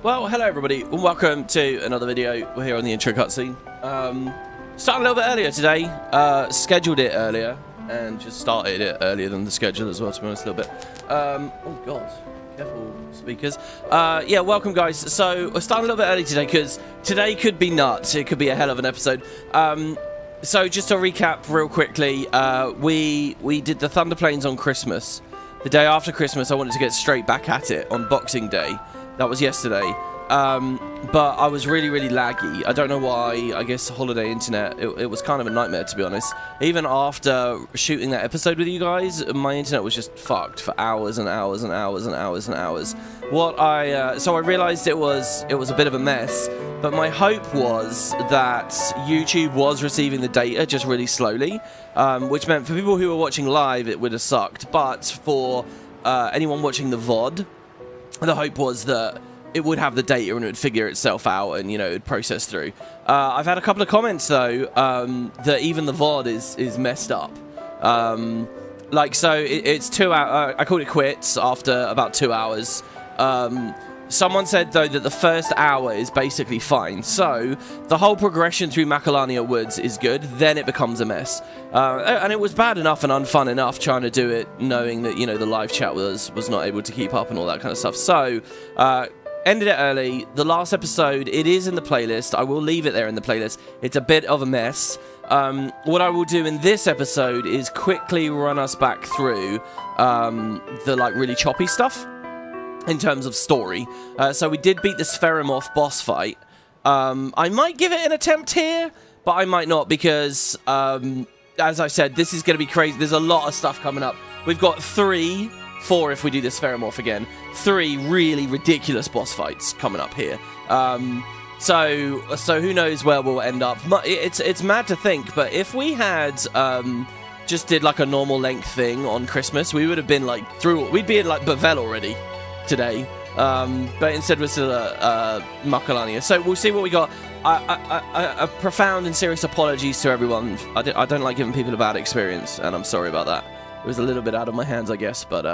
Well, hello everybody, and welcome to another video. We're here on the intro cutscene. Started a little bit earlier today, scheduled it earlier, and just started it earlier than the schedule as well, to be honest, a little bit. Oh god, careful speakers. Yeah, welcome guys. So, we're starting a little bit early today, because today could be nuts. It could be a hell of an episode. So, just to recap real quickly, we did the Thunder Plains on Christmas. The day after Christmas, I wanted to get straight back at it on Boxing Day. That was yesterday, but I was really laggy. I don't know why. I guess holiday internet, it was kind of a nightmare, to be honest. Even after shooting that episode with you guys, my internet was just fucked for hours and hours and hours and hours and hours. So I realized it was a bit of a mess, but my hope was that YouTube was receiving the data just really slowly, which meant for people who were watching live, it would have sucked, but for anyone watching the VOD, the hope was that it would have the data and it would figure itself out and, you know, it would process through. I've had a couple of comments, though, that even the VOD is messed up. It's 2 hours. I called it quits after about 2 hours. Someone said, though, that the first hour is basically fine. So, the whole progression through Macalania Woods is good. Then it becomes a mess. And it was bad enough and unfun enough trying to do it, knowing that, you know, the live chat was not able to keep up and all that kind of stuff. So, ended it early. The last episode, it is in the playlist. I will leave it there in the playlist. It's a bit of a mess. What I will do in this episode is quickly run us back through the, like, really choppy stuff in terms of story. So we did beat the Spherimorph boss fight. I might give it an attempt here, but I might not because, as I said, this is going to be crazy. There's a lot of stuff coming up. We've got 4 if we do the Spherimorph again. 3 really ridiculous boss fights coming up here. So who knows where we'll end up. It's mad to think, but if we had just did like a normal length thing on Christmas, we would have been like we'd be in like Bavel already today, but instead we're still at Macalania. So we'll see what we got. A profound and serious apologies to everyone. I don't like giving people a bad experience, and I'm sorry about that. It was a little bit out of my hands, I guess, but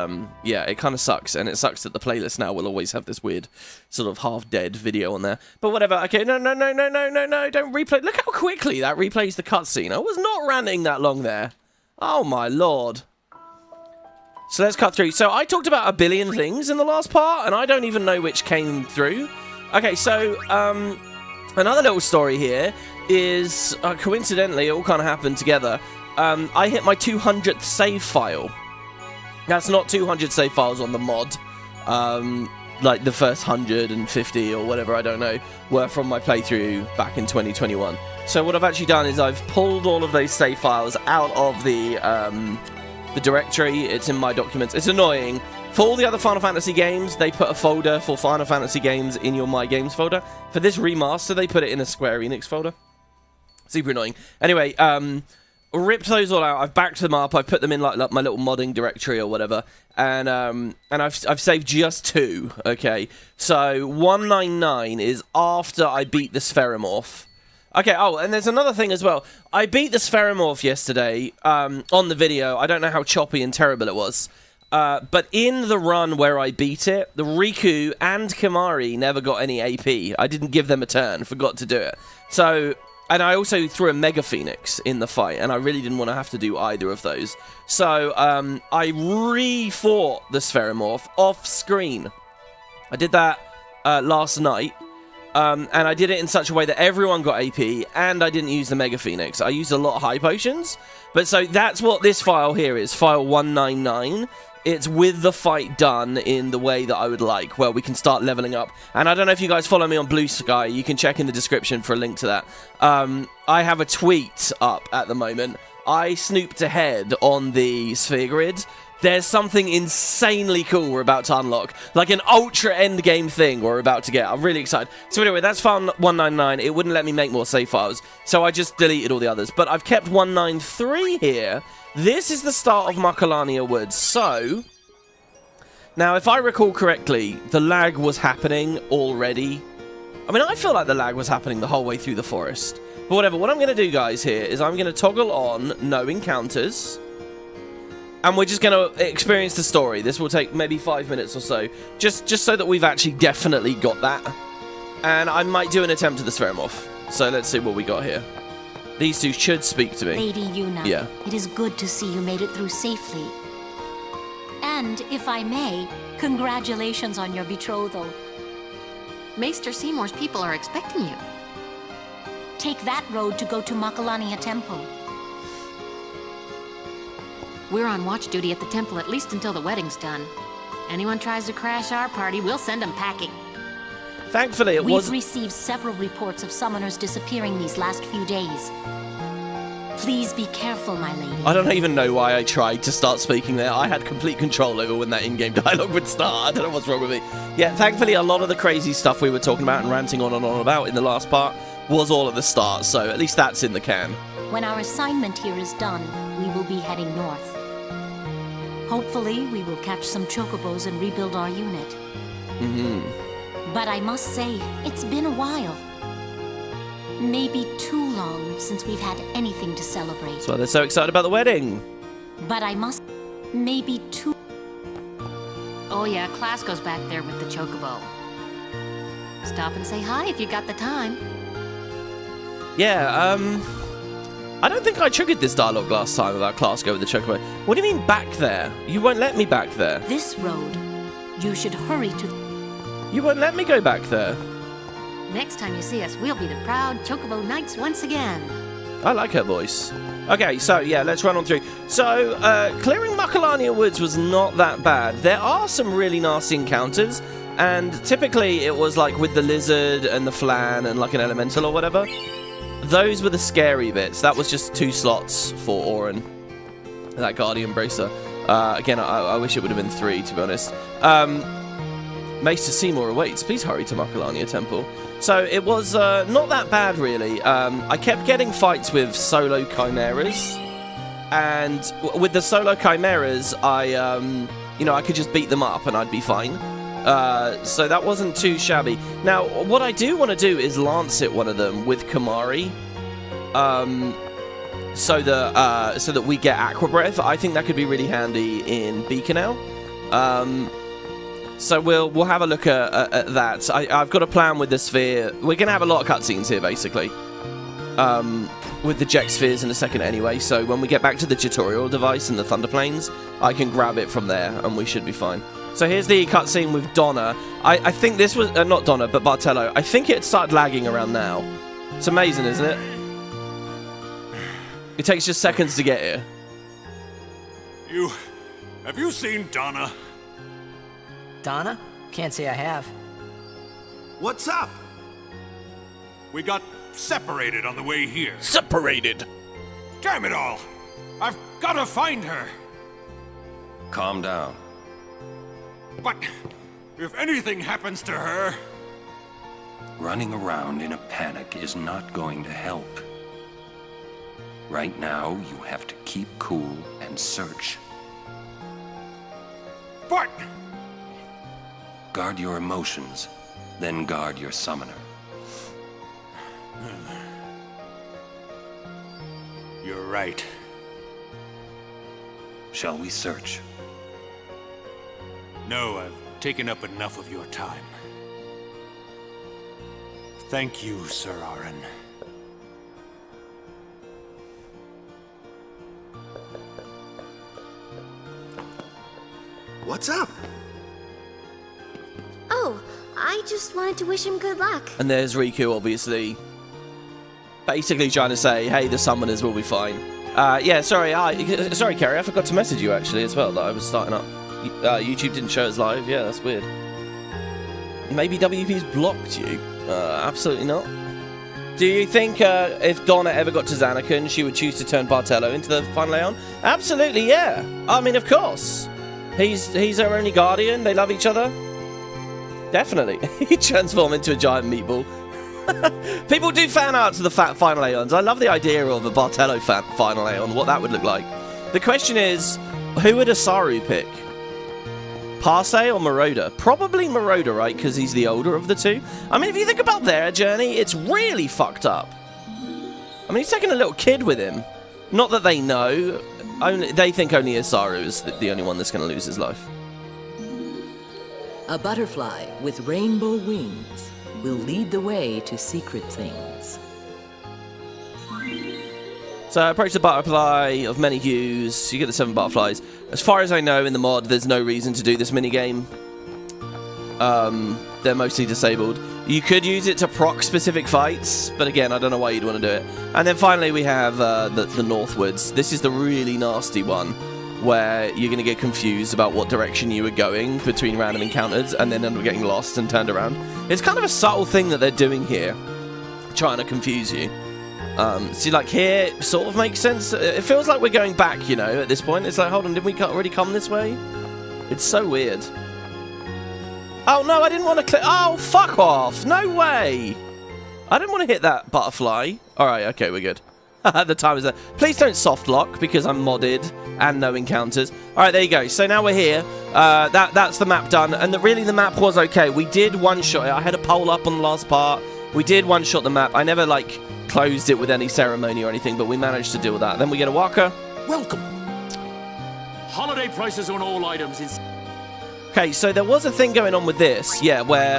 yeah, it kind of sucks, and it sucks that the playlist now will always have this weird sort of half-dead video on there. But whatever. Okay, no, don't replay. Look how quickly that replays the cutscene. I was not ranting that long there. Oh my lord. So let's cut through. So I talked about a billion things in the last part, and I don't even know which came through. Okay, so another little story here is, coincidentally, it all kind of happened together. I hit my 200th save file. That's not 200 save files on the mod. Like the first 150 or whatever, I don't know, were from my playthrough back in 2021. So what I've actually done is I've pulled all of those save files out of the directory. It's in my documents. It's annoying. For all the other Final Fantasy games, they put a folder for Final Fantasy games in your My Games folder. For this remaster, they put it in a Square Enix folder. Super annoying. Anyway, ripped those all out. I've backed them up. I've put them in like my little modding directory or whatever, and I've saved just 2. Okay, so 199 is after I beat the Spherimorph. Okay, oh, and there's another thing as well. I beat the Spherimorph yesterday on the video. I don't know how choppy and terrible it was. But in the run where I beat it, the Riku and Kimari never got any AP. I didn't give them a turn. Forgot to do it. So, and I also threw a Mega Phoenix in the fight, and I really didn't want to have to do either of those. So, I re-fought the Spherimorph off-screen. I did that last night. And I did it in such a way that everyone got AP, and I didn't use the Mega Phoenix. I used a lot of high potions. But so that's what this file here is, file 199. It's with the fight done in the way that I would like, where we can start leveling up. And I don't know if you guys follow me on Blue Sky. You can check in the description for a link to that. I have a tweet up at the moment. I snooped ahead on the Sphere Grid. There's something insanely cool we're about to unlock. Like an ultra endgame thing we're about to get. I'm really excited. So anyway, that's file 199. It wouldn't let me make more save files, so I just deleted all the others. But I've kept 193 here. This is the start of Macalania Woods. So, now if I recall correctly, the lag was happening already. I mean, I feel like the lag was happening the whole way through the forest. But whatever, what I'm going to do, guys, here is I'm going to toggle on no encounters. And we're just going to experience the story. This will take maybe 5 minutes or so, just so that we've actually definitely got that. And I might do an attempt at the Sveromorph. So let's see what we got here. These two should speak to me. Lady Yuna, yeah. It is good to see you made it through safely. And, if I may, congratulations on your betrothal. Maester Seymour's people are expecting you. Take that road to go to Macalania Temple. We're on watch duty at the temple at least until the wedding's done. Anyone tries to crash our party, we'll send them packing. Thankfully, We've received several reports of summoners disappearing these last few days. Please be careful, my lady. I don't even know why I tried to start speaking there. I had complete control over when that in-game dialogue would start. I don't know what's wrong with me. Yeah, thankfully, a lot of the crazy stuff we were talking about and ranting on and on about in the last part was all at the start, so at least that's in the can. When our assignment here is done, we will be heading north. Hopefully, we will catch some chocobos and rebuild our unit. But I must say, it's been a while. Maybe too long since we've had anything to celebrate. That's why they're so excited about the wedding. But I must... Maybe too... Oh yeah, class goes back there with the chocobo. Stop and say hi if you got the time. Yeah, I don't think I triggered this dialogue last time about class go with the chocobo. What do you mean back there? You won't let me back there. This road. You should hurry to... You won't let me go back there. Next time you see us, we'll be the proud chocobo knights once again. I like her voice. Okay, so yeah, let's run on through. So, clearing Macalania Woods was not that bad. There are some really nasty encounters, and typically it was like with the lizard and the flan and like an elemental or whatever. Those were the scary bits. That was just 2 slots for Oren, that Guardian Bracer. Again, I wish it would have been 3, to be honest. Maester Seymour awaits. Please hurry to Macalania Temple. So it was not that bad, really. I kept getting fights with solo chimeras, and with the solo chimeras, I could just beat them up and I'd be fine. So that wasn't too shabby. Now, what I do want to do is lance hit one of them with Kamari, so that we get Aqua Breath. I think that could be really handy in Beaconel. So we'll have a look at that. I've got a plan with the sphere. We're going to have a lot of cutscenes here, basically. With the Jex spheres in a second anyway. So when we get back to the tutorial device and the Thunder Plains, I can grab it from there and we should be fine. So here's the cutscene with Donna. I think this was... not Donna, but Bartello. I think it started lagging around now. It's amazing, isn't it? It takes just seconds to get here. Have you seen Donna? Donna? Can't say I have. What's up? We got separated on the way here. Separated? Damn it all! I've gotta find her! Calm down. But if anything happens to her... Running around in a panic is not going to help. Right now, you have to keep cool and search. But... Guard your emotions, then guard your summoner. You're right. Shall we search? No, I've taken up enough of your time. Thank you, Sir Aren. What's up? Oh, I just wanted to wish him good luck. And there's Riku, obviously, basically trying to say, hey, the summoners will be fine. Yeah, sorry, Kerry, I forgot to message you, actually, as well, that I was starting up. YouTube didn't show us live. Yeah, that's weird. Maybe WP's blocked you? Absolutely not. Do you think if Donna ever got to Zanarkand, she would choose to turn Bartello into the final Aeon? Absolutely, yeah. I mean, of course. He's her only guardian. They love each other. Definitely. He transformed into a giant meatball. People do fan art to the final Aeons. I love the idea of a Bartello final Aeon, what that would look like. The question is, who would Asaru pick? Parse or Marauder? Probably Marauder, right? Because he's the older of the two. I mean, if you think about their journey, it's really fucked up. I mean, he's taking a little kid with him. Not that they know. they think only Isaru is the only one that's going to lose his life. A butterfly with rainbow wings will lead the way to secret things. So approach the butterfly of many hues. You get the 7 butterflies. As far as I know, in the mod, there's no reason to do this minigame. They're mostly disabled. You could use it to proc specific fights, but again, I don't know why you'd want to do it. And then finally, we have the Northwards. This is the really nasty one, where you're going to get confused about what direction you were going between random encounters, and then end up getting lost and turned around. It's kind of a subtle thing that they're doing here, trying to confuse you. See, like here, it sort of makes sense. It feels like we're going back, you know, at this point. It's like, hold on, didn't we already come this way? It's so weird. Oh, no, I didn't want to click. Oh, fuck off. No way. I didn't want to hit that butterfly. All right, okay, we're good. The time is there. Please don't soft lock because I'm modded and no encounters. All right, there you go. So now we're here. That's the map done. And really, the map was okay. We did one-shot it. I had a poll up on the last part. We did one-shot the map. I never, like, closed it with any ceremony or anything, but we managed to deal with that. Then we get a Waka. Welcome. Holiday prices on all items is... Okay, so there was a thing going on with this, yeah, where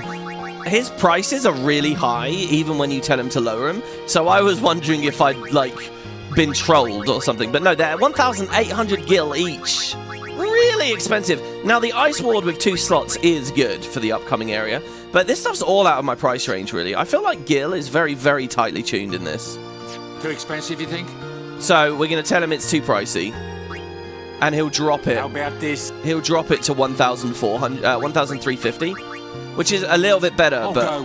his prices are really high, even when you tell him to lower them. So I was wondering if I'd, like, been trolled or something. But no, they're 1,800 gil each. Really expensive. Now, the Ice Ward with 2 slots is good for the upcoming area. But this stuff's all out of my price range, really. I feel like Gil is very, very tightly tuned in this. Too expensive, you think? So we're going to tell him it's too pricey. And he'll drop it. How about this? He'll drop it to 1,350, which is a little bit better, but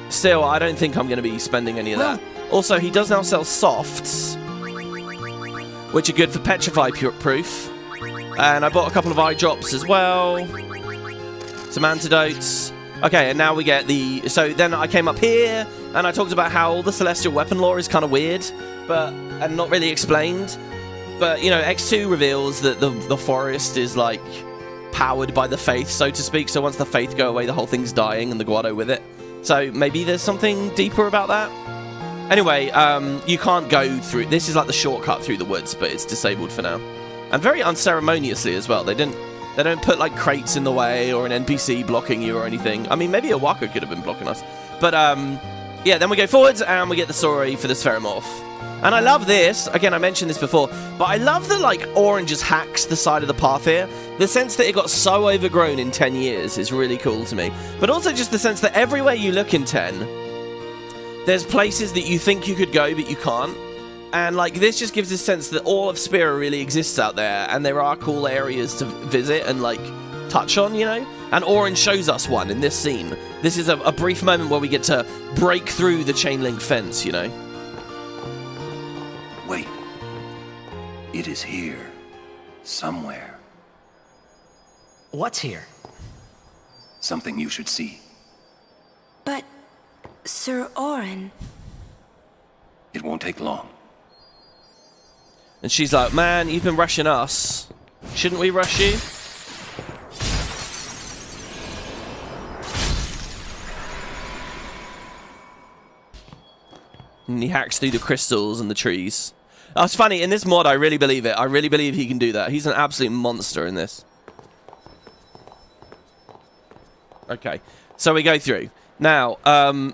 still, I don't think I'm going to be spending any of that. Also, he does now sell softs, which are good for petrify proof. And I bought a couple of eye drops as well. Some antidotes. Okay, and now we get the... So then I came up here, and I talked about how the Celestial Weapon lore is kind of weird, and not really explained. But, you know, X2 reveals that the forest is, like, powered by the faith, so to speak. So once the faith go away, the whole thing's dying, and the Guado with it. So maybe there's something deeper about that. Anyway, you can't go through... This is like the shortcut through the woods, but it's disabled for now. And very unceremoniously as well. They don't put, like, crates in the way or an NPC blocking you or anything. I mean, maybe a Waka could have been blocking us. But, yeah, then we go forwards and we get the story for the Spheromorph. And I love this. Again, I mentioned this before. But I love that, like, Orange just hacks the side of the path here. The sense that it got so overgrown in 10 years is really cool to me. But also just the sense that everywhere you look in 10, there's places that you think you could go, but you can't. And, like, this just gives a sense that all of Spira really exists out there, and there are cool areas to visit and, like, touch on, you know? And Orange shows us one in this scene. This is a brief moment where we get to break through the chain link fence, you know? Wait. It is here. Somewhere. What's here? Something you should see. But, Sir Orin... It won't take long. And she's like, man, you've been rushing us. Shouldn't we rush you? And he hacks through the crystals and the trees. Oh, it's funny, in this mod, I really believe it. I really believe he can do that. He's an absolute monster in this. Okay, so we go through. Now, I'm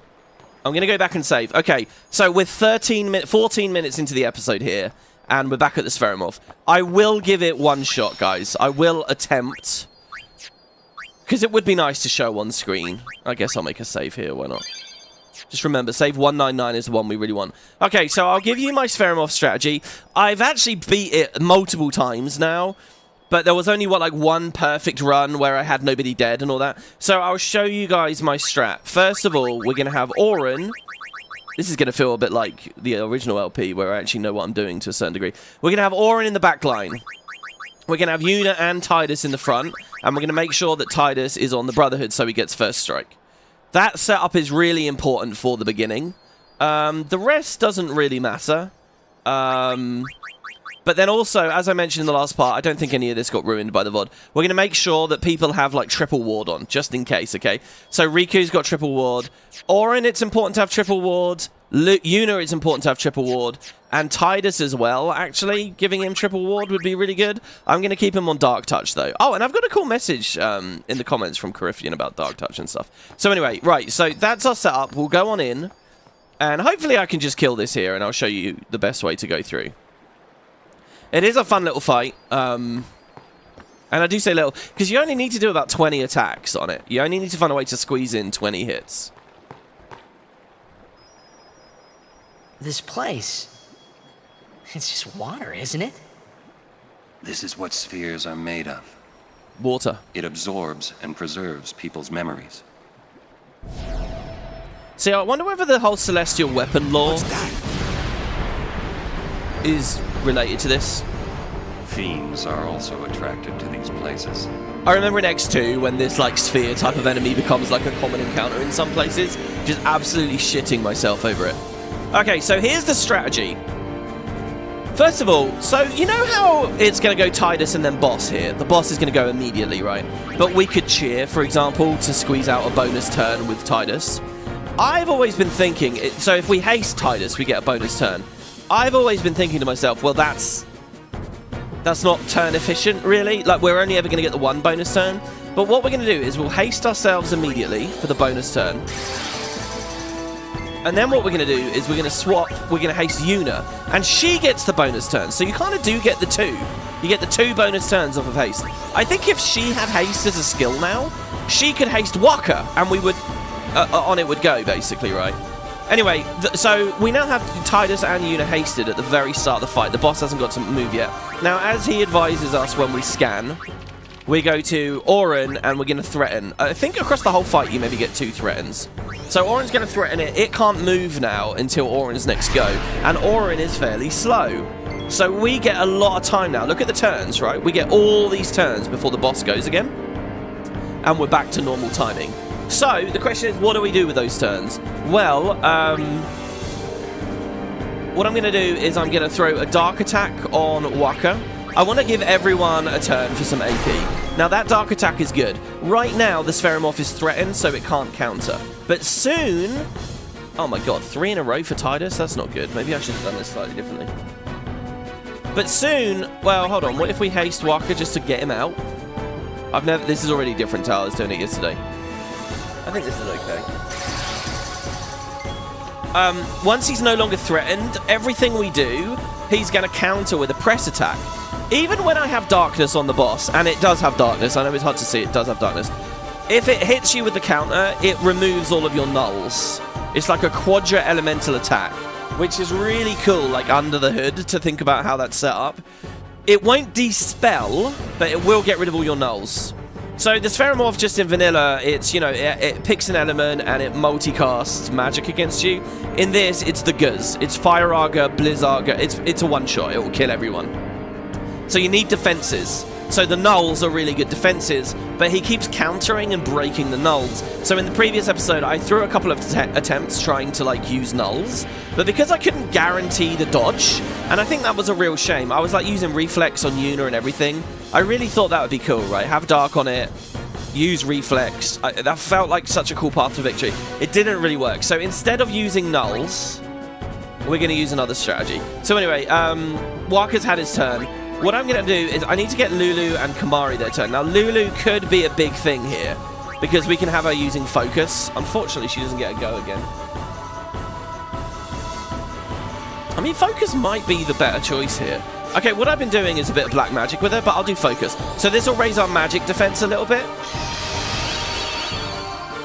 going to go back and save. Okay, so we're 14 minutes into the episode here, and we're back at the Spheromorph. I will give it one shot, guys. I will attempt. Because it would be nice to show on screen. I guess I'll make a save here, why not? Just remember, save 199 is the one we really want. Okay, so I'll give you my Spheromorph strategy. I've actually beat it multiple times now. But there was only, what, like one perfect run where I had nobody dead and all that. So I'll show you guys my strat. First of all, we're going to have Orin. This is going to feel a bit like the original LP where I actually know what I'm doing to a certain degree. We're going to have Orin in the back line. We're going to have Yuna and Tidus in the front. And we're going to make sure that Tidus is on the Brotherhood so he gets first strike. That setup is really important for the beginning. The rest doesn't really matter. But then also, as I mentioned in the last part, I don't think any of this got ruined by the VOD. We're going to make sure that people have, like, triple ward on, just in case, okay? So Riku's got triple ward. Orin, it's important to have triple ward. Yuna, it's important to have triple ward. And Tidus as well, actually. Giving him triple ward would be really good. I'm going to keep him on Dark Touch, though. Oh, and I've got a cool message in the comments from Coryphean about Dark Touch and stuff. So anyway, right, so that's our setup. We'll go on in. And hopefully I can just kill this here, and I'll show you the best way to go through. It is a fun little fight. And I do say little, because you only need to do about 20 attacks on it. You only need to find a way to squeeze in 20 hits. This place... it's just water, isn't it? This is what spheres are made of. Water. It absorbs and preserves people's memories. See, I wonder whether the whole celestial weapon lore is related to this. Fiends are also attracted to these places. I remember in X2 when this like sphere type of enemy becomes like a common encounter in some places, just absolutely shitting myself over it. Okay, so here's the strategy. First of all, so you know how it's going to go Tidus and then boss here? The boss is going to go immediately, right? But we could cheer, for example, to squeeze out a bonus turn with Tidus. I've always been thinking, so if we haste Tidus, we get a bonus turn. I've always been thinking to myself, well, that's not turn efficient, really. Like, we're only ever going to get the one bonus turn. But what we're going to do is we'll haste ourselves immediately for the bonus turn. And then what we're going to do is we're going to swap, we're going to haste Yuna, and she gets the bonus turn. So you kind of do get the two. You get the 2 bonus turns off of haste. I think if she had haste as a skill now, she could haste Waka, and we would, on it would go, basically, right? Anyway, so we now have Tidus and Yuna hasted at the very start of the fight. The boss hasn't got to move yet. Now, as he advises us when we scan, we go to Auron, and we're going to threaten. I think across the whole fight, you maybe get 2 threatens. So Auron's going to threaten it. It can't move now until Auron's next go. And Auron is fairly slow. So we get a lot of time now. Look at the turns, right? We get all these turns before the boss goes again. And we're back to normal timing. So the question is, what do we do with those turns? Well, what I'm going to do is I'm going to throw a dark attack on Waka. I want to give everyone a turn for some AP. Now, that dark attack is good. Right now, the Spheromorph is threatened, so it can't counter. But soon... oh my god, 3 in a row for Tidus? That's not good. Maybe I should have done this slightly differently. But soon... well, hold on. What if we haste Waka just to get him out? This is already different to how I was doing it yesterday. I think this is okay. Once he's no longer threatened, everything we do, he's going to counter with a press attack. Even when I have darkness on the boss, and it does have darkness, I know it's hard to see, it does have darkness. If it hits you with the counter, it removes all of your nulls. It's like a quadra elemental attack, which is really cool, like under the hood, to think about how that's set up. It won't dispel, but it will get rid of all your nulls. So the Spheromorph just in vanilla, it's, you know, it picks an element and it multicasts magic against you. In this, it's the Guz. It's Fire Arga, Blizzarga. It's a one-shot. It will kill everyone. So you need defenses. So the nulls are really good defenses, but he keeps countering and breaking the nulls. So in the previous episode, I threw a couple of attempts trying to, like, use nulls, but because I couldn't guarantee the dodge, and I think that was a real shame. I was, like, using reflex on Yuna and everything. I really thought that would be cool, right? Have dark on it, use reflex. That felt like such a cool path to victory. It didn't really work. So instead of using nulls, we're going to use another strategy. So anyway, Waka's had his turn. What I'm going to do is I need to get Lulu and Kamari their turn. Now, Lulu could be a big thing here, because we can have her using focus. Unfortunately, she doesn't get a go again. I mean, focus might be the better choice here. Okay, what I've been doing is a bit of black magic with her, but I'll do focus. So this will raise our magic defense a little bit.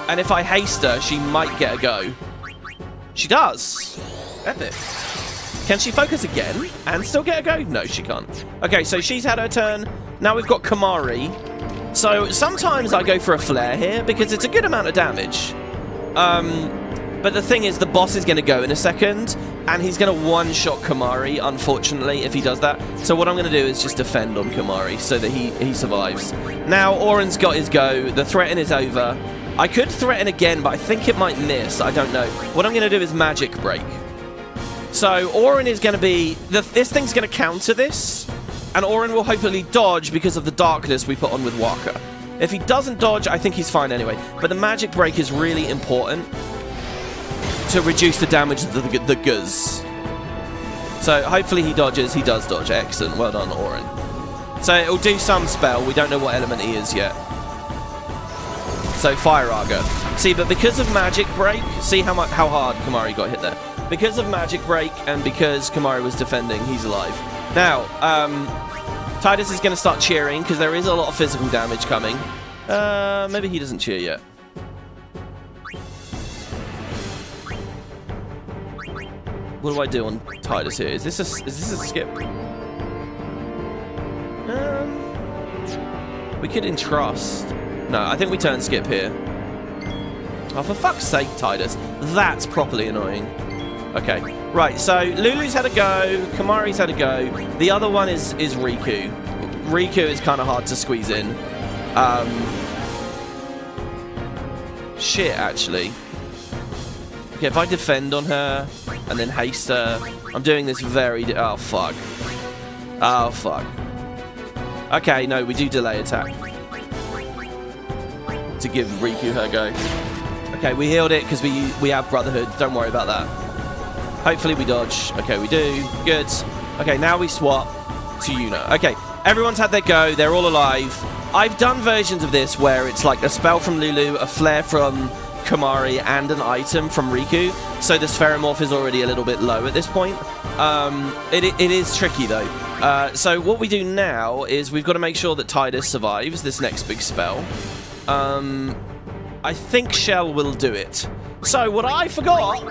And if I haste her, she might get a go. She does. Epic. Can she focus again and still get a go? No, she can't. Okay, so she's had her turn. Now we've got Kamari. So sometimes I go for a flare here because it's a good amount of damage. But the thing is, the boss is going to go in a second, and he's going to one-shot Kamari, unfortunately, if he does that. So what I'm going to do is just defend on Kamari so that he survives. Now, Auron's got his go. The threaten is over. I could threaten again, but I think it might miss. I don't know. What I'm going to do is magic break. So Auron is going to be... this thing's going to counter this, and Auron will hopefully dodge because of the darkness we put on with Waka. If he doesn't dodge, I think he's fine anyway. But the magic break is really important to reduce the damage of the guz. So hopefully he dodges. He does dodge. Excellent. Well done, Oren. So it'll do some spell. We don't know what element he is yet. So Fire Arga. See, but because of Magic Break, see how hard Kimahri got hit there. Because of Magic Break and because Kimahri was defending, he's alive. Now, Tidus is going to start cheering because there is a lot of physical damage coming. Maybe he doesn't cheer yet. What do I do on Tidus here? Is this a skip? We could entrust. No, I think we turn skip here. Oh, for fuck's sake, Tidus. That's properly annoying. Okay, right, so Lulu's had a go, Kimahri's had a go. The other one is Riku. Riku is kind of hard to squeeze in. Shit, actually. Okay, if I defend on her and then haste her, I'm doing this very... Oh, fuck. Oh, fuck. Okay, no, we do delay attack. To give Riku her go. Okay, we healed it because we have Brotherhood. Don't worry about that. Hopefully we dodge. Okay, we do. Good. Okay, now we swap to Yuna. Okay, everyone's had their go. They're all alive. I've done versions of this where it's like a spell from Lulu, a flare from Kimahri, and an item from Riku. So the Spheromorph is already a little bit low at this point. It is tricky, though. So what we do now is we've got to make sure that Tidus survives this next big spell. I think Shell will do it. So what I forgot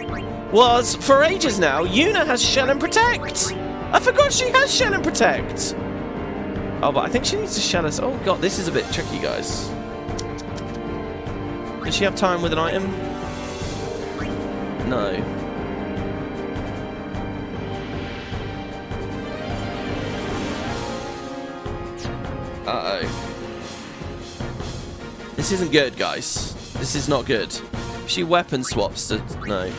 was, for ages now, Yuna has Shell and Protect. I forgot she has Shell and Protect. Oh, but I think she needs to Shell us. Oh, God, this is a bit tricky, guys. Does she have time with an item? No. Uh-oh. This isn't good, guys. This is not good. If she weapon swaps to... No.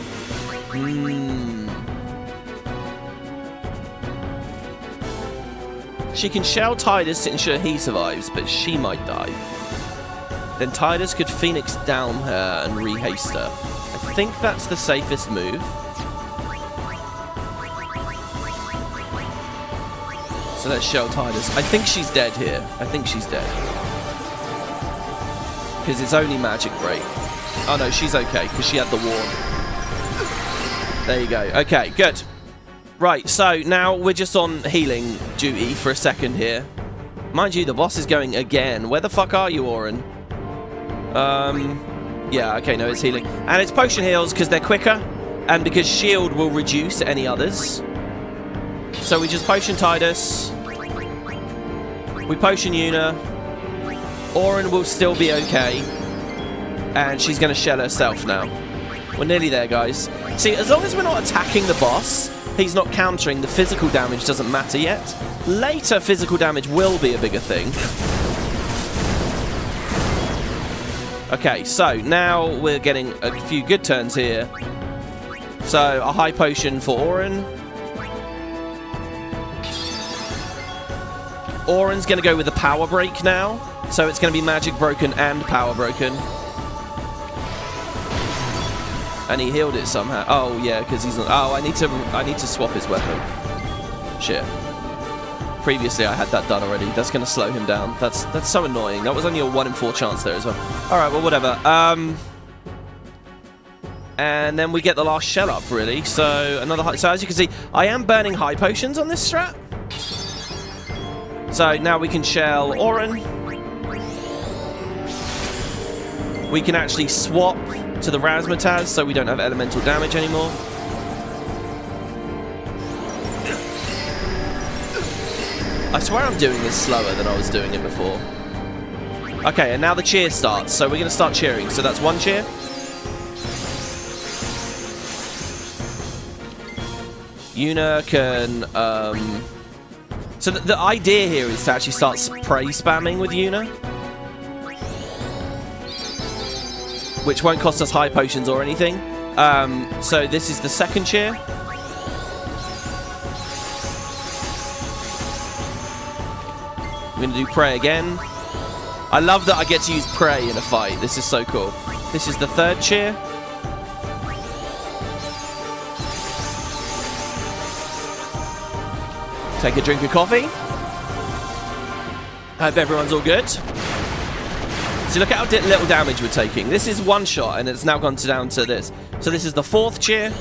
She can shell Tidus to ensure he survives, but she might die. Then Tidus could Phoenix down her and re-haste her. I think that's the safest move. So let's shell Tidus. I think she's dead here. I think she's dead. Because it's only Magic Break. Oh no, she's okay, because she had the ward. There you go. Okay, good. Right, so now we're just on healing duty for a second here. Mind you, the boss is going again. Where the fuck are you, Oren? Yeah, okay, no, it's healing. And it's potion heals because they're quicker, and because shield will reduce any others. So we just potion Tidus. We potion Yuna. Oren will still be okay. And she's going to shell herself now. We're nearly there, guys. See, as long as we're not attacking the boss, he's not countering, the physical damage doesn't matter yet. Later, physical damage will be a bigger thing. Okay, so now we're getting a few good turns here. So, a high potion for Oren. Oren's going to go with the power break now. So it's going to be magic broken and power broken. And he healed it somehow. Oh yeah, because he's not. Oh, I need to swap his weapon. Shit. Previously I had that done already. That's going to slow him down. That's so annoying. That was only a 1 in 4 chance there as well. All right, well whatever. And then we get the last shell up really. So another high. So as you can see, I am burning high potions on this strat. So now we can shell Oren. We can actually swap to the Razzmatazz so we don't have elemental damage anymore. I swear I'm doing this slower than I was doing it before. Okay, and now the cheer starts. So we're going to start cheering. So that's 1 cheer. Yuna can... So the idea here is to actually start spray spamming with Yuna. Which won't cost us high potions or anything. So this is the 2nd cheer. I'm going to do Prey again. I love that I get to use Prey in a fight. This is so cool. This is the 3rd cheer. Take a drink of coffee. Hope everyone's all good. So look at how little damage we're taking. This is one shot, and it's now gone down to this. So this is the 4th cheer.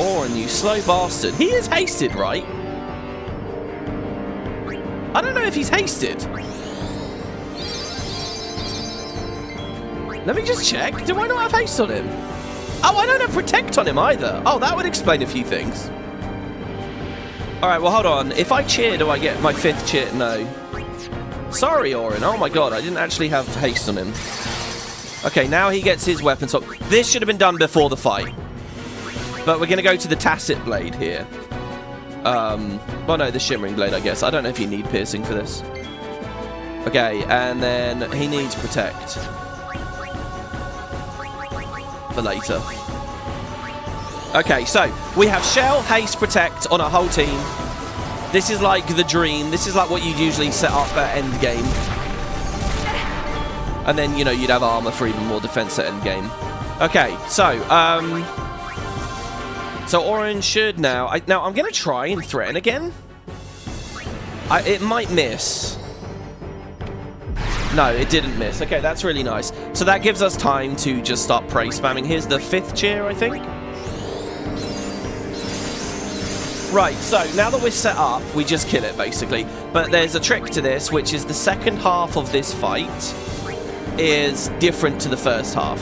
Oren, you slow bastard. He is hasted, right? I don't know if he's hasted. Let me just check. Do I not have haste on him? Oh, I don't have protect on him either. Oh, that would explain a few things. Alright, well, hold on. If I cheer, do I get my 5th cheer? No. Sorry, Oren. Oh my god, I didn't actually have haste on him. Okay, now he gets his weapon swap. This should have been done before the fight. But we're going to go to the Tacit Blade here. Well, no, the Shimmering Blade, I guess. I don't know if you need piercing for this. Okay, and then he needs protect. For later. Okay, so we have Shell, Haste, Protect on our whole team. This is like the dream. This is like what you'd usually set up at endgame. And then, you know, you'd have armor for even more defense at endgame. Okay, so, so Orange should now... now, I'm going to try and threaten again. It might miss. No, it didn't miss. Okay, that's really nice. So that gives us time to just start prey spamming. Here's the 5th cheer, I think. Right, so now that we're set up, we just kill it, basically. But there's a trick to this, which is the second half of this fight is different to the first half.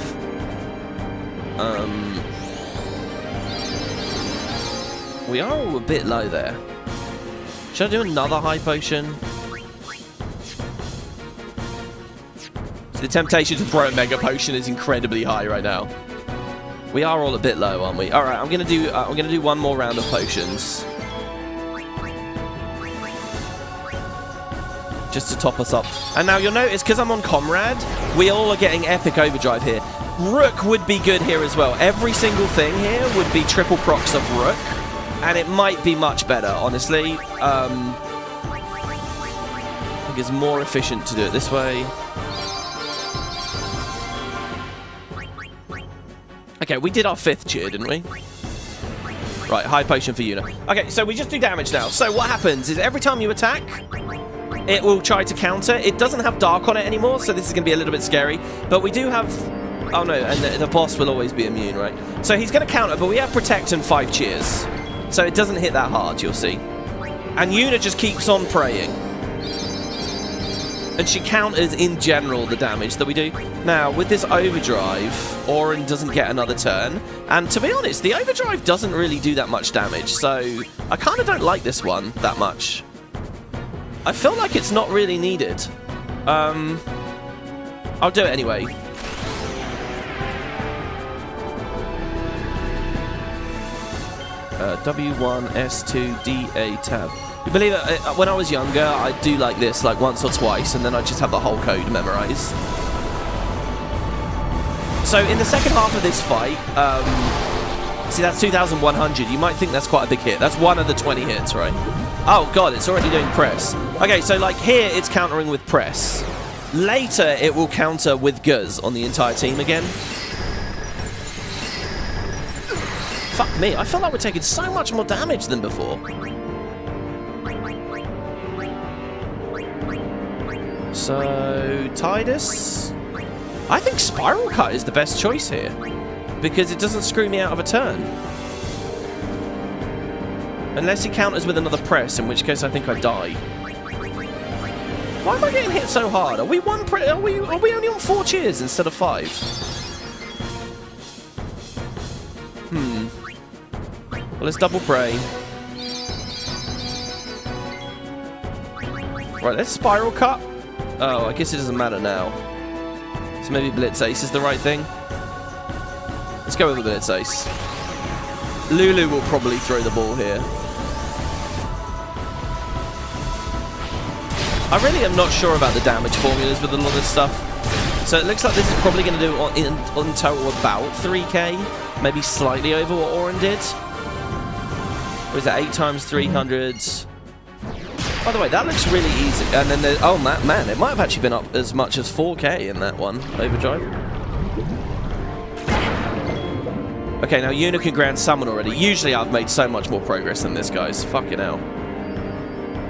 We are all a bit low there. Should I do another high potion? So the temptation to throw a mega potion is incredibly high right now. We are all a bit low, aren't we? All right, I'm gonna do one more round of potions, just to top us up. And now you'll notice, because I'm on Comrade, we all are getting epic overdrive here. Rook would be good here as well. Every single thing here would be triple procs of Rook, and it might be much better, honestly. I think it's more efficient to do it this way. Okay, we did our 5th cheer, didn't we? Right, high potion for Yuna. Okay, so we just do damage now. So what happens is every time you attack, it will try to counter. It doesn't have dark on it anymore, so this is going to be a little bit scary. But we do have... oh no, and the boss will always be immune, right? So he's going to counter, but we have protect and 5 cheers. So it doesn't hit that hard, you'll see. And Yuna just keeps on praying. And she counters, in general, the damage that we do. Now, with this overdrive, Oren doesn't get another turn. And to be honest, the overdrive doesn't really do that much damage. So I kind of don't like this one that much. I feel like it's not really needed. I'll do it anyway. W1, S2, D8 tab. You believe it? When I was younger, I'd do like this, like once or twice, and then I'd just have the whole code memorized. So in the second half of this fight, see, that's 2,100. You might think that's quite a big hit. That's one of the 20 hits, right? Oh god, it's already doing press. Okay, so like here, it's countering with press. Later, it will counter with Guz on the entire team again. Fuck me, I feel like we're taking so much more damage than before. So, Tidus? I think Spiral Cut is the best choice here, because it doesn't screw me out of a turn. Unless he counters with another press, in which case I think I die. Why am I getting hit so hard? Are we are we only on 4 cheers instead of 5? Well, let's double pray. Right, let's Spiral Cut. Oh, I guess it doesn't matter now. So maybe Blitz Ace is the right thing. Let's go with the Blitz Ace. Lulu will probably throw the ball here. I really am not sure about the damage formulas with a lot of this stuff. So it looks like this is probably going to do on total about 3k. Maybe slightly over what Oren did. Or is that 8 times 300? By the way, that looks really easy. And then there's... oh, man, it might have actually been up as much as 4k in that one, overdrive. Okay, now Una can Grand Summon already. Usually I've made so much more progress than this, guys. Fucking hell.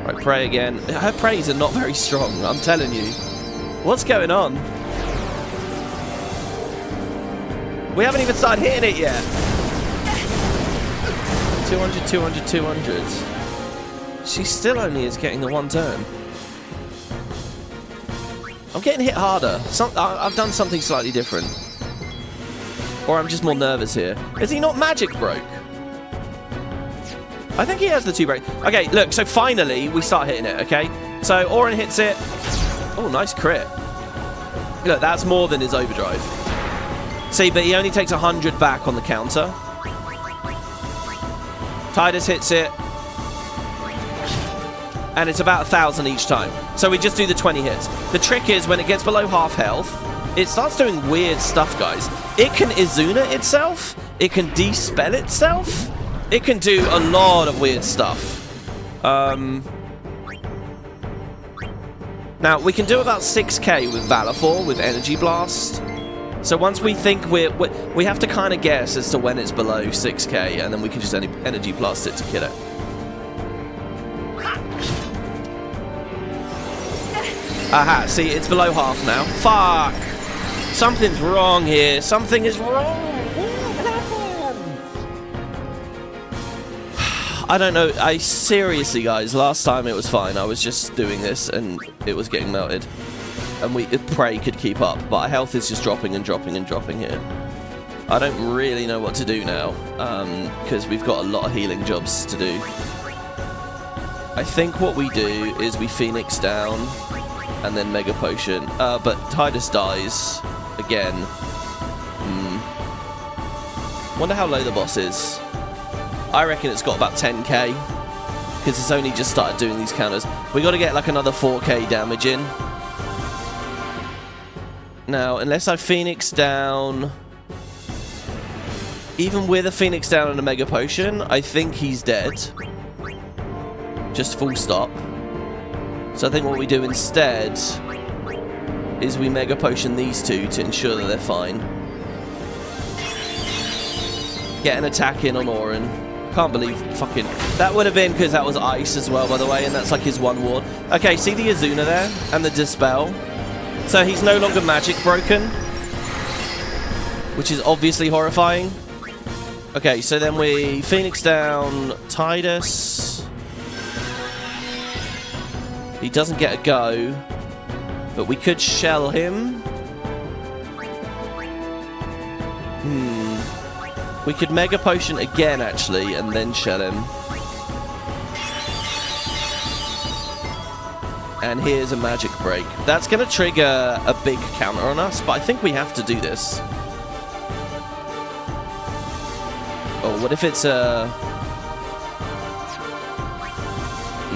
Right, pray again. Her prays are not very strong, I'm telling you. What's going on? We haven't even started hitting it yet. 200, 200, 200. She still only is getting the one turn. I'm getting hit harder. I've done something slightly different. Or I'm just more nervous here. Is he not magic broke? I think he has the 2 break. Okay, look, so finally we start hitting it, okay? So Oren hits it. Oh, nice crit. Look, that's more than his overdrive. See, but he only takes 100 back on the counter. Tidus hits it. And it's about 1,000 each time. So we just do the 20 hits. The trick is when it gets below half health, it starts doing weird stuff, guys. It can Izuna itself. It can dispel itself. It can do a lot of weird stuff. Now, we can do about 6k with Valifor, with Energy Blast. So once we think we have to kind of guess as to when it's below 6k, and then we can just Energy Blast it to kill it. Aha, see, it's below half now. Fuck! Something's wrong here. Something is wrong. I don't know. I seriously, guys, last time it was fine. I was just doing this and it was getting melted. And Prey could keep up, but our health is just dropping and dropping and dropping here. I don't really know what to do now, because we've got a lot of healing jobs to do. I think what we do is we Phoenix down and then Mega Potion. But Tidus dies again. Wonder how low the boss is. I reckon it's got about 10k, because it's only just started doing these counters. We got to get like another 4k damage in. Now, unless I Phoenix down, even with a Phoenix down and a Mega Potion, I think he's dead. Just full stop. So I think what we do instead is we Mega Potion these two to ensure that they're fine. Get an attack in on Oren. Can't believe fucking... That would have been because that was ice as well, by the way, and that's like his one ward. Okay, see the Izuna there? And the Dispel? So he's no longer magic broken, which is obviously horrifying. Okay, so then we Phoenix down Tidus. He doesn't get a go, but we could shell him. We could Mega Potion again, actually, and then shell him. And here's a Magic Break. That's going to trigger a big counter on us, but I think we have to do this. Oh, what if it's a...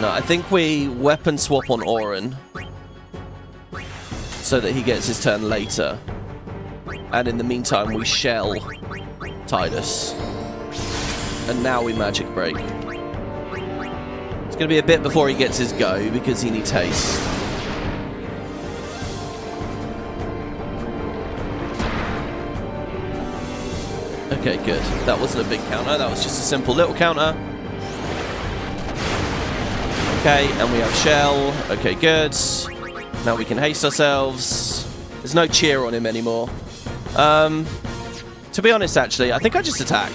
No, I think we weapon swap on Oren so that he gets his turn later. And in the meantime, we shell Tidus. And now we Magic Break. It's going to be a bit before he gets his go because he needs haste. Okay, good. That wasn't a big counter. That was just a simple little counter. Okay, and we have shell. Okay, good. Now we can haste ourselves. There's no cheer on him anymore. To be honest, actually, I think I just attack.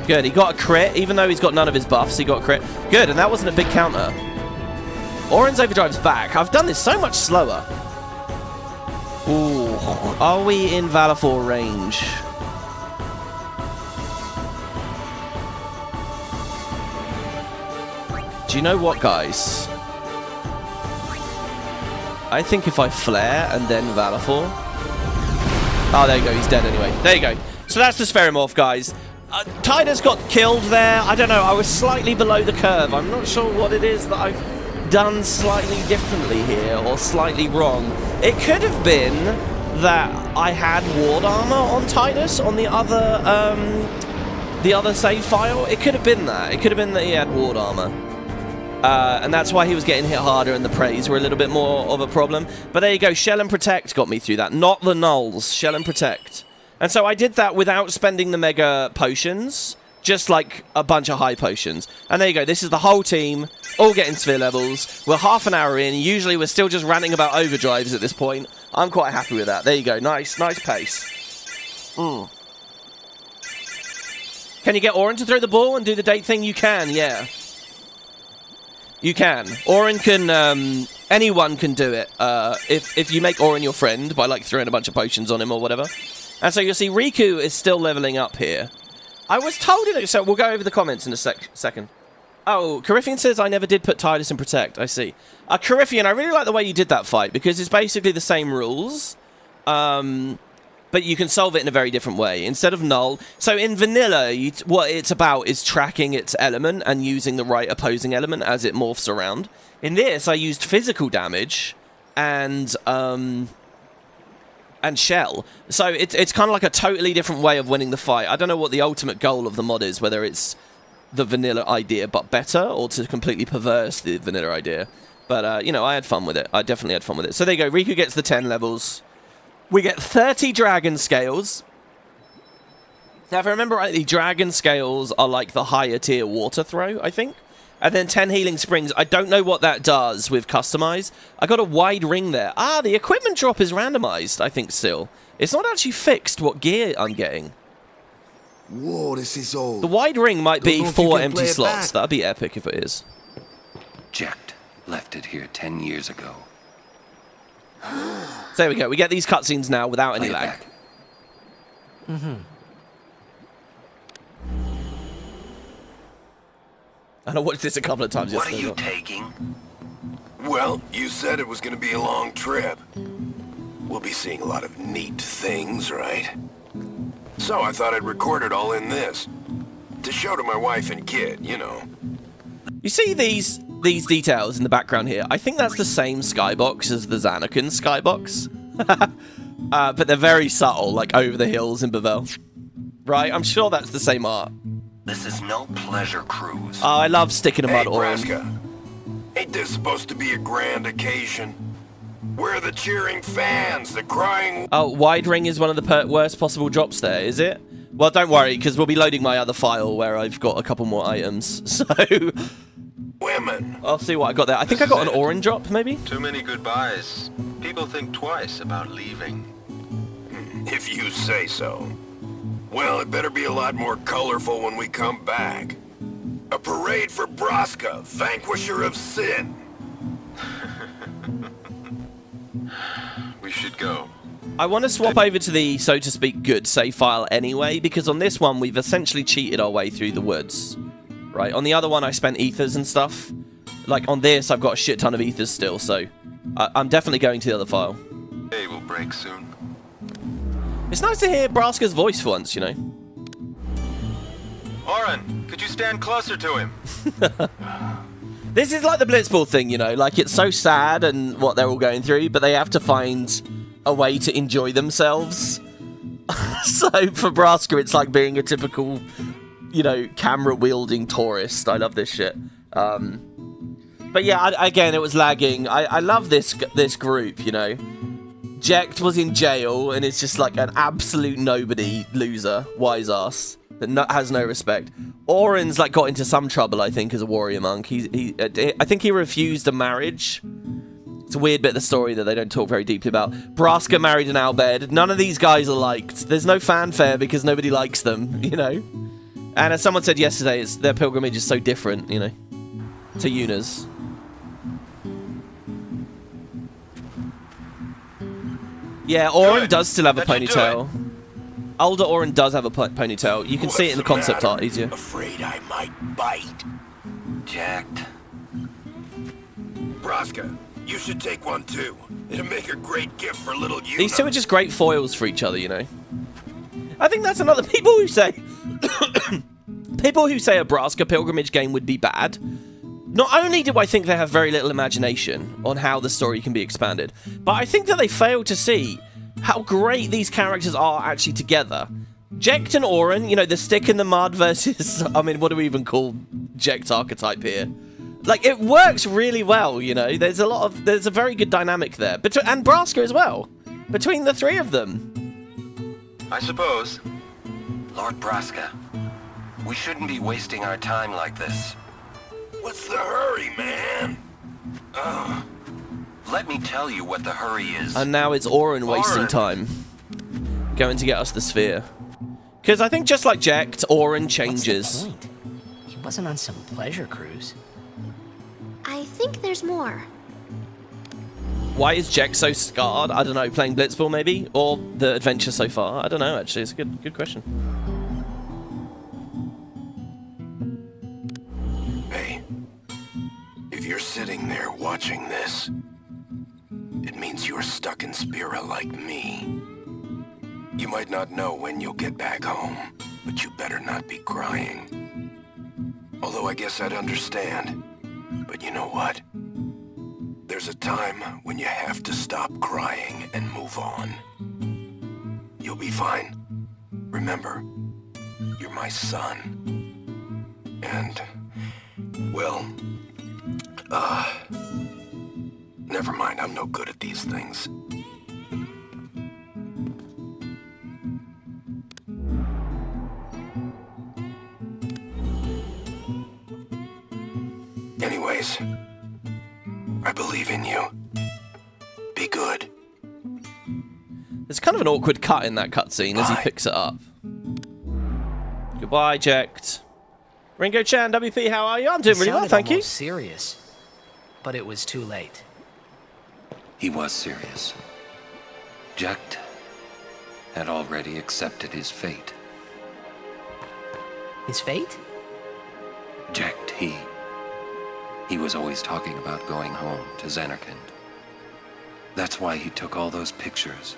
Good, he got a crit. Even though he's got none of his buffs, he got a crit. Good, and that wasn't a big counter. Oren's overdrive's back. I've done this so much slower. Ooh, are we in Valifor range? Do you know what, guys? I think if I flare and then Valifor... Oh, there you go. He's dead anyway. There you go. So that's the Spherimorph, guys. Tidus got killed there. I don't know. I was slightly below the curve. I'm not sure what it is that I've done slightly differently here or slightly wrong. It could have been that I had ward armor on Tidus on the other save file. It could have been that. It could have been that he had ward armor. And that's why he was getting hit harder and the praise were a little bit more of a problem. But there you go, Shell and Protect got me through that. Not the nulls, Shell and Protect. And so I did that without spending the mega potions, just like a bunch of high potions. And there you go, this is the whole team, all getting sphere levels. We're half an hour in, usually we're still just ranting about overdrives at this point. I'm quite happy with that. There you go, nice pace. Can you get Orin to throw the ball and do the date thing? You can, yeah. You can. Orin can, anyone can do it, if you make Orin your friend by, like, throwing a bunch of potions on him or whatever. And so you'll see Riku is still leveling up here. I was told it, so we'll go over the comments in a second. Oh, Coryphian says, I never did put Tidus and Protect, I see. Coryphian, I really like the way you did that fight, because it's basically the same rules, but you can solve it in a very different way. Instead of null, so in vanilla, what it's about is tracking its element and using the right opposing element as it morphs around. In this, I used physical damage and Shell. So it's kind of like a totally different way of winning the fight. I don't know what the ultimate goal of the mod is, whether it's the vanilla idea but better, or to completely perverse the vanilla idea. But, you know, I had fun with it. I definitely had fun with it. So there you go. Riku gets the 10 levels. We get 30 dragon scales. Now, if I remember rightly, dragon scales are like the higher tier water throw, I think. And then 10 healing springs. I don't know what that does with customize. I got a wide ring there. Ah, the equipment drop is randomized, I think, still. It's not actually fixed what gear I'm getting. Whoa, this is old. The wide ring might be 4 empty slots. That'd be epic if it is. Jekt left it here 10 years ago. So there we go. We get these cutscenes now without any lag. I watched this a couple of times yesterday. What are you taking? Well, you said it was going to be a long trip. We'll be seeing a lot of neat things, right? So I thought I'd record it all in this. To show to my wife and kid, you know. You see these details in the background here? I think that's the same skybox as the Xanakin skybox. But they're very subtle, like over the hills in Bevelle. Right? I'm sure that's the same art. This is no pleasure cruise. Oh, I love sticking a mud Orin. Braska, ain't this supposed to be a grand occasion? We're the cheering fans, the crying... Oh, wide ring is one of the worst possible drops there, is it? Well, don't worry, because we'll be loading my other file where I've got a couple more items, so... Women. I'll see what I got there. I think I got an Orin drop, maybe? Too many goodbyes. People think twice about leaving. If you say so. Well, it better be a lot more colorful when we come back. A parade for Braska, vanquisher of sin. We should go. I want to swap over to the, so to speak, good save file anyway, because on this one, we've essentially cheated our way through the woods. Right? On the other one, I spent ethers and stuff. Like, on this, I've got a shit ton of ethers still, so... I'm definitely going to the other file. Day will break soon. It's nice to hear Braska's voice for once, you know. Orin, could you stand closer to him? This is like the Blitzball thing, you know. Like, it's so sad and what they're all going through, but they have to find a way to enjoy themselves. So, for Braska, it's like being a typical, you know, camera-wielding tourist. I love this shit. But yeah, again, it was lagging. I love this group, you know. Jekt was in jail and is just like an absolute nobody loser, wise ass that has no respect. Orin's like got into some trouble, I think, as a warrior monk. I think he refused a marriage. It's a weird bit of the story that they don't talk very deeply about. Braska married an Albed. None of these guys are liked. There's no fanfare because nobody likes them, you know. And as someone said yesterday, their pilgrimage is so different, you know, to Yuna's. Yeah, Orin does still have a ponytail. Older Orin does have a ponytail. You can see it in the concept art easier. Afraid I might bite. Jekt. Braska, you should take one too. It'll make a great gift for little Yuna. These two are just great foils for each other, you know. I think that's another people who say a Braska pilgrimage game would be bad. Not only do I think they have very little imagination on how the story can be expanded, but I think that they fail to see how great these characters are actually together. Jekt and Orin, you know, the stick in the mud versus... I mean, what do we even call Jekt's archetype here? Like, it works really well, you know? There's a very good dynamic there. And Braska as well. Between the three of them. I suppose. Lord Braska, we shouldn't be wasting our time like this. What's the hurry, man? Let me tell you what the hurry is. And now it's Oren wasting time. Going to get us the sphere. Because I think just like Jekt, Oren changes. What's the point? He wasn't on some pleasure cruise. I think there's more. Why is Jekt so scarred? I don't know, playing Blitzball maybe? Or the adventure so far? I don't know, actually. It's a good question. Hey, if you're sitting there watching this, it means you're stuck in Spira like me. You might not know when you'll get back home, but you better not be crying. Although I guess I'd understand. But you know what? There's a time when you have to stop crying and move on. You'll be fine. Remember, you're my son. And, well, never mind, I'm no good at these things. Anyways, I believe in you. Be good. There's kind of an awkward cut in that cutscene as he picks it up. Goodbye, Jekt. Ringo-chan, WP, how are you? I'm doing really well, thank you. Serious, but it was too late. He was serious. Jekt had already accepted his fate. His fate? Jekt, he was always talking about going home to Zanarkand. That's why he took all those pictures,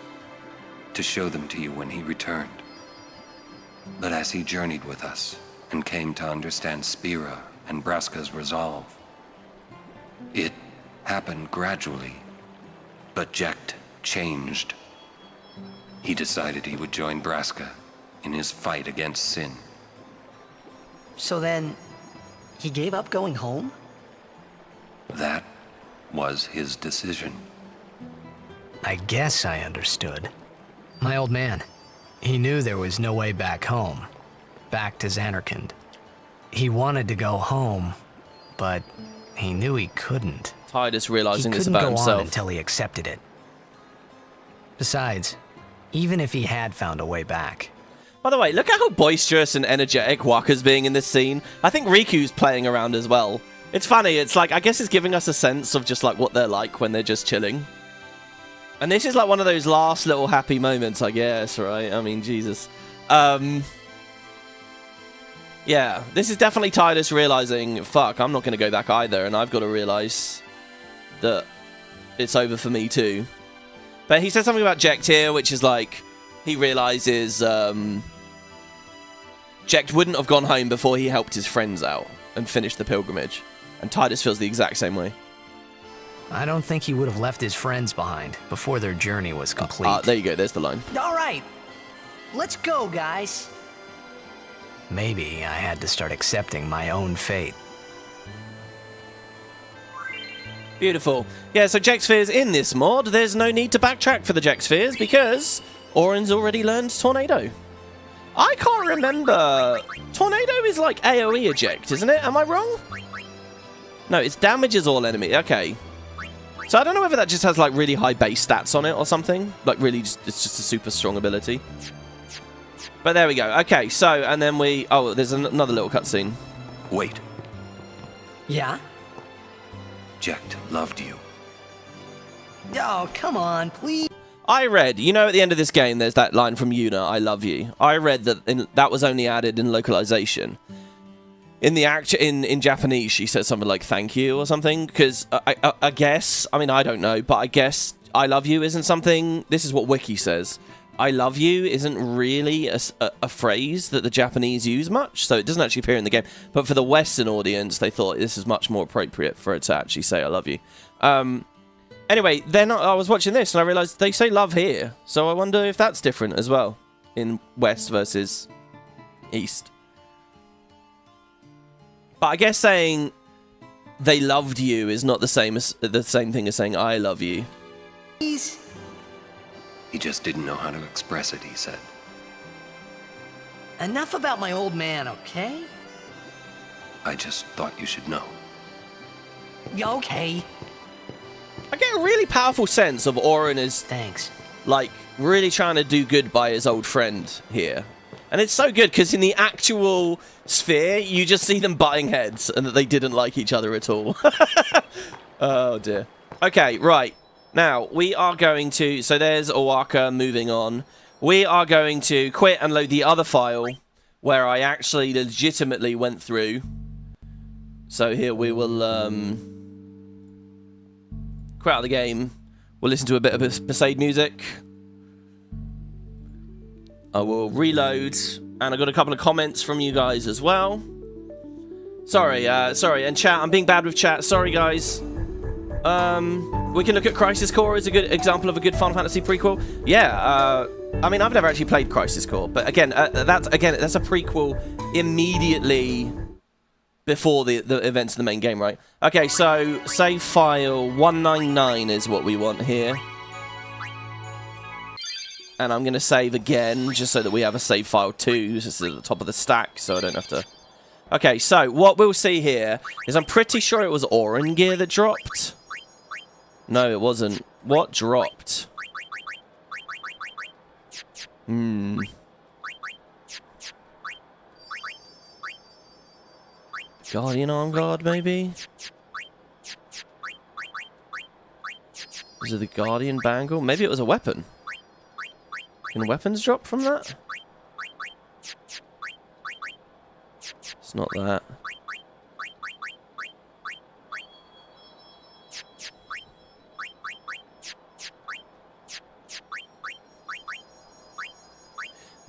to show them to you when he returned. But as he journeyed with us and came to understand Spira and Braska's resolve, it happened gradually, but Jekt changed. He decided he would join Braska in his fight against sin. So then, he gave up going home? That was his decision. I guess I understood. My old man, he knew there was no way back home, back to Zanarkand. He wanted to go home, but he knew he couldn't. Tidus realizing this He about couldn't go on himself. until he accepted it. Besides, even if he had found a way back. By the way, look at how boisterous and energetic Waka's being in this scene. I think Riku's playing around as well. It's funny, it's like, I guess it's giving us a sense of just like what they're like when they're just chilling. And this is like one of those last little happy moments, I guess, right? I mean, Jesus. Yeah, this is definitely Tidus realizing, fuck, I'm not going to go back either, and I've got to realize that it's over for me too. But he said something about Jekt here, which is like, he realizes Jekt wouldn't have gone home before he helped his friends out and finished the pilgrimage. And Tidus feels the exact same way. I don't think he would have left his friends behind before their journey was complete. There you go, there's the line. All right, let's go, guys. Maybe I had to start accepting my own fate. Beautiful. Yeah, so Jekt Spheres in this mod, there's no need to backtrack for the Jekt Spheres because Oren's already learned Tornado. I can't remember. Tornado is like AoE eject, isn't it? Am I wrong? No, it's damages all enemy. Okay. So I don't know whether that just has like really high base stats on it or something. Like really, it's just a super strong ability. But there we go. Okay, so, and then we... Oh, there's another little cutscene. Wait. Yeah? Jekt loved you. Oh, come on, please. I read, you know, at the end of this game, there's that line from Yuna, I love you. I read that that was only added in localization. In the in Japanese, she says something like "thank you" or something. Because I guess, I mean, I don't know, but I guess "I love you" isn't something. This is what Wiki says. "I love you" isn't really a phrase that the Japanese use much, so it doesn't actually appear in the game. But for the Western audience, they thought this is much more appropriate for it to actually say "I love you." Anyway, then I was watching this and I realized they say "love" here, so I wonder if that's different as well in West versus East. But I guess saying they loved you is not the same thing as saying I love you. He just didn't know how to express it, he said. Enough about my old man, okay? I just thought you should know. Okay. I get a really powerful sense of Oren is... Thanks. Like, really trying to do good by his old friend here. And it's so good, because in the actual sphere, you just see them butting heads, and that they didn't like each other at all. Oh, dear. Okay, right. Now, we are going to... So there's Owaka moving on. We are going to quit and load the other file, where I actually legitimately went through. So here we will, quit out of the game. We'll listen to a bit of Besaid music. I will reload, and I got a couple of comments from you guys as well. Sorry, and chat, I'm being bad with chat, sorry guys. We can look at Crisis Core as a good example of a good Final Fantasy prequel. Yeah, I mean, I've never actually played Crisis Core, but again, that's a prequel immediately before the events of the main game, right? Okay, so save file 199 is what we want here. And I'm going to save again, just so that we have a save file 2, just at the top of the stack, so I don't have to... Okay, so what we'll see here is I'm pretty sure it was Oren gear that dropped. No, it wasn't. What dropped? Guardian Arm Guard, maybe? Was it the Guardian Bangle? Maybe it was a weapon. Can weapons drop from that? It's not that.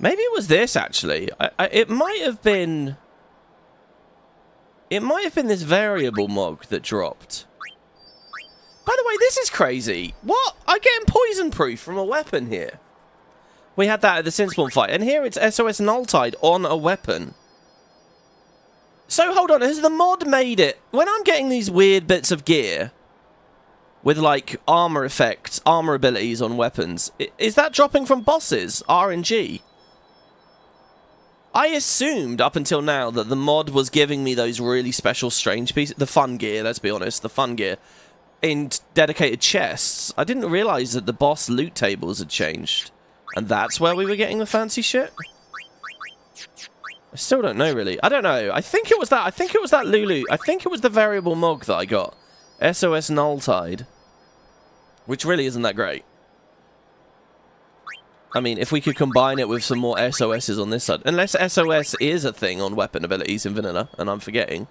Maybe it was this, actually. It might have been... It might have been this variable mog that dropped. By the way, this is crazy. What? I'm getting poison proof from a weapon here. We had that at the Sinspawn fight, and here it's SOS Nulltide on a weapon. So, hold on, has the mod made it... When I'm getting these weird bits of gear with, like, armor effects, armor abilities on weapons, is that dropping from bosses, RNG? I assumed up until now that the mod was giving me those really special strange pieces, the fun gear, let's be honest, the fun gear, in dedicated chests. I didn't realise that the boss loot tables had changed. And that's where we were getting the fancy shit? I still don't know, really. I don't know. I think it was that. I think it was that Lulu. I think it was the variable mog that I got. SOS Nulltide. Which really isn't that great. I mean, if we could combine it with some more SOSs on this side. Unless SOS is a thing on weapon abilities in vanilla, and I'm forgetting.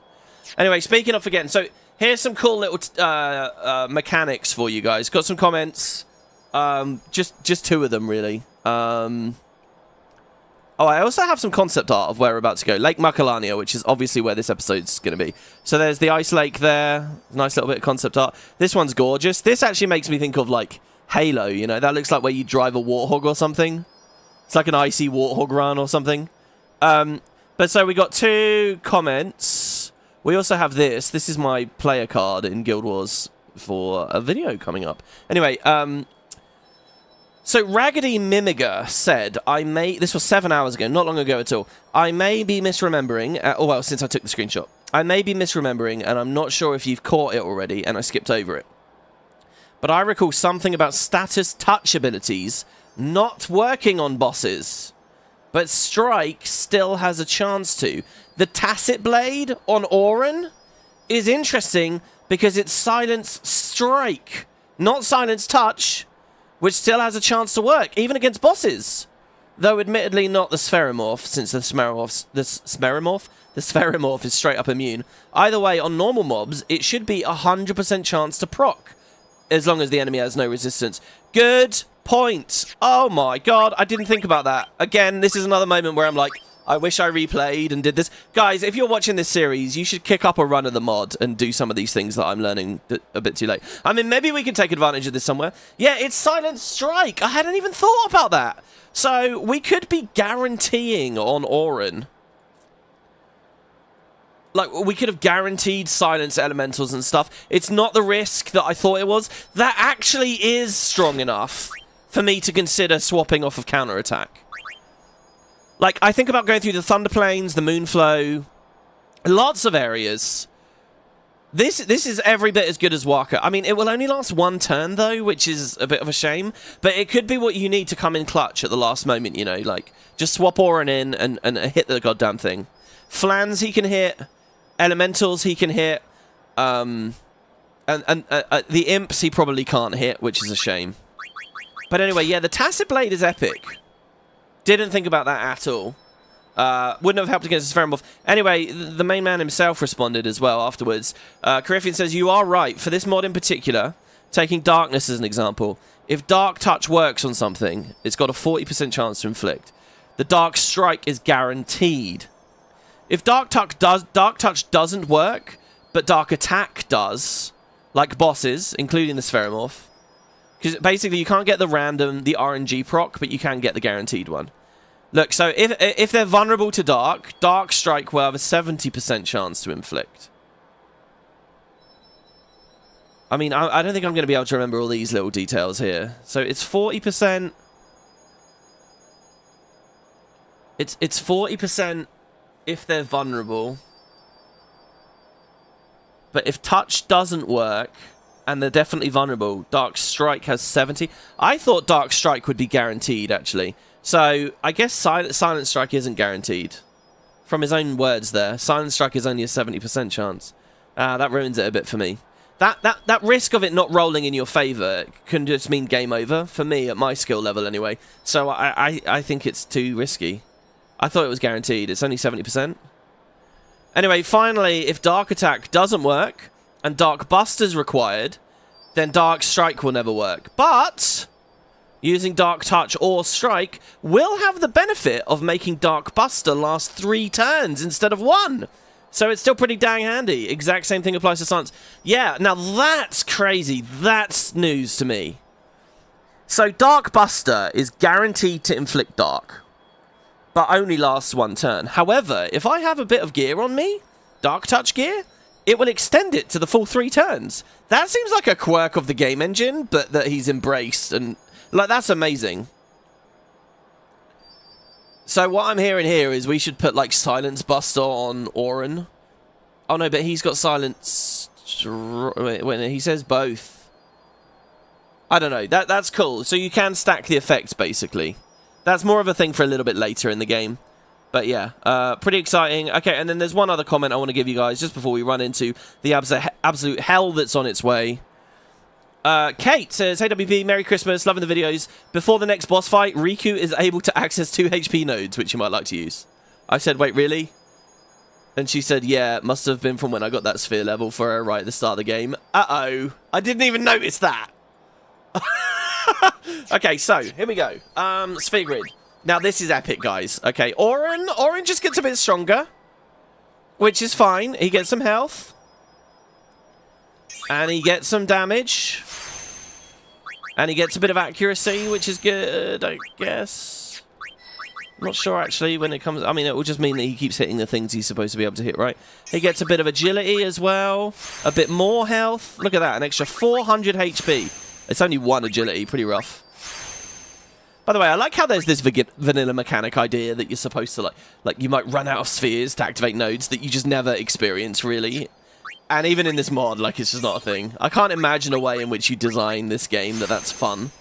Anyway, speaking of forgetting, so here's some cool little mechanics for you guys. Got some comments. Just 2 of them, really. Oh, I also have some concept art of where we're about to go. Lake Macalania, which is obviously where this episode's going to be. So there's the ice lake there. Nice little bit of concept art. This one's gorgeous. This actually makes me think of, like, Halo, you know? That looks like where you drive a warthog or something. It's like an icy warthog run or something. But so we got 2 comments. We also have this. This is my player card in Guild Wars for a video coming up. Anyway, so Raggedy Mimiga said, this was 7 hours ago, not long ago at all. I may be misremembering, well, since I took the screenshot. I may be misremembering, and I'm not sure if you've caught it already, and I skipped over it. But I recall something about status touch abilities not working on bosses. But Strike still has a chance to. The Tacit Blade on Oren is interesting because it's Silence Strike, not Silence Touch, which still has a chance to work, even against bosses. Though admittedly not the Spherimorph, since the Spherimorph is straight up immune. Either way, on normal mobs, it should be 100% chance to proc, as long as the enemy has no resistance. Good point. Oh my god, I didn't think about that. Again, this is another moment where I'm like, I wish I replayed and did this. Guys, if you're watching this series, you should kick up a run of the mod and do some of these things that I'm learning a bit too late. I mean, maybe we can take advantage of this somewhere. Yeah, it's Silent Strike. I hadn't even thought about that. So we could be guaranteeing on Oren Like, we could have guaranteed silence elementals and stuff. It's not the risk that I thought it was. That actually is strong enough for me to consider swapping off of counterattack. Like, I think about going through the Thunder Plains, the Moonflow, lots of areas. This is every bit as good as Waka. I mean, it will only last one turn, though, which is a bit of a shame. But it could be what you need to come in clutch at the last moment, you know? Like, just swap Orin in and hit the goddamn thing. Flans he can hit. Elementals he can hit. And the Imps he probably can't hit, which is a shame. But anyway, yeah, the Tacit Blade is epic. Didn't think about that at all. Wouldn't have helped against Spheramoth. Anyway, the main man himself responded as well afterwards. Coryphean says, you are right. For this mod in particular, taking Darkness as an example, if Dark Touch works on something, it's got a 40% chance to inflict. The Dark Strike is guaranteed. If Dark Touch doesn't work, but Dark Attack does, like bosses, including the Spheramoth, because basically you can't get the RNG proc, but you can get the guaranteed one. Look, so if they're vulnerable to Dark, Dark Strike will have a 70% chance to inflict. I mean, I don't think I'm going to be able to remember all these little details here. So it's 40%. It's 40% if they're vulnerable. But if Touch doesn't work, and they're definitely vulnerable, Dark Strike has 70. I thought Dark Strike would be guaranteed, actually. So, I guess Silent Strike isn't guaranteed. From his own words there, Silent Strike is only a 70% chance. That ruins it a bit for me. That risk of it not rolling in your favour can just mean game over, for me, at my skill level anyway. So, I think it's too risky. I thought it was guaranteed. It's only 70%. Anyway, finally, if Dark Attack doesn't work, and Dark Buster's required, then Dark Strike will never work. But using Dark Touch or Strike will have the benefit of making Dark Buster last 3 turns instead of 1. So it's still pretty dang handy. Exact same thing applies to Silence. Yeah, now that's crazy. That's news to me. So Dark Buster is guaranteed to inflict Dark, but only lasts 1 turn. However, if I have a bit of gear on me, Dark Touch gear, it will extend it to the full 3 turns. That seems like a quirk of the game engine, but that he's embraced, and like, that's amazing. So what I'm hearing here is we should put like Silence Buster on Orin. Oh no, but he's got Silence. Wait, he says both. I don't know. That's cool. So you can stack the effects basically. That's more of a thing for a little bit later in the game. But yeah, pretty exciting. Okay, and then there's one other comment I want to give you guys just before we run into the absolute hell that's on its way. Kate says, hey WP, Merry Christmas, loving the videos. Before the next boss fight, Riku is able to access 2 HP nodes, which you might like to use. I said, wait, really? And she said, yeah, it must have been from when I got that sphere level for her right at the start of the game. Uh-oh. I didn't even notice that. Okay, so, here we go. Sphere Grid. Now, this is epic, guys. Okay, Orin just gets a bit stronger, which is fine. He gets some health. And he gets some damage. And he gets a bit of accuracy, which is good, I guess. I'm not sure, actually, when it comes... I mean, it will just mean that he keeps hitting the things he's supposed to be able to hit, right? He gets a bit of agility as well. A bit more health. Look at that, an extra 400 HP. It's only 1 agility, pretty rough. By the way, I like how there's this vanilla mechanic idea that you're supposed to, like you might run out of spheres to activate nodes that you just never experience, really. And even in this mod, like, it's just not a thing. I can't imagine a way in which you design this game that's fun.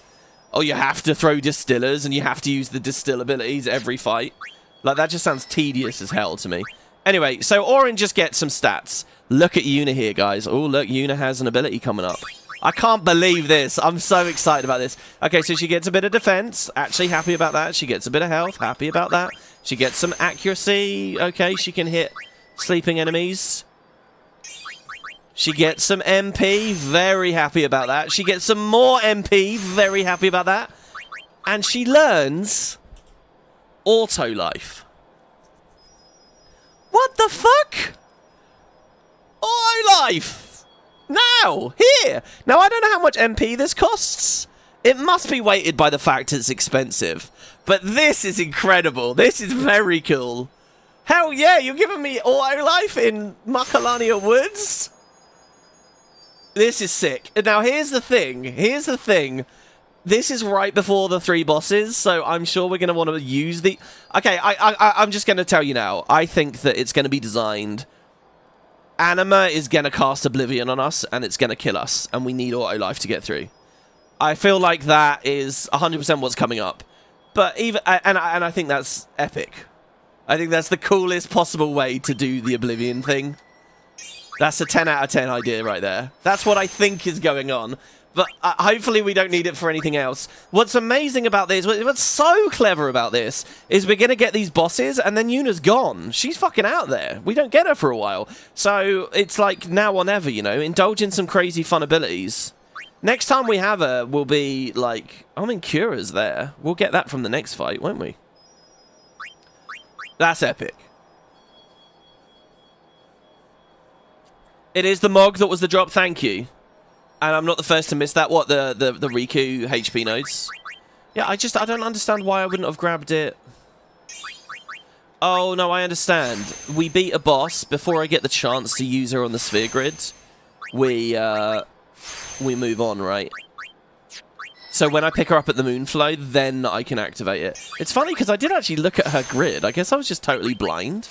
Oh, you have to throw distillers and you have to use the distill abilities every fight. Like, that just sounds tedious as hell to me. Anyway, so Orin just gets some stats. Look at Yuna here, guys. Oh, look, Yuna has an ability coming up. I can't believe this. I'm so excited about this. Okay, so she gets a bit of defense. Actually happy about that. She gets a bit of health. Happy about that. She gets some accuracy. Okay, she can hit sleeping enemies. She gets some MP, very happy about that. She gets some more MP, very happy about that. And she learns Auto Life. What the fuck? Auto Life! Now! Here! Now, I don't know how much MP this costs. It must be weighted by the fact it's expensive. But this is incredible. This is very cool. Hell yeah, you're giving me auto life in Macalania Woods? This is sick. Now, here's the thing. This is right before the 3 bosses, so I'm sure we're going to want to use the... Okay, I'm just going to tell you now. I think that it's going to be designed... Anima is going to cast Oblivion on us, and it's going to kill us, and we need auto life to get through. I feel like that is 100% what's coming up. But even... And I think that's epic. I think that's the coolest possible way to do the Oblivion thing. That's a 10 out of 10 idea right there. That's what I think is going on. But hopefully we don't need it for anything else. What's amazing about this, what's so clever about this, is we're going to get these bosses, and then Yuna's gone. She's fucking out there. We don't get her for a while. So it's like now or never, you know? Indulge in some crazy fun abilities. Next time we have her, we'll be like... I mean, Cura's there. We'll get that from the next fight, won't we? That's epic. It is the Mog that was the drop, thank you. And I'm not the first to miss that. What, the Riku HP nodes? Yeah, I don't understand why I wouldn't have grabbed it. Oh, no, I understand. We beat a boss before I get the chance to use her on the sphere grid. We move on, right? So when I pick her up at the Moonflow, then I can activate it. It's funny, because I did actually look at her grid. I guess I was just totally blind.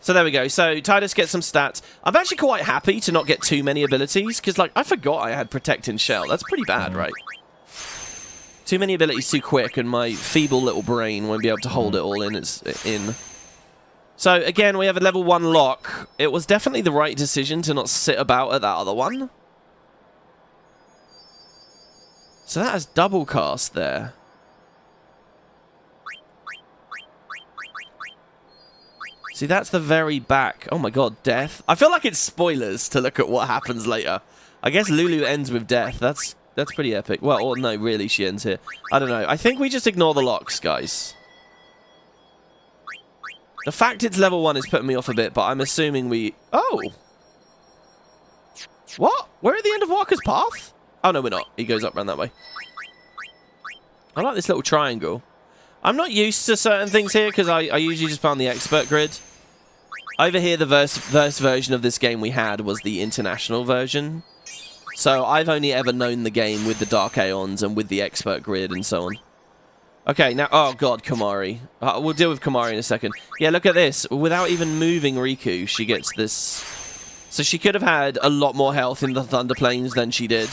So there we go. So Tidus gets some stats. I'm actually quite happy to not get too many abilities, because, like, I forgot I had Protect and Shell. That's pretty bad, right? Too many abilities too quick, and my feeble little brain won't be able to hold it all in. So, again, we have a level 1 lock. It was definitely the right decision to not sit about at that other one. So that has double cast there. See, that's the very back. Oh my god, death. I feel like it's spoilers to look at what happens later. I guess Lulu ends with death. That's pretty epic. Well, or no, really, she ends here. I don't know. I think we just ignore the locks, guys. The fact it's level 1 is putting me off a bit, but I'm assuming we... Oh! What? We're at the end of Walker's Path? Oh, no, we're not. He goes up around that way. I like this little triangle. I'm not used to certain things here, because I usually just play on the expert grid. Over here, the verse version of this game we had was the international version. So I've only ever known the game with the Dark Aeons and with the expert grid and so on. Okay, now... Oh, God, Kamari. We'll deal with Kamari in a second. Yeah, look at this. Without even moving Riku, she gets this... So she could have had a lot more health in the Thunder Plains than she did.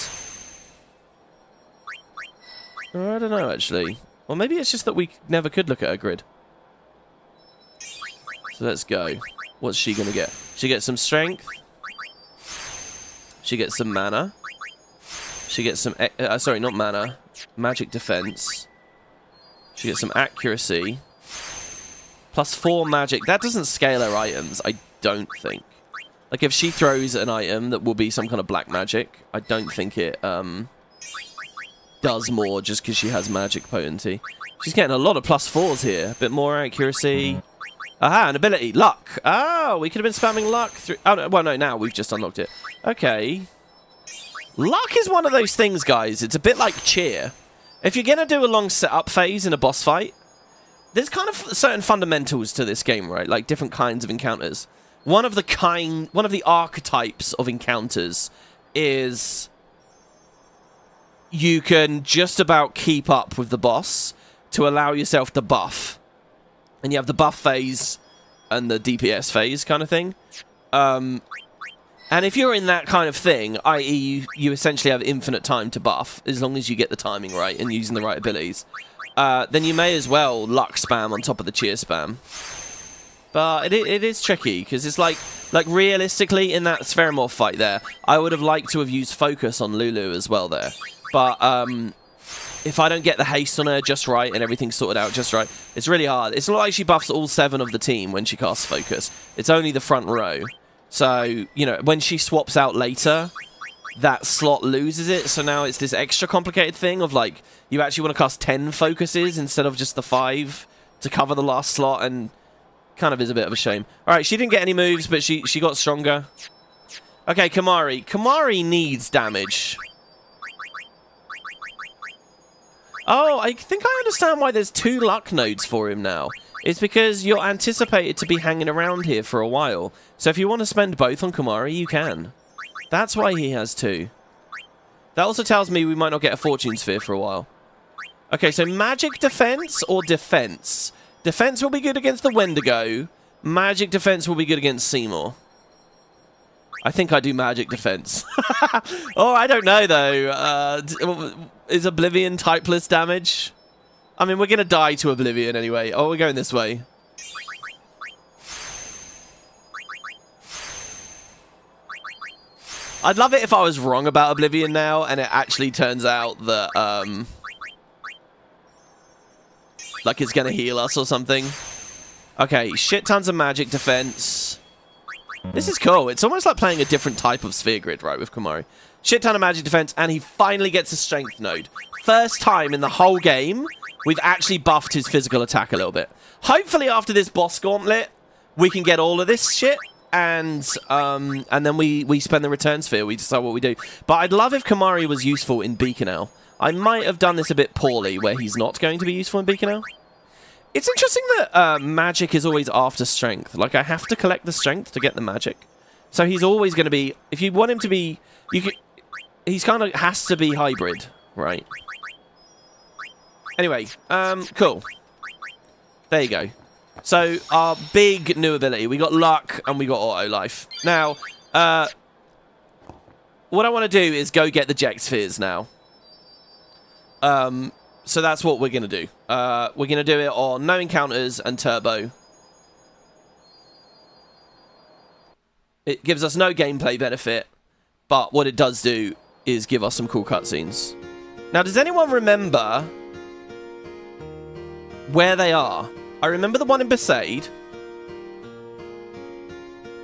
I don't know, actually. Well, maybe it's just that we never could look at her grid. So let's go. What's she going to get? She gets some strength. She gets some mana. She gets some... sorry, not mana. Magic defense. She gets some accuracy. Plus 4 magic. That doesn't scale her items, I don't think. Like, if she throws an item that will be some kind of black magic, I don't think it... does more just because she has magic potency. She's getting a lot of plus 4s here. A bit more accuracy. Aha, an ability. Luck. Oh, we could have been spamming luck through... Oh, no, well, no, now we've just unlocked it. Okay. Luck is one of those things, guys. It's a bit like cheer. If you're going to do a long setup phase in a boss fight, there's kind of certain fundamentals to this game, right? Like different kinds of encounters. One of the archetypes of encounters is... you can just about keep up with the boss to allow yourself to buff. And you have the buff phase and the DPS phase kind of thing. And if you're in that kind of thing, i.e. you essentially have infinite time to buff, as long as you get the timing right and using the right abilities, then you may as well luck spam on top of the cheer spam. But it is tricky, because it's like realistically, in that Spheramorph fight there, I would have liked to have used focus on Lulu as well there. But if I don't get the haste on her just right and everything's sorted out just right, it's really hard. It's not like she buffs all 7 of the team when she casts focus. It's only the front row. So, you know, when she swaps out later, that slot loses it. So now it's this extra complicated thing of, like, you actually want to cast 10 focuses instead of just the 5 to cover the last slot, and kind of is a bit of a shame. All right, she didn't get any moves, but she got stronger. Okay, Kamari. Kamari needs damage. Oh, I think I understand why there's 2 luck nodes for him now. It's because you're anticipated to be hanging around here for a while. So if you want to spend both on Kumari, you can. That's why he has 2. That also tells me we might not get a fortune sphere for a while. Okay, so magic defense or defense? Defense will be good against the Wendigo. Magic defense will be good against Seymour. I think I do magic defense. Oh, I don't know, though. Is Oblivion typeless damage? I mean, we're going to die to Oblivion anyway. Oh, we're going this way. I'd love it if I was wrong about Oblivion now, and it actually turns out that, like it's going to heal us or something. Okay, shit tons of magic defense. This is cool. It's almost like playing a different type of sphere grid, right, with Kumari. Shit ton of magic defense, and he finally gets a strength node. First time in the whole game, we've actually buffed his physical attack a little bit. Hopefully after this boss gauntlet, we can get all of this shit, and then we spend the return sphere. We decide what we do. But I'd love if Kumari was useful in Beaconel. I might have done this a bit poorly, where he's not going to be useful in Beaconel. It's interesting that magic is always after strength. Like, I have to collect the strength to get the magic. So he's always going to be... If you want him to be... He's kind of has to be hybrid, right? Anyway, cool. There you go. So, our big new ability. We got luck and we got auto life. Now, what I want to do is go get the Ject Spheres now. So that's what we're going to do. We're going to do it on no encounters and turbo. It gives us no gameplay benefit, but what it does do is give us some cool cutscenes. Now, does anyone remember where they are? I remember the one in Besaid.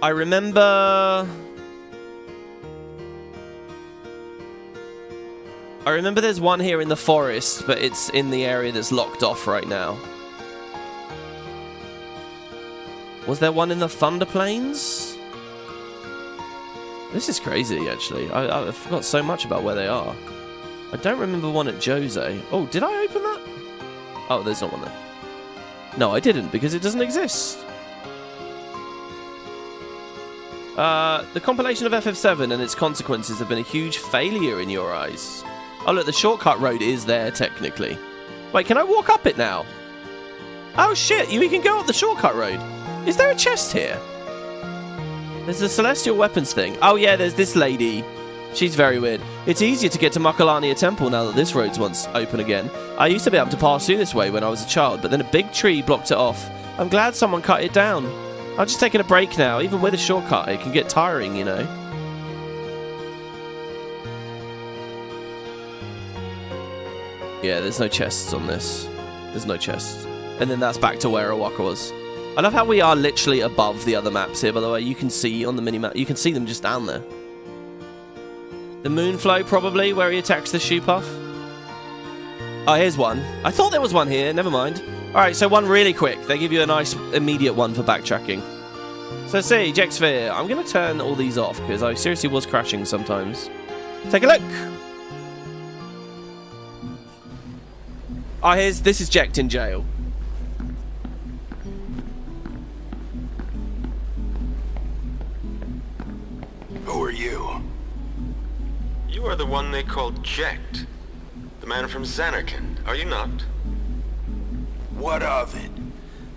I remember there's one here in the forest, but it's in the area that's locked off right now. Was there one in the Thunder Plains? This is crazy, actually. I forgot so much about where they are. I don't remember one at Jose. Oh, did I open that? Oh, there's not one there. No, I didn't, because it doesn't exist. The compilation of FF7 and its consequences have been a huge failure in your eyes. Oh, look, the shortcut road is there, technically. Wait, can I walk up it now? Oh, shit, we can go up the shortcut road. Is there a chest here? There's the Celestial Weapons thing. Oh, yeah, there's this lady. She's very weird. It's easier to get to Macalania Temple now that this road's once open again. I used to be able to pass through this way when I was a child, but then a big tree blocked it off. I'm glad someone cut it down. I'm just taking a break now. Even with a shortcut, it can get tiring, you know. Yeah, there's no chests on this. There's no chests. And then that's back to where Owaka was. I love how we are literally above the other maps here, by the way. You can see on the mini-map. You can see them just down there. The Moonflow, probably, where he attacks the shoe puff. Oh, here's one. I thought there was one here. Never mind. Alright, so one really quick. They give you a nice immediate one for backtracking. So see, Ject Sphere. I'm going to turn all these off, because I seriously was crashing sometimes. Take a look. Oh, this is Ject in jail. Who are you? You are the one they called Ject. The man from Zanarkand, are you not? What of it?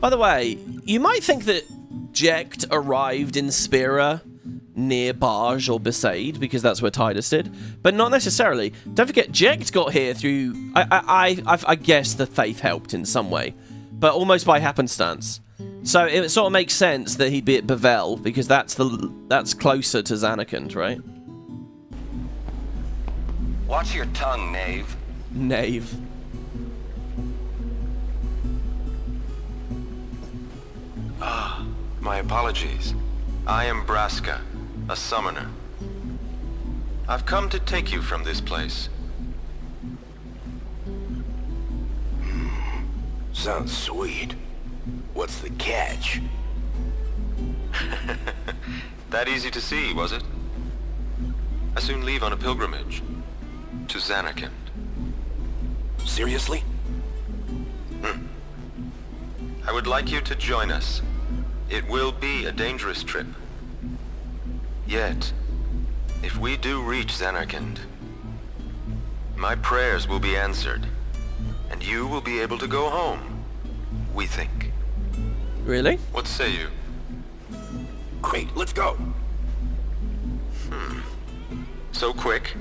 By the way, you might think that Ject arrived in Spira near Barge or Besaid, because that's where Tidus did, but not necessarily. Don't forget, Ject got here through, I guess the faith helped in some way, but almost by happenstance. So it sort of makes sense that he'd be at Bevel, because that's closer to Zanarkand, right? Watch your tongue, knave. Knave. Ah, my apologies. I am Braska, a summoner. I've come to take you from this place. Sounds sweet. What's the catch? That easy to see, was it? I soon leave on a pilgrimage to Zanarkand. Seriously? I would like you to join us. It will be a dangerous trip. Yet, if we do reach Zanarkand, my prayers will be answered, and you will be able to go home, we think. Really? What say you? Great, let's go. So quick?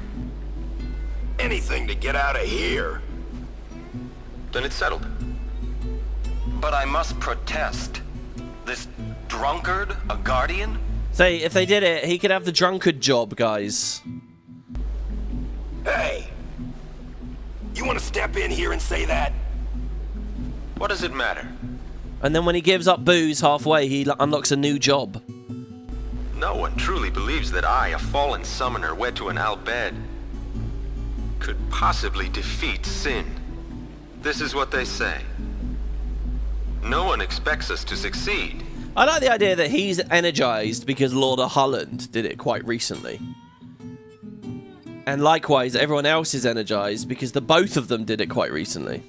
Anything to get out of here. Then it's settled. But I must protest. This drunkard, a guardian? Say, if they did it, he could have the drunkard job, guys. Hey! You want to step in here and say that? What does it matter? And then when he gives up booze halfway, he unlocks a new job. No one truly believes that I, a fallen summoner wed to an Al-Bhed, could possibly defeat sin. This is what they say. No one expects us to succeed. I like the idea that he's energized because Lord of Holland did it quite recently. And likewise, everyone else is energized because the both of them did it quite recently.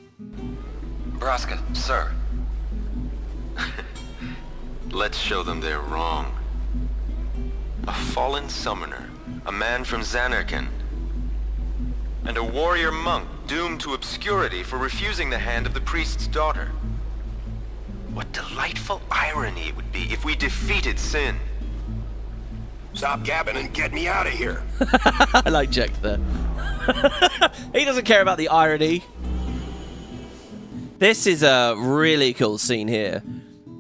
Braska, sir. Let's show them they're wrong. A fallen summoner, a man from Zanarkand, and a warrior monk doomed to obscurity for refusing the hand of the priest's daughter. What delightful irony it would be if we defeated sin. Stop gabbing and get me out of here. I like Jack there. He doesn't care about the irony. This is a really cool scene here.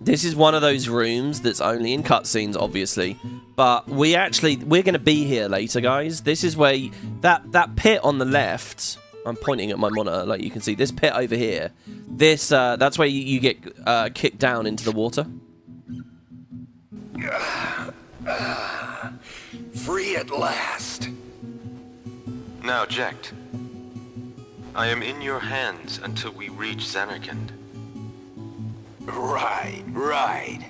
This is one of those rooms that's only in cutscenes, obviously. But we're going to be here later, guys. This is where that pit on the left. I'm pointing at my monitor, like you can see. This pit over here. This that's where you get kicked down into the water. Free at last. Now, Jekt. I am in your hands until we reach Zanarkand. Right.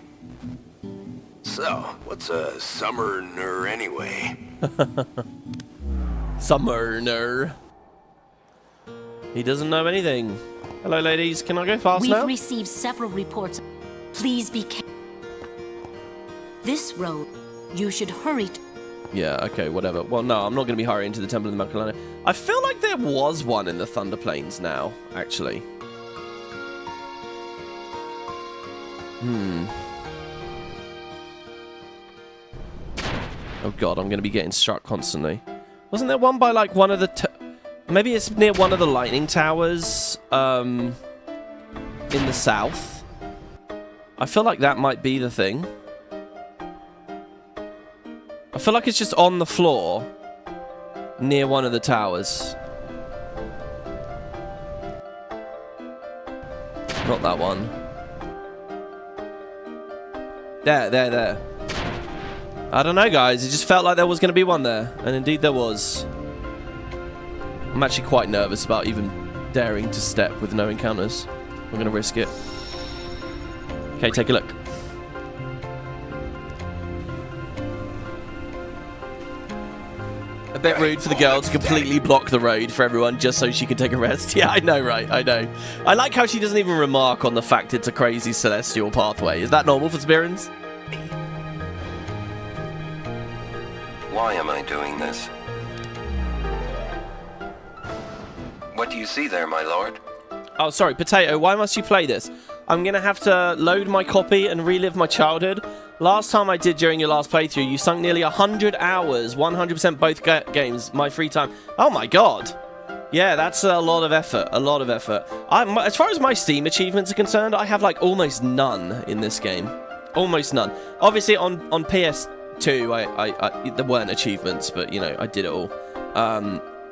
So, what's a summoner anyway? Summoner. He doesn't know anything. Hello, ladies. Can I go fast now? We've received several reports. Please be careful. This road, you should hurry. Yeah, okay, whatever. Well, no, I'm not going to be hurrying to the Temple of the Macalania. I feel like there was one in the Thunder Plains now, actually. Oh god, I'm going to be getting struck constantly. Wasn't there one by, like, one of the... Maybe it's near one of the lightning towers, in the south? I feel like that might be the thing. I feel like it's just on the floor, near one of the towers. Not that one. There. I don't know, guys. It just felt like there was going to be one there. And indeed there was. I'm actually quite nervous about even daring to step with no encounters. I'm going to risk it. Okay, take a look. A bit rude for the girl to completely block the road for everyone just so she can take a rest. Yeah, I know, right? I know. I like how she doesn't even remark on the fact it's a crazy celestial pathway. Is that normal for Spirins? Why am I doing this? What do you see there, my lord? Oh, sorry, Potato, why must you play this? I'm going to have to load my copy and relive my childhood. Last time I did during your last playthrough, you sunk nearly 100 hours, 100% both games, my free time. Oh my god. Yeah, that's a lot of effort, as far as my Steam achievements are concerned, I have like almost none in this game. Almost none. Obviously on PS2, there weren't achievements, but you know, I did it all.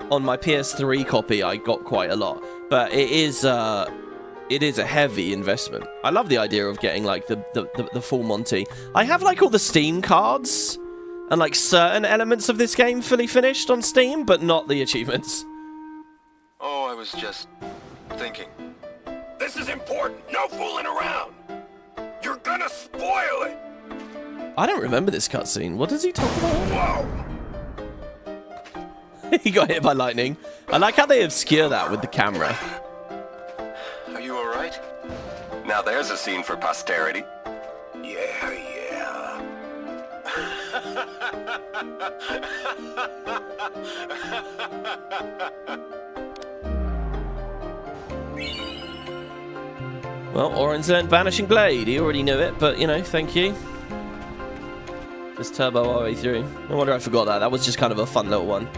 On my PS3 copy, I got quite a lot. But it is a heavy investment. I love the idea of getting like the full Monty. I have like all the Steam cards and like certain elements of this game fully finished on Steam, but not the achievements. Oh, I was just thinking. This is important. No fooling around. You're gonna spoil it. I don't remember this cutscene. What does he talk about? Whoa. He got hit by lightning. I like how they obscure that with the camera. Are you alright? Now there's a scene for posterity. Yeah. Well, Oren's learned Vanishing Blade. He already knew it, but, you know, thank you. Just turbo our way through. No wonder I forgot that. That was just kind of a fun little one.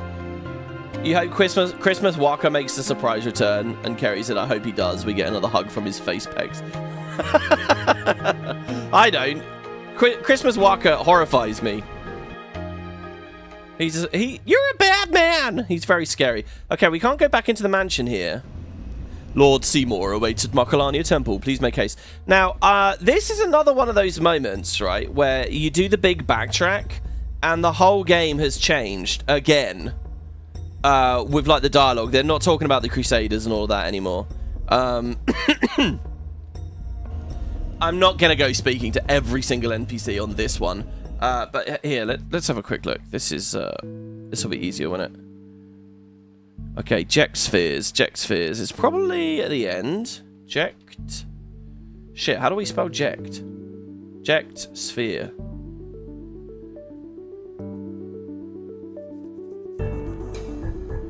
You hope Christmas Walker makes a surprise return, and Kerry said, I hope he does. We get another hug from his face pegs. I don't. Christmas Walker horrifies me. You're a bad man! He's very scary. Okay, we can't go back into the mansion here. Lord Seymour awaits at Macalania Temple. Please make haste. Now, this is another one of those moments, right, where you do the big backtrack, and the whole game has changed again. With, like, the dialogue. They're not talking about the Crusaders and all that anymore. I'm not going to go speaking to every single NPC on this one. But here, let's have a quick look. This will be easier, won't it? Okay, Ject Spheres. It's probably at the end. Ject. Shit, how do we spell Ject? Ject Sphere.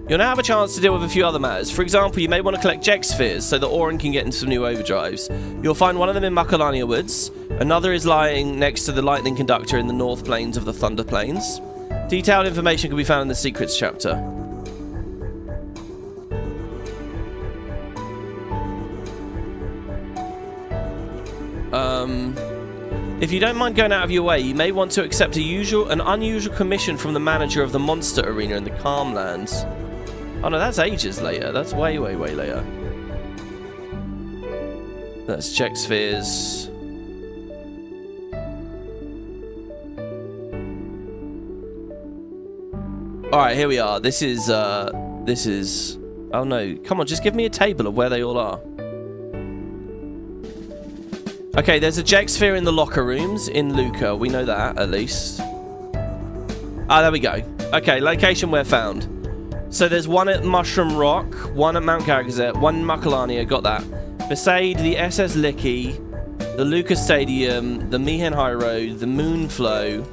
You'll now have a chance to deal with a few other matters. For example, you may want to collect Ject Spheres so that Oren can get into some new overdrives. You'll find one of them in Macalania Woods. Another is lying next to the Lightning Conductor in the North Plains of the Thunder Plains. Detailed information can be found in the Secrets chapter. If you don't mind going out of your way, you may want to accept an unusual commission from the manager of the Monster Arena in the Calmlands. Oh no, that's ages later. That's way, way, way later. That's Ject Spheres. Alright, here we are. This is... Oh no, come on, just give me a table of where they all are. Okay, there's a Ject Sphere in the locker rooms in Luca. We know that, at least. Ah, there we go. Okay, location where found. So there's one at Mushroom Rock, one at Mount Gargazet, one in Macalania, got that. Besaid, the SS Licky, the Luca Stadium, the Mihen High Road, the Moonflow,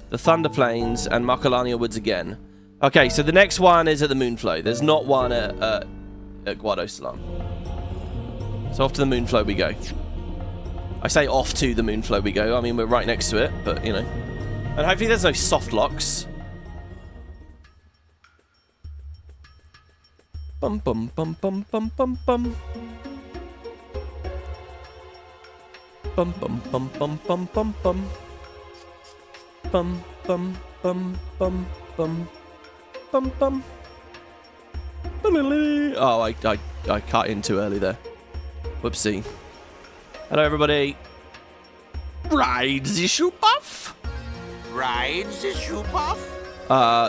the Thunder Plains, and Macalania Woods again. Okay, so the next one is at the Moonflow. There's not one at Guado Salam. So off to the Moonflow we go. I say off to the Moonflow we go. I mean, we're right next to it, but, you know. And hopefully there's no soft locks. Bum bum bum bum bum bum bum. Bum bum bum bum bum bum bum. Bum bum bum bum bum. Bum bum. Oh, I cut in too early there. Whoopsie. Hello, everybody. Ride the shoe buff? Ride the shoe buff?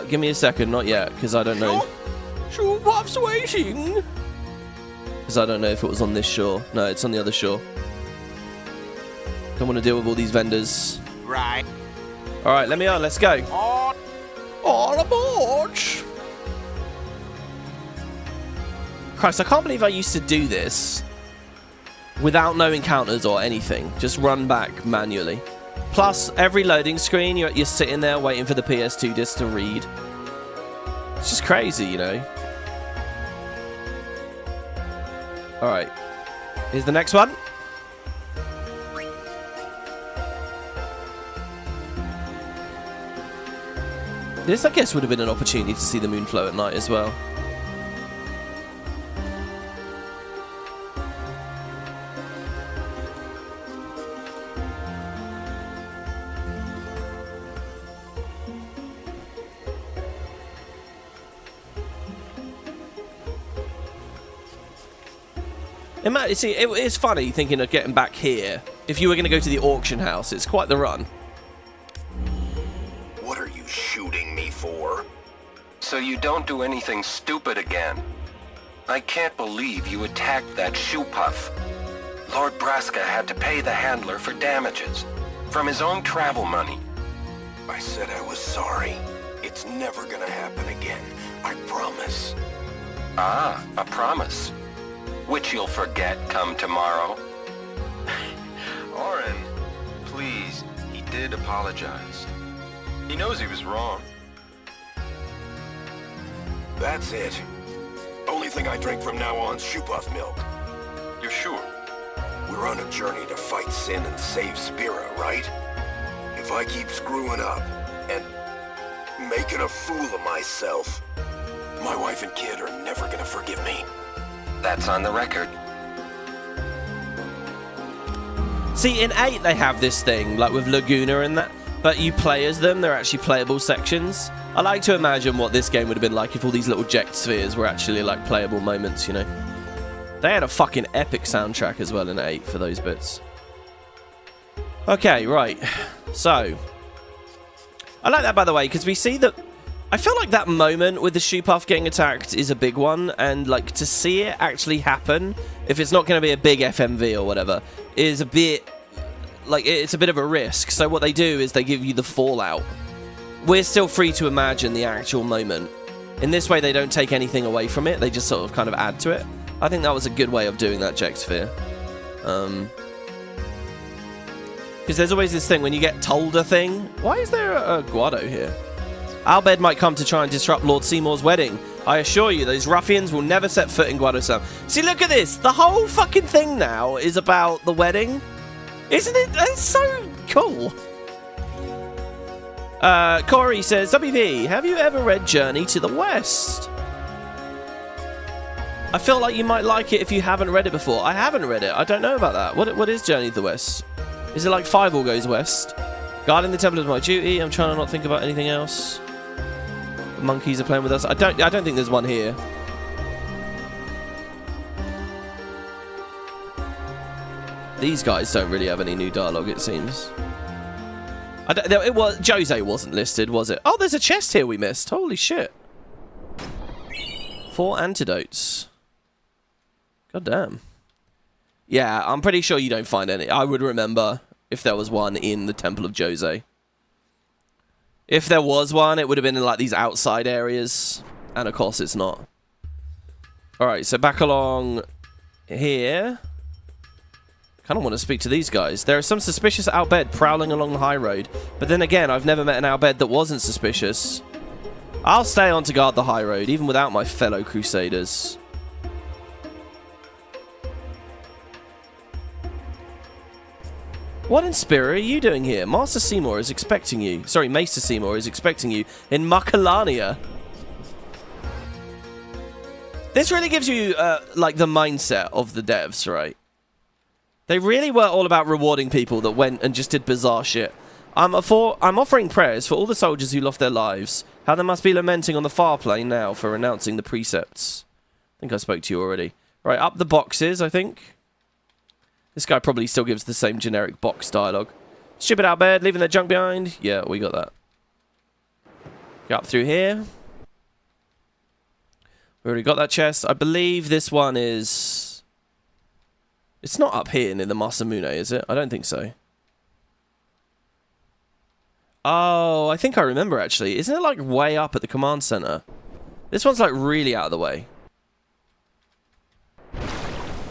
Give me a second. Not yet, because I don't know. Shoe buff's waiting. Because I don't know if it was on this shore. No, it's on the other shore. Don't want to deal with all these vendors. Right. All right, let me on. Let's go. On aboard. Christ, I can't believe I used to do this without no encounters or anything. Just run back manually. Plus, every loading screen, you're sitting there waiting for the PS2 disc to read. It's just crazy, you know. Alright. Here's the next one. This, I guess, would have been an opportunity to see the Moonflow at night as well. See, it's funny thinking of getting back here. If you were going to go to the auction house, it's quite the run. What are you shooting me for? So you don't do anything stupid again. I can't believe you attacked that shoe puff. Lord Braska had to pay the handler for damages from his own travel money. I said I was sorry. It's never gonna happen again. I promise. Ah, a promise. Which you'll forget come tomorrow. please, he did apologize. He knows he was wrong. That's it. Only thing I drink from now on's shoe-puff milk. You're sure? We're on a journey to fight sin and save Spira, right? If I keep screwing up and making a fool of myself, my wife and kid are never gonna forgive me. That's on the record. See, in 8 they have this thing, like with Laguna and that, but you play as them, they're actually playable sections. I like to imagine what this game would have been like if all these little Ject spheres were actually like playable moments, you know? They had a fucking epic soundtrack as well in 8 for those bits. Okay, right. So, I like that, by the way, because we see that... I feel like that moment with the shoe-puff getting attacked is a big one, and like to see it actually happen, if it's not going to be a big FMV or whatever, is a bit... like, it's a bit of a risk. So what they do is they give you the fallout. We're still free to imagine the actual moment. In this way, they don't take anything away from it, they just sort of kind of add to it. I think that was a good way of doing that Ject sphere. Because there's always this thing, when you get told a thing... Why is there a Guado here? Albed might come to try and disrupt Lord Seymour's wedding. I assure you, those ruffians will never set foot in Guado's. See, look at this. The whole fucking thing now is about the wedding. Isn't it? It's so cool. Corey says, WV, have you ever read Journey to the West? I feel like you might like it if you haven't read it before. I haven't read it. I don't know about that. What is Journey to the West? Is it like 5 all goes west? Guarding the temple is my duty. I'm trying to not think about anything else. The monkeys are playing with us. I don't think there's one here. These guys don't really have any new dialogue, it seems. Jose wasn't listed, was it? Oh, there's a chest here we missed. Holy shit. 4 antidotes. God damn. Yeah, I'm pretty sure you don't find any. I would remember if there was one in the Temple of Jose. If there was one, it would have been in like these outside areas. And of course it's not. Alright, so back along here. Kind of want to speak to these guys. There are some suspicious Albed prowling along the high road. But then again, I've never met an Albed that wasn't suspicious. I'll stay on to guard the high road, even without my fellow Crusaders. What in spirit are you doing here? Master Seymour is expecting you. Sorry, Maester Seymour is expecting you in Macalania. This really gives you, like, the mindset of the devs, right? They really were all about rewarding people that went and just did bizarre shit. I'm offering prayers for all the soldiers who lost their lives. How they must be lamenting on the far plane now for renouncing the precepts. I think I spoke to you already. Right, up the boxes, I think. This guy probably still gives the same generic box dialogue. Stupid Albed, leaving their junk behind. Yeah, we got that. Go up through here. We already got that chest. I believe this one is... It's not up here near the Masamune, is it? I don't think so. Oh, I think I remember, actually. Isn't it, like, way up at the command center? This one's, like, really out of the way.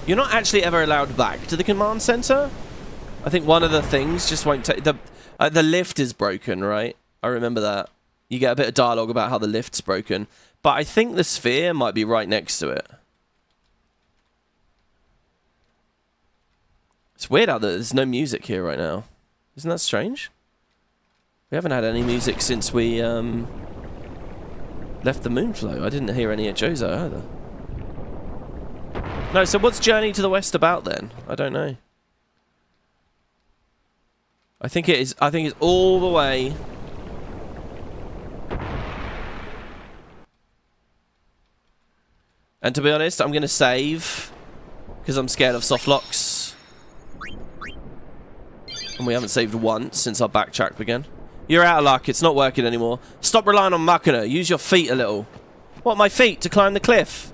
You're not actually ever allowed back to the command center. I think one of the things just won't take... The lift is broken, right? I remember that. You get a bit of dialogue about how the lift's broken. But I think the sphere might be right next to it. It's weird how there's no music here right now. Isn't that strange? We haven't had any music since we left the Moonflow. I didn't hear any at Jozo either. No, so what's Journey to the West about then? I don't know. I think it is. I think it's all the way. And to be honest, I'm going to save because I'm scared of soft locks. And we haven't saved once since our backtrack began. You're out of luck. It's not working anymore. Stop relying on Machina. Use your feet a little. What, my feet to climb the cliff?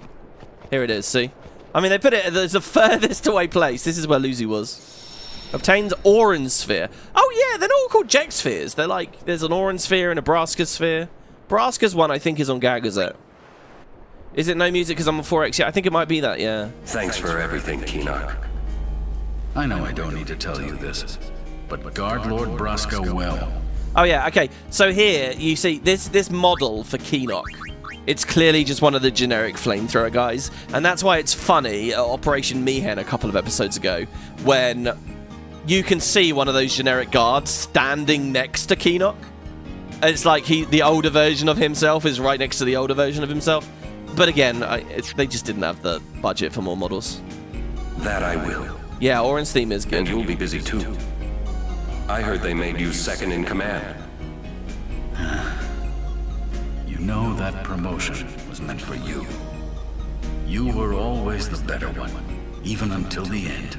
Here it is, see? I mean, they put it as the furthest away place. This is where Lucy was. Obtains Oran Sphere. Oh, yeah, they're not all called Ject Spheres. They're like, there's an Oran Sphere and a Braska Sphere. Braska's one, I think, is on Gagazet. Is it no music because I'm on 4X? Yeah, I think it might be that, yeah. Thanks for everything, Keenock. I know I don't need to tell you this, but guard Lord Brasco well. Oh yeah, okay. So here you see this model for Keenock. It's clearly just one of the generic flamethrower guys, and that's why it's funny at Operation Mihen a couple of episodes ago when you can see one of those generic guards standing next to Keenock. It's like the older version of himself is right next to the older version of himself. But again, they just didn't have the budget for more models. That I will. Yeah, Orin's theme is good. And you'll be busy too. I heard they made you second in command. You know that promotion was meant for you. You were always the better one, even until the end.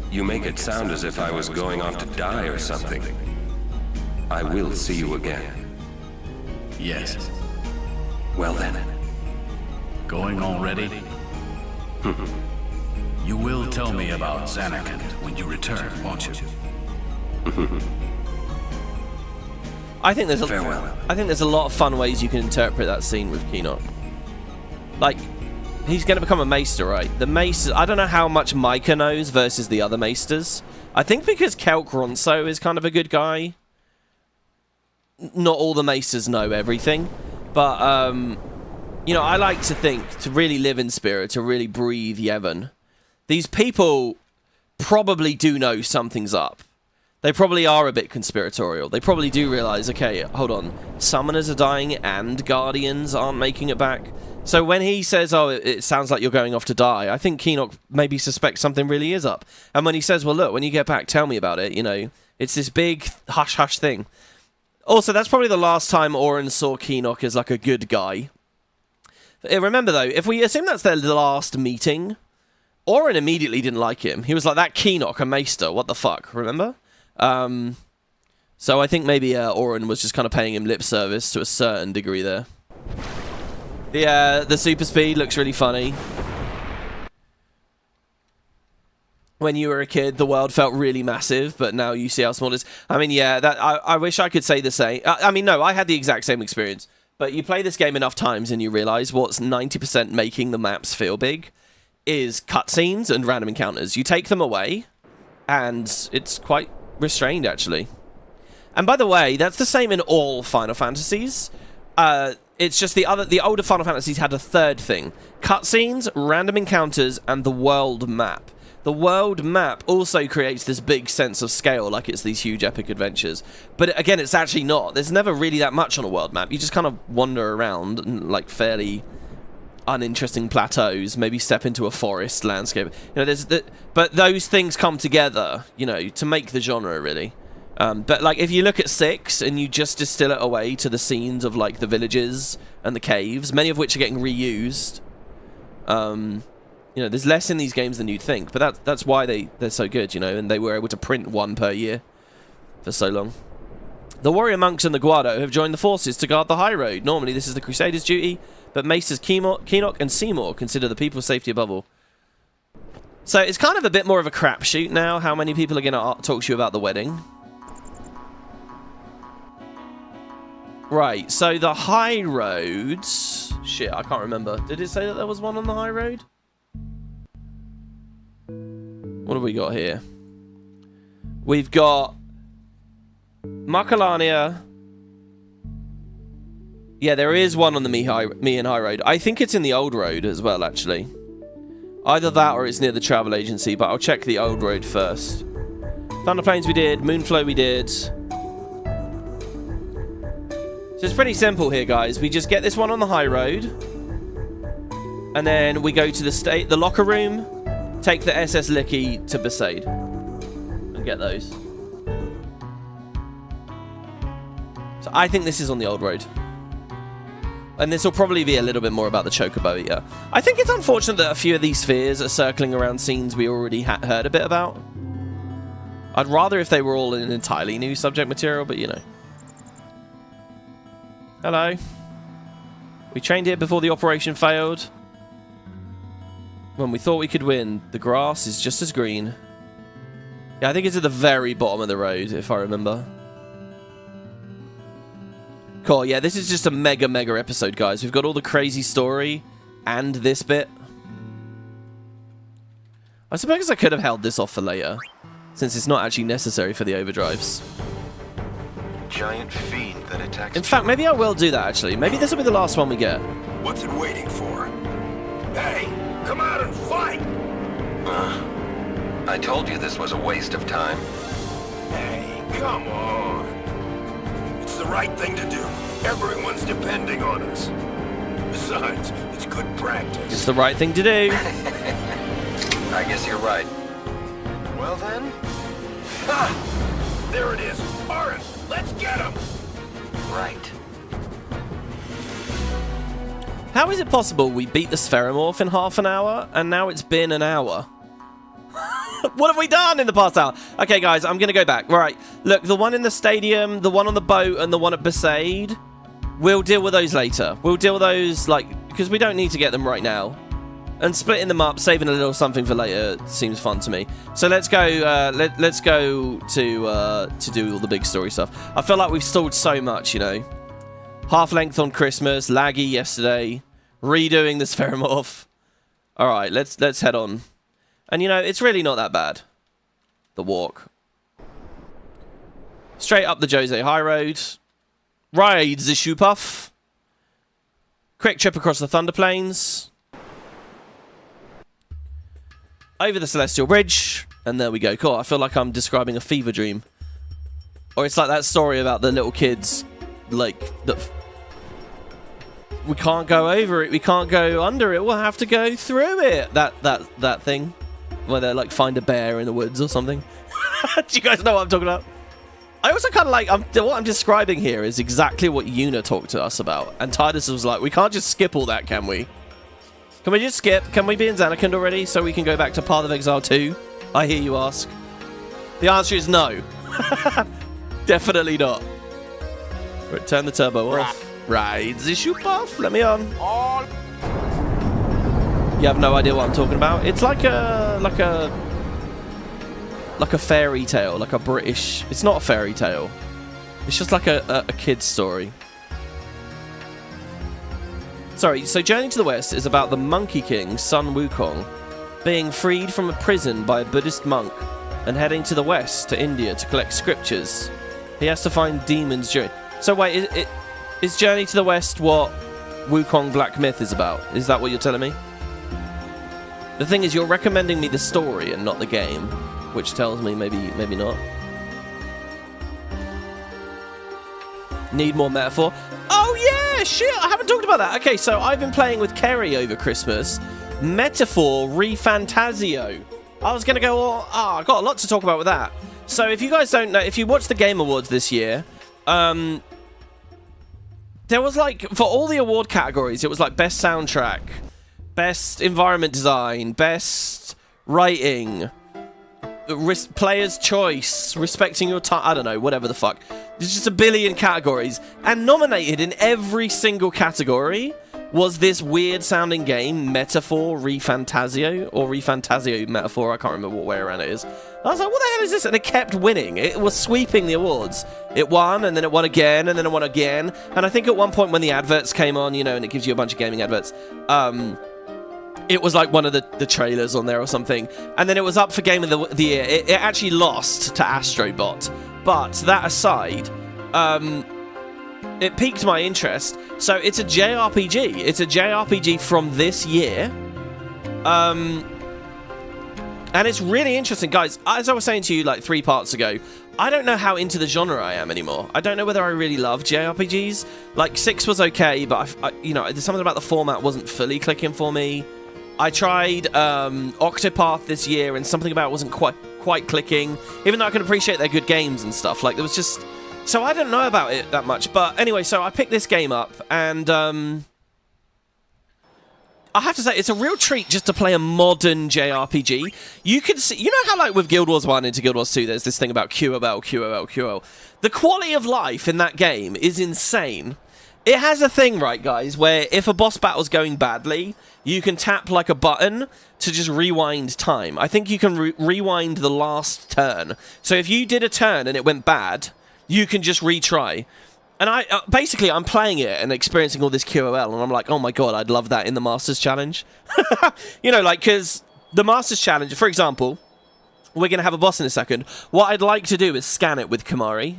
You make it sound as if I was going off to die or something. I will see you again. Yes. Well then. Going already? You will tell me about Zanarkand when you return, won't you? I think there's a lot of fun ways you can interpret that scene with Keenock. Like, he's going to become a maester, right? The maester, I don't know how much Micah knows versus the other maesters. I think because Kelk Ronso is kind of a good guy, not all the maesters know everything. But, you know, I like to think, to really live in spirit, to really breathe Yevon, these people probably do know something's up. They probably are a bit conspiratorial. They probably do realize, okay, hold on, summoners are dying and guardians aren't making it back. So when he says, oh, it sounds like you're going off to die, I think Keenock maybe suspects something really is up. And when he says, well, look, when you get back, tell me about it, you know, it's this big hush-hush thing. Also, that's probably the last time Orin saw Keenock as, like, a good guy. Remember, though, if we assume that's their last meeting, Orin immediately didn't like him. He was like, that Keenock, a maester, what the fuck, remember? So I think maybe Orin was just kind of paying him lip service to a certain degree there. The super speed looks really funny. When you were a kid, the world felt really massive, but now you see how small it is. I mean, yeah, that I wish I could say the same. I mean, no, I had the exact same experience. But you play this game enough times and you realize what's 90% making the maps feel big is cutscenes and random encounters. You take them away, and it's quite restrained, actually. And by the way, that's the same in all Final Fantasies. It's just the older Final Fantasies had a third thing. Cutscenes, random encounters, and the world map. The world map also creates this big sense of scale, like it's these huge epic adventures. But again, it's actually not. There's never really that much on a world map. You just kind of wander around and, like, fairly uninteresting plateaus, maybe step into a forest landscape. You know, but those things come together, you know, to make the genre, really. But, like, if you look at 6 and you just distill it away to the scenes of, like, the villages and the caves, many of which are getting reused, you know, there's less in these games than you'd think, but that's why they're so good, you know, and they were able to print one per year for so long. The warrior monks and the Guado have joined the forces to guard the high road. Normally this is the Crusaders' duty, but Maesters Keenock and Seymour consider the people's safety above all. So it's kind of a bit more of a crapshoot now, how many people are going to talk to you about the wedding. Right, so the high roads... Shit, I can't remember. Did it say that there was one on the high road? What have we got here? We've got Macalania. Yeah, there is one on the Mihen High Road. I think it's in the old road as well, actually. Either that or it's near the travel agency, but I'll check the old road first. Thunder Plains we did. Moonflow we did. So it's pretty simple here, guys. We just get this one on the high road. And then we go to the locker room. Take the SS Licky to Besaid and get those. So I think this is on the old road. And this will probably be a little bit more about the Chocobo Eater. I think it's unfortunate that a few of these spheres are circling around scenes we already heard a bit about. I'd rather if they were all in entirely new subject material, but you know. Hello. We trained here before the operation failed. When we thought we could win, the grass is just as green. Yeah, I think it's at the very bottom of the road, if I remember. Cool, yeah, this is just a mega episode, guys. We've got all the crazy story and this bit. I suppose I could have held this off for later, since it's not actually necessary for the overdrives. Giant fiend that attacks. In fact, maybe I will do that, actually. Maybe this will be the last one we get. What's it waiting for? Hey, come out and fight! I told you this was a waste of time. Hey, come on. It's the right thing to do. Everyone's depending on us. Besides, it's good practice. It's the right thing to do. I guess you're right. Well then? Ha! There it is. Oren, let's get him! Right. How is it possible we beat the Spheramorph in half an hour, and now it's been an hour? What have we done in the past hour? Okay, guys, I'm going to go back. Right, look, the one in the stadium, the one on the boat, and the one at Besaid, we'll deal with those later. We'll deal with those, like, because we don't need to get them right now. And splitting them up, saving a little something for later, seems fun to me. So let's go. Let's go to do all the big story stuff. I feel like we've stalled so much, you know. Half length on Christmas, laggy yesterday, redoing the Spheramorph. All right, let's head on. And you know, it's really not that bad. The walk. Straight up the Jose High Road. Ride the Shoe Puff. Quick trip across the Thunder Plains. Over the Celestial Bridge. And there we go. Cool. I feel like I'm describing a fever dream. Or it's like that story about the little kids, like, that we can't go over it, we can't go under it, we'll have to go through it. That thing. Where they, like, find a bear in the woods or something. Do you guys know what I'm talking about? I also kind of like, what I'm describing here is exactly what Yuna talked to us about. And Titus was like, we can't just skip all that, can we? Can we just skip? Can we be in Zanarkand already so we can go back to Path of Exile 2? I hear you ask. The answer is no. Definitely not. Right, turn the turbo off. Right, the shoot off. Let me on. You have no idea what I'm talking about. It's like a fairy tale, like a British. It's not a fairy tale. It's just like a kid's story. Sorry, so Journey to the West is about the Monkey King, Sun Wukong, being freed from a prison by a Buddhist monk and heading to the west, to India, to collect scriptures. He has to find demons during... So wait, is Journey to the West what Wukong Black Myth is about? Is that what you're telling me? The thing is, you're recommending me the story and not the game, which tells me maybe not. Need more metaphor? Oh yeah, shit, I haven't talked about that. Okay, so I've been playing with Kerry over Christmas. Metaphor Refantasio. I was going to go, I got a lot to talk about with that. So if you guys don't know, if you watched the Game Awards this year, there was like, for all the award categories, it was like best soundtrack, best environment design, best writing, player's choice, respecting your time, I don't know, whatever the fuck. There's just a billion categories. And nominated in every single category was this weird sounding game, Metaphor Refantasio, or Refantasio Metaphor, I can't remember what way around it is. I was like, what the hell is this? And it kept winning. It was sweeping the awards. It won, and then it won again, and then it won again. And I think at one point when the adverts came on, you know, and it gives you a bunch of gaming adverts, it was like one of the trailers on there or something. And then it was up for Game of the Year. It actually lost to Astrobot. But that aside, it piqued my interest. So it's a JRPG. It's a JRPG from this year. And it's really interesting. Guys, as I was saying to you like 3 parts ago, I don't know how into the genre I am anymore. I don't know whether I really love JRPGs. Like 6 was okay, but you know, there's something about the format wasn't fully clicking for me. I tried Octopath this year, and something about it wasn't quite clicking. Even though I can appreciate they're good games and stuff, like there was just... So I don't know about it that much. But anyway, so I picked this game up, and I have to say, it's a real treat just to play a modern JRPG. You can see, you know how like with Guild Wars 1 into Guild Wars 2, there's this thing about QOL. The quality of life in that game is insane. It has a thing, right, guys, where if a boss battle's going badly, you can tap like a button to just rewind time. I think you can rewind the last turn. So if you did a turn and it went bad, you can just retry. And basically, I'm playing it and experiencing all this QOL, and I'm like, oh my god, I'd love that in the Masters Challenge. You know, like, because the Master's Challenge, for example, we're going to have a boss in a second. What I'd like to do is scan it with Kamari,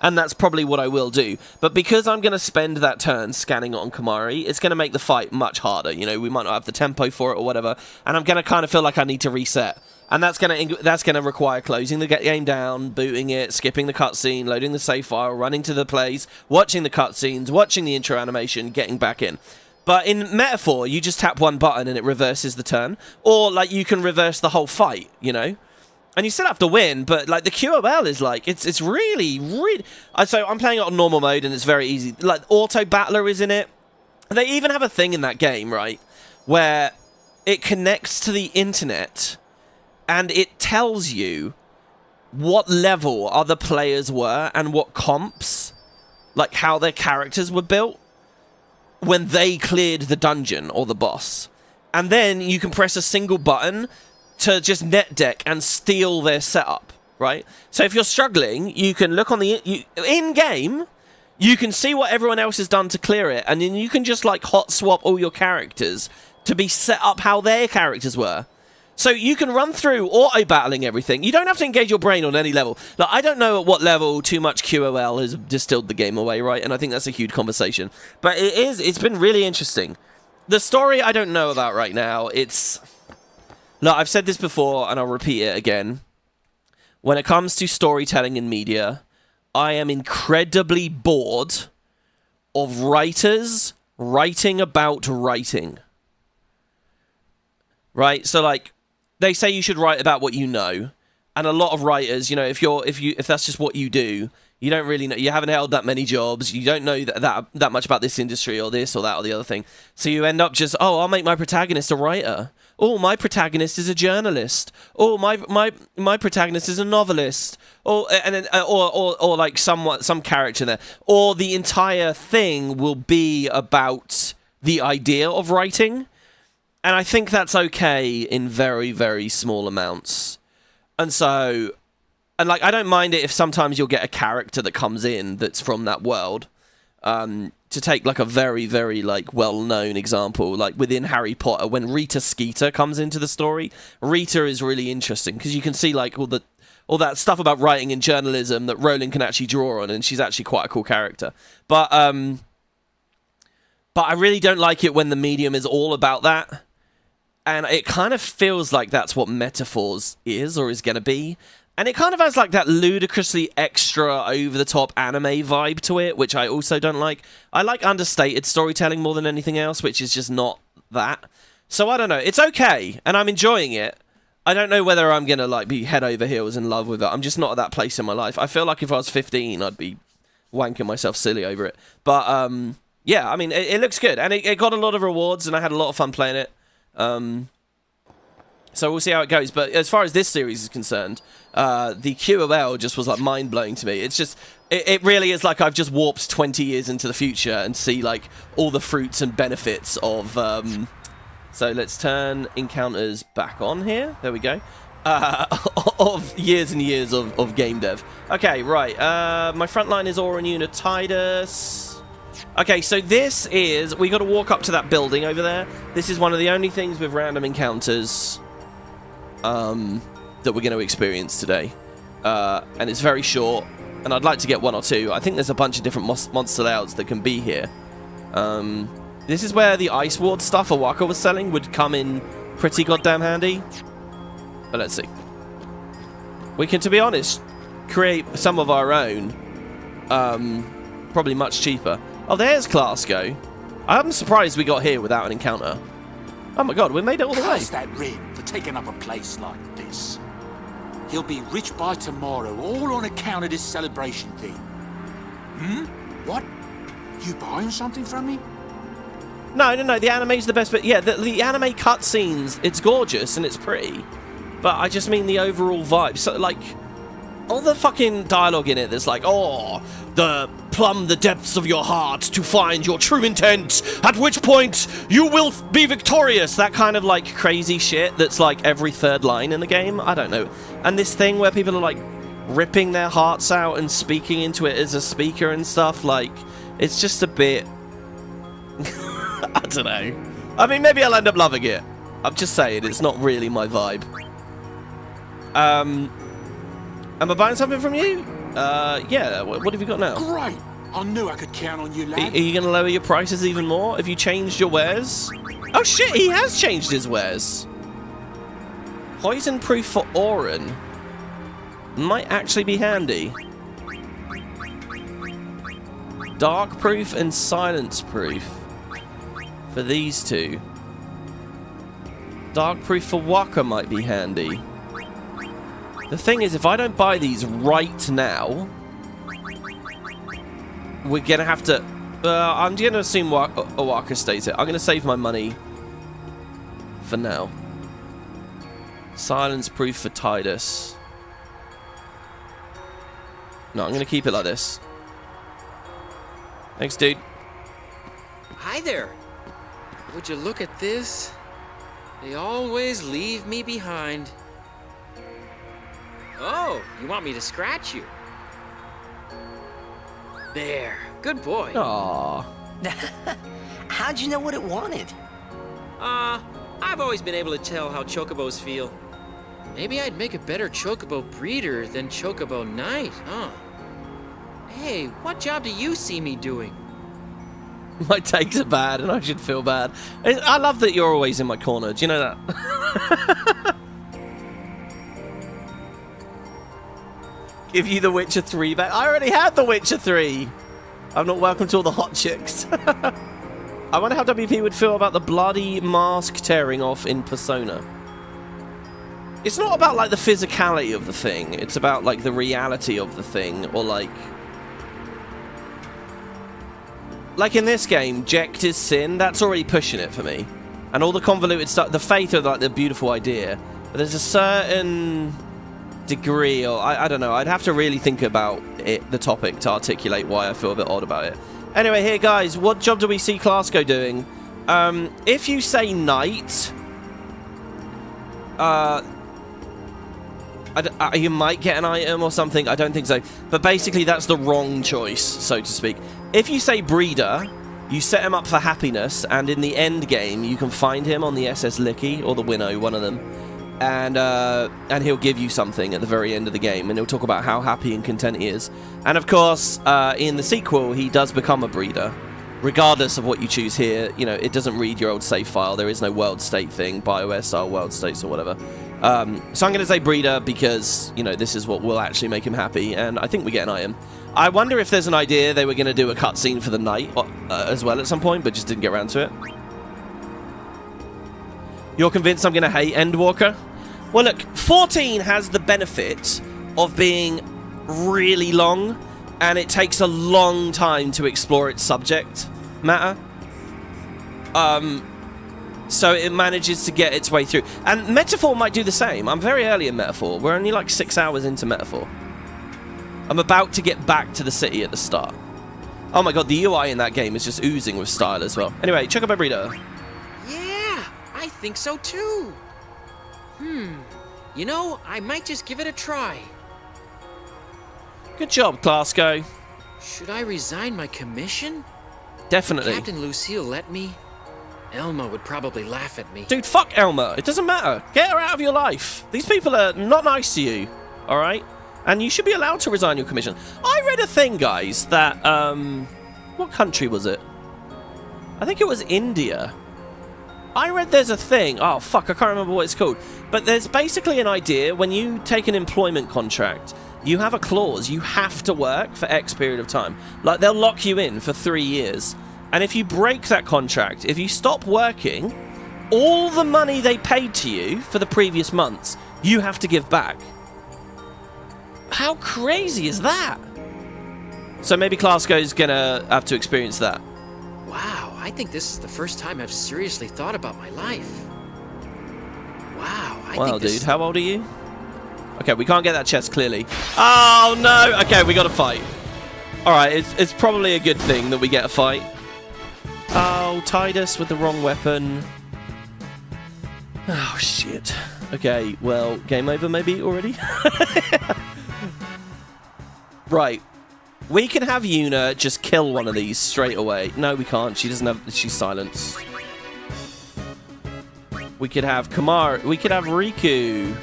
and that's probably what I will do. But because I'm going to spend that turn scanning it on Kamari, it's going to make the fight much harder. You know, we might not have the tempo for it or whatever, and I'm going to kind of feel like I need to reset. And that's going to require closing the game down, booting it, skipping the cutscene, loading the save file, running to the place, watching the cutscenes, watching the intro animation, getting back in. But in Metaphor, you just tap one button and it reverses the turn. Or, like, you can reverse the whole fight, you know? And you still have to win, but, like, the QOL is, like, it's really... So I'm playing it on normal mode and it's very easy. Like, Auto Battler is in it. And they even have a thing in that game, right, where it connects to the internet... and it tells you what level other players were and what comps, like how their characters were built when they cleared the dungeon or the boss. And then you can press a single button to just net deck and steal their setup, right? So if you're struggling, you can look on the... in-game, you can see what everyone else has done to clear it, and then you can just, like, hot swap all your characters to be set up how their characters were. So you can run through auto-battling everything. You don't have to engage your brain on any level. Like, I don't know at what level too much QOL has distilled the game away, right? And I think that's a huge conversation. But it's been really interesting. The story I don't know about right now. Look, I've said this before, and I'll repeat it again. When it comes to storytelling in media, I am incredibly bored of writers writing about writing. Right? So, like... they say you should write about what you know, and a lot of writers, you know, if that's just what you do, you don't really know, you haven't held that many jobs, you don't know that much about this industry or this or that or the other thing, so you end up just, oh, I'll make my protagonist a writer. Oh, my protagonist is a journalist. Oh, my protagonist is a novelist. Or and then or like some character there. Or the entire thing will be about the idea of writing. And I think that's okay in very, very small amounts. And so, and like, I don't mind it if sometimes you'll get a character that comes in that's from that world. To take like a very, very like well-known example, like within Harry Potter, when Rita Skeeter comes into the story, Rita is really interesting because you can see like all that stuff about writing and journalism that Rowling can actually draw on, and she's actually quite a cool character. But I really don't like it when the medium is all about that. And it kind of feels like that's what Metaphors is or is going to be. And it kind of has like that ludicrously extra over-the-top anime vibe to it, which I also don't like. I like understated storytelling more than anything else, which is just not that. So I don't know. It's okay, and I'm enjoying it. I don't know whether I'm going to like be head over heels in love with it. I'm just not at that place in my life. I feel like if I was 15, I'd be wanking myself silly over it. But yeah, I mean, it looks good. And it got a lot of rewards, and I had a lot of fun playing it. So we'll see how it goes. But as far as this series is concerned, the QOL just was like mind-blowing to me. It's just, it really is like I've just warped 20 years into the future and see like all the fruits and benefits of... so let's turn encounters back on here. There we go. Of years and years of game dev. Okay, right. My front line is Arenanet. Okay, so this is... we got to walk up to that building over there. This is one of the only things with random encounters that we're going to experience today. And it's very short, and I'd like to get one or two. I think there's a bunch of different monster layouts that can be here. This is where the Ice Ward stuff Awaka was selling would come in pretty goddamn handy. But let's see. We can, to be honest, create some of our own. Probably much cheaper. Oh, there's Glasgow. I'm surprised we got here without an encounter. Oh my god, we made it all the way. Curse that Rim for taking up a place like this. He'll be rich by tomorrow, all on account of this celebration thing. What? You buying something from me? No, the anime's the best bit. Yeah, the anime cutscenes, it's gorgeous and it's pretty. But I just mean the overall vibe. So, like, all the fucking dialogue in it that's like, oh, plumb the depths of your heart to find your true intent, at which point you will be victorious. That kind of, like, crazy shit that's, like, every third line in the game. I don't know. And this thing where people are, like, ripping their hearts out and speaking into it as a speaker and stuff, like, it's just a bit... I don't know. I mean, maybe I'll end up loving it. I'm just saying, it's not really my vibe. Am I buying something from you? Yeah, what have you got now? Great! I knew I could count on you, lad. Are you going to lower your prices even more? Have you changed your wares? Oh shit, he has changed his wares. Poison proof for Oren. Might actually be handy. Dark proof and silence proof. For these two. Dark proof for Waka might be handy. The thing is, if I don't buy these right now, we're going to have to... I'm going to assume Waka stays here. I'm going to save my money for now. Silence proof for Tidus. No, I'm going to keep it like this. Thanks, dude. Hi there. Would you look at this? They always leave me behind. Oh, you want me to scratch you? There. Good boy. Aww. How'd you know what it wanted? I've always been able to tell how chocobos feel. Maybe I'd make a better chocobo breeder than chocobo knight, huh? Hey, what job do you see me doing? My takes are bad and I should feel bad. I love that you're always in my corner. Do you know that? Give you The Witcher 3 back. I already had The Witcher 3. I'm not welcome to all the hot chicks. I wonder how WP would feel about the bloody mask tearing off in Persona. It's not about, like, the physicality of the thing. It's about, like, the reality of the thing. Or, like in this game, Jekt is sin. That's already pushing it for me. And all the convoluted stuff, the faith of, like, the beautiful idea. But there's a certain degree, or I don't know. I'd have to really think about it, the topic, to articulate why I feel a bit odd about it. Anyway, here, guys, what job do we see Clasko doing? If you say knight, you might get an item or something. I don't think so. But basically, that's the wrong choice, so to speak. If you say breeder, you set him up for happiness, and in the end game, you can find him on the SS Licky, or the Winnow, one of them. And he'll give you something at the very end of the game, and he'll talk about how happy and content he is. And of course, in the sequel, he does become a breeder. Regardless of what you choose here, you know, it doesn't read your old save file. There is no world state thing, BioWare-style world states or whatever. So I'm going to say breeder because, you know, this is what will actually make him happy, and I think we get an item. I wonder if there's an idea they were going to do a cutscene for the knight as well at some point, but just didn't get around to it. You're convinced I'm going to hate Endwalker? Well, look, 14 has the benefit of being really long, and it takes a long time to explore its subject matter. So it manages to get its way through. And Metaphor might do the same. I'm very early in Metaphor. We're only like 6 hours into Metaphor. I'm about to get back to the city at the start. Oh my god, the UI in that game is just oozing with style as well. Anyway, check out my breeder. Yeah, I think so too. You know, I might just give it a try. Good job, Clasko. Should I resign my commission? Definitely. Captain Lucille let me. Elma would probably laugh at me. Dude, fuck Elma. It doesn't matter. Get her out of your life. These people are not nice to you. Alright? And you should be allowed to resign your commission. I read a thing, guys, that, what country was it? I think it was India. I read there's a thing. Oh, fuck, I can't remember what it's called. But there's basically an idea when you take an employment contract, you have a clause. You have to work for X period of time. Like, they'll lock you in for 3 years. And if you break that contract, if you stop working, all the money they paid to you for the previous months, you have to give back. How crazy is that? So maybe Clasko's gonna have to experience that. Wow, I think this is the first time I've seriously thought about my life. Wow, I think dude, how old are you? Okay, we can't get that chest clearly. Oh no! Okay, we got to fight. All right, it's probably a good thing that we get a fight. Oh, Tidus with the wrong weapon. Oh shit. Okay, well, game over maybe already. Right. We can have Yuna just kill one of these straight away. No, we can't. She doesn't have... She's silenced. We could have Kamar. We could have Riku.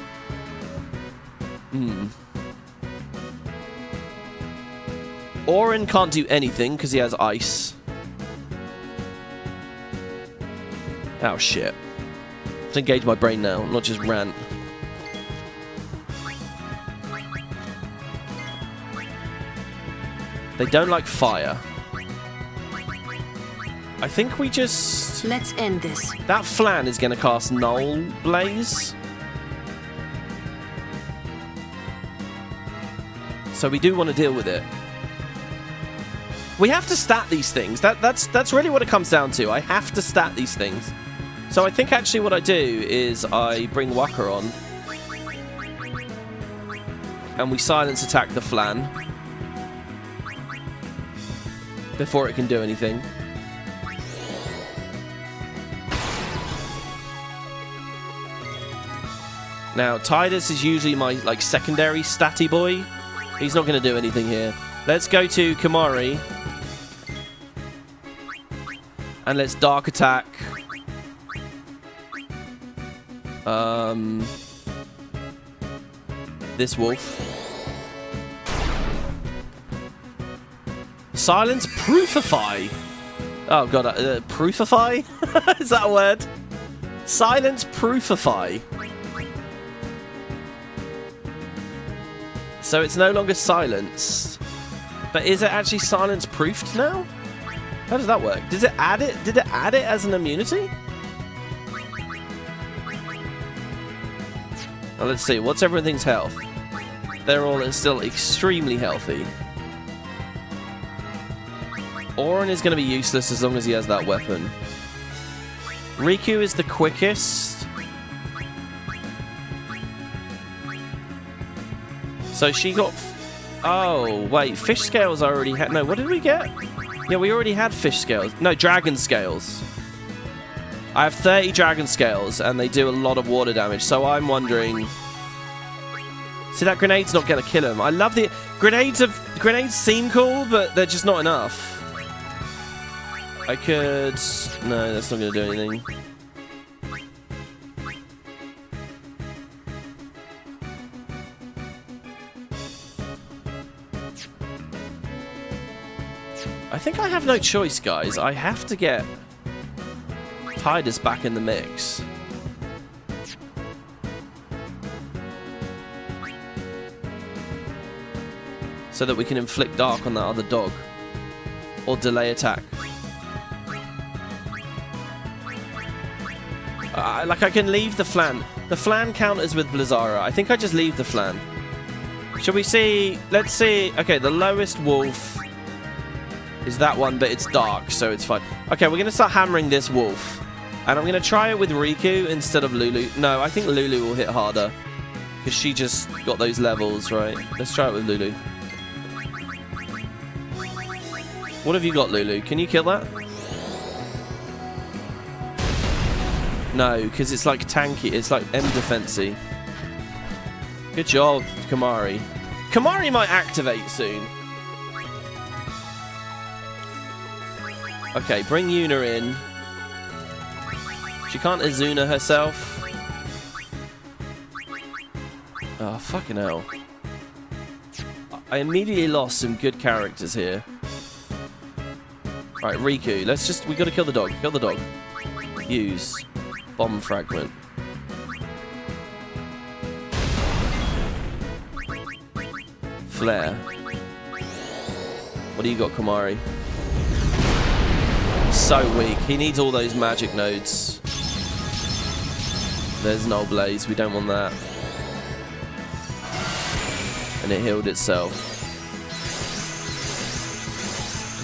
Orin can't do anything because he has ice. Oh shit. Let's engage my brain now, not just rant. They don't like fire. I think we just... Let's end this. That Flan is going to cast Null Blaze. So we do want to deal with it. We have to stat these things. That's really what it comes down to. I have to stat these things. So I think actually what I do is I bring Waka on. And we silence attack the Flan. Before it can do anything. Now, Tidus is usually my secondary statty boy. He's not going to do anything here. Let's go to Kamari. And let's Dark Attack. This wolf. Silence Proofify. Oh god, Proofify? Is that a word? Silence Proofify. So it's no longer silenced. But is it actually silence proofed now? How does that work? Does it add it? Did it add it as an immunity? Now let's see. What's everything's health? They're all still extremely healthy. Orin is going to be useless as long as he has that weapon. Riku is the quickest. So she got... Oh, wait. Fish scales I already had. No, what did we get? Yeah, we already had fish scales. No, dragon scales. I have 30 dragon scales, and they do a lot of water damage. So I'm wondering... See, that grenade's not going to kill him. I love the... Grenades seem cool, but they're just not enough. I could... No, that's not going to do anything. I think I have no choice, guys. I have to get Tidus back in the mix. So that we can inflict dark on that other dog. Or delay attack. I can leave the Flan. The Flan counters with Blizzara. I think I just leave the Flan. Shall we see? Let's see. Okay, the lowest wolf is that one, but it's dark, so it's fine. Okay, we're going to start hammering this wolf. And I'm going to try it with Riku instead of Lulu. No, I think Lulu will hit harder. Because she just got those levels, right? Let's try it with Lulu. What have you got, Lulu? Can you kill that? No, because it's like tanky. It's like M defensey. Good job, Kamari. Kamari might activate soon. Okay, bring Yuna in. She can't Izuna herself. Oh, fucking hell. I immediately lost some good characters here. Right, Riku. We gotta kill the dog. Kill the dog. Use. Bomb fragment. Flare. What do you got, Kamari? So weak. He needs all those magic nodes. There's Null Blaze. We don't want that. And it healed itself.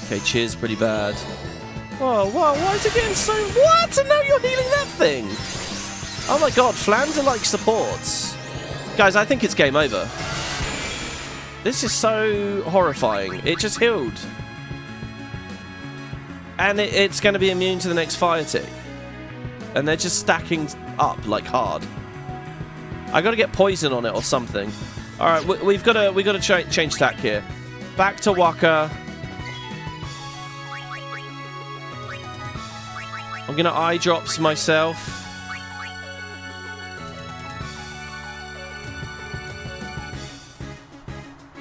Okay, Cheer's pretty bad. Whoa, whoa, why is it getting so... What? And now you're healing that thing? Oh my god, Flans are like supports. Guys, I think it's game over. This is so horrifying. It just healed. And it's going to be immune to the next fire tick. And they're just stacking up like hard. I got to get poison on it or something. All right, we've got to change tack here. Back to Waka. I'm going to eye drops myself.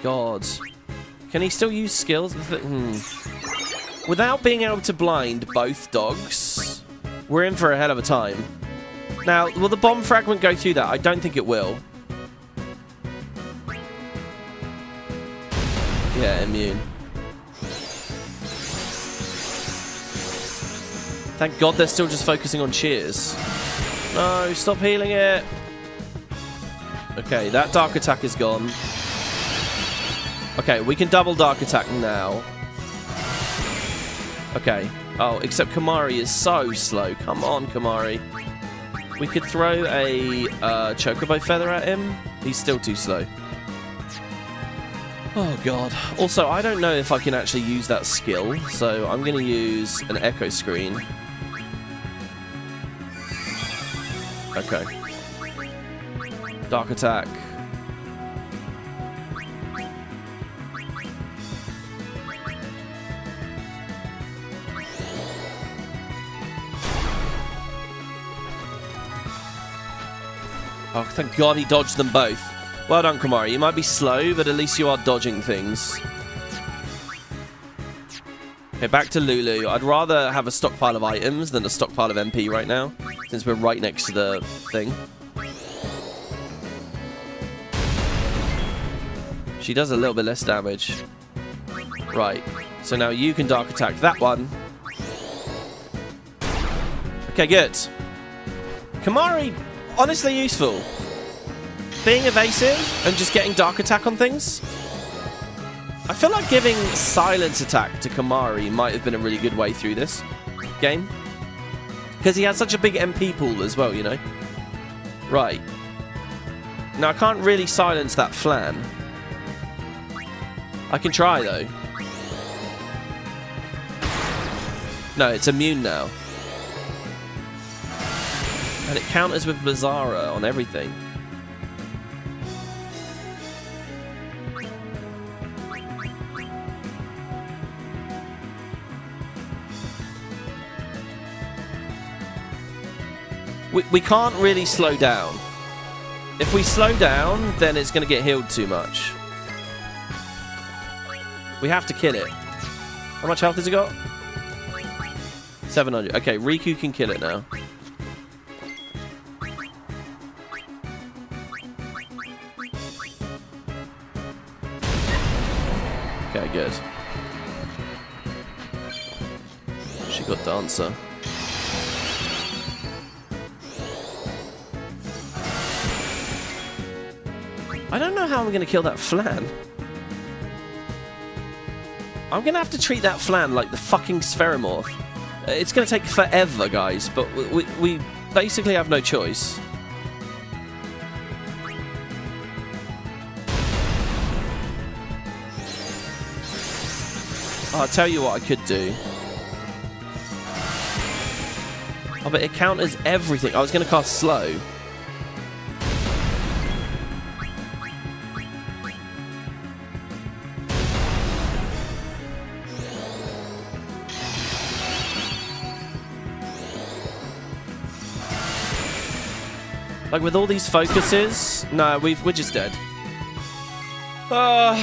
god. Can he still use skills? Without being able to blind both dogs, we're in for a hell of a time. Now, will the bomb fragment go through that? I don't think it will. Yeah, immune. Thank God they're still just focusing on cheers. No, stop healing it. Okay, that dark attack is gone. Okay, we can double dark attack now. Okay. Oh, except Kamari is so slow. Come on, Kamari. We could throw a chocobo feather at him. He's still too slow. Oh, God. Also, I don't know if I can actually use that skill, so I'm going to use an echo screen. Okay. Dark attack. Oh, thank God he dodged them both. Well done, Kamari. You might be slow, but at least you are dodging things. Okay, back to Lulu. I'd rather have a stockpile of items than a stockpile of MP right now, since we're right next to the thing. She does a little bit less damage. Right. So now you can dark attack that one. Okay, good. Kamari, honestly useful. Being evasive and just getting dark attack on things. I feel like giving silence attack to Kamari might have been a really good way through this game. Because he has such a big MP pool as well, you know. Right. Now I can't really silence that flan. I can try though. No, it's immune now. And it counters with Bizarra on everything. We can't really slow down. If we slow down, then it's going to get healed too much. We have to kill it. How much health has it got? 700. Okay, Riku can kill it now. Okay, good. She got Dancer. I don't know how I'm going to kill that flan. I'm going to have to treat that flan like the fucking Spheromorph. It's going to take forever, guys, but we basically have no choice. Oh, I'll tell you what I could do. Oh, but it counters everything. I was going to cast slow. Like, with all these focuses... No, we're just dead. I'm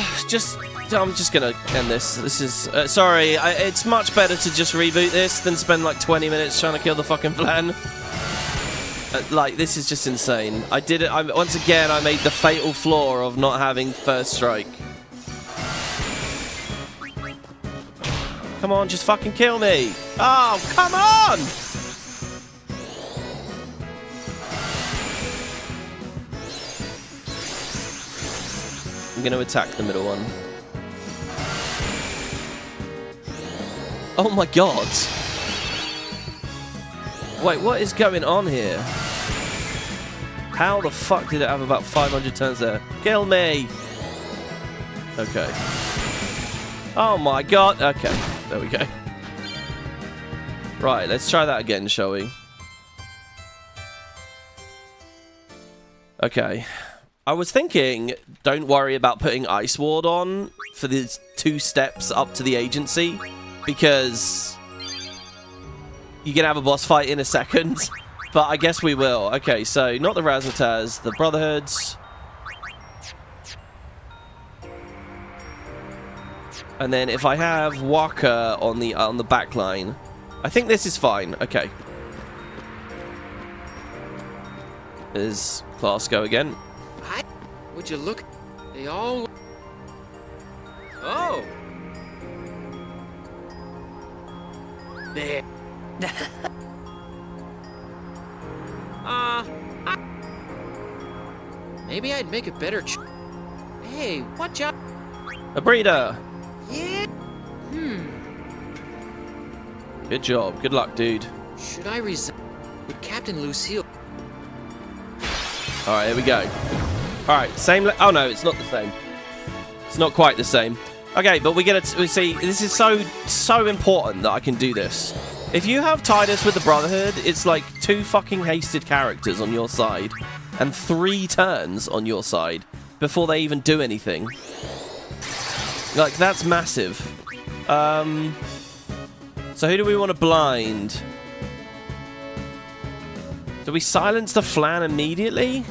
just gonna end this. This is... sorry, it's much better to just reboot this than spend like 20 minutes trying to kill the fucking plan. Like, this is just insane. I did it... once again, I made the fatal flaw of not having first strike. Come on, just fucking kill me. Oh, come on! I'm going to attack the middle one. Oh my god. Wait, what is going on here? How the fuck did it have about 500 turns there? Kill me! Okay. Oh my god. Okay, there we go. Right, let's try that again, shall we? Okay. I was thinking, don't worry about putting Ice Ward on for these 2 steps up to the agency, because you can have a boss fight in a second, but I guess we will. Okay, so not the Razzmatazz, the Brotherhoods. And then if I have Waka on the back line, I think this is fine. Okay. There's Glasgow again. Would you look? They all. Oh. There. Maybe I'd make a better. Hey, watch out! A breeder. Yeah. Good job. Good luck, dude. Should I resign? With Captain Lucille? All right, here we go. All right, same. Oh no, it's not the same. It's not quite the same. Okay, but we see. This is so important that I can do this. If you have Titus with the Brotherhood, it's like 2 fucking hasted characters on your side and 3 turns on your side before they even do anything. Like, that's massive. So who do we want to blind? Do we silence the Flan immediately?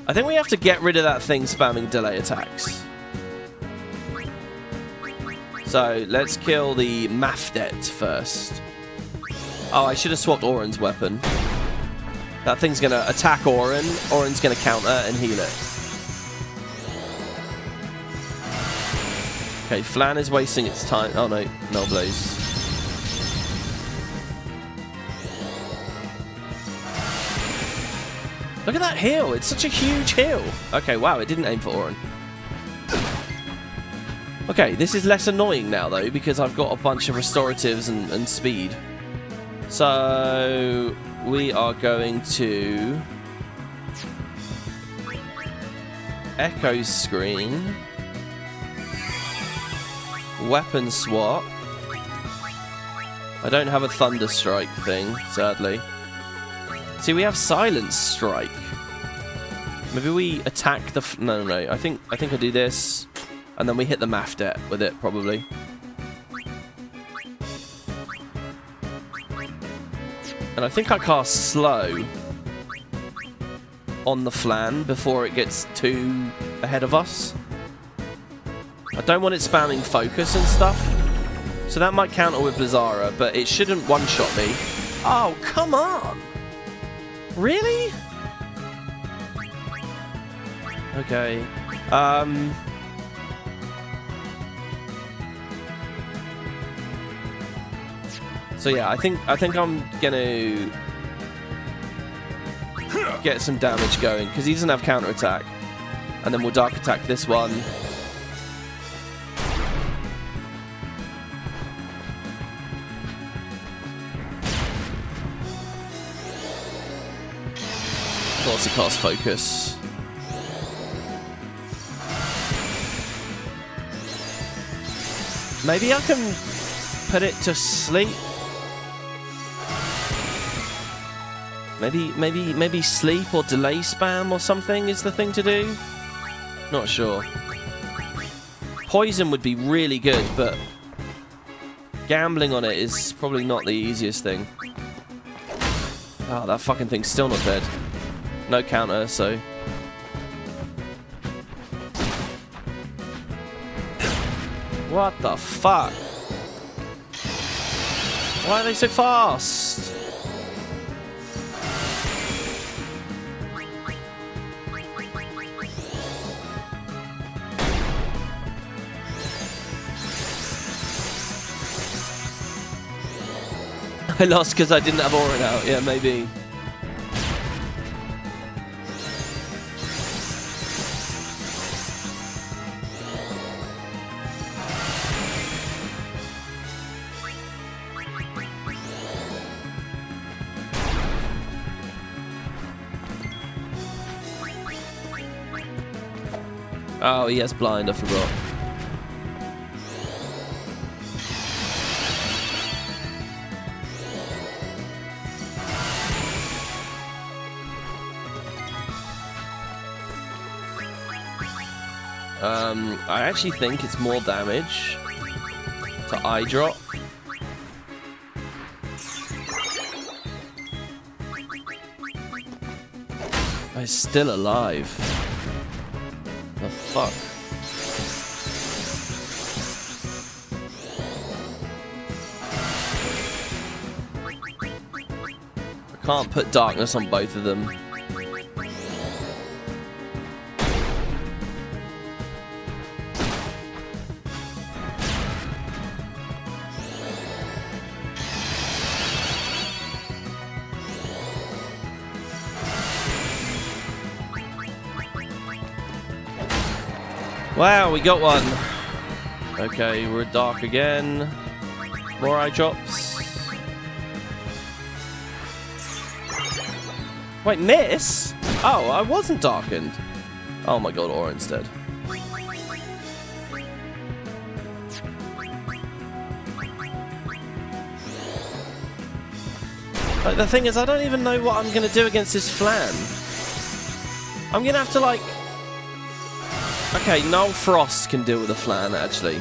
I think we have to get rid of that thing spamming delay attacks. So, let's kill the Mafdet first. Oh, I should have swapped Oren's weapon. That thing's going to attack Oren. Oren's going to counter and heal it. Okay, Flan is wasting its time. Oh no, no blaze. Look at that heal. It's such a huge heal. Okay, wow, it didn't aim for Oren. Okay, this is less annoying now, though, because I've got a bunch of restoratives and speed. So, we are going to... Echo Screen. Weapon swap. I don't have a Thunder Strike thing, sadly. See, we have Silence Strike. Maybe we attack the... No. I think I do this... And then we hit the Mafdet with it, probably. And I think I cast Slow on the Flan before it gets too ahead of us. I don't want it spamming focus and stuff. So that might counter with Blizzara, but it shouldn't one-shot me. Oh, come on! Really? Okay. So yeah, I think I'm gonna get some damage going because he doesn't have counter attack, and then we'll dark attack this one. Also cast focus. Maybe I can put it to sleep. Maybe sleep or delay spam or something is the thing to do. Not sure. Poison would be really good, but gambling on it is probably not the easiest thing. Oh, that fucking thing's still not dead. No counter, so... What the fuck? Why are they so fast? I lost because I didn't have Oren out. Yeah, maybe. Oh, he has blind, I forgot. I actually think it's more damage to eye drop. Oh, he's still alive. The fuck? can't put darkness on both of them. Wow, we got one. Okay, we're dark again. More eye drops. Wait, miss? Oh, I wasn't darkened. Oh my god, Oren's dead. Like, the thing is, I don't even know what I'm going to do against this flan. I'm going to have to, like... Okay, Null Frost can deal with the flan, actually.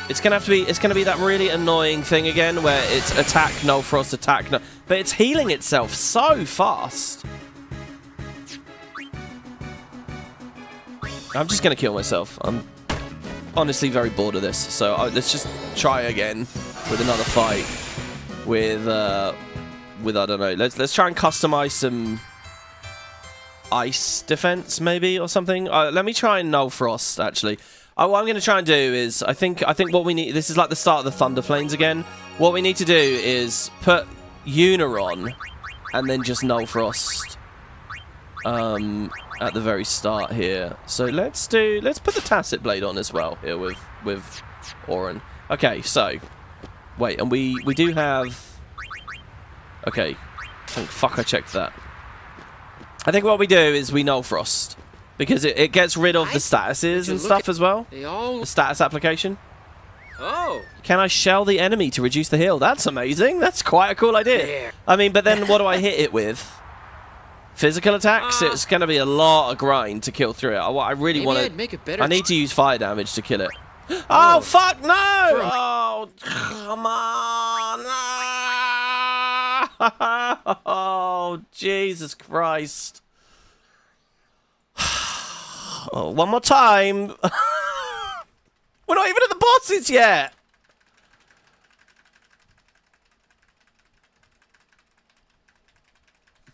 It's gonna be that really annoying thing again where it's attack, Null Frost, attack, no, but it's healing itself so fast. I'm just gonna kill myself. I'm honestly very bored of this, so let's just try again with another fight with I don't know. Let's try and customize some ice defense maybe or something. Let me try and Null Frost actually. What I'm going to try and do is I think what we need, this is like the start of the Thunder Plains again. What we need to do is put Una on and then just Null Frost at the very start here. So let's put the Tacit Blade on as well here with Oren. Okay, so wait, and we do have, okay, thank fuck I checked that. I think what we do is we Null Frost. Because it gets rid of the statuses and stuff as well. The status application. Oh. Can I shell the enemy to reduce the heal? That's amazing. That's quite a cool idea. There. I mean, but then what do I hit it with? Physical attacks? It's going to be a lot of grind to kill through it. I really want to... I need to use fire damage to kill it. Oh, fuck, no! Oh, come on! Oh, Jesus Christ. Oh, one more time. We're not even at the bosses yet.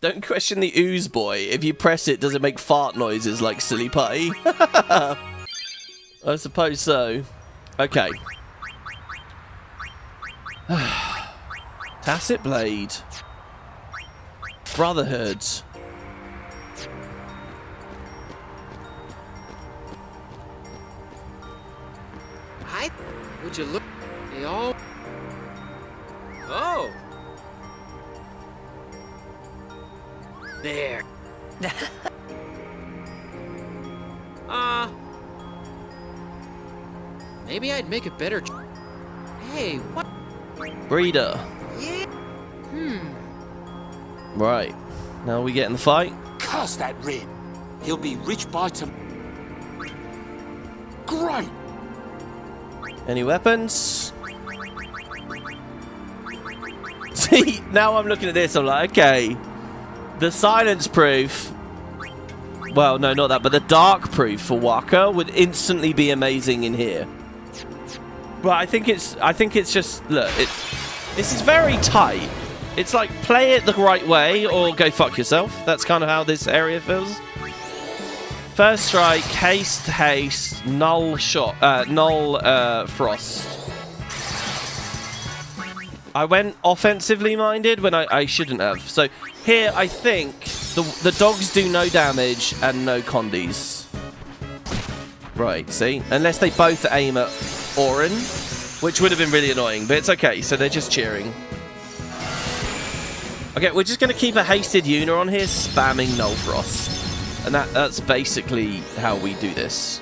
Don't question the ooze boy. If you press it, does it make fart noises like silly putty? I suppose so. Okay. Tacit Blade. Brotherhood. Would you look? They all. Oh. There. Maybe I'd make a better. Hey, what? Breeder. Yeah. Right. Now we get in the fight. Curse that Rin. He'll be rich by tomorrow. Great. Any weapons? See, now I'm looking at this, I'm like, okay. The silence proof. Well, no, not that, but the dark proof for Waka would instantly be amazing in here. But I think it's just, look, this is very tight. It's like, play it the right way or go fuck yourself. That's kind of how this area feels. First strike, haste, null shot, null frost. I went offensively minded when I shouldn't have. So here I think the dogs do no damage and no condies. Right, see? Unless they both aim at Oren, which would have been really annoying, but it's okay, so they're just cheering. Okay, we're just going to keep a hasted Una on here, spamming Null Frost. And that's basically how we do this.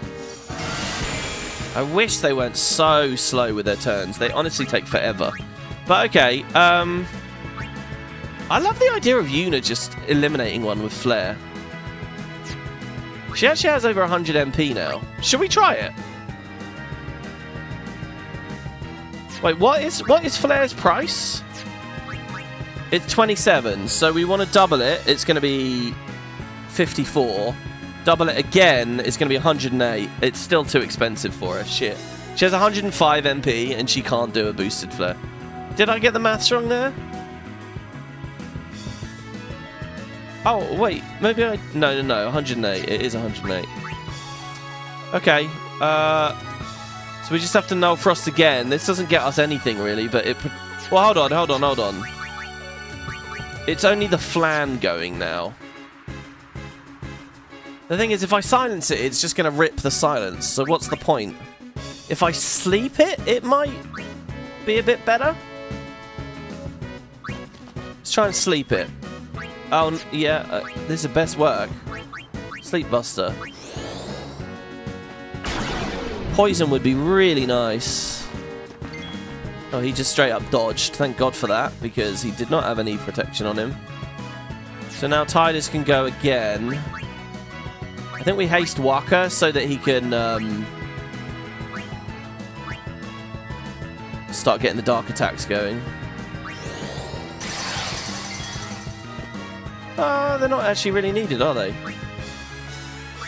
I wish they weren't so slow with their turns. They honestly take forever. But okay, I love the idea of Una just eliminating one with Flare. She actually has over 100 MP now. Should we try it? Wait, what is Flare's price? It's 27, so we want to double it. It's going to be 54. Double it again, it's going to be 108. It's still too expensive for her. Shit. She has 105 MP and she can't do a boosted flare. Did I get the maths wrong there? Oh, wait. Maybe I... No, 108. It is 108. Okay. So we just have to null frost again. This doesn't get us anything, really, but it... Well, hold on. It's only the flan going now. The thing is, if I silence it, it's just going to rip the silence. So what's the point? If I sleep it, it might be a bit better. Let's try and sleep it. Oh, yeah, this is the best work. Sleep Buster. Poison would be really nice. Oh, he just straight up dodged. Thank God for that, because he did not have any protection on him. So now Tidus can go again. I think we haste Waka so that he can start getting the dark attacks going. They're not actually really needed, are they?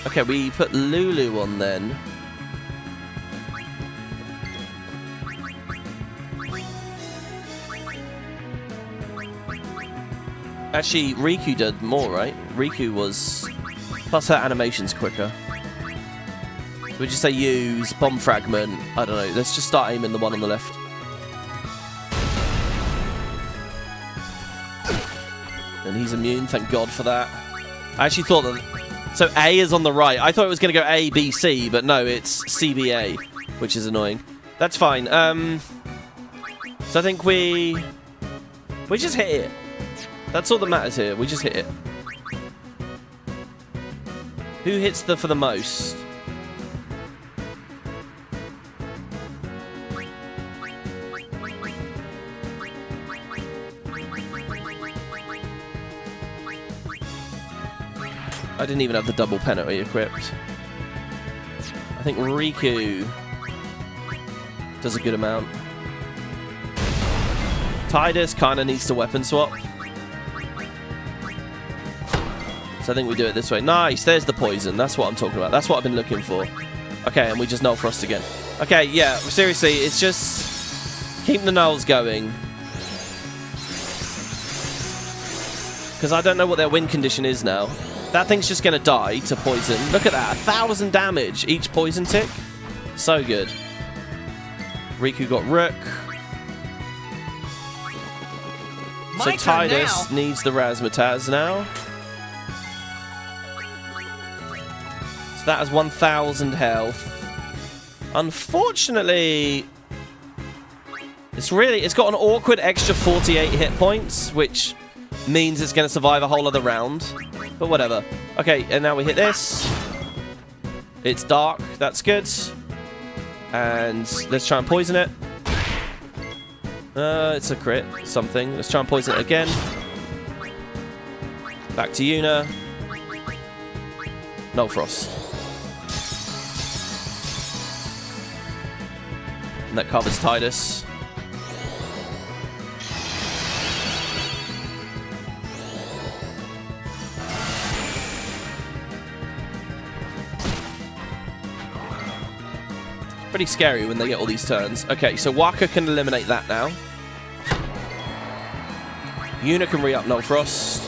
Okay, we put Lulu on then. Actually, Riku did more, right? Riku was... Plus her animation's quicker. So we just say use, bomb fragment. I don't know. Let's just start aiming the one on the left. And he's immune, thank God for that. I actually thought that... So A is on the right. I thought it was going to go A, B, C, but no, it's CBA, which is annoying. That's fine. So I think we just hit it. That's all that matters here. We just hit it. Who hits for the most? I didn't even have the double penalty equipped. I think Riku does a good amount. Tidus kind of needs to weapon swap. So I think we do it this way. Nice, there's the poison. That's what I'm talking about. That's what I've been looking for. Okay, and we just null frost again. Okay, yeah, seriously, it's just... Keep the nulls going. Because I don't know what their win condition is now. That thing's just going to die to poison. Look at that, 1,000 damage each poison tick. So good. Riku got Rook. So Tidus needs the Razzmatazz now. So that has 1,000 health. Unfortunately, it's got an awkward extra 48 hit points, which means it's going to survive a whole other round. But whatever. Okay, and now we hit this. It's dark. That's good. And let's try and poison it. It's a crit. Something. Let's try and poison it again. Back to Yuna. No frost. And that covers Tidus. Pretty scary when they get all these turns. Okay, so Waka can eliminate that now. Yuna can re-up No Frost.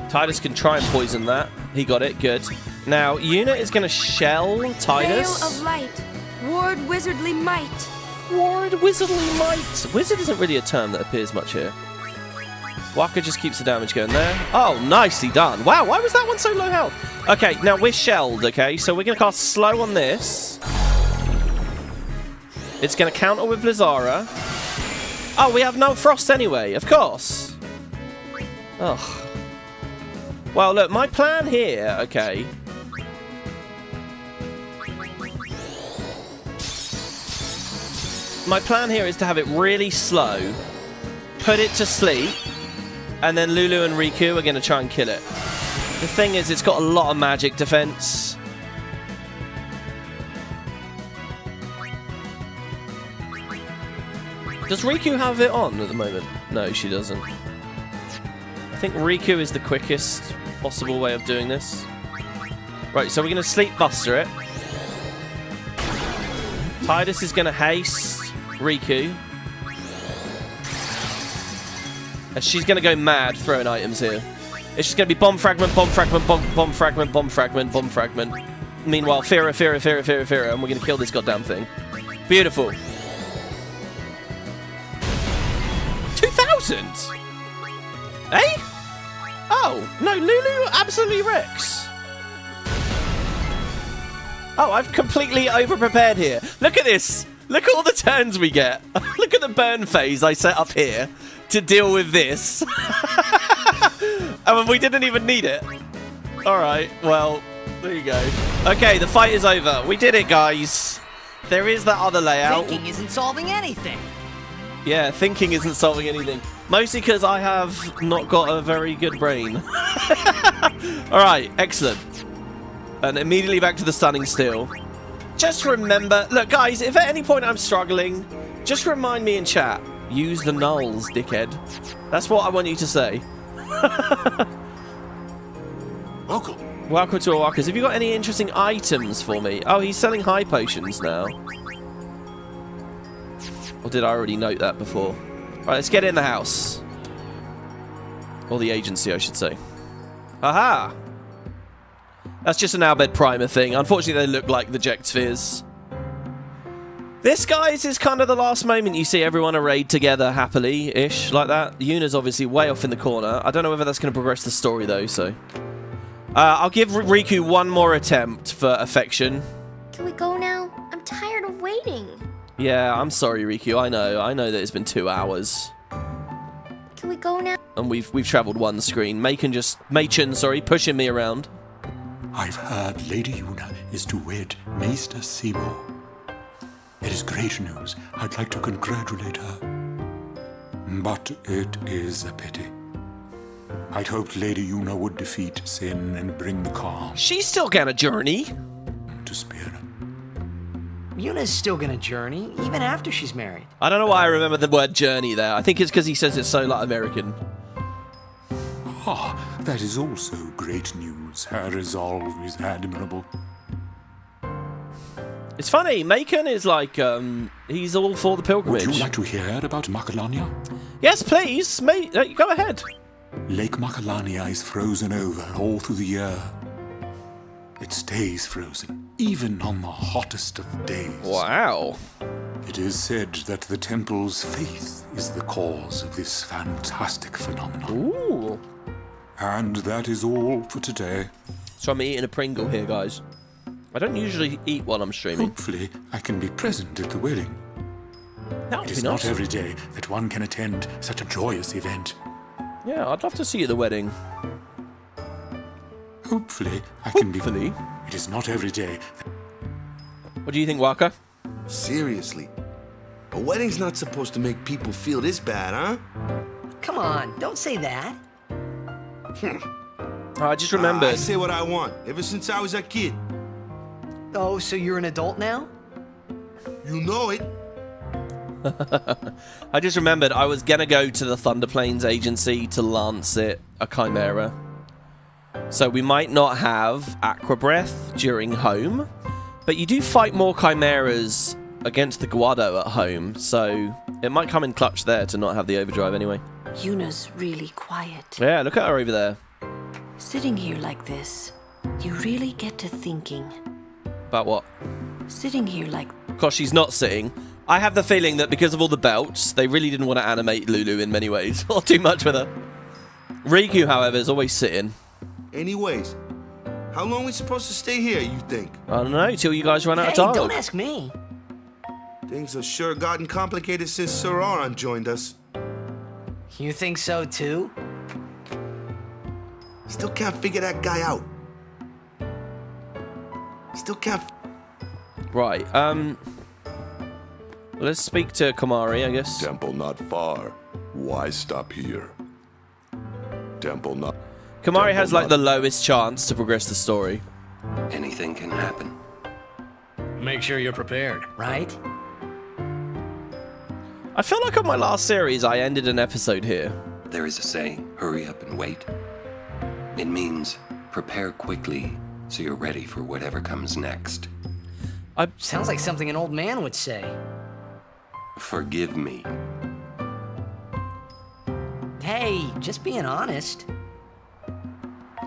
Tidus can try and poison that. He got it, good. Now, Yuna is going to shell Tidus. Veil of light, ward wizardly might. Ward wizardly might. Wizard isn't really a term that appears much here. Waka just keeps the damage going there. Oh, nicely done. Wow, why was that one so low health? Okay, now we're shelled, okay? So we're going to cast slow on this. It's going to counter with Blizzara. Oh, we have no frost anyway, of course. Ugh. Well, look, my plan here, okay. My plan here is to have it really slow, put it to sleep, and then Lulu and Riku are going to try and kill it. The thing is, it's got a lot of magic defense. Does Riku have it on at the moment? No, she doesn't. I think Riku is the quickest possible way of doing this. Right, so we're going to Sleep Buster it. Tidus is going to haste. Riku. And she's going to go mad throwing items here. It's just going to be bomb fragment, bomb fragment, bomb fragment, bomb fragment, bomb fragment. Meanwhile, Fira, and we're going to kill this goddamn thing. Beautiful. 2,000? Eh? Oh, no, Lulu absolutely wrecks. Oh, I've completely over-prepared here. Look at this. Look at all the turns we get. Look at the burn phase I set up here to deal with this. And we didn't even need it. Alright, well, there you go. Okay, the fight is over. We did it, guys. There is that other layout. Thinking isn't solving anything. Yeah, thinking isn't solving anything. Mostly because I have not got a very good brain. Alright, excellent. And immediately back to the stunning steel. Just remember... Look, guys, if at any point I'm struggling, just remind me in chat. Use the nulls, dickhead. That's what I want you to say. Welcome. Welcome to Oakas. Have you got any interesting items for me? Oh, he's selling high potions now. Or did I already note that before? Right, let's get in the house. Or the agency, I should say. Aha! That's just an Albed Primer thing. Unfortunately, they look like the Ject Spheres. This, guys, is kind of the last moment you see everyone arrayed together happily-ish, like that. Yuna's obviously way off in the corner. I don't know whether that's going to progress the story, though, so... I'll give Riku one more attempt for affection. Can we go now? I'm tired of waiting. Yeah, I'm sorry, Riku. I know that it's been 2 hours. Can we go now? And we've travelled one screen. Machen, sorry, pushing me around. I've heard Lady Yuna is to wed Maester Seymour. It is great news. I'd like to congratulate her. But it is a pity. I'd hoped Lady Yuna would defeat Sin and bring the calm. She's still gonna journey. To Spear. Yuna's still gonna journey, even after she's married. I don't know why I remember the word journey there. I think it's because he says it's so like American. Ah, that is also great news. Her resolve is admirable. It's funny, Macon is like, he's all for the pilgrimage. Would you like to hear about Macalania? Yes, please. Go ahead. Lake Macalania is frozen over all through the year. It stays frozen, even on the hottest of days. Wow. It is said that the temple's faith is the cause of this fantastic phenomenon. Ooh. And that is all for today. So I'm eating a Pringle here, guys. I don't usually eat while I'm streaming. Hopefully, I can be present at the wedding. That would be It is nice. not every day that one can attend such a joyous event. Yeah, I'd love to see you at the wedding. Hopefully, I can be... Hopefully. It is not every day. What do you think, Waka? Seriously? A wedding's not supposed to make people feel this bad, huh? Come on, don't say that. I just remembered. I say what I want, ever since I was a kid. Oh, so you're an adult now? You know it. I just remembered I was gonna go to the Thunder Plains agency to lance it a Chimera. So we might not have Aqua Breath during home, but you do fight more Chimeras against the Guado at home, so it might come in clutch there to not have the overdrive anyway. Yuna's really quiet. Yeah, look at her over there. Sitting here like this, you really get to thinking. About what? Sitting here like... Of course, she's not sitting. I have the feeling that because of all the belts, they really didn't want to animate Lulu in many ways, or too much with her. Riku, however, is always sitting. Anyways, how long are we supposed to stay here, you think? I don't know, till you guys run out of Hey, time. don't ask me. Things have sure gotten complicated since Sir Auron joined us. You think so, too? Still can't figure that guy out. Still can't... Right, let's speak to Komari, I guess. Temple not far. Why stop here? Temple not... Komari has like the lowest chance to progress the story. Anything can happen. Make sure you're prepared. Right? I feel like on my last series I ended an episode here. There is a saying, hurry up and wait. It means prepare quickly so you're ready for whatever comes next. Sounds like something an old man would say. Forgive me. Hey, just being honest.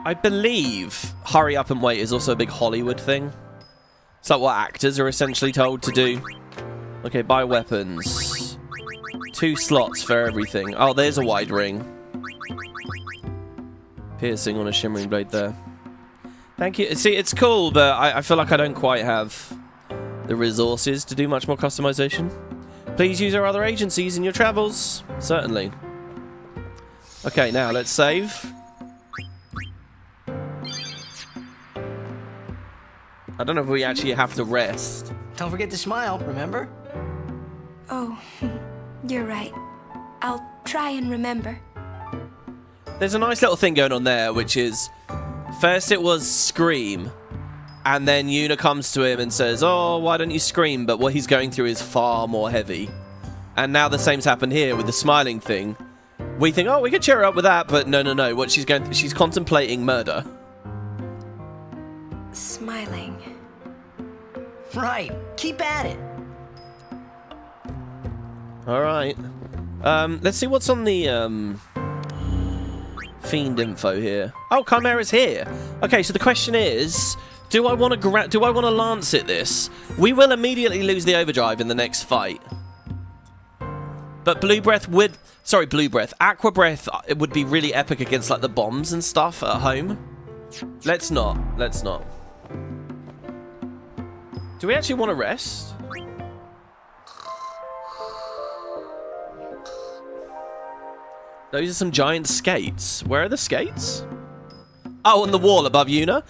I believe hurry up and wait is also a big Hollywood thing. It's like what actors are essentially told to do. Okay, buy weapons. 2 slots for everything. Oh, there's a wide ring. Piercing on a shimmering blade there. Thank you. See, it's cool, but I feel like I don't quite have the resources to do much more customization. Please use our other agencies in your travels. Certainly. Okay, now let's save. I don't know if we actually have to rest. Don't forget to smile, remember? Oh, you're right. I'll try and remember. There's a nice little thing going on there, which is... First it was scream, and then Yuna comes to him and says, oh, why don't you scream? But what he's going through is far more heavy. And now the same's happened here with the smiling thing. We think, oh, we could cheer her up with that, but no. What she's going, she's contemplating murder. Smiling. Right. Keep at it. All right. Let's see what's on the Fiend info here. Oh, Chimera's here. Okay, so the question is, do I want to lance it this? We will immediately lose the overdrive in the next fight. But Aqua Breath, it would be really epic against like the bombs and stuff at home. Let's not. Do we actually want to rest? Those are some giant skates. Where are the skates? Oh, on the wall above Yuna?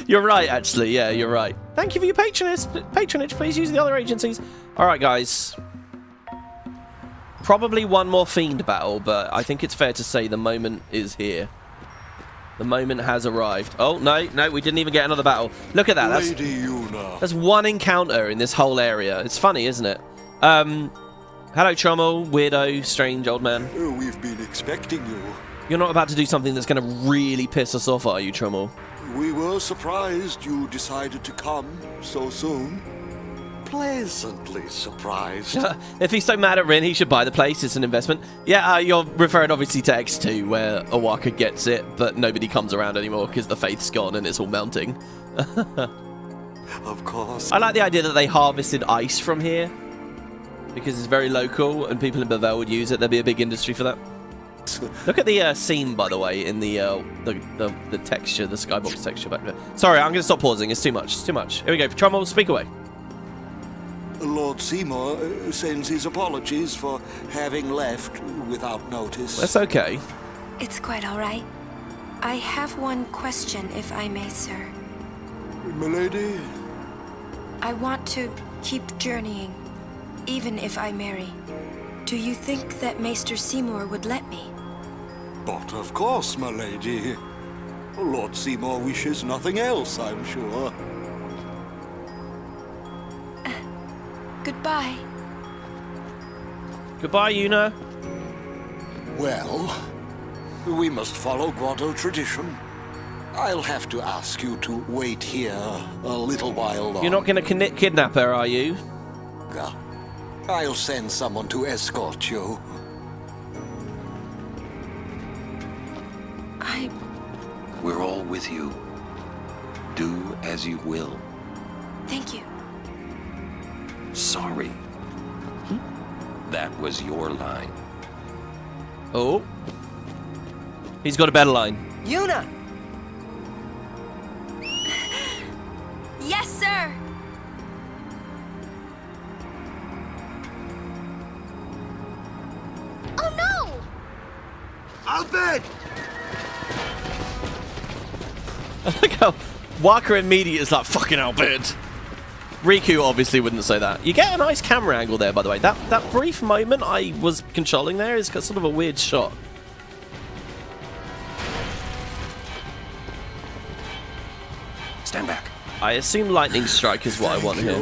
You're right, actually. Yeah, you're right. Thank you for your patronage. Please use the other agencies. All right, guys. Probably one more Fiend battle, but I think it's fair to say the moment is here. The moment has arrived. Oh, no, we didn't even get another battle. Look at that. That's one encounter in this whole area. It's funny, isn't it? Hello, Trommel, weirdo, strange old man. We've been expecting you. You're not about to do something that's going to really piss us off, are you, Trommel? We were surprised you decided to come so soon. Pleasantly surprised. If he's so mad at Rin, he should buy the place. It's an investment. Yeah, you're referring obviously to X2, where Awaka gets it, but nobody comes around anymore because the faith's gone and it's all melting. Of course. I like the idea that they harvested ice from here because it's very local and people in Bevelle would use it. There'd be a big industry for that. Look at the scene, by the way, in the texture, the skybox texture back there. Sorry, I'm going to stop pausing. It's too much. It's too much. Here we go. Trommel, speak away. Lord Seymour sends his apologies for having left without notice. That's okay. It's quite all right. I have one question, if I may, sir. Milady? I want to keep journeying, even if I marry. Do you think that Maester Seymour would let me? But of course, my lady. Lord Seymour wishes nothing else, I'm sure. Goodbye. Goodbye, Yuna. Well, we must follow Grotto tradition. I'll have to ask you to wait here a little while longer. You're not going to kidnap her, are you? I'll send someone to escort you. We're all with you. Do as you will. Thank you. Sorry. That was your line. Oh. He's got a better line. Yuna! Yes, sir! Oh no! Albert! I like how Waka immediately is like, fucking Albert. Riku obviously wouldn't say that. You get a nice camera angle there, by the way. That brief moment I was controlling there is sort of a weird shot. Stand back. I assume lightning strike is what I want here.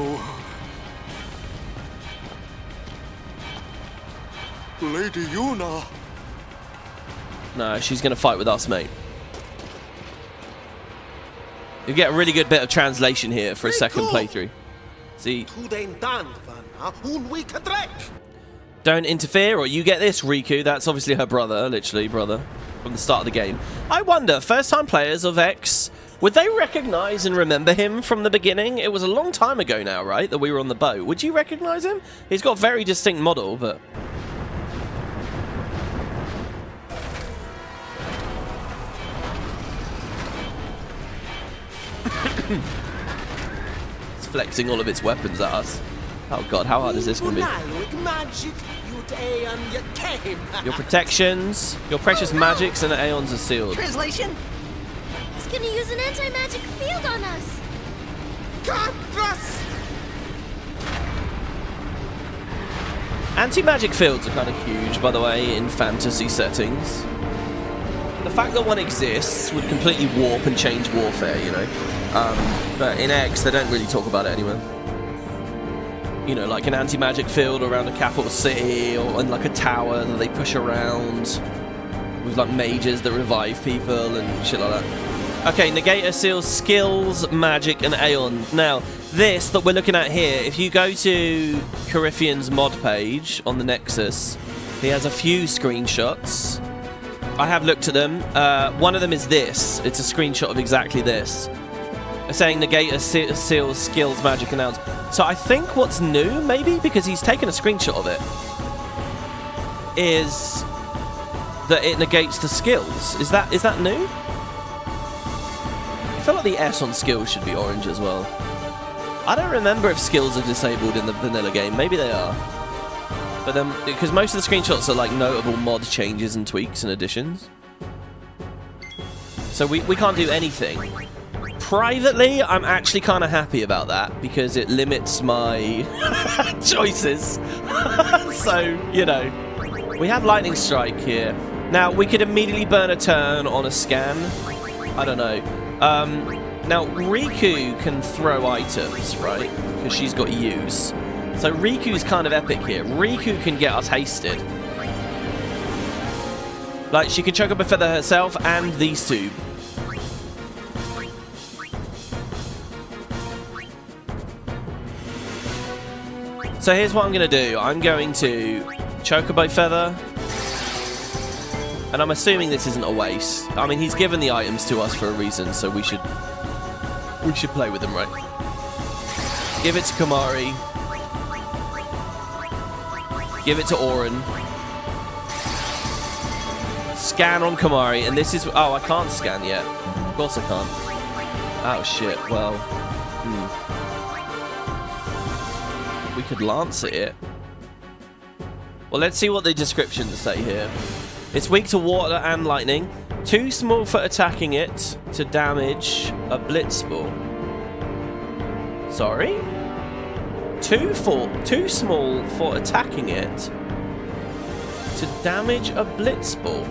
Lady Yuna. No, she's going to fight with us, mate. You get a really good bit of translation here for a second playthrough. See? Don't interfere or you get this, Riku. That's obviously her brother, literally brother, from the start of the game. I wonder, first-time players of X, would they recognize and remember him from the beginning? It was a long time ago now, right, that we were on the boat. Would you recognize him? He's got a very distinct model, but... It's flexing all of its weapons at us. Oh god, how hard is this going to be? Your protections, your precious magics and aeons are sealed. Translation? He's gonna use an anti-magic field on us. God bless. Anti-magic fields are kind of huge, by the way, in fantasy settings. The fact that one exists would completely warp and change warfare, you know. But in X, they don't really talk about it anyway. You know, like an anti-magic field around a capital city, or in like a tower that they push around with like mages that revive people and shit like that. Okay, Negator seals skills, magic, and Aeon. Now, this that we're looking at here, if you go to Corypheon's mod page on the Nexus, he has a few screenshots. I have looked at them. One of them is this. It's a screenshot of exactly this. Saying Negator seals skills, magic, and aeons. So I think what's new, maybe, because he's taken a screenshot of it, is that it negates the skills. Is that new? I feel like the S on skills should be orange as well. I don't remember if skills are disabled in the vanilla game. Maybe they are. But then, because most of the screenshots are like notable mod changes and tweaks and additions. So we can't do anything. Privately, I'm actually kind of happy about that because it limits my choices. So, you know, we have Lightning Strike here. Now, we could immediately burn a turn on a scan. I don't know. Now, Riku can throw items, right? Because she's got use. So Riku's kind of epic here. Riku can get us hasted. Like, she can choke up a feather herself and these two. So here's what I'm going to do. I'm going to Chocobo Feather. And I'm assuming this isn't a waste. I mean, he's given the items to us for a reason, so we should play with them, right? Give it to Kamari. Give it to Auron. Scan on Kamari, and this is... Oh, I can't scan yet. Of course I can't. Oh, shit. Well... We could lance it. Well, let's see what the descriptions say here. It's weak to water and lightning. Too small for attacking it to damage a blitzball. Sorry? Too small for attacking it to damage a blitzball.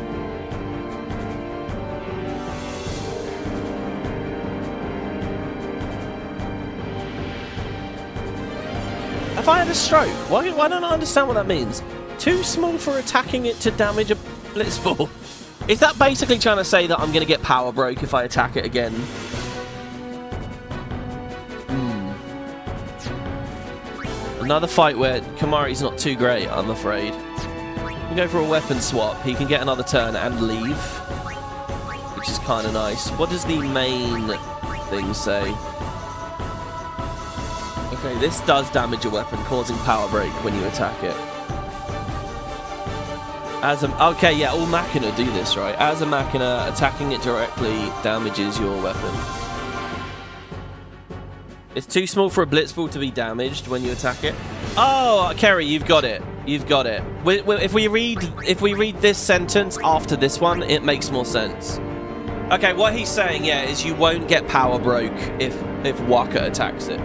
Have I had a stroke? Why don't I understand what that means? Too small for attacking it to damage a blitzball. Is that basically trying to say that I'm going to get power broke if I attack it again? Another fight where Kamari's not too great, I'm afraid. We go for a weapon swap. He can get another turn and leave, which is kind of nice. What does the main thing say? Okay, this does damage a weapon, causing power break when you attack it. Okay, yeah, all Machina do this, right? As a Machina, attacking it directly damages your weapon. It's too small for a blitzball to be damaged when you attack it. Oh, Kerry, you've got it. You've got it. If we read this sentence after this one, it makes more sense. Okay, what he's saying, yeah, is you won't get power broke if Waka attacks it.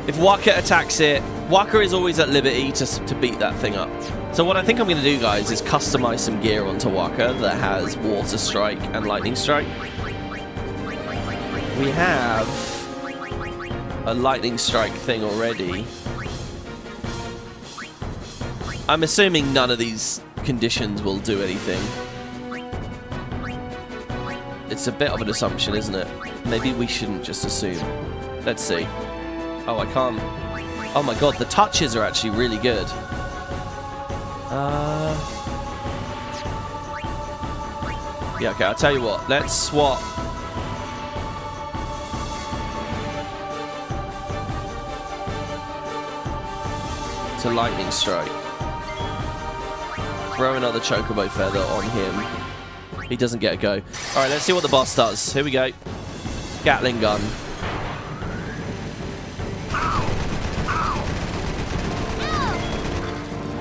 If Waka attacks it, Waka is always at liberty to beat that thing up. So what I think I'm going to do, guys, is customize some gear onto Waka that has Water Strike and Lightning Strike. We have a Lightning Strike thing already. I'm assuming none of these conditions will do anything. It's a bit of an assumption, isn't it? Maybe we shouldn't just assume. Let's see. Oh, I can't. Oh my god, the touches are actually really good. Yeah, okay, I'll tell you what. Let's swap. To Lightning Strike. Throw another Chocobo Feather on him. He doesn't get a go. Alright, let's see what the boss does. Here we go. Gatling gun.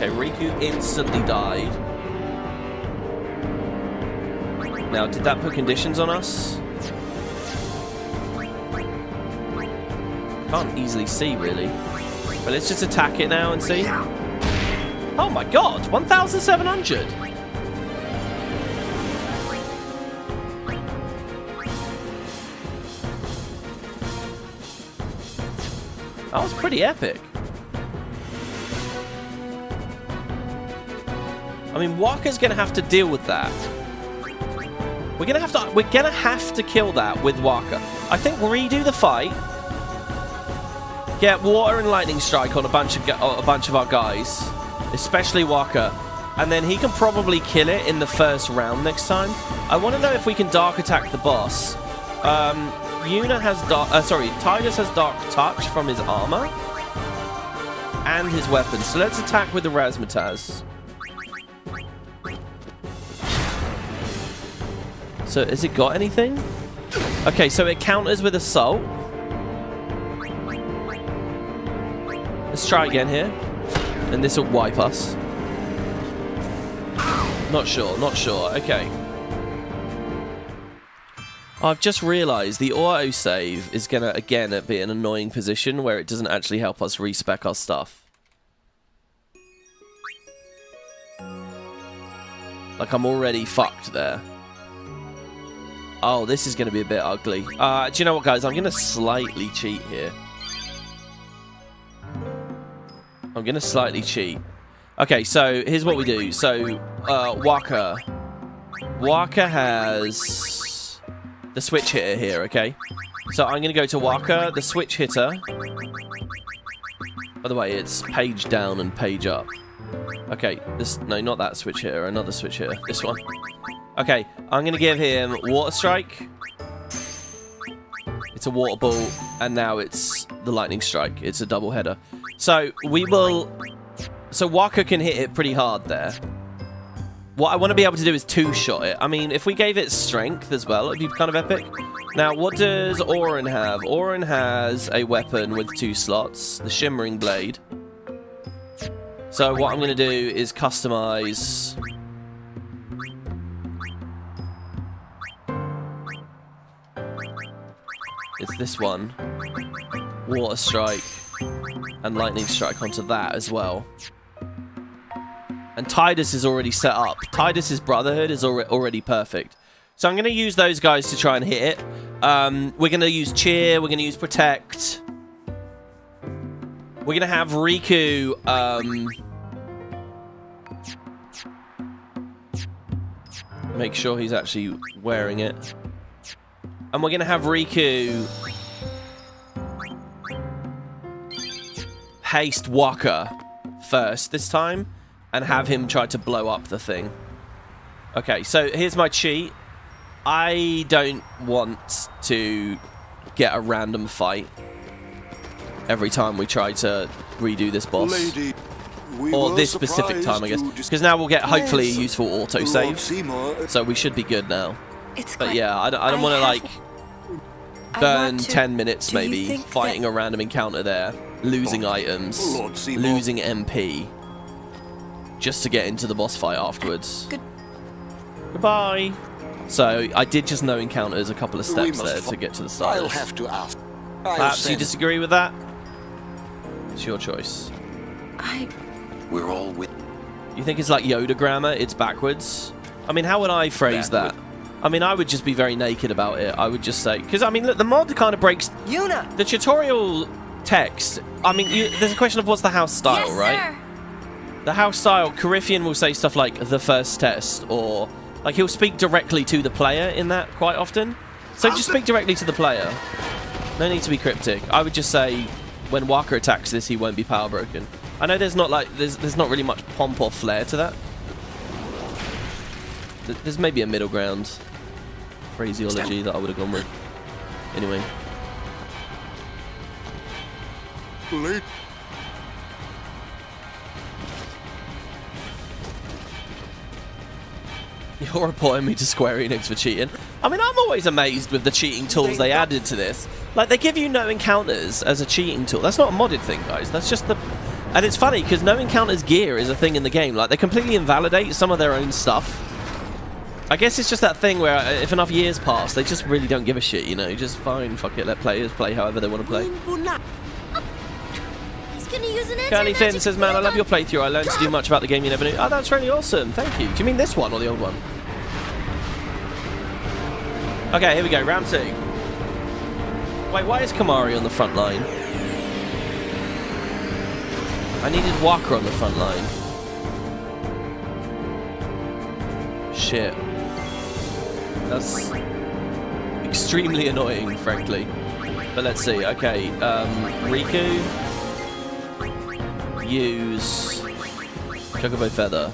Okay, Riku instantly died. Now, did that put conditions on us? Can't easily see, really. But let's just attack it now and see. Oh my god, 1,700! That was pretty epic. I mean, Waka's gonna have to deal with that. We're gonna have to kill that with Waka. I think redo the fight. Get Water and Lightning Strike on a bunch of our guys, especially Waka, and then he can probably kill it in the first round next time. I want to know if we can Dark Attack the boss. Yuna has Tidus has Dark Touch from his armor and his weapons. So let's attack with the Razzmatazz. So has it got anything? Okay, so it counters with Assault. Let's try again here. And this will wipe us. Not sure. Okay. I've just realised the autosave is going to, again, be an annoying position where it doesn't actually help us respec our stuff. Like, I'm already fucked there. Oh, this is going to be a bit ugly. Do you know what, guys? I'm going to slightly cheat here. I'm going to slightly cheat. Okay, so here's what we do. So, Waka. Waka has the switch hitter here, okay? So I'm going to go to Waka, the switch hitter. By the way, it's page down and page up. Okay, no, not that switch hitter, another switch hitter. This one. Okay, I'm going to give him Water Strike. It's a Water Ball, and now it's the Lightning Strike. It's a double header. So we will... So Waka can hit it pretty hard there. What I want to be able to do is two-shot it. I mean, if we gave it strength as well, it'd be kind of epic. Now, what does Auron have? Auron has a weapon with 2 slots, the Shimmering Blade. So what I'm going to do is customize... It's this one. Water Strike and Lightning Strike onto that as well. And Tidus is already set up. Tidus's Brotherhood is already perfect. So I'm going to use those guys to try and hit it. We're going to use Cheer. We're going to use Protect. We're going to have Riku... make sure he's actually wearing it. And we're going to have Riku... haste Waka first this time. And have him try to blow up the thing. Okay, so here's my cheat. I don't want to get a random fight every time we try to redo this boss. Lady, or this specific time, I guess. Because now we'll get, hopefully, a useful autosave. So we should be good now. But yeah, I don't want to, like, burn 10 minutes, maybe, fighting a random encounter there. Losing items. Losing MP. Just to get into the boss fight afterwards. Goodbye. So I did just know encounters a couple of steps there to get to the start. I'll have to ask. Perhaps you disagree with that? It's your choice. We're all with... You think it's like Yoda grammar? It's backwards? I mean, how would I phrase that? I mean, I would just be very naked about it. I would just say... Because, I mean, look, the mod kind of breaks... Yuna! The tutorial text... I mean, there's a question of what's the house style, yes, right? Sir. The house style, Coryphean will say stuff like the first test, or like he'll speak directly to the player in that quite often. So just speak directly to the player. No need to be cryptic. I would just say when Waka attacks this, he won't be power broken. I know there's not like there's not really much pomp or flair to that. There's maybe a middle ground phraseology that I would have gone with. Anyway. Late. You're reporting me to Square Enix for cheating. I mean, I'm always amazed with the cheating tools they added to this. Like, they give you no encounters as a cheating tool. That's not a modded thing, guys. That's just the... And it's funny, because no encounters gear is a thing in the game. Like, they completely invalidate some of their own stuff. I guess it's just that thing where if enough years pass, they just really don't give a shit, you know? Just fine, fuck it, let players play however they want to play. He's gonna use an Curly Finn says, man, I love your playthrough. I learned to do much about the game you never knew. Oh, that's really awesome. Thank you. Do you mean this one or the old one? Okay, here we go. Round 2. Wait, why is Kamari on the front line? I needed Waka on the front line. Shit. That's extremely annoying, frankly. But let's see. Okay, Riku. Use Chocobo Feather.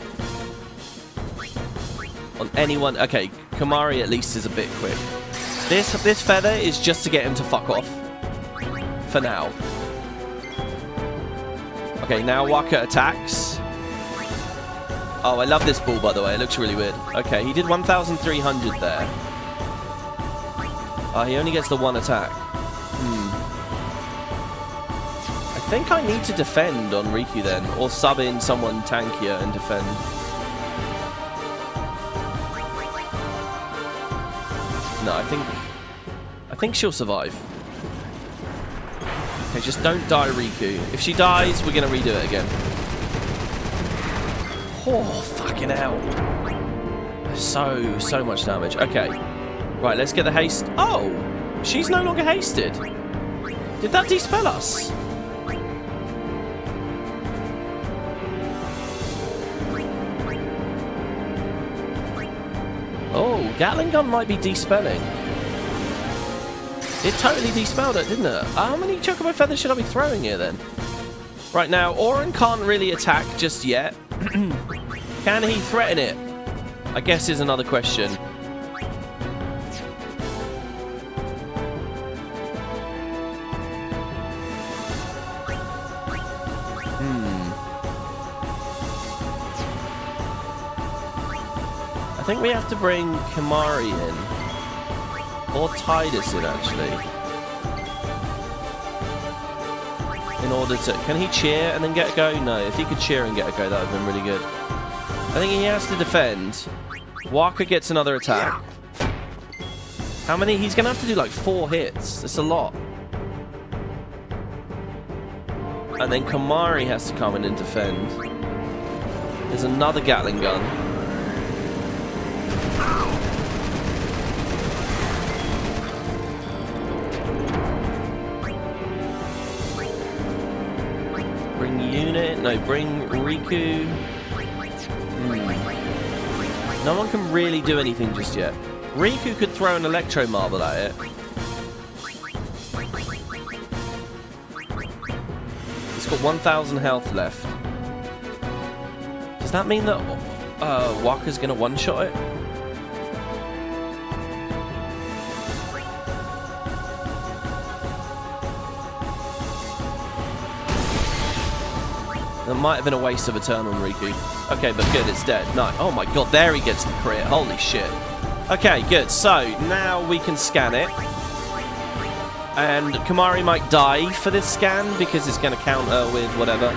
On anyone. Okay, Kamari at least is a bit quick. This feather is just to get him to fuck off. For now. Okay, now Waka attacks. Oh, I love this ball, by the way. It looks really weird. Okay, he did 1,300 there. He only gets the one attack. I think I need to defend on Riku then, or sub in someone tankier and defend. No, I think she'll survive. Okay, just don't die, Riku. If she dies, we're gonna redo it again. Oh, fucking hell. So much damage. Okay. Right, let's get the haste. Oh! She's no longer hasted. Did that dispel us? Oh, Gatling gun might be dispelling. It totally dispelled it, didn't it? How many Chocobo Feathers should I be throwing here then? Right now, Auron can't really attack just yet. Can he threaten it? I guess is another question. I think we have to bring Kamari in. Or Tidus in, actually. In order to... Can he cheer and then get a go? No, if he could cheer and get a go, that would have been really good. I think he has to defend. Waka gets another attack. How many? He's going to have to do like 4 hits. That's a lot. And then Kamari has to come in and defend. There's another Gatling gun. Bring unit. No, bring Riku. No one can really do anything just yet. Riku could throw an Electro Marble at it. It's got 1,000 health left. Does that mean that Waka's going to one-shot it? That might have been a waste of a turn on Riku. Okay, but good, it's dead. No, oh my god, there he gets the crit. Holy shit. Okay, good. So, now we can scan it. And Kamari might die for this scan because it's going to counter with whatever.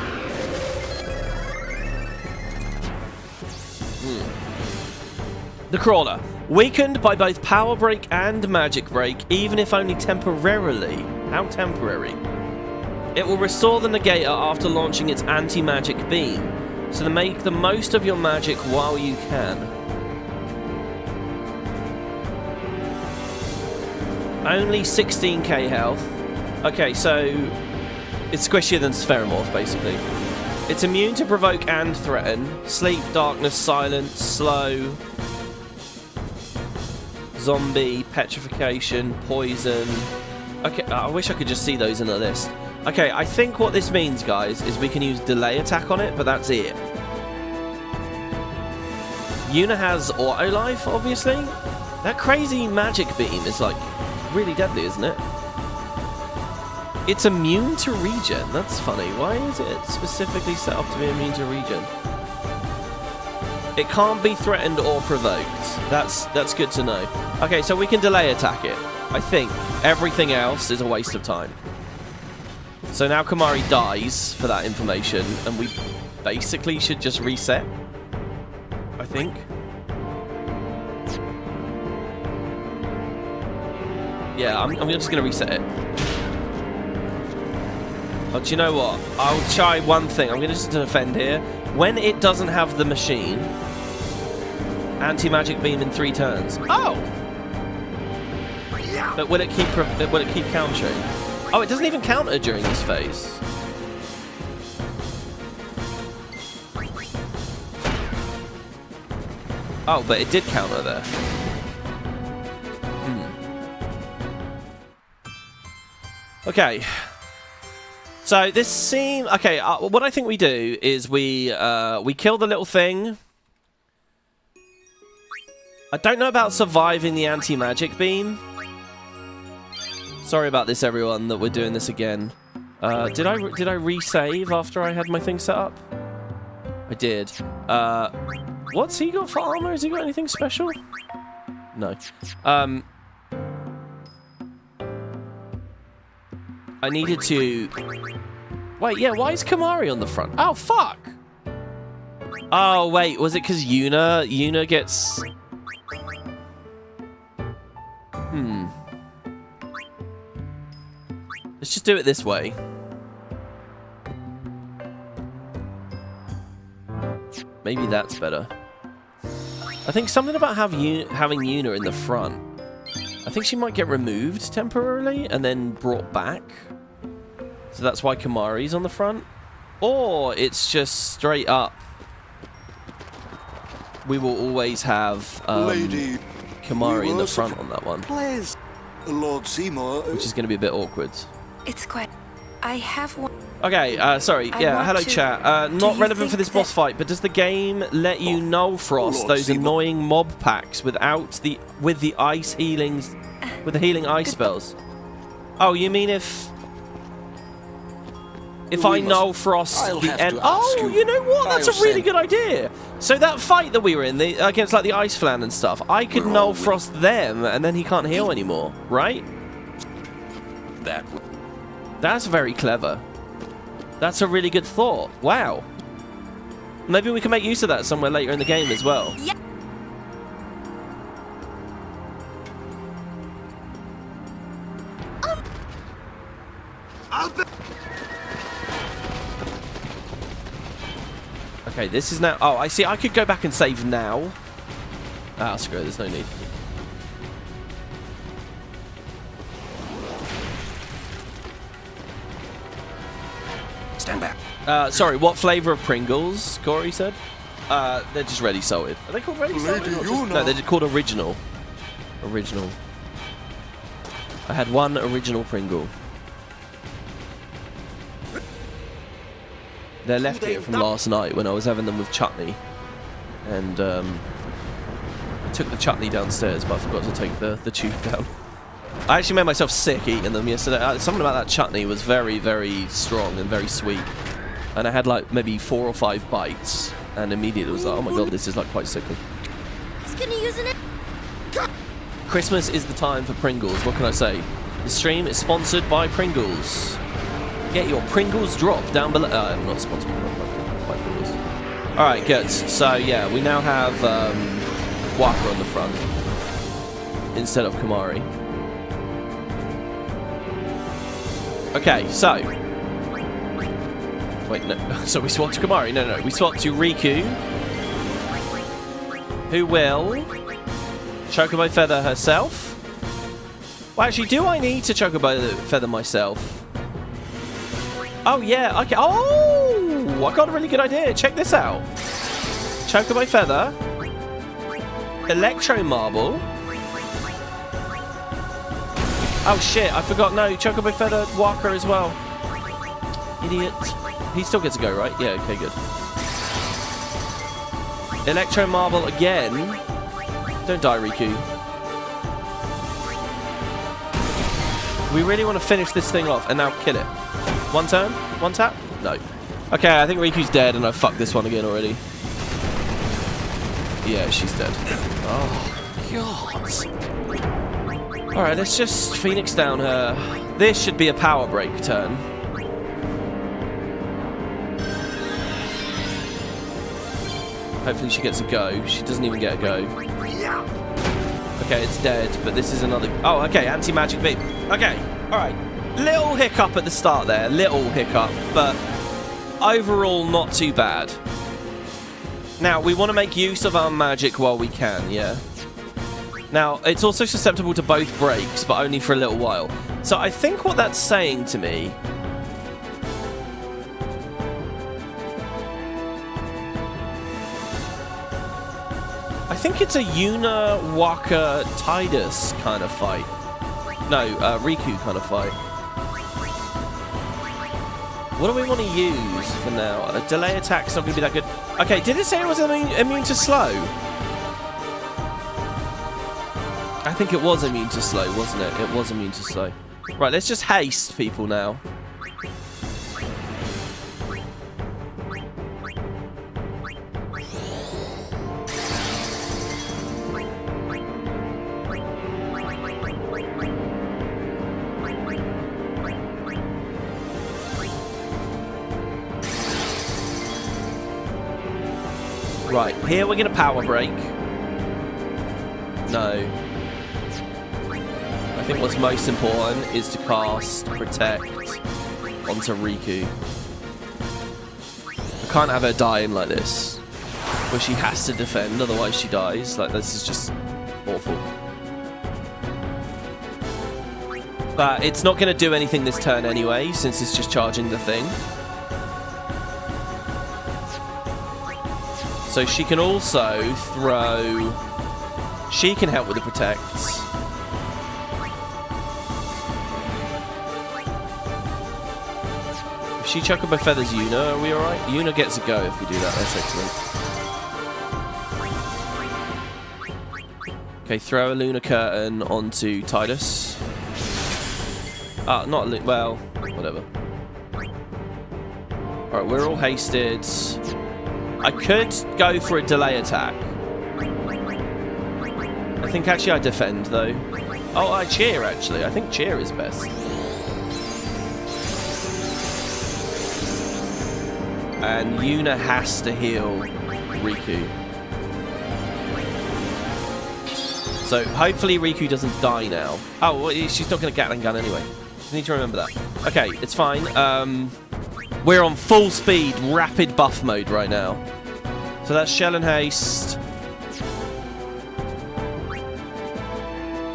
The Crawler. Weakened by both Power Break and Magic Break, even if only temporarily. How temporary? It will restore the Negator after launching its anti-magic beam, so to make the most of your magic while you can. Only 16k health. Okay, so it's squishier than Spheromorph, basically. It's immune to provoke and threaten. Sleep, darkness, silence, slow, zombie, petrification, poison. Okay, I wish I could just see those in the list. Okay, I think what this means, guys, is we can use delay attack on it, but that's it. Yuna has auto life, obviously. That crazy magic beam is, like, really deadly, isn't it? It's immune to regen. That's funny. Why is it specifically set up to be immune to regen? It can't be threatened or provoked. That's good to know. Okay, so we can delay attack it. I think everything else is a waste of time. So now Kimahri dies for that information, and we basically should just reset. I think. Yeah, I'm just going to reset it. Oh, do you know what? I'll try one thing. I'm going to just defend here. When it doesn't have the machine, anti-magic beam in 3 turns. Oh! But will it keep countering? Oh, it doesn't even counter during this phase. Oh, but it did counter there. Okay. So this seems... Okay, what I think we do is we kill the little thing. I don't know about surviving the anti-magic beam. Sorry about this, everyone, that we're doing this again. Did I resave after I had my thing set up? I did. What's he got for armor? Has he got anything special? No. I needed to... Wait, yeah, why is Kimahri on the front? Oh, fuck! Oh, wait, was it because Yuna gets... Let's just do it this way. Maybe that's better. I think something about having Yuna in the front. I think she might get removed temporarily and then brought back. So that's why Kimahri's on the front. Or it's just straight up. We will always have Lady, Kimahri in the front on that one. Please, Lord Seymour. Which is going to be a bit awkward. It's quite... I have one... Okay, sorry. Yeah, hello, chat. Not relevant for this boss fight, but does the game let you null frost those annoying mob packs with the ice healings, with the healing ice spells? Oh, you mean if I null frost the end? Oh, you know what? That's a really good idea. So that fight that we were in against like the ice flan and stuff, I could null frost them, and then he can't heal anymore, right? That's very clever. That's a really good thought. Wow. Maybe we can make use of that somewhere later in the game as well. Yeah. Okay, this is now... Oh, I see. I could go back and save now. Ah, screw it. There's no need. Stand back. Sorry, what flavour of Pringles, Corey said? They're just ready salted. Are they called ready salted? No, they're called original. Original. I had one original Pringle. They're left here from last night when I was having them with chutney. And I took the chutney downstairs, but I forgot to take the tube down. I actually made myself sick eating them yesterday. Something about that chutney was very, very strong and very sweet. And I had like maybe 4 or 5 bites. And immediately was like, oh my god, this is like quite sickly. He's gonna use an... Christmas is the time for Pringles. What can I say? This stream is sponsored by Pringles. Get your Pringles drop down below. I'm not sponsored by Pringles. Alright, good. So yeah, we now have Waka on the front instead of Kimahri. Okay, so... Wait, no. So we swapped to Kimahri. No. We swapped to Riku, who will Chocobo Feather herself. Well, actually, do I need to Chocobo Feather myself? Oh, yeah. Okay. Oh! I got a really good idea. Check this out. Chocobo Feather. Electro Marble. Oh, shit. I forgot. No, Chocobo Feather Waka as well. Idiot. He still gets a go, right? Yeah, okay, good. Electro Marble again. Don't die, Riku. We really want to finish this thing off and now kill it. One turn? One tap? No. Okay, I think Riku's dead and I fucked this one again already. Yeah, she's dead. Oh, God. Alright, let's just Phoenix down her. This should be a power break turn. Hopefully she gets a go. She doesn't even get a go. Okay, it's dead, but this is another... Oh, okay, anti-magic beam. Okay, alright. Little hiccup at the start there. Little hiccup, but overall not too bad. Now, we want to make use of our magic while we can, yeah? Now, it's also susceptible to both breaks, but only for a little while. So I think what that's saying to me... I think it's a Yuna, Waka, Tidus kind of fight. No, Riku kind of fight. What do we want to use for now? A delay attack's not going to be that good. Okay, did it say it was immune to slow? I think it was immune to slow, wasn't it? It was immune to slow. Right, let's just haste people now. Right, here we're going to power break. No. I think what's most important is to cast Protect onto Riku. I can't have her dying like this, where she has to defend, otherwise she dies. Like, this is just awful. But it's not going to do anything this turn anyway, since it's just charging the thing. So she can also throw... She can help with the protects. If she Chocobo Feathers Yuna, are we alright? Yuna gets a go if we do that, that's excellent. Okay, throw a Lunar Curtain onto Tidus. Ah, not... well, whatever. Alright, we're all hasted. I could go for a delay attack. I think actually I defend, though. Oh, I cheer, actually. I think cheer is best. And Yuna has to heal Riku. So hopefully Riku doesn't die now. Oh, well, she's not going to Gatling gun anyway. You need to remember that. Okay, it's fine. We're on full speed, rapid buff mode right now. So that's Shell and Haste.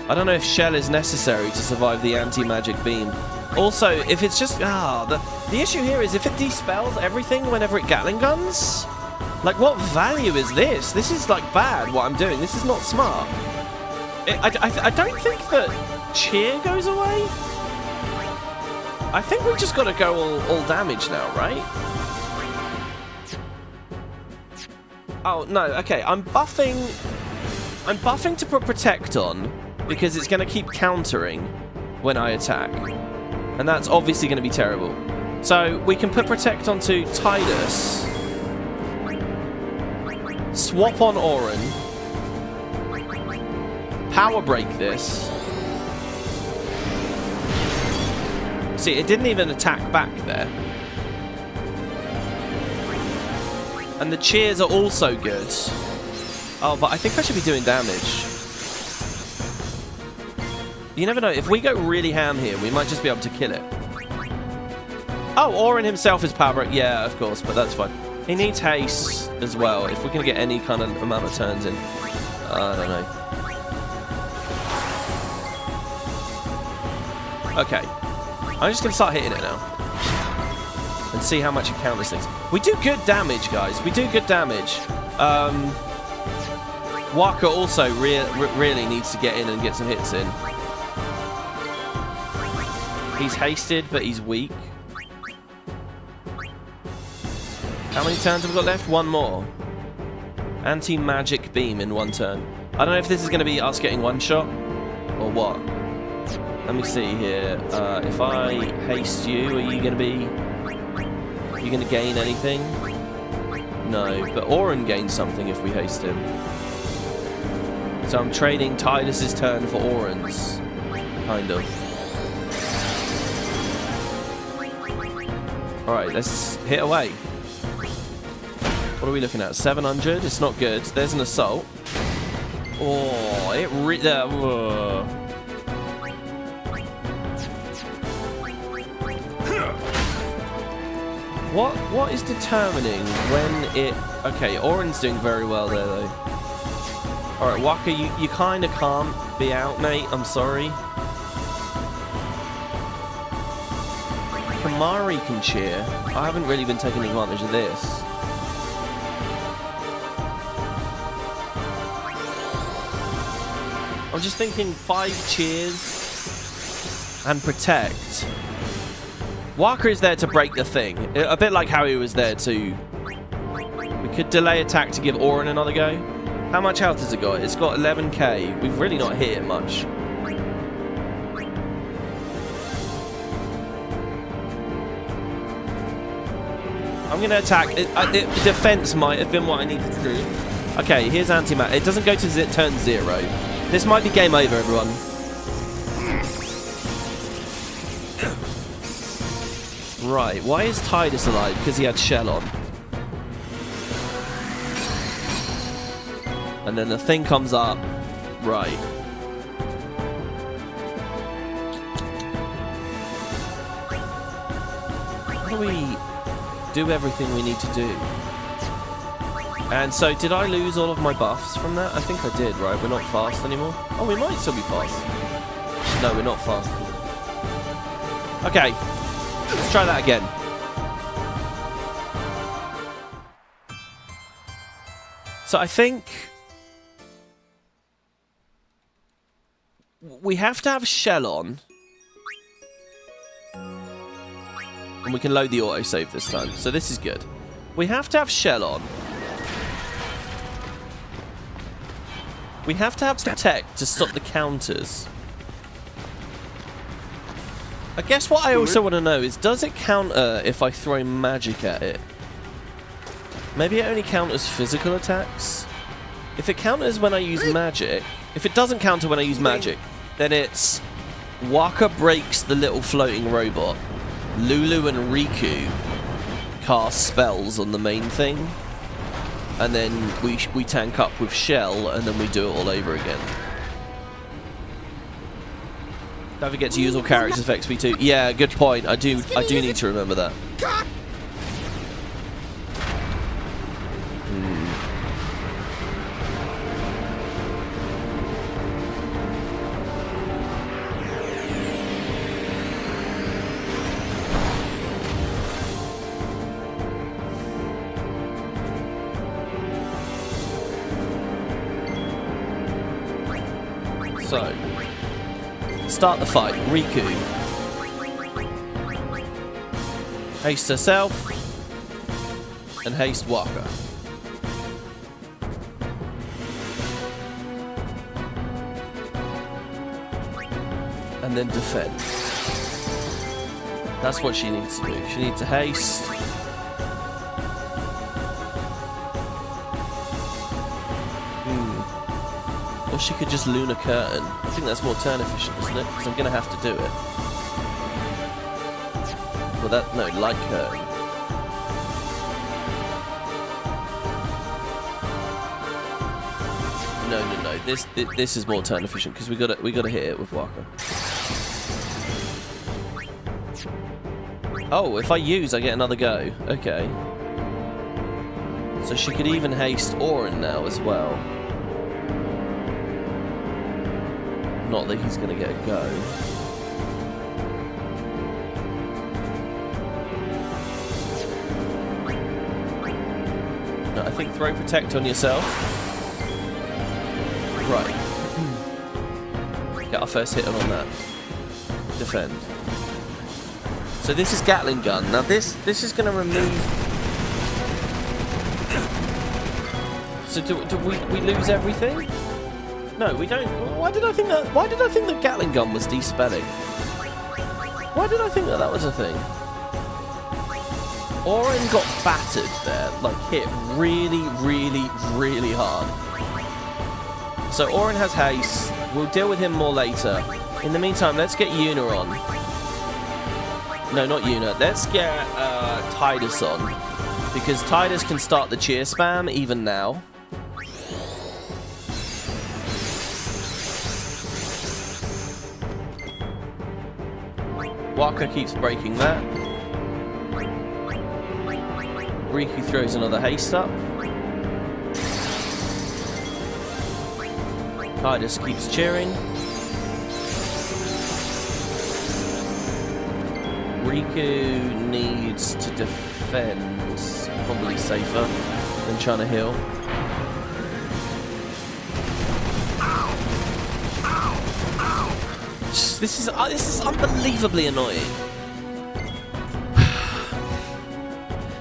I don't know if Shell is necessary to survive the anti-magic beam. Also, if it's just... the issue here is if it dispels everything whenever it Gatling guns, like, what value is this? This is, like, bad, what I'm doing. This is not smart. I don't think that cheer goes away. I think we've just got to go all damage now, right? Oh, no, okay. I'm buffing to put Protect on because it's going to keep countering when I attack. And that's obviously going to be terrible. So we can put Protect onto Tidus. Swap on Auron. Power break this. See, it didn't even attack back there. And the cheers are also good. Oh, but I think I should be doing damage. You never know. If we go really ham here, we might just be able to kill it. Oh, Auron himself is power break. Yeah, of course, but that's fine. He needs haste as well. If we're going to get any kind of amount of turns in. I don't know. Okay. I'm just going to start hitting it now. And see how much it counters things. We do good damage, guys. We do good damage. Waka also really needs to get in and get some hits in. He's hasted, but he's weak. How many turns have we got left? One more. Anti-magic beam in 1 turn. I don't know if this is going to be us getting one shot or what. Let me see here. If I haste you, are you going to gain anything? No, but Oren gains something if we haste him. So I'm trading Tidus's turn for Oren's, kind of. Alright, let's hit away. What are we looking at? 700? It's not good. There's an assault. Oh, it What is determining when it... Okay, Oren's doing very well there, though. Alright, Waka, you kind of can't be out, mate. I'm sorry. Kamari can cheer. I haven't really been taking advantage of this. I'm just thinking 5 cheers and protect. Walker is there to break the thing. A bit like how he was there to... We could delay attack to give Oren another go. How much health has it got? It's got 11k. We've really not hit it much. I'm going to attack. Defense might have been what I needed to do. Okay, here's anti-mat. It doesn't go to turn 0. This might be game over, everyone. Right, why is Tidus alive? Because he had Shell on. And then the thing comes up. Right. How do we do everything we need to do? And so, did I lose all of my buffs from that? I think I did, right? We're not fast anymore. Oh, we might still be fast. No, we're not fast. Okay. Let's try that again. So I think we have to have Shell on. And we can load the autosave this time. So this is good. We have to have Shell on. We have to have Protect to stop the counters. I guess what I also want to know is, does it counter if I throw magic at it? Maybe it only counters physical attacks? If it counters when I use magic... If it doesn't counter when I use magic, then it's... Waka breaks the little floating robot. Lulu and Riku cast spells on the main thing. And then we tank up with Shell, and then we do it all over again. Don't forget to use all characters for XP2. Yeah, good point. I do need to remember that. So, start the fight. Riku. Haste herself. And haste Waka. And then defend. That's what she needs to do. She needs to haste. Or she could just Lunar Curtain. I think that's more turn efficient, isn't it? Because I'm going to have to do it. Well, no, Light Curtain. No. This is more turn efficient because we got to hit it with Waka. Oh, if I use, I get another go. Okay. So she could even haste Oren now as well. Not that he's going to get a go. No, I think throw Protect on yourself. Right. Get our first hit on that. Defend. So this is Gatling Gun. Now this is going to remove So do we lose everything? No, we don't. Why did I think that Gatling gun was despelling? Why did I think that was a thing? Oren got battered there, like hit really, really, really hard. So Oren has haste. We'll deal with him more later. In the meantime, let's get Yuna on. No, not Yuna. Let's get Tidus on. Because Tidus can start the cheer spam even now. Waka keeps breaking that. Riku throws another haste up. Tidus keeps cheering. Riku needs to defend. Probably safer than trying to heal. This is unbelievably annoying.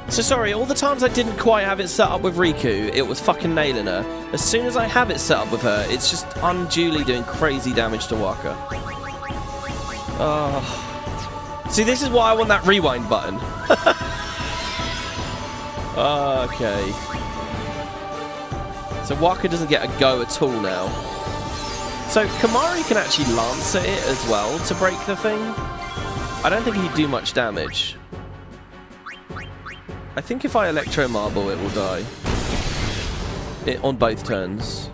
So sorry, all the times I didn't quite have it set up with Riku, it was fucking nailing her. As soon as I have it set up with her, it's just unduly doing crazy damage to Waka. Oh. See, this is why I want that rewind button. Okay. So Waka doesn't get a go at all now. So Kamari can actually lance at it as well to break the thing. I don't think he'd do much damage. I think if I Electro Marble, it will die. On both turns.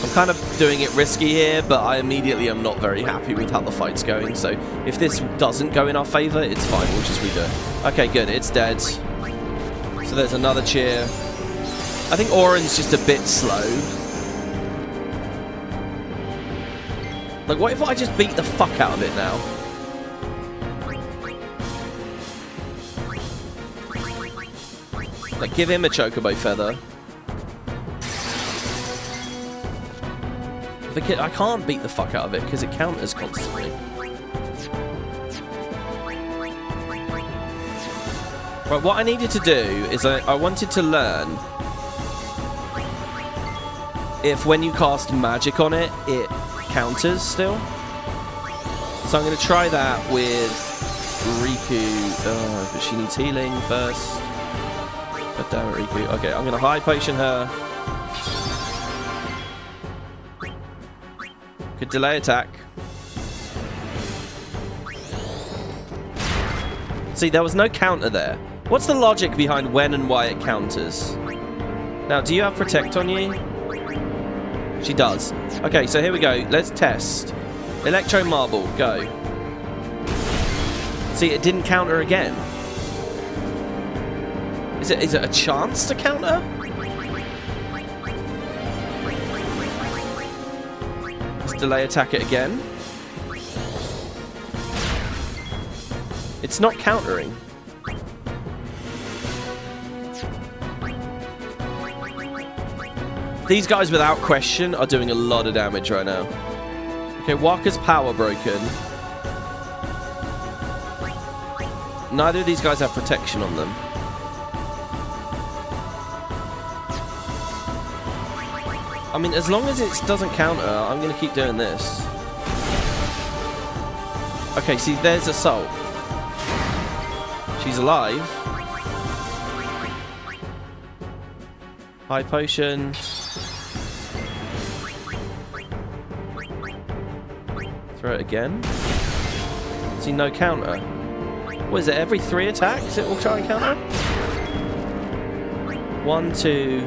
I'm kind of doing it risky here, but I immediately am not very happy with how the fight's going. So if this doesn't go in our favor, it's fine. We'll just redo it. Okay, good. It's dead. So there's another cheer. I think Oren's just a bit slow. Like, what if I just beat the fuck out of it now? Like, give him a Chocobo Feather. I can't beat the fuck out of it because it counters constantly. Right, what I needed to do is I wanted to learn if when you cast magic on it, it counters still. So I'm going to try that with Riku. But she needs healing first. God damn it, Riku. Okay, I'm going to high potion her. Could delay attack. See, there was no counter there. What's the logic behind when and why it counters? Now, do you have Protect on you? She does. Okay, so here we go. Let's test. Electro Marble, go. See, it didn't counter again. Is it a chance to counter? Let's delay attack it again. It's not countering. These guys, without question, are doing a lot of damage right now. Okay, Waka's power broken. Neither of these guys have protection on them. I mean, as long as it doesn't counter, I'm going to keep doing this. Okay, see, there's Assault. She's alive. High potion. Throw it again. See, no counter. What is it, every 3 attacks it will try and counter? 1, 2...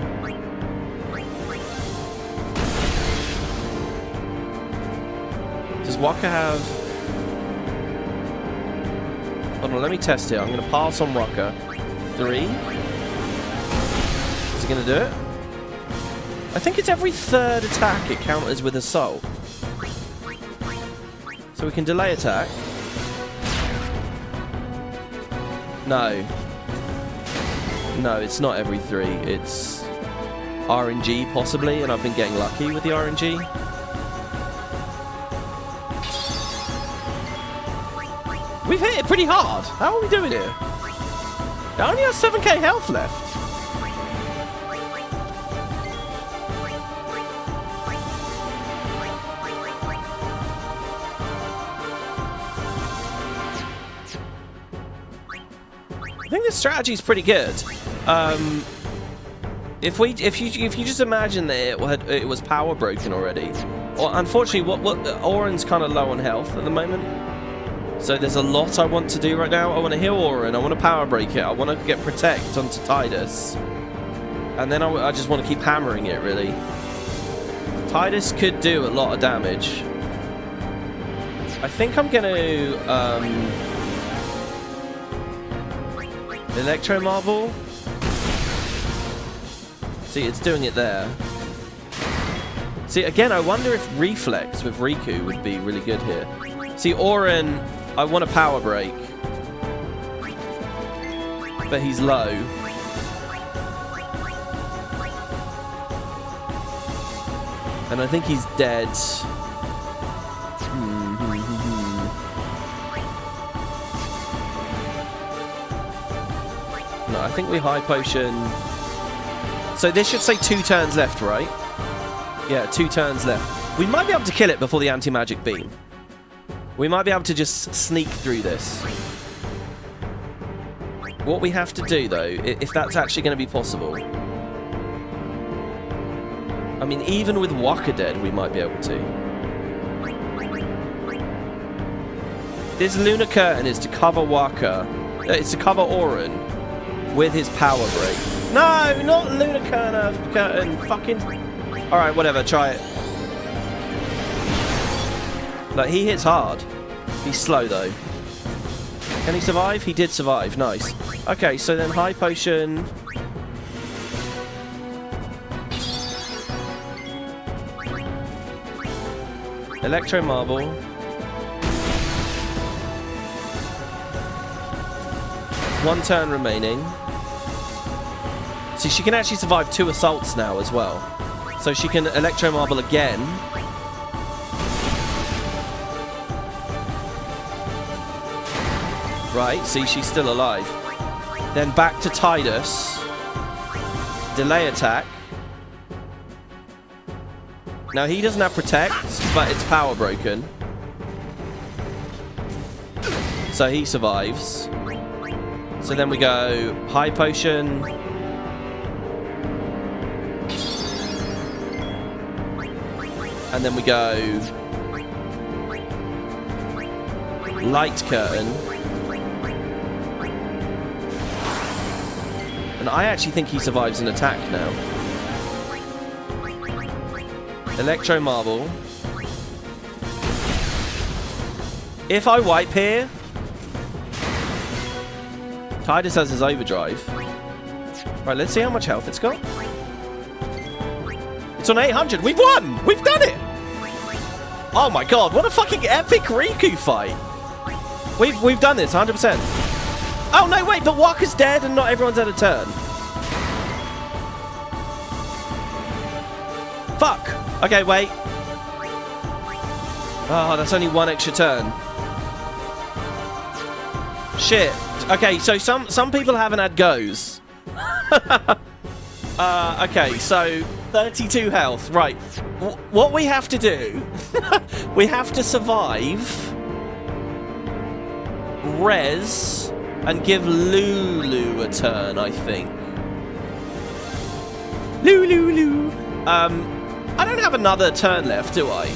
Does Waka have... Hold on, let me test it. I'm going to pass on Waka. 3. Is it going to do it? I think it's every 3rd attack it counters with Assault. So we can delay attack. No. No, it's not every 3. It's RNG possibly, and I've been getting lucky with the RNG. We've hit it pretty hard. How are we doing here? It only has 7k health left. I think this strategy is pretty good. If you just imagine that it was power broken already, or unfortunately, Oren's kind of low on health at the moment, so there's a lot I want to do right now. I want to heal Oren, I want to power break it, I want to get protect onto Tidus, and then I just want to keep hammering it. Really, Tidus could do a lot of damage. I think I'm gonna Electro Marble. See, it's doing it there. See, again, I wonder if Reflex with Riku would be really good here. See, Oren, I want a power break. But he's low. And I think he's dead. No, I think we high potion. So this should say 2 turns left, right? Yeah, 2 turns left. We might be able to kill it before the anti-magic beam. We might be able to just sneak through this. What we have to do, though, if that's actually going to be possible... I mean, even with Waka dead, we might be able to. This Lunar Curtain is to cover Waka. It's to cover Oren with his power break. No, not Lunar Curtain. Fucking... Alright, whatever, try it. Like, he hits hard. He's slow, though. Can he survive? He did survive. Nice. Okay, so then high potion... Electro Marble. One turn remaining. See, she can actually survive 2 assaults now as well. So she can Electro Marble again. Right, see, she's still alive. Then back to Tidus. Delay attack. Now, he doesn't have Protect, but it's power broken. So he survives. So then we go high potion. And then we go light curtain. And I actually think he survives an attack now. Electro Marble. If I wipe here, Tidus has his overdrive. Right, let's see how much health it's got. It's on 800. We've won! We've done it! Oh my god, what a fucking epic Riku fight! We've done this, 100%. Oh no, wait, but Waka's dead and not everyone's had a turn. Fuck! Okay, wait. Oh, that's only 1 extra turn. Shit. Okay, so some people haven't had goes. Okay, so 32 health. Right. What we have to do, we have to survive, res, and give Lulu a turn, I think. Lulu. I don't have another turn left, do I?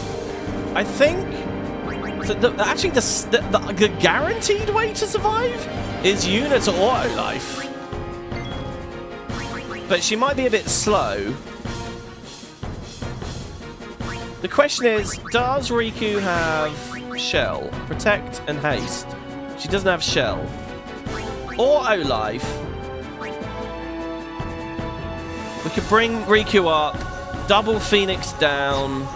I think... So actually, the guaranteed way to survive is Una to auto life. But she might be a bit slow. The question is, does Riku have Shell? Protect and Haste. She doesn't have Shell. Auto life. We could bring Riku up. Double Phoenix down.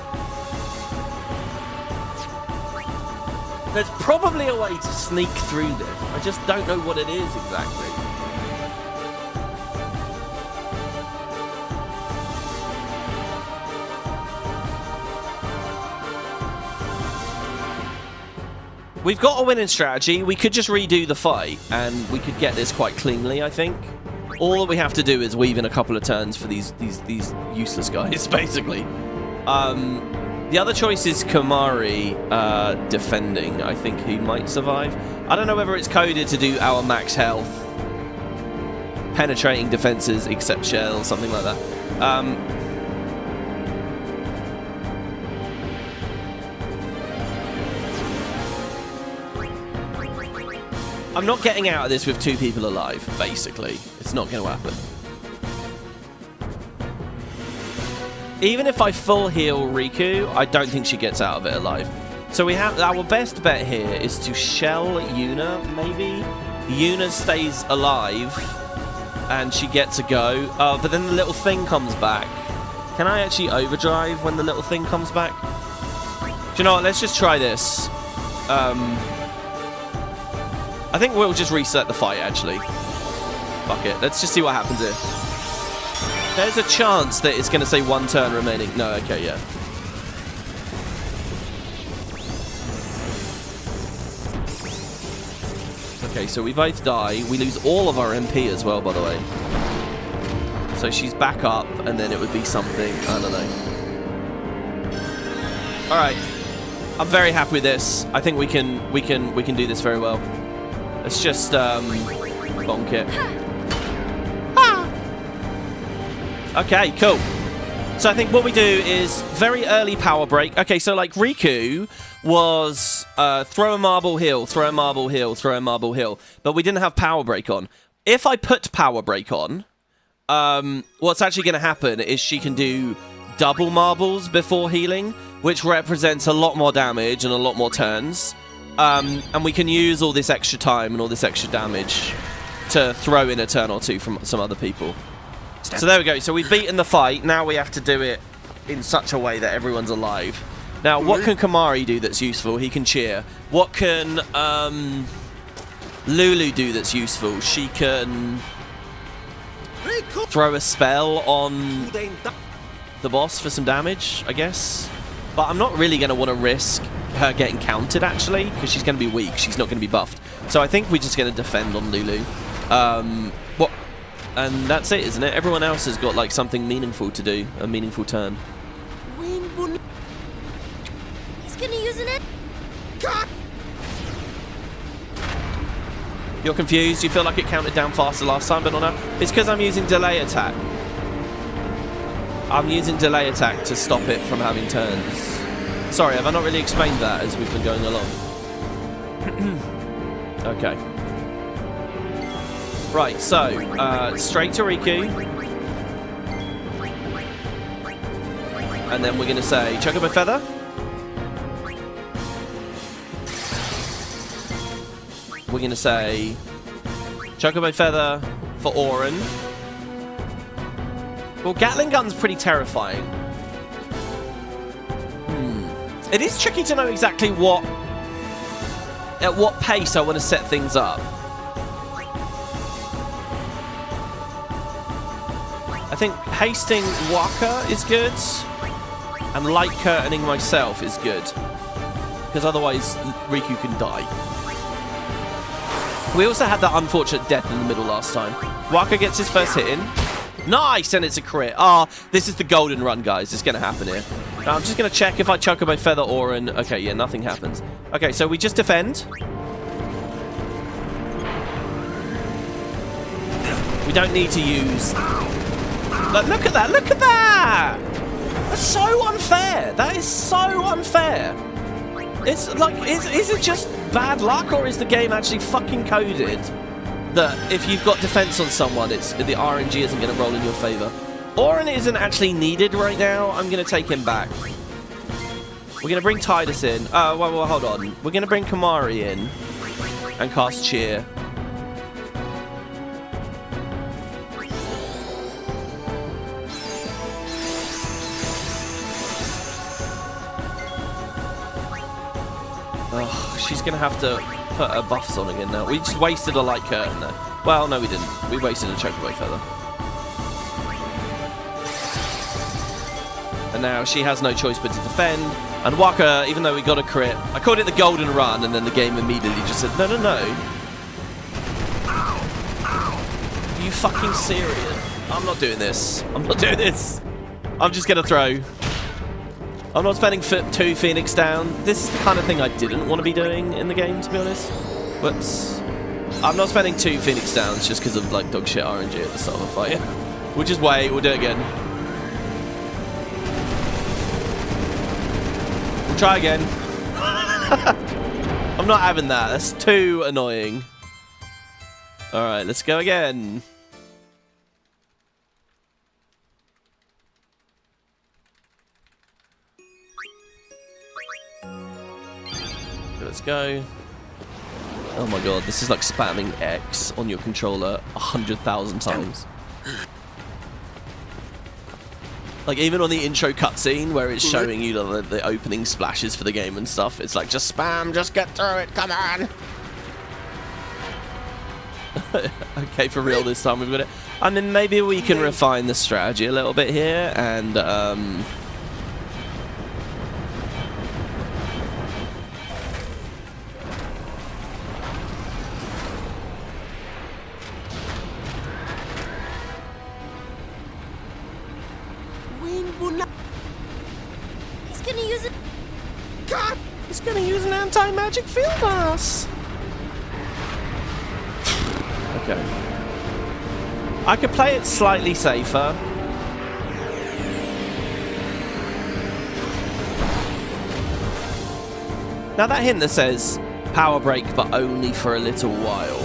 There's probably a way to sneak through this. I just don't know what it is exactly. We've got a winning strategy. We could just redo the fight, and we could get this quite cleanly, I think. All that we have to do is weave in a couple of turns for these useless guys, basically. The other choice is Kamari defending. I think he might survive. I don't know whether it's coded to do our max health, penetrating defenses except shell, something like that. I'm not getting out of this with 2 people alive, basically. It's not going to happen. Even if I full heal Riku, I don't think she gets out of it alive. So we have our best bet here is to shell Yuna, maybe. Yuna stays alive, and she gets a go. But then the little thing comes back. Can I actually overdrive when the little thing comes back? Do you know what? Let's just try this. I think we'll just reset the fight, actually. Fuck it. Let's just see what happens here. There's a chance that it's going to say 1 turn remaining. No, okay, yeah. Okay, so we both die. We lose all of our MP as well, by the way. So she's back up, and then it would be something. I don't know. All right. I'm very happy with this. I think we can do this very well. Let's just bonk it. Okay, cool. So I think what we do is very early power break. Okay, so like Riku was throw a marble, heal, throw a marble, heal, throw a marble, heal. But we didn't have power break on. If I put power break on, what's actually going to happen is she can do double marbles before healing, which represents a lot more damage and a lot more turns. And we can use all this extra time and all this extra damage to throw in a turn or 2 from some other people. So there we go. So we've beaten the fight. Now we have to do it in such a way that everyone's alive. Now, what can Kamari do that's useful? He can cheer. What can Lulu do that's useful? She can throw a spell on the boss for some damage, I guess. But I'm not really going to want to risk her getting countered, actually, because she's going to be weak. She's not going to be buffed. So I think we're just going to defend on Lulu. And that's it, isn't it? Everyone else has got like something meaningful to do, a meaningful turn. He's gonna use an You're confused? You feel like it counted down faster last time, but not now? It's because I'm using delay attack. I'm using delay attack to stop it from having turns. Sorry, have I not really explained that as we've been going along? Okay. Right, so, straight to Riku. And then we're going to say, Chocobo Feather. We're going to say, Chocobo Feather for Auron. Well, Gatling Gun's pretty terrifying. It is tricky to know exactly at what pace I want to set things up. I think hasting Waka is good, and light curtaining myself is good, because otherwise Riku can die. We also had that unfortunate death in the middle last time. Waka gets his first hit in. Nice, and it's a crit. This is the golden run, guys. It's going to happen here. Now, I'm just going to check if I Chocobo Feather Auron. Okay, yeah, nothing happens. Okay, so we just defend. We don't need to use... Look at that! Look at that! That's so unfair! That is so unfair! It's like, is it just bad luck, or is the game actually fucking coded that if you've got defense on someone, the RNG isn't going to roll in your favor? Auron isn't actually needed right now. I'm going to take him back. We're going to bring Tidus in. Well, hold on. We're going to bring Kamari in and cast Cheer. She's going to have to put her buffs on again now. We just wasted a light curtain there. Well, no, we didn't. We wasted a Chocobo Feather. And now she has no choice but to defend. And Waka, even though we got a crit, I called it the golden run, and then the game immediately just said, no, no, no. Are you fucking serious? I'm not doing this. I'm not doing this. I'm just going to throw. I'm not spending 2 Phoenix down. This is the kind of thing I didn't want to be doing in the game, to be honest. But I'm not spending 2 Phoenix downs just because of like dog shit RNG at the start of a fight. We'll just wait. We'll do it again. We'll try again. I'm not having that. That's too annoying. Alright, let's go again. Let's go. Oh my god, this is like spamming X on your controller 100,000 times. Like, even on the intro cutscene where it's showing you the opening splashes for the game and stuff, it's like, just spam, just get through it, come on! Okay, for real this time we've got it. I mean, maybe we can refine the strategy a little bit here, and, He's gonna use it. God! He's gonna use an anti-magic field on us! Okay. I could play it slightly safer. Now that hint that says power break but only for a little while.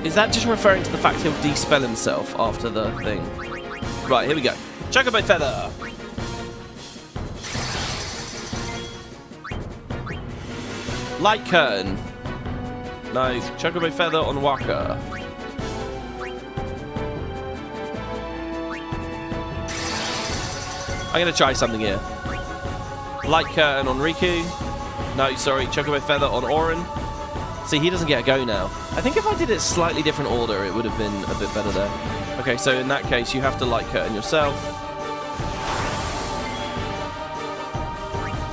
Is that just referring to the fact he'll de-spell himself after the thing? Right, here we go. Chocobo Feather! Light Curtain. Nice. Chocobo Feather on Waka. I'm going to try something here. Light Curtain on Riku. No, sorry. Chocobo Feather on Orin. See, he doesn't get a go now. I think if I did it slightly different order, it would have been a bit better there. Okay, so in that case, you have to Light Curtain yourself.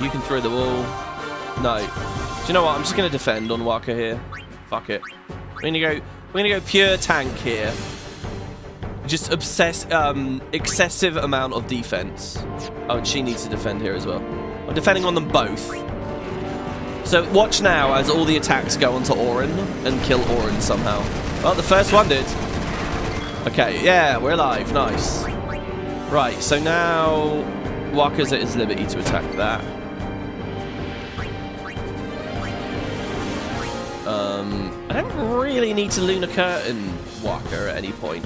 You can throw the wall. No. Do you know what? I'm just going to defend on Waka here. Fuck it. We're going to go pure tank here. Just excessive amount of defense. Oh, and she needs to defend here as well. I'm defending on them both. So watch now as all the attacks go onto Orin and kill Orin somehow. Well, the first one did. Okay, yeah, we're alive. Nice. Right, so now Waka's at his liberty to attack that. I don't really need to Lunar Curtain Waka at any point.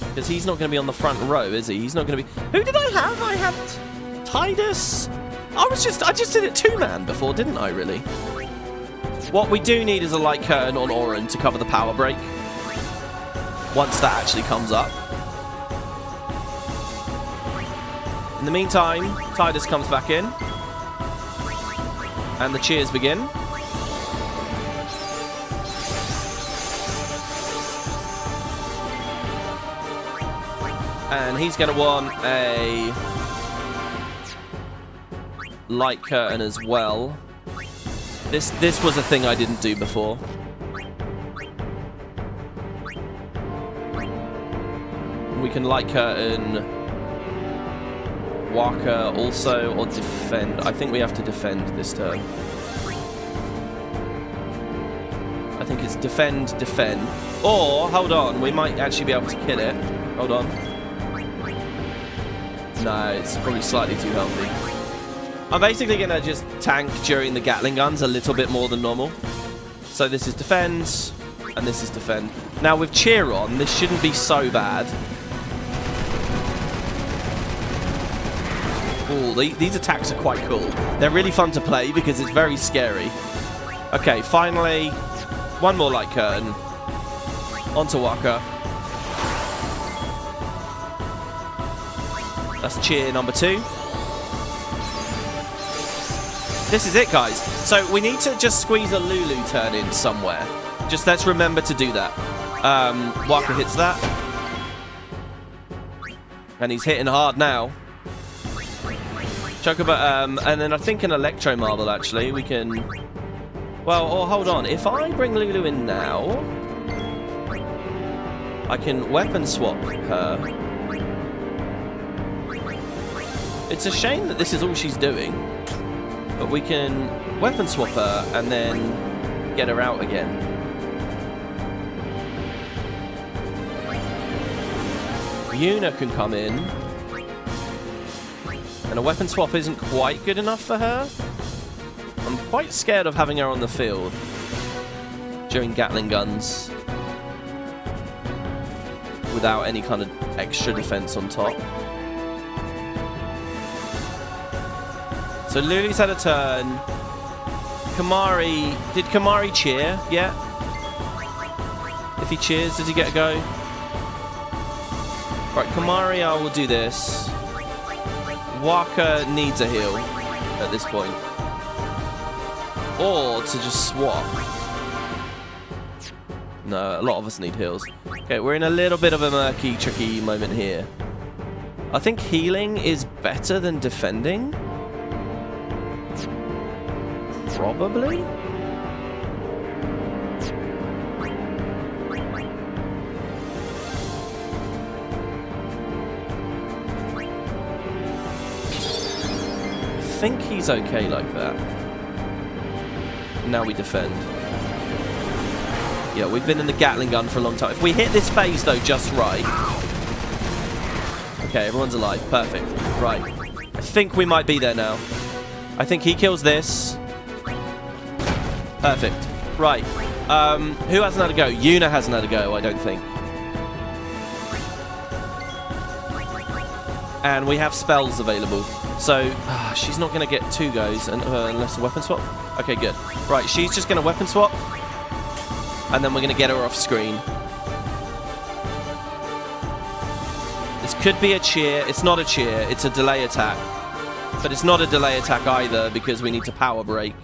Because he's not going to be on the front row, is he? He's not going to be... Who did I have? I had Tidus. I just did it 2-man before, didn't I, really? What we do need is a Light Curtain on Orin to cover the power break. Once that actually comes up. In the meantime, Tidus comes back in. And the cheers begin. And he's going to want a Light Curtain as well. This was a thing I didn't do before. We can Light Curtain Waka also, or defend. I think we have to defend this turn. I think it's defend, defend. Or, hold on, we might actually be able to kill it. Hold on. No, it's probably slightly too healthy. I'm basically going to just tank during the Gatling guns a little bit more than normal. So this is defend, and this is defend. Now with cheer on, this shouldn't be so bad. Ooh, these attacks are quite cool. They're really fun to play because it's very scary. Okay, finally, one more Light Curtain. Onto Waka. That's cheer number 2. This is it, guys. So we need to just squeeze a Lulu turn in somewhere. Just let's remember to do that. Waka hits that. And he's hitting hard now. Chocobo, and then I think an Electro Marble, actually. We can... Well, or hold on. If I bring Lulu in now, I can weapon swap her. It's a shame that this is all she's doing. But we can weapon swap her and then get her out again. Yuna can come in. And a weapon swap isn't quite good enough for her. I'm quite scared of having her on the field during Gatling guns without any kind of extra defense on top. So Lulu's had a turn. Kamari, did Kamari cheer yet? If he cheers, does he get a go? Right, Kamari, I will do this. Waka needs a heal at this point. Or to just swap. No, a lot of us need heals. Okay, we're in a little bit of a murky, tricky moment here. I think healing is better than defending. Probably? I think he's okay like that. Now we defend. Yeah, we've been in the Gatling gun for a long time. If we hit this phase, though, just right... Okay, everyone's alive. Perfect. Right. I think we might be there now. I think he kills this. Perfect. Right. Who hasn't had a go? Yuna hasn't had a go, I don't think. And we have spells available. So, she's not going to get 2 goes unless a weapon swap. Okay, good. Right, she's just going to weapon swap. And then we're going to get her off screen. This could be a cheer. It's not a cheer. It's a delay attack. But it's not a delay attack either because we need to power break.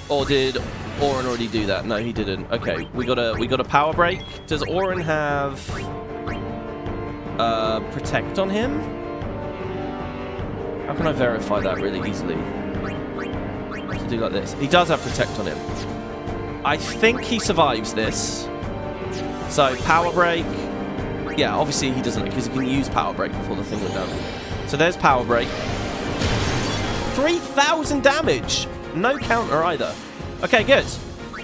Or did Orin already do that? No, he didn't. Okay, we got a power break. Does Orin have protect on him? How can I verify that really easily? I have to do like this. He does have protect on him. I think he survives this. So power break. Yeah, obviously he doesn't because he can use power break before the thing went down. So there's power break. 3,000 damage. No counter either. Okay, good.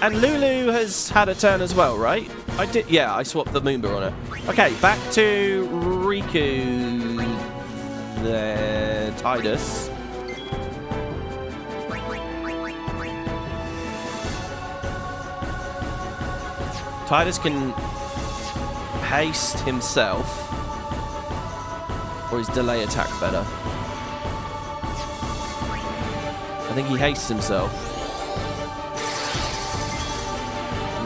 And Lulu has had a turn as well, right? I did. Yeah, I swapped the Moomba on her. Okay, back to Riku. There, Tidus. Tidus can haste himself, or is delay attack better? I think he hastes himself.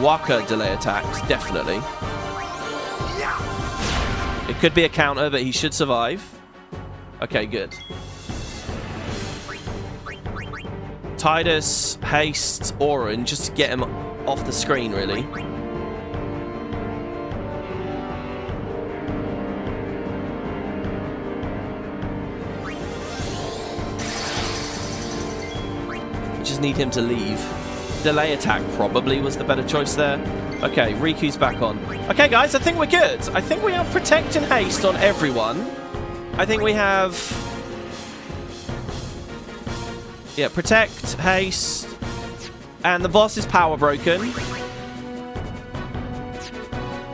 Waka delay attacks, definitely. It could be a counter, but he should survive. Okay, good. Tidus hastes Orin just to get him off the screen, really. Just need him to leave. Delay attack probably was the better choice there. Okay, Riku's back on. Okay, guys, I think we're good. I think we have protect and haste on everyone. I think we have... Yeah, protect, haste, and the boss is power broken.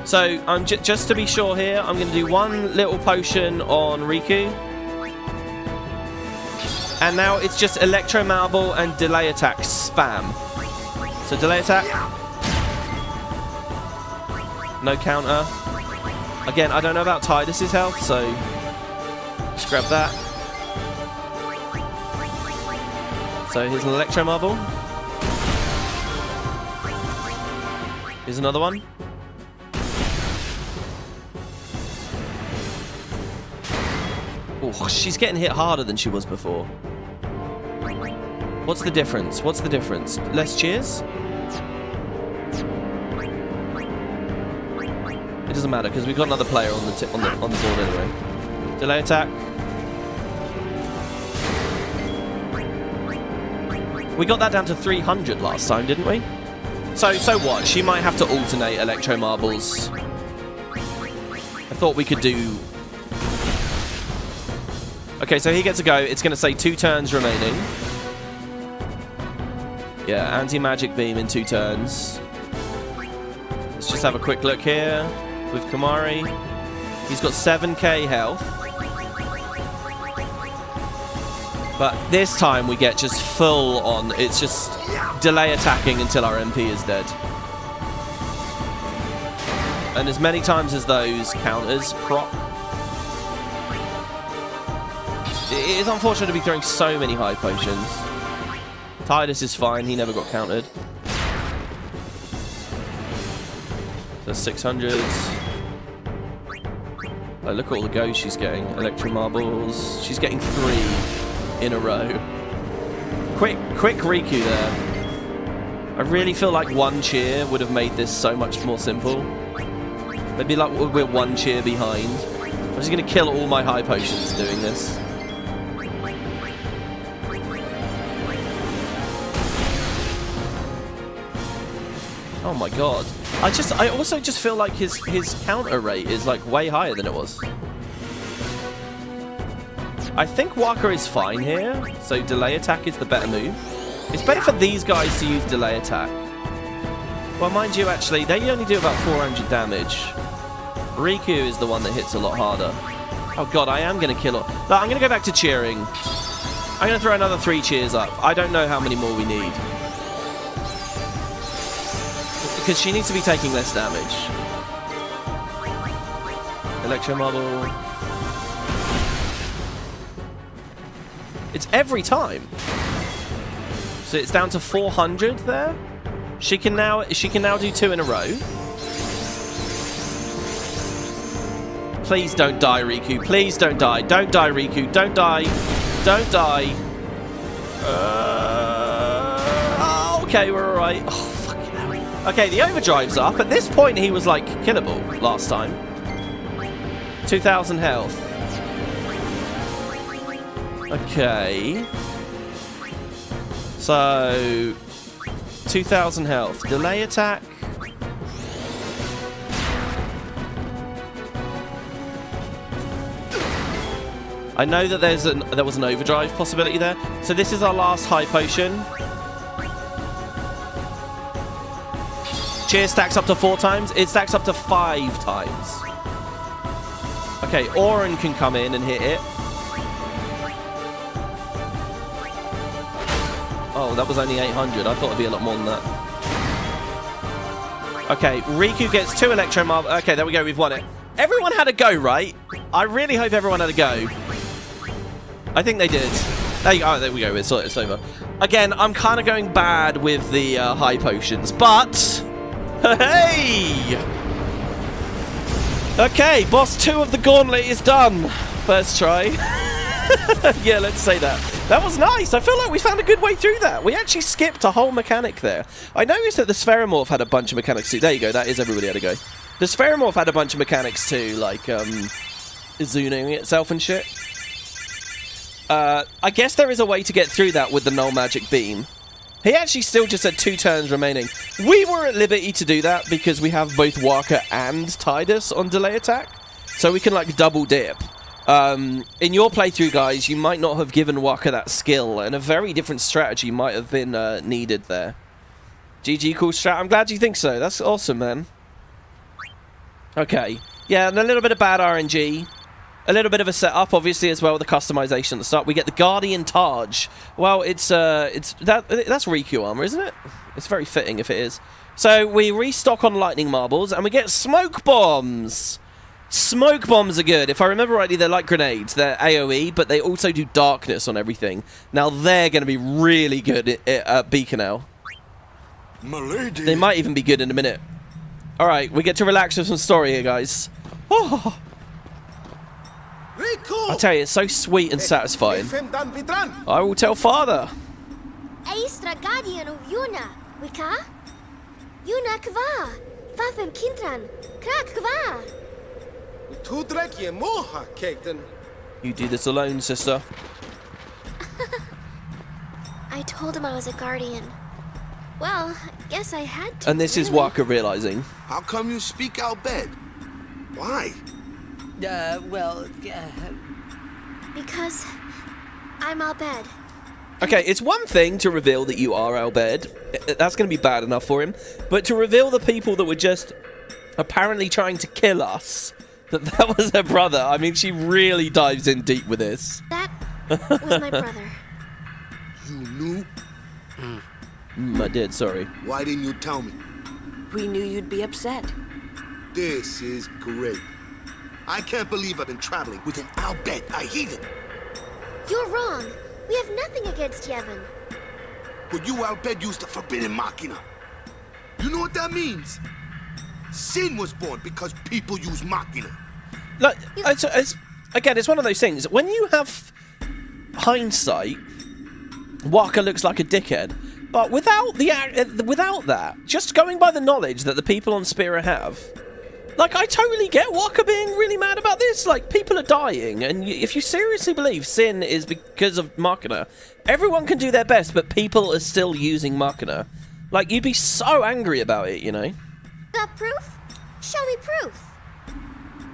So, I'm just to be sure here, I'm going to do one little potion on Riku. And now it's just Electro Marble and delay attack spam. So delay attack. No counter. Again, I don't know about Tidus's health, so just grab that. So here's an Electro Marble. Here's another one. Oh, she's getting hit harder than she was before. What's the difference? What's the difference? Less cheers? It doesn't matter because we've got another player on the on the board anyway. Delay attack. We got that down to 300 last time, didn't we? So what? She might have to alternate electro marbles. I thought we could do... Okay, so he gets a go. It's going to say 2 turns remaining. Yeah, anti-magic beam in 2 turns. Let's just have a quick look here with Kamari. He's got 7k health. But this time we get just full on. It's just delay attacking until our MP is dead. And as many times as those counters proc. It is unfortunate to be throwing so many high potions. Tidus is fine, he never got countered. So 600s. Oh, look at all the goes she's getting. Electro marbles. She's getting 3 in a row. Quick Riku there. I really feel like 1 cheer would have made this so much more simple. Maybe like we're 1 cheer behind. I'm just going to kill all my high potions doing this. Oh my god. I also just feel like his counter rate is like way higher than it was. I think Waka is fine here, so delay attack is the better move. It's better for these guys to use delay attack. Well, mind you, actually, they only do about 400 damage. Riku is the one that hits a lot harder. Oh god, I am going to kill her. No, I'm going to go back to cheering. I'm going to throw another 3 cheers up. I don't know how many more we need. Because she needs to be taking less damage. Electro marble. It's every time. So it's down to 400 there. She can now do 2 in a row. Please don't die, Riku. Please don't die. Don't die, Riku. Don't die. Don't die. Okay, we're alright. Oh, fucking hell. Okay, the overdrive's up. At this point, he was like killable last time. 2,000 health. Okay. So 2,000 health. Delay attack. I know that there was an overdrive possibility there. So this is our last high potion. Cheer stacks up to 4 times. It stacks up to 5 times. Okay, Oren can come in and hit it. Oh, that was only 800. I thought it'd be a lot more than that. Okay, Riku gets 2 Electro Marble. Okay, there we go. We've won it. Everyone had a go, right? I really hope everyone had a go. I think they did. There you go. Oh, there we go. It's over. Again, I'm kind of going bad with the high potions, but... Hey! Okay, boss 2 of the gauntlet is done. First try. Yeah, let's say that. That was nice. I feel like we found a good way through that. We actually skipped a whole mechanic there. I noticed that the Spheromorph had a bunch of mechanics too. There you go. That is everybody had a go. The Spheromorph had a bunch of mechanics too, like zooning itself and shit. I guess there is a way to get through that with the null magic beam. He actually still just had 2 turns remaining. We were at liberty to do that because we have both Waka and Tidus on delay attack. So we can like double dip. In your playthrough, guys, you might not have given Waka that skill, and a very different strategy might have been needed there. GG, cool strat. I'm glad you think so. That's awesome, man. Okay. Yeah, and a little bit of bad RNG. A little bit of a setup, obviously, as well, with the customization at the start. We get the Guardian Taj. Well, that's Riku armor, isn't it? It's very fitting if it is. So we restock on lightning marbles, and we get smoke bombs. Smoke bombs are good. If I remember rightly, they're like grenades. They're AoE, but they also do darkness on everything. Now, they're going to be really good at Beaconel. Milady. They might even be good in a minute. All right, we get to relax with some story here, guys. Oh. I'll tell you, it's so sweet and satisfying. I will tell father. Aistra guardian of Yuna, Wika? Yuna kva. Fafem Kintran, Krak Kva. Tudrek moha, Katen. You do this alone, sister. I told him I was a guardian. Well, I guess I had to. And this is Waka realizing. How come you speak Al Bhed? Why? Because I'm Al Bhed. Okay, it's one thing to reveal that you are Al Bhed. That's going to be bad enough for him. But to reveal the people that were just apparently trying to kill us, that was her brother. I mean, she really dives in deep with this. That was my brother. You knew? I did, sorry. Why didn't you tell me? We knew you'd be upset. This is great. I can't believe I've been traveling with an Al Bhed, a heathen. You're wrong. We have nothing against Yevon. But you, Al Bhed, used the forbidden machina. You know what that means? Sin was born because people use machina. Look, again, it's one of those things. When you have hindsight, Waka looks like a dickhead. But without that, just going by the knowledge that the people on Spira have, like, I totally get Waka being really mad about this. Like, people are dying, and if you seriously believe sin is because of Machina, everyone can do their best, but people are still using Machina. Like, you'd be so angry about it, you know? Got proof? Show me proof.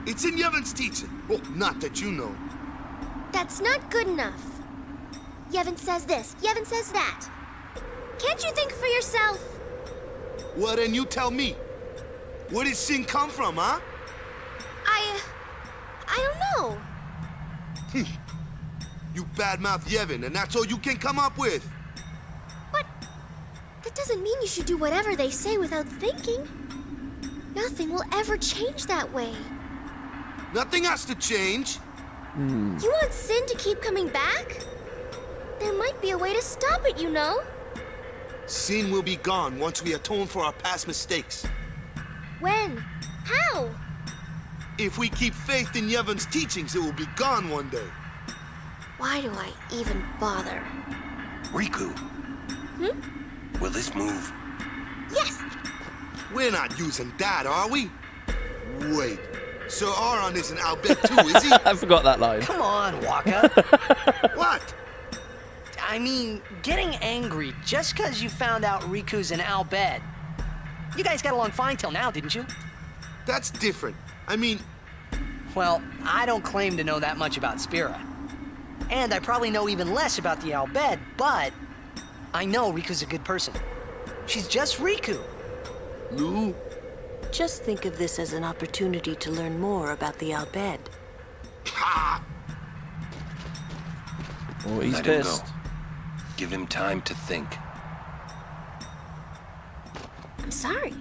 It's in Yevon's teaching. Well, not that you know. That's not good enough. Yevon says this, Yevon says that. Can't you think for yourself? Well, then you tell me. Where did sin come from, huh? I don't know. You badmouth Yevon, and that's all you can come up with. But that doesn't mean you should do whatever they say without thinking. Nothing will ever change that way. Nothing has to change. You want sin to keep coming back? There might be a way to stop it, you know? Sin will be gone once we atone for our past mistakes. When? How? If we keep faith in Yevon's teachings, it will be gone one day. Why do I even bother? Riku. Will this move? Yes! We're not using that, are we? Wait. Sir Aron isn't Al Bhed too, is he? I forgot that line. Come on, Waka. What? I mean, getting angry just because you found out Riku's an Al Bhed. You guys got along fine till now, didn't you? That's different. I mean... Well, I don't claim to know that much about Spira. And I probably know even less about the Al Bhed, but I know Riku's a good person. She's just Riku. Lou? Just think of this as an opportunity to learn more about the Al Bhed. Ha! Oh, he's Let pissed. him go. Give him time to think. I'm sorry.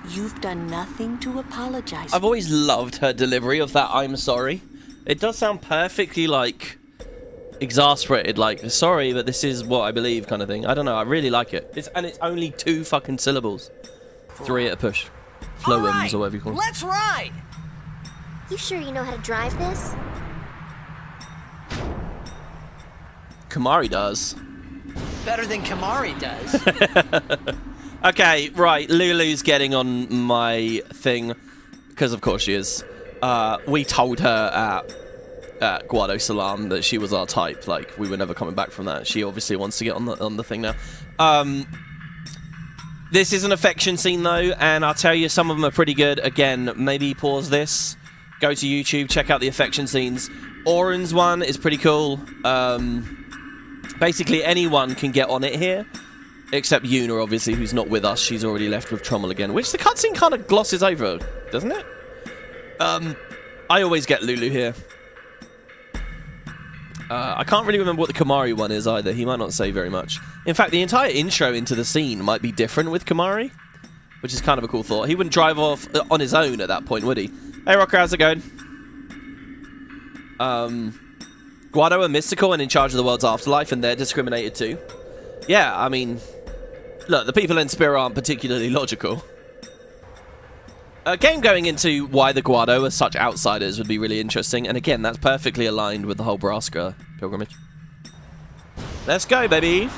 You've done nothing to apologize. I've always loved her delivery of that I'm sorry. It does sound perfectly, like, exasperated, like, sorry, but this is what I believe kind of thing. I don't know, I really like it. And it's only 2 fucking syllables. 3 at a push. Floems, or whatever you call it. Let's ride! You sure you know how to drive this? Kamari does. Better than Kamari does. Okay, right, Lulu's getting on my thing, because of course she is. We told her at Guado Salam that she was our type, like, we were never coming back from that. She obviously wants to get on the thing now. This is an affection scene, though, and I'll tell you, some of them are pretty good. Again, maybe pause this, go to YouTube, check out the affection scenes. Oren's one is pretty cool. Basically, anyone can get on it here. Except Yuna, obviously, who's not with us. She's already left with Trommel again, which the cutscene kind of glosses over, doesn't it? I always get Lulu here. I can't really remember what the Kamari one is either. He might not say very much. In fact, the entire intro into the scene might be different with Kamari, which is kind of a cool thought. He wouldn't drive off on his own at that point, would he? Hey, Rocker, how's it going? Guado are mystical and in charge of the world's afterlife, and they're discriminated too. Yeah, I mean... Look, the people in Spira aren't particularly logical. A game going into why the Guado are such outsiders would be really interesting, and again, that's perfectly aligned with the whole Braska pilgrimage. Let's go, baby!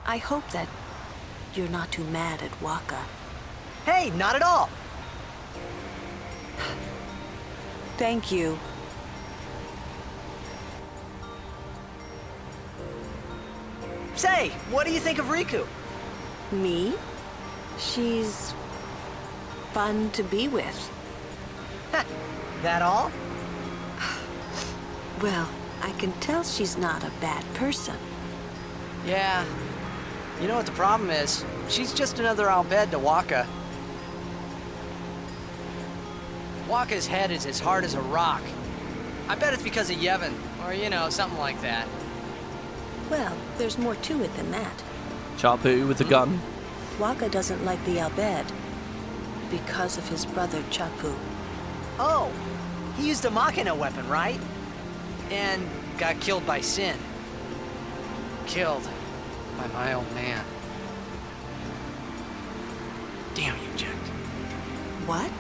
I hope that you're not too mad at Waka. Hey, not at all. Thank you. Say, what do you think of Riku? Me? She's fun to be with. That all? Well, I can tell she's not a bad person. Yeah. You know what the problem is? She's just another Al Bhed to Waka. Waka's head is as hard as a rock. I bet it's because of Yevon, or, you know, something like that. Well, there's more to it than that. Chapu with the gun. Waka doesn't like the Al Bhed because of his brother Chapu. Oh, he used a Machina weapon, right? And got killed by Sin. Killed by my old man. Damn you, Jack. What?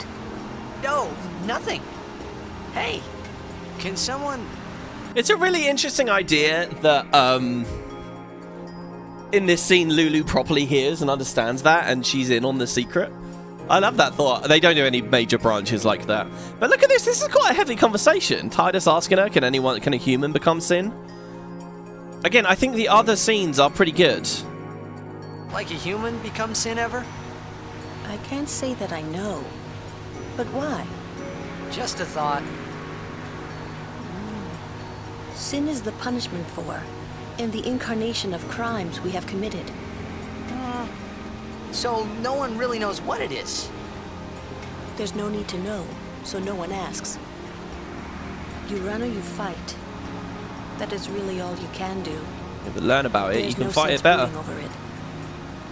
No, nothing. Hey, can someone... It's a really interesting idea that, in this scene, Lulu properly hears and understands that, and she's in on the secret. I love that thought. They don't do any major branches like that. But look at this. This is quite a heavy conversation. Tidus asking her, can a human become Sin? Again, I think the other scenes are pretty good. Like a human become Sin ever? I can't say that I know. But why? Just a thought. Sin is the punishment for, and the incarnation of crimes we have committed. So no one really knows what it is? There's no need to know, so no one asks. You run or you fight. That is really all you can do. Yeah, but learn about it, you can fight it better. Over it.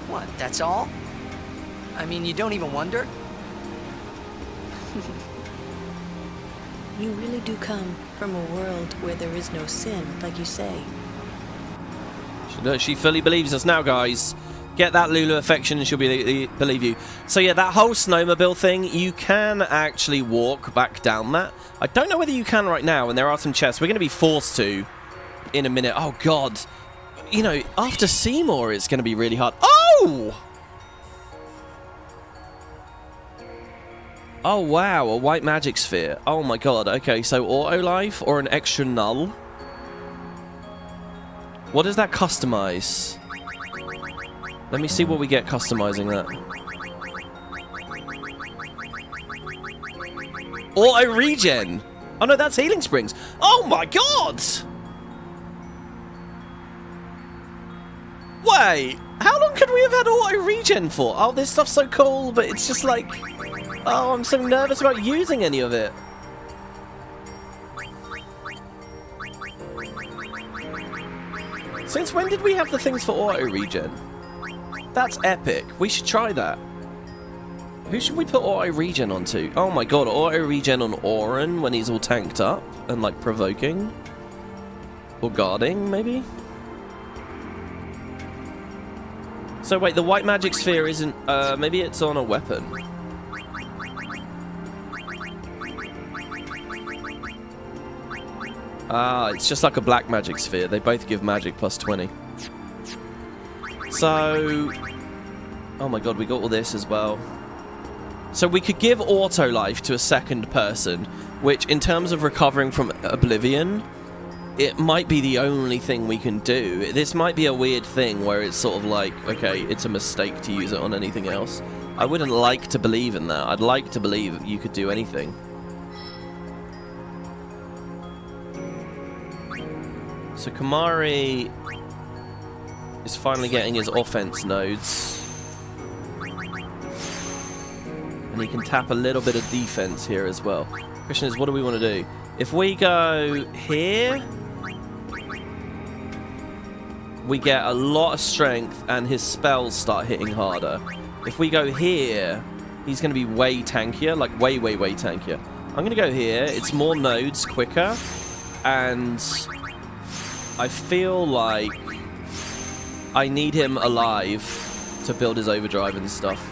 What, that's all? I mean, you don't even wonder? You really do come from a world where there is no sin, like you say. She fully believes us now, guys. Get that Lulu affection and she'll believe you. So yeah, that whole snowmobile thing, you can actually walk back down that. I don't know whether you can right now, and there are some chests. We're going to be forced to in a minute. Oh, God. You know, after Seymour, it's going to be really hard. Oh! Oh, wow, a white magic sphere. Oh, my God. Okay, so auto life or an extra null? What does that customize? Let me see what we get customizing that. Auto regen. Oh, no, that's healing springs. Oh, my God. Wait, how long could we have had auto regen for? Oh, this stuff's so cool, but it's just like... Oh, I'm so nervous about using any of it. Since when did we have the things for auto regen? That's epic. We should try that. Who should we put auto regen onto? Oh my God, auto regen on Auron when he's all tanked up and like provoking. Or guarding, maybe? So wait, the white magic sphere isn't... maybe it's on a weapon. Ah, it's just like a black magic sphere. They both give magic plus 20. So... Oh my God, we got all this as well. So we could give auto life to a second person, which in terms of recovering from Oblivion, it might be the only thing we can do. This might be a weird thing where it's sort of like, okay, it's a mistake to use it on anything else. I wouldn't like to believe in that. I'd like to believe you could do anything. So Kamari is finally getting his offense nodes. And he can tap a little bit of defense here as well. Question is, what do we want to do? If we go here, we get a lot of strength and his spells start hitting harder. If we go here, he's going to be way tankier, like way, way, way tankier. I'm going to go here. It's more nodes, quicker. And I feel like I need him alive to build his overdrive and stuff.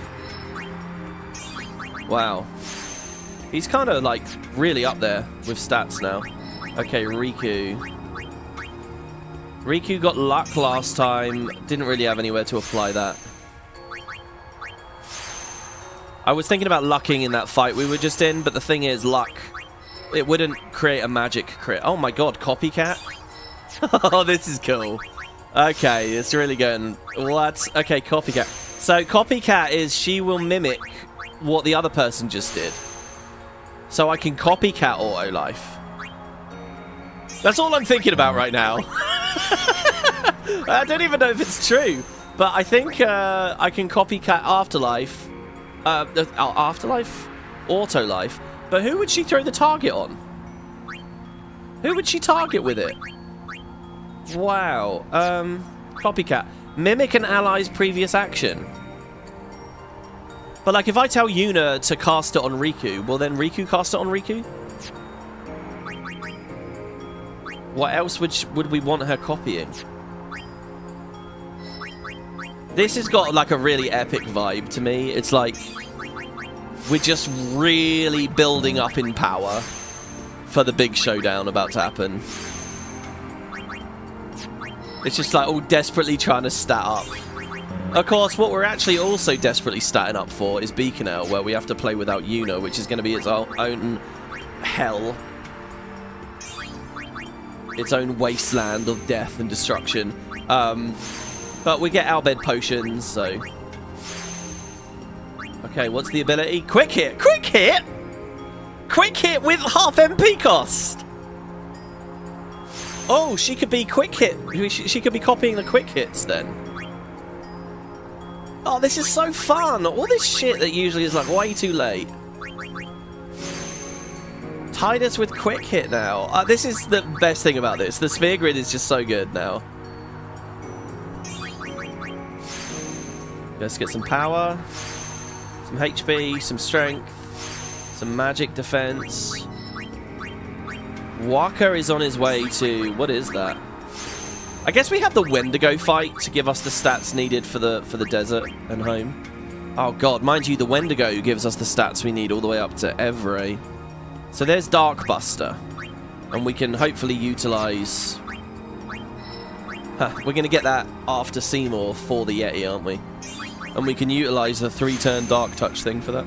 Wow. He's kind of like really up there with stats now. Okay, Riku. Riku got luck last time. Didn't really have anywhere to apply that. I was thinking about lucking in that fight we were just in, but the thing is, luck, it wouldn't create a magic crit. Oh my god, copycat? Oh, this is cool. Okay, it's really good. What? Okay, copycat. So copycat is she will mimic what the other person just did. So I can copycat auto life. That's all I'm thinking about right now. I don't even know if it's true, but I think I can copycat afterlife. Afterlife? Auto life. But who would she throw the target on? Who would she target with it? Wow. Copycat. Mimic an ally's previous action. But like if I tell Yuna to cast it on Riku, will then Riku cast it on Riku? What else would we want her copying? This has got like a really epic vibe to me. It's like we're just really building up in power for the big showdown about to happen. It's just like all desperately trying to stat up. Of course, what we're actually also desperately statting up for is Beaconel, where we have to play without Yuna, which is going to be its own hell. Its own wasteland of death and destruction. But we get Al Bhed potions, so... Okay, what's the ability? Quick hit! Quick hit! Quick hit with half MP cost! Oh, she could be quick hit. She could be copying the quick hits then. Oh, this is so fun! All this shit that usually is like way too late. Tied us with quick hit now. This is the best thing about this. The sphere grid is just so good now. Let's get some power, some HP, some strength, some magic defense. Waka is on his way to... What is that? I guess we have the Wendigo fight to give us the stats needed for the desert and home. Oh god, mind you, the Wendigo gives us the stats we need all the way up to Evray. So there's Darkbuster. And we can hopefully utilize... we're going to get that after Seymour for the Yeti, aren't we? And we can utilize the 3-turn Dark Touch thing for that.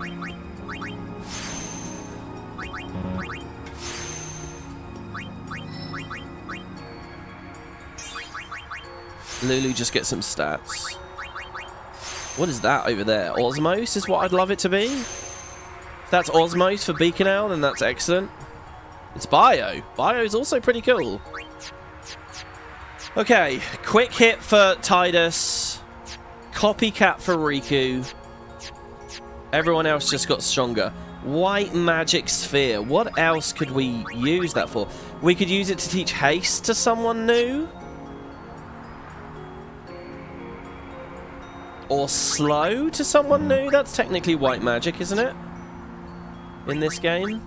Lulu just gets some stats. What is that over there? Osmos is what I'd love it to be. If that's Osmos for Beaconel, then that's excellent. It's Bio. Bio is also pretty cool. Okay, quick hit for Tidus. Copycat for Riku. Everyone else just got stronger. White magic sphere. What else could we use that for? We could use it to teach haste to someone new. Or slow to someone new. That's technically white magic, isn't it? In this game.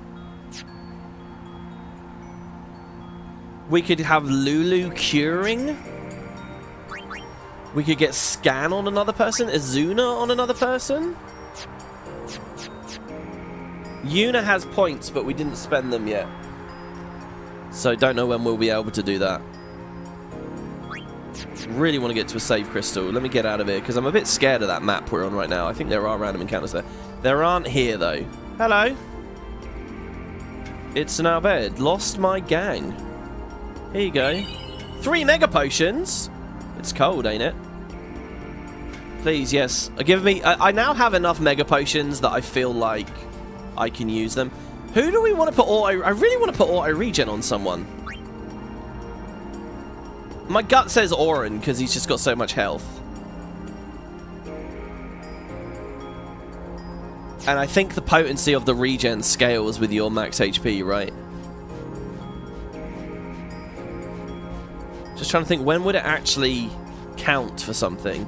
We could have Lulu curing. We could get Scan on another person. Izuna on another person. Yuna has points, but we didn't spend them yet. So don't know when we'll be able to do that. Really want to get to a save crystal. Let me get out of here, because I'm a bit scared of that map we're on right now. I think there are random encounters there. There aren't here, though. Hello. It's an Al Bhed. Lost my gang. Here you go. 3 mega potions. It's cold, ain't it? Please, yes. Give me... I now have enough mega potions that I feel like I can use them. Who do we want to put auto... I really want to put auto regen on someone. My gut says Auron, because he's just got so much health. And I think the potency of the regen scales with your max HP, right? Just trying to think, when would it actually count for something?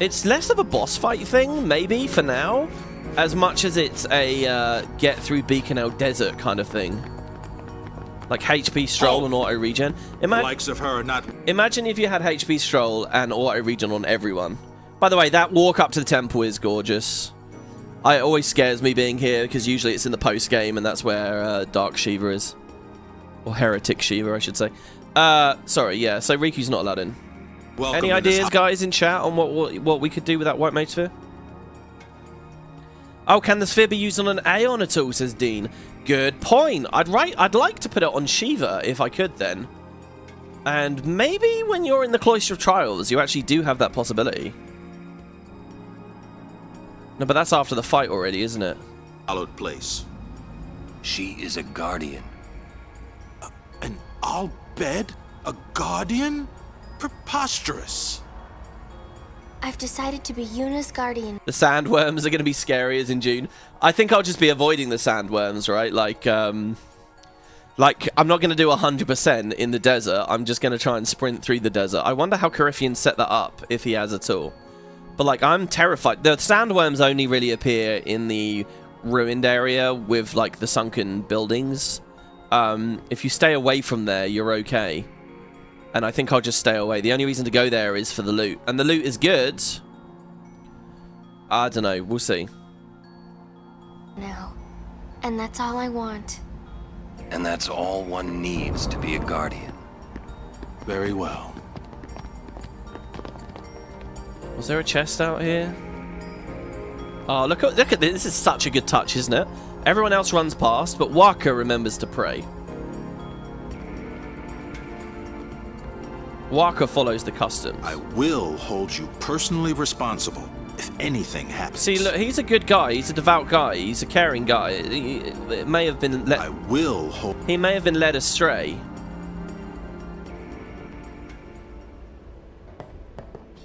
It's less of a boss fight thing, maybe, for now, as much as it's a get through Beaconel Desert kind of thing. Like HP Stroll and auto regen. The likes of her not... Imagine if you had HP Stroll and auto regen on everyone. By the way, that walk up to the temple is gorgeous. It always scares me being here, because usually it's in the post game, and that's where Dark Shiva is. Or Heretic Shiva, I should say. Sorry, yeah, so Riku's not allowed in. Welcome Any to this ideas, guys, in chat on what we could do with that white mage sphere? Oh, can the sphere be used on an Aeon at all, says Dean. Good point. I'd like to put it on Shiva, if I could, then. And maybe when you're in the Cloister of Trials, you actually do have that possibility. No, but that's after the fight already, isn't it? Hallowed place. She is a guardian. An Al Bhed? A guardian? Preposterous. I've decided to be Yuna's guardian. The sandworms are going to be scary as in June. I think I'll just be avoiding the sandworms, right? Like, I'm not going to do 100% in the desert. I'm just going to try and sprint through the desert. I wonder how Coryphean set that up, if he has at all. But, like, I'm terrified. The sandworms only really appear in the ruined area with, like, the sunken buildings. If you stay away from there, you're okay. And I think I'll just stay away. The only reason to go there is for the loot. And the loot is good. I don't know. We'll see. Now. And that's all I want. And that's all one needs to be a guardian. Very well. Was there a chest out here? Oh, look at this. This is such a good touch, isn't it? Everyone else runs past, but Waka remembers to pray. Waka follows the customs. I will hold you personally responsible if anything happens. See, look, he's a good guy. He's a devout guy. He's a caring guy. It may have been led. I will hold. He may have been led astray.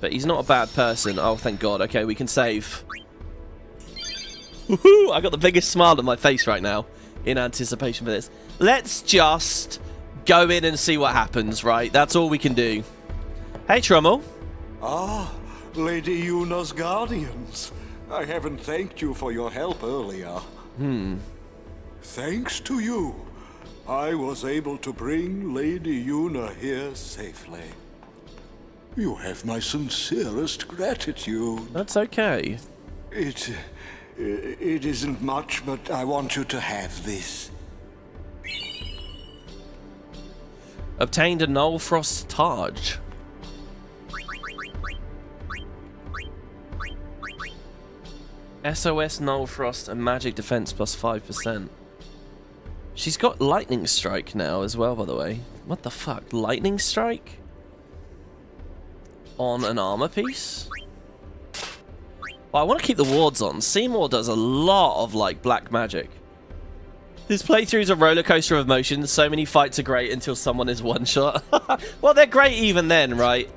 But he's not a bad person. Oh, thank God. Okay, we can save. Woohoo! I got the biggest smile on my face right now in anticipation for this. Let's just go in and see what happens, right? That's all we can do. Hey, Trummel. Ah, Lady Yuna's guardians. I haven't thanked you for your help earlier. Thanks to you, I was able to bring Lady Yuna here safely. You have my sincerest gratitude. That's okay. It isn't much, but I want you to have this. Obtained a Nullfrost Taj. SOS Nullfrost and magic defense plus 5%. She's got Lightning Strike now as well, by the way. What the fuck? Lightning Strike? On an armor piece? Well, I want to keep the wards on. Seymour does a lot of, like, black magic. This playthrough's a roller coaster of emotions. So many fights are great until someone is one-shot. Well, they're great even then, right?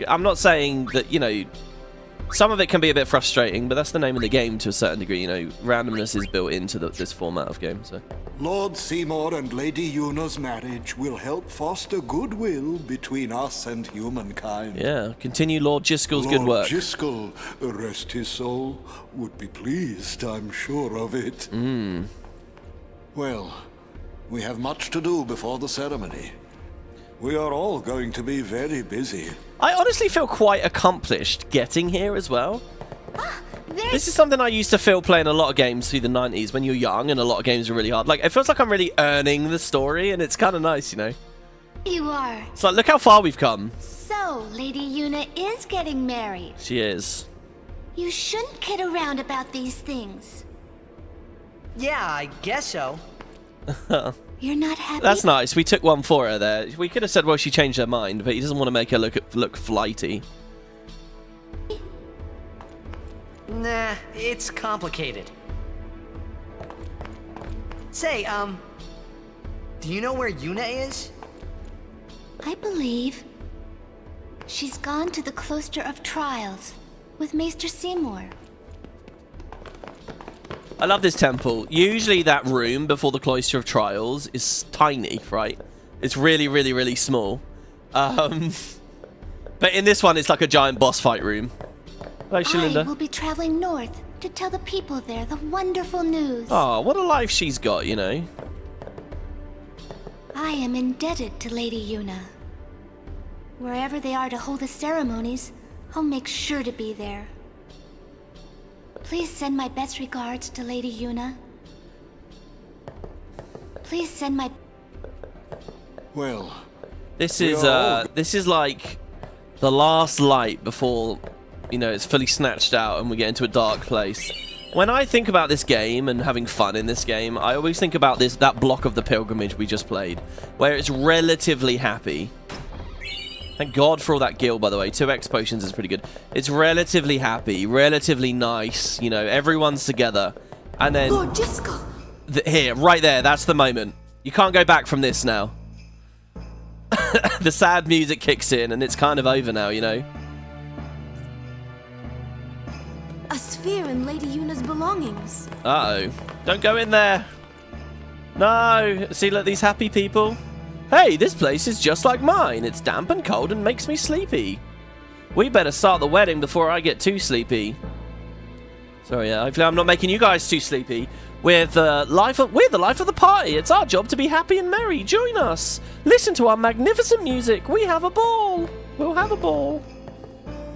I'm not saying that, you know, some of it can be a bit frustrating, but that's the name of the game to a certain degree. You know, randomness is built into this format of game, so. Lord Seymour and Lady Yuna's marriage will help foster goodwill between us and humankind. Yeah, continue Lord Jiskel's good work. Lord Jiskel, rest his soul, would be pleased, I'm sure of it. Well, we have much to do before the ceremony. We are all going to be very busy. I honestly feel quite accomplished getting here as well. This is something I used to feel playing a lot of games through the 90s when you're young and a lot of games are really hard. Like, it feels like I'm really earning the story and it's kind of nice, you know? You are. It's like, look how far we've come. So, Lady Yuna is getting married. She is. You shouldn't kid around about these things. Yeah, I guess so. You're not happy? That's nice. We took one for her there. We could have said, well, she changed her mind, but he doesn't want to make her look flighty. Nah, it's complicated. Say, do you know where Yuna is? I believe she's gone to the Cloister of Trials with Maester Seymour. I love this temple. Usually that room before the Cloister of Trials is tiny, right? It's really, really, really small. But in this one, it's like a giant boss fight room. Hello, Shalinda. I will be traveling north to tell the people there the wonderful news. Oh, what a life she's got, you know. I am indebted to Lady Yuna. Wherever they are to hold the ceremonies, I'll make sure to be there. Please send my best regards to Lady Yuna. Please send my... Well, This is like the last light before, you know, it's fully snatched out and we get into a dark place. When I think about this game and having fun in this game, I always think about that block of the pilgrimage we just played, where it's relatively happy. Thank God for all that gil, by the way. 2x potions is pretty good. It's relatively happy, relatively nice. You know, everyone's together. And then... Lord Jiskel! Here, right there, that's the moment. You can't go back from this now. The sad music kicks in and it's kind of over now, you know? A sphere in Lady Yuna's belongings. Uh-oh. Don't go in there. No. See, look, these happy people. Hey, this place is just like mine. It's damp and cold and makes me sleepy. We better start the wedding before I get too sleepy. Sorry, hopefully I'm not making you guys too sleepy. We're the life of the party. It's our job to be happy and merry. Join us. Listen to our magnificent music. We have a ball. We'll have a ball.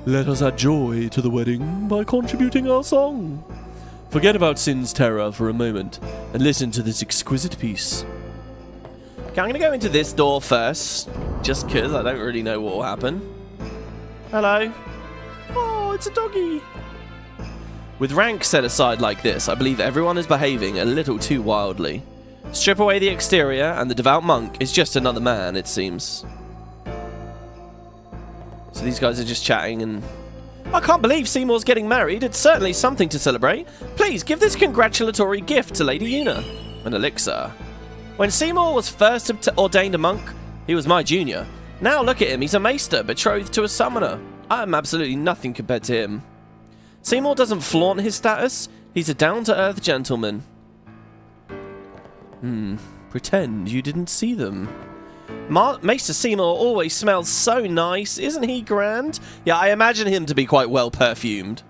Let us add joy to the wedding by contributing our song. Forget about Sin's terror for a moment and listen to this exquisite piece. Okay, I'm going to go into this door first, just because I don't really know what will happen. Hello. Oh, it's a doggy. With rank set aside like this, I believe everyone is behaving a little too wildly. Strip away the exterior, and the devout monk is just another man, it seems. So these guys are just chatting, and... I can't believe Seymour's getting married. It's certainly something to celebrate. Please, give this congratulatory gift to Lady Yuna. An elixir. When Seymour was first ordained a monk, he was my junior. Now look at him, he's a maester, betrothed to a summoner. I am absolutely nothing compared to him. Seymour doesn't flaunt his status. He's a down-to-earth gentleman. Pretend you didn't see them. Maester Seymour always smells so nice. Isn't he grand? Yeah, I imagine him to be quite well perfumed.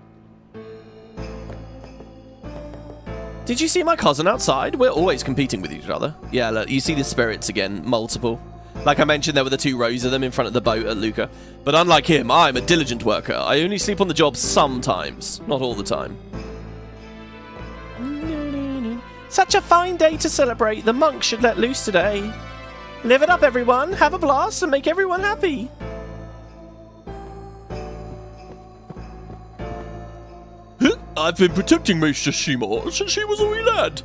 Did you see my cousin outside? We're always competing with each other. Yeah, look, you see the spirits again. Multiple. Like I mentioned, there were the 2 rows of them in front of the boat at Luca. But unlike him, I'm a diligent worker. I only sleep on the job sometimes. Not all the time. Such a fine day to celebrate. The monk should let loose today. Live it up, everyone. Have a blast and make everyone happy. I've been protecting Maester Seymour since he was a wee lad.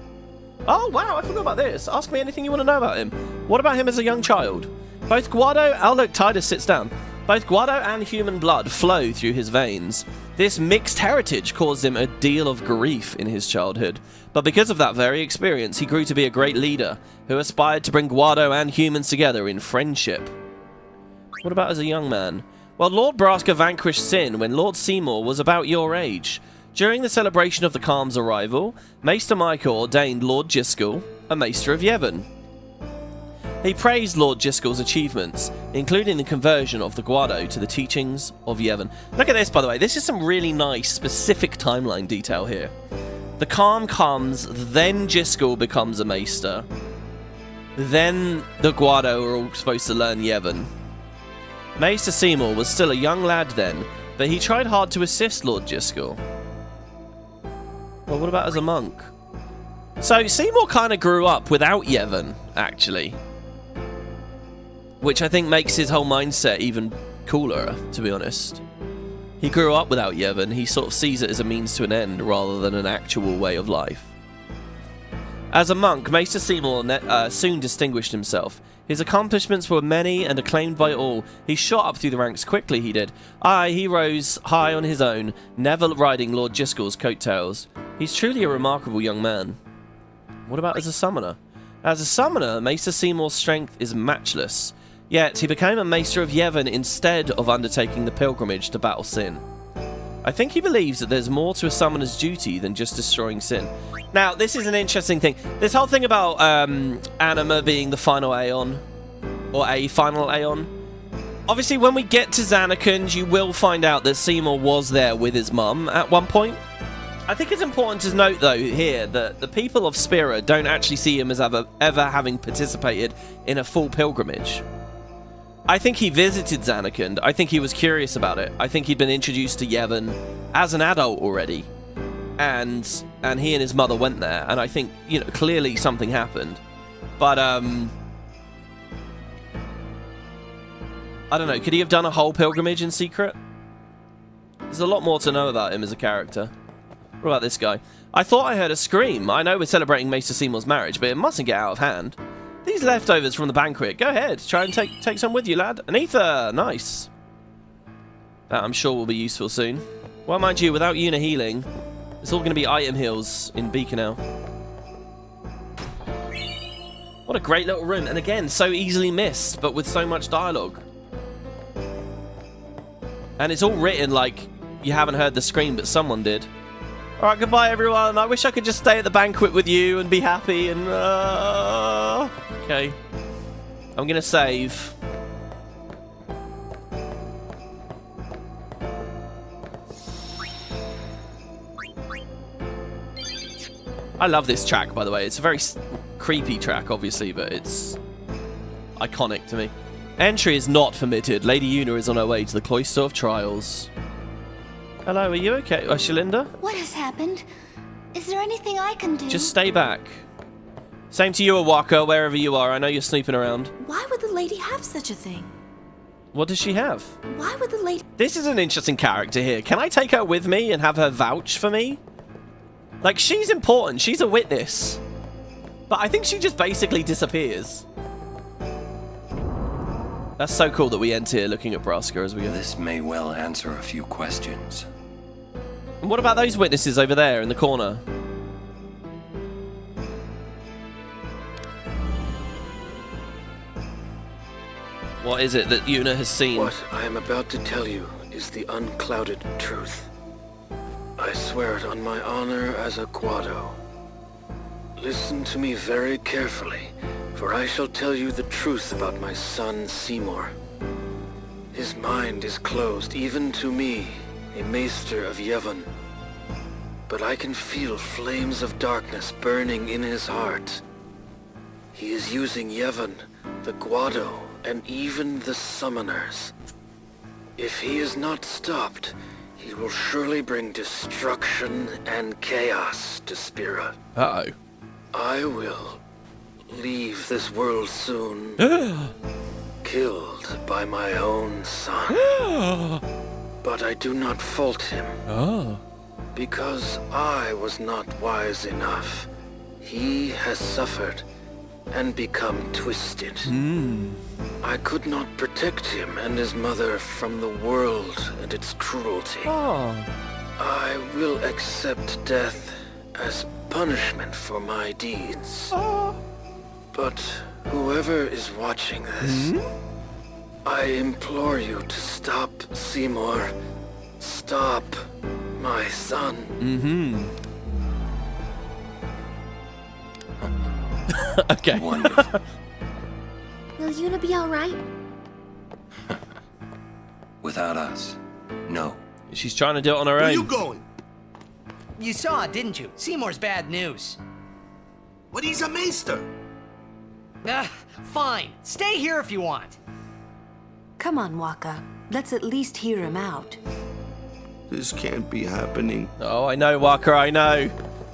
Oh, wow, I forgot about this. Ask me anything you want to know about him. What about him as a young child? Both Guado... Oh, look, Titus sits down. Both Guado and human blood flow through his veins. This mixed heritage caused him a deal of grief in his childhood. But because of that very experience, he grew to be a great leader who aspired to bring Guado and humans together in friendship. What about as a young man? Well, Lord Braska vanquished Sin when Lord Seymour was about your age. During the celebration of the Calm's arrival, Maester Michael ordained Lord Jiskel a Maester of Yevon. He praised Lord Jiskel's achievements, including the conversion of the Guado to the teachings of Yevon. Look at this, by the way. This is some really nice, specific timeline detail here. The Calm comes, then Jiskel becomes a Maester. Then the Guado are all supposed to learn Yevon. Maester Seymour was still a young lad then, but he tried hard to assist Lord Jiskel. Well, what about as a monk? So, Seymour kind of grew up without Yevon, actually. Which I think makes his whole mindset even cooler, to be honest. He grew up without Yevon. He sort of sees it as a means to an end rather than an actual way of life. As a monk, Maester Seymour soon distinguished himself. His accomplishments were many and acclaimed by all. He shot up through the ranks quickly, he did. Aye, he rose high on his own, never riding Lord Jiskel's coattails. He's truly a remarkable young man. What about as a summoner? As a summoner, Maester Seymour's strength is matchless. Yet, he became a Maester of Yevon instead of undertaking the pilgrimage to battle Sin. I think he believes that there's more to a summoner's duty than just destroying Sin. Now, this is an interesting thing. This whole thing about Anima being the final Aeon, or a final Aeon. Obviously, when we get to Zanarkand, you will find out that Seymour was there with his mum at one point. I think it's important to note, though, here, that the people of Spira don't actually see him as ever having participated in a full pilgrimage. I think he visited Zanarkand. I think he was curious about it. I think he'd been introduced to Yevon as an adult already. And he and his mother went there. And I think, you know, clearly something happened. But, I don't know, could he have done a whole pilgrimage in secret? There's a lot more to know about him as a character. What about this guy? I thought I heard a scream. I know we're celebrating Maester Seymour's marriage, but it mustn't get out of hand. These leftovers from the banquet. Go ahead. Try and take some with you, lad. An ether. Nice. That I'm sure will be useful soon. Well, mind you, without Una healing, it's all going to be item heals in Beacon. What a great little room. And again, so easily missed, but with so much dialogue. And it's all written like you haven't heard the scream, but someone did. Alright, goodbye everyone. I wish I could just stay at the banquet with you and be happy and... Okay. I'm gonna save. I love this track, by the way. It's a very creepy track, obviously, but it's iconic to me. Entry is not permitted. Lady Una is on her way to the Cloister of Trials. Hello, are you okay? Shalinda? What has happened? Is there anything I can do? Just stay back. Same to you, Awaka, wherever you are. I know you're snooping around. Why would the lady have such a thing? What does she have? Why would the lady... This is an interesting character here. Can I take her with me and have her vouch for me? Like, she's important. She's a witness. But I think she just basically disappears. That's so cool that we end here looking at Braska as we go. This may well answer a few questions. And what about those witnesses over there in the corner? What is it that Una has seen? What I am about to tell you is the unclouded truth. I swear it on my honor as a Guado. Listen to me very carefully, for I shall tell you the truth about my son Seymour. His mind is closed even to me, a maester of Yevon. But I can feel flames of darkness burning in his heart. He is using Yevon, the Guado, and even the summoners. If he is not stopped, he will surely bring destruction and chaos to Spira. Uh-oh. I will leave this world soon, killed by my own son. But I do not fault him. Oh. Because I was not wise enough. He has suffered and become twisted. I could not protect him and his mother from the world and its cruelty. I will accept death as punishment for my deeds. But whoever is watching this, I implore you to stop Seymour. Stop my son. Okay. Wonderful. Will Una be alright? Without us, no. She's trying to do it on her own. Where you going? You saw it, didn't you? Seymour's bad news. But he's a maester. Fine. Stay here if you want. Come on, Waka. Let's at least hear him out. This can't be happening. Oh, I know, Walker, I know.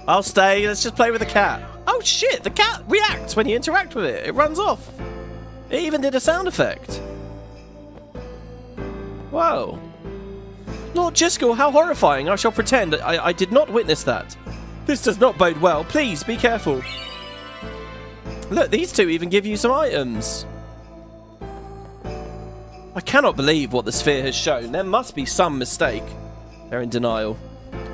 I'll stay. Let's just play with the cat. Oh, shit. The cat reacts when you interact with it. It runs off. It even did a sound effect. Whoa. Lord Jiskel, how horrifying. I shall pretend I did not witness that. This does not bode well. Please, be careful. Look, these two even give you some items. I cannot believe what the sphere has shown. There must be some mistake. They're in denial.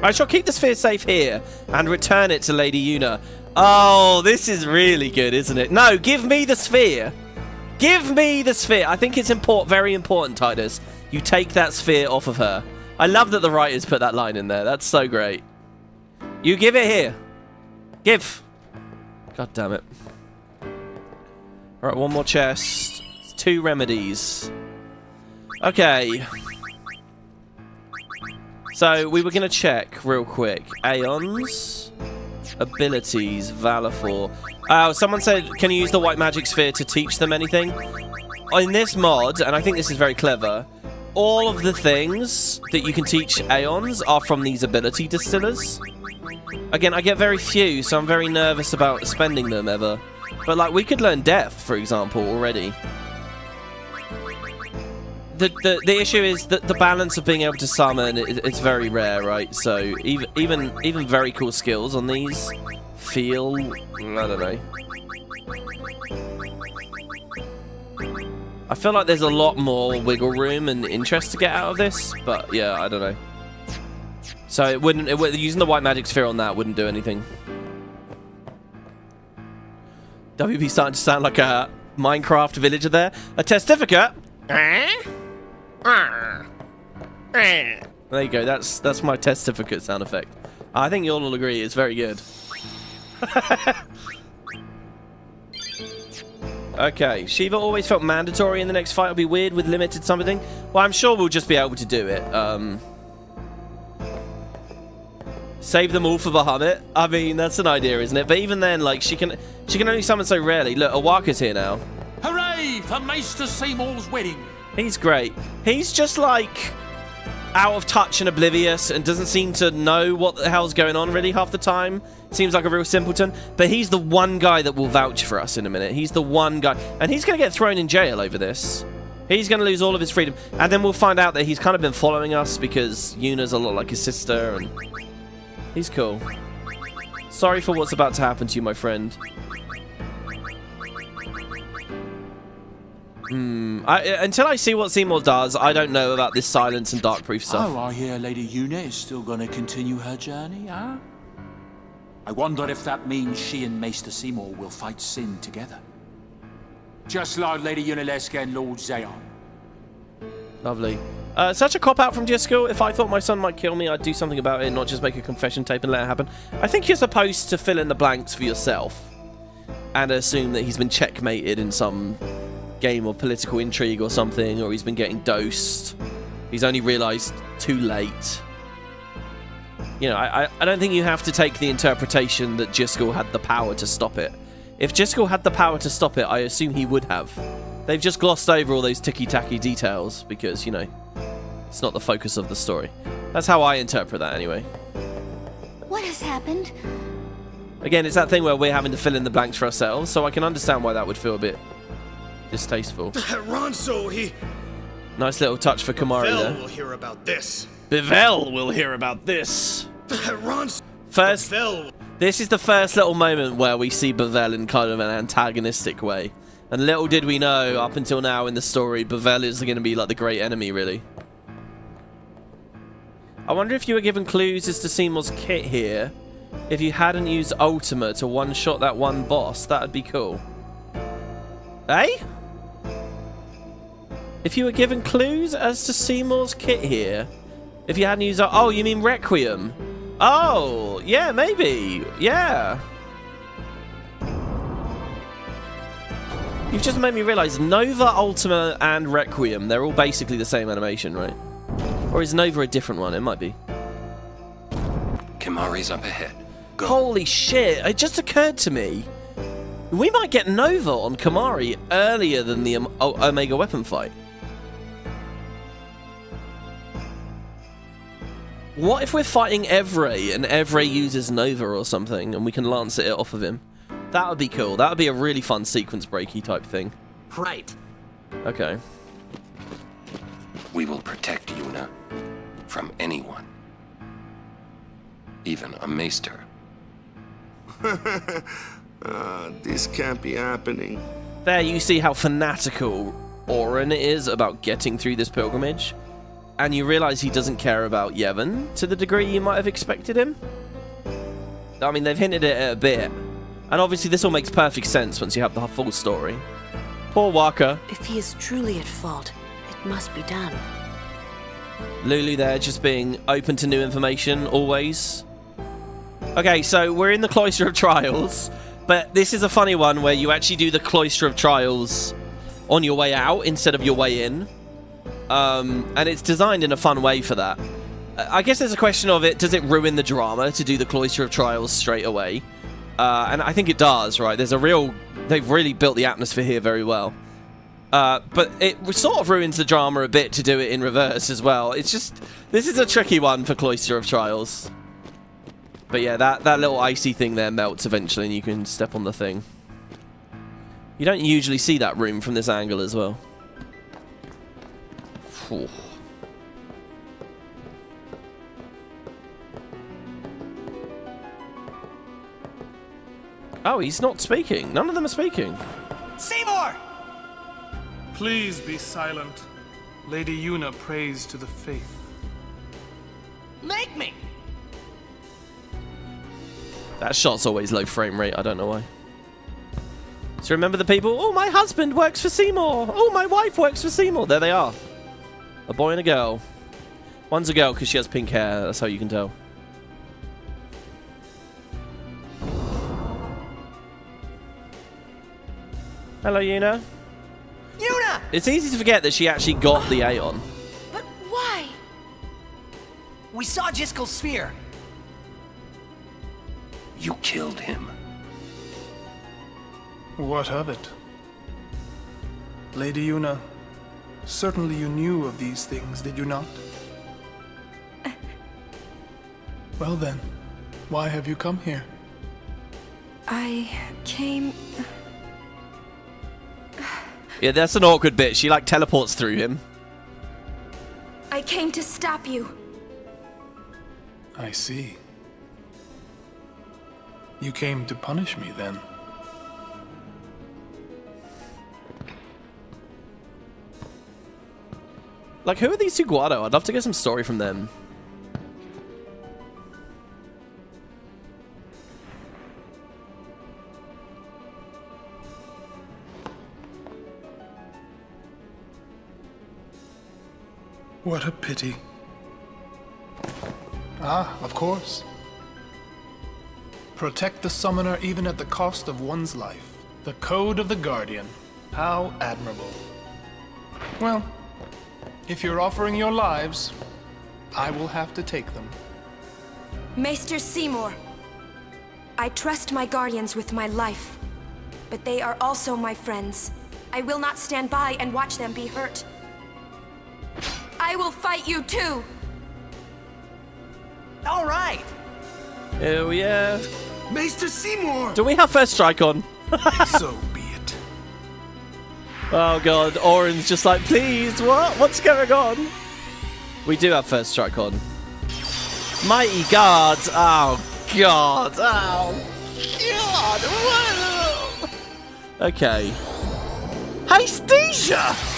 I shall keep the sphere safe here and return it to Lady Una. Oh, this is really good, isn't it? No, give me the sphere. Give me the sphere. I think it's very important, Titus. You take that sphere off of her. I love that the writers put that line in there. That's so great. You give it here. Give. God damn it. Alright, one more chest. 2 remedies. Okay. So, we were going to check real quick. Aeons. Abilities. Valafor. Oh, someone said, can you use the white magic sphere to teach them anything? In this mod, and I think this is very clever, all of the things that you can teach Aeons are from these ability distillers. Again, I get very few, so I'm very nervous about spending them ever. But, like, we could learn Death, for example, already. the issue is that the balance of being able to summon it's very rare, right? So even very cool skills on these feel, I don't know. I feel like there's a lot more wiggle room and interest to get out of this, but yeah, I don't know. So using the white magic sphere on that wouldn't do anything. WB starting to sound like a Minecraft villager there. A testificate. There you go. That's my testificate sound effect. I think you'll all agree it's very good. Okay, Shiva always felt mandatory in the next fight. It'll be weird with limited something. Well, I'm sure we'll just be able to do it. Save them all for Bahamut. I mean, that's an idea, isn't it? But even then, like, she can only summon so rarely. Look, Awaka's here now. Hooray for Maester Seymour's wedding. He's great. He's just like out of touch and oblivious and doesn't seem to know what the hell's going on really half the time. Seems like a real simpleton. But he's the one guy that will vouch for us in a minute. He's the one guy. And he's going to get thrown in jail over this. He's going to lose all of his freedom. And then we'll find out that he's kind of been following us because Yuna's a lot like his sister. And he's cool. Sorry for what's about to happen to you, my friend. Until I see what Seymour does, I don't know about this silence and dark-proof stuff. Oh, I hear Lady Yuna is still going to continue her journey, huh? I wonder if that means she and Maester Seymour will fight Sin together. Just like Lady Yunalesca and Lord Zayon. Lovely. Such a cop-out from Jiskel. If I thought my son might kill me, I'd do something about it, not just make a confession tape and let it happen. I think you're supposed to fill in the blanks for yourself and assume that he's been checkmated in some game of political intrigue or something, or he's been getting dosed. He's only realised too late. You know, I don't think you have to take the interpretation that Jiskel had the power to stop it. If Jiskel had the power to stop it, I assume he would have. They've just glossed over all those ticky-tacky details because, you know, it's not the focus of the story. That's how I interpret that anyway. What has happened? Again, it's that thing where we're having to fill in the blanks for ourselves, so I can understand why that would feel a bit distasteful. Ronso, he... Nice little touch for Kamari Bell there. will hear about this. Bivel will hear about this. Ronso... First, Bell... this is the first little moment where we see Bivel in kind of an antagonistic way. And little did we know, up until now in the story, Bivel is going to be like the great enemy, really. I wonder if you were given clues as to Seymour's kit here. If you hadn't used Ultima to one-shot that one boss, that'd be cool. Eh? If you were given clues as to Seymour's kit here, if you hadn't used... Oh, you mean Requiem? Oh, yeah, maybe. Yeah. You've just made me realise Nova, Ultima, and Requiem, they're all basically the same animation, right? Or is Nova a different one? It might be. Kimari's up ahead. Go. Holy shit, it just occurred to me. We might get Nova on Kimari earlier than the Omega weapon fight. What if we're fighting Evray and Evray uses Nova or something and we can lance it off of him? That would be cool. That would be a really fun sequence breaky type thing. Right. Okay. We will protect Yuna from anyone. Even a maester. This can't be happening. There you see how fanatical Arenanet is about getting through this pilgrimage. And you realise he doesn't care about Yevon to the degree you might have expected him. I mean, they've hinted at it a bit. And obviously this all makes perfect sense once you have the full story. Poor Waka. If he is truly at fault, it must be done. Lulu there just being open to new information, always. Okay, so we're in the Cloister of Trials. But this is a funny one where you actually do the Cloister of Trials on your way out instead of your way in. And it's designed in a fun way for that. I guess there's a question of it, does it ruin the drama to do the Cloister of Trials straight away? And I think it does, right? There's a real... They've really built the atmosphere here very well. But it sort of ruins the drama a bit to do it in reverse as well. It's just... This is a tricky one for Cloister of Trials. But yeah, that little icy thing there melts eventually and you can step on the thing. You don't usually see that room from this angle as well. Whew. Oh, he's not speaking. None of them are speaking. Seymour! Please be silent. Lady Yuna prays to the faith. Make me! That shot's always low frame rate. I don't know why. So remember the people? Oh, my husband works for Seymour. Oh, my wife works for Seymour. There they are. A boy and a girl. One's a girl because she has pink hair. That's how you can tell. Hello, Yuna. Yuna! It's easy to forget that she actually got the Aeon. But why? We saw Jiskel's sphere. You killed him. What of it? Lady Yuna, certainly you knew of these things, did you not? Well then, why have you come here? I came... Yeah, that's an awkward bit. She, like, teleports through him. I came to stop you. I see. You came to punish me, then? Like, who are these two Guado? I'd love to get some story from them. What a pity. Ah, of course. Protect the summoner even at the cost of one's life. The code of the Guardian. How admirable. Well, if you're offering your lives, I will have to take them. Maester Seymour, I trust my guardians with my life, but they are also my friends. I will not stand by and watch them be hurt. I will fight you too! All right! Oh, yeah. Maester Seymour! Do we have first strike on? So be it. Oh, God. Orin's just like, please, what? What's going on? We do have first strike on. Mighty guards. Oh, God. Oh, God. Okay. Hastesia!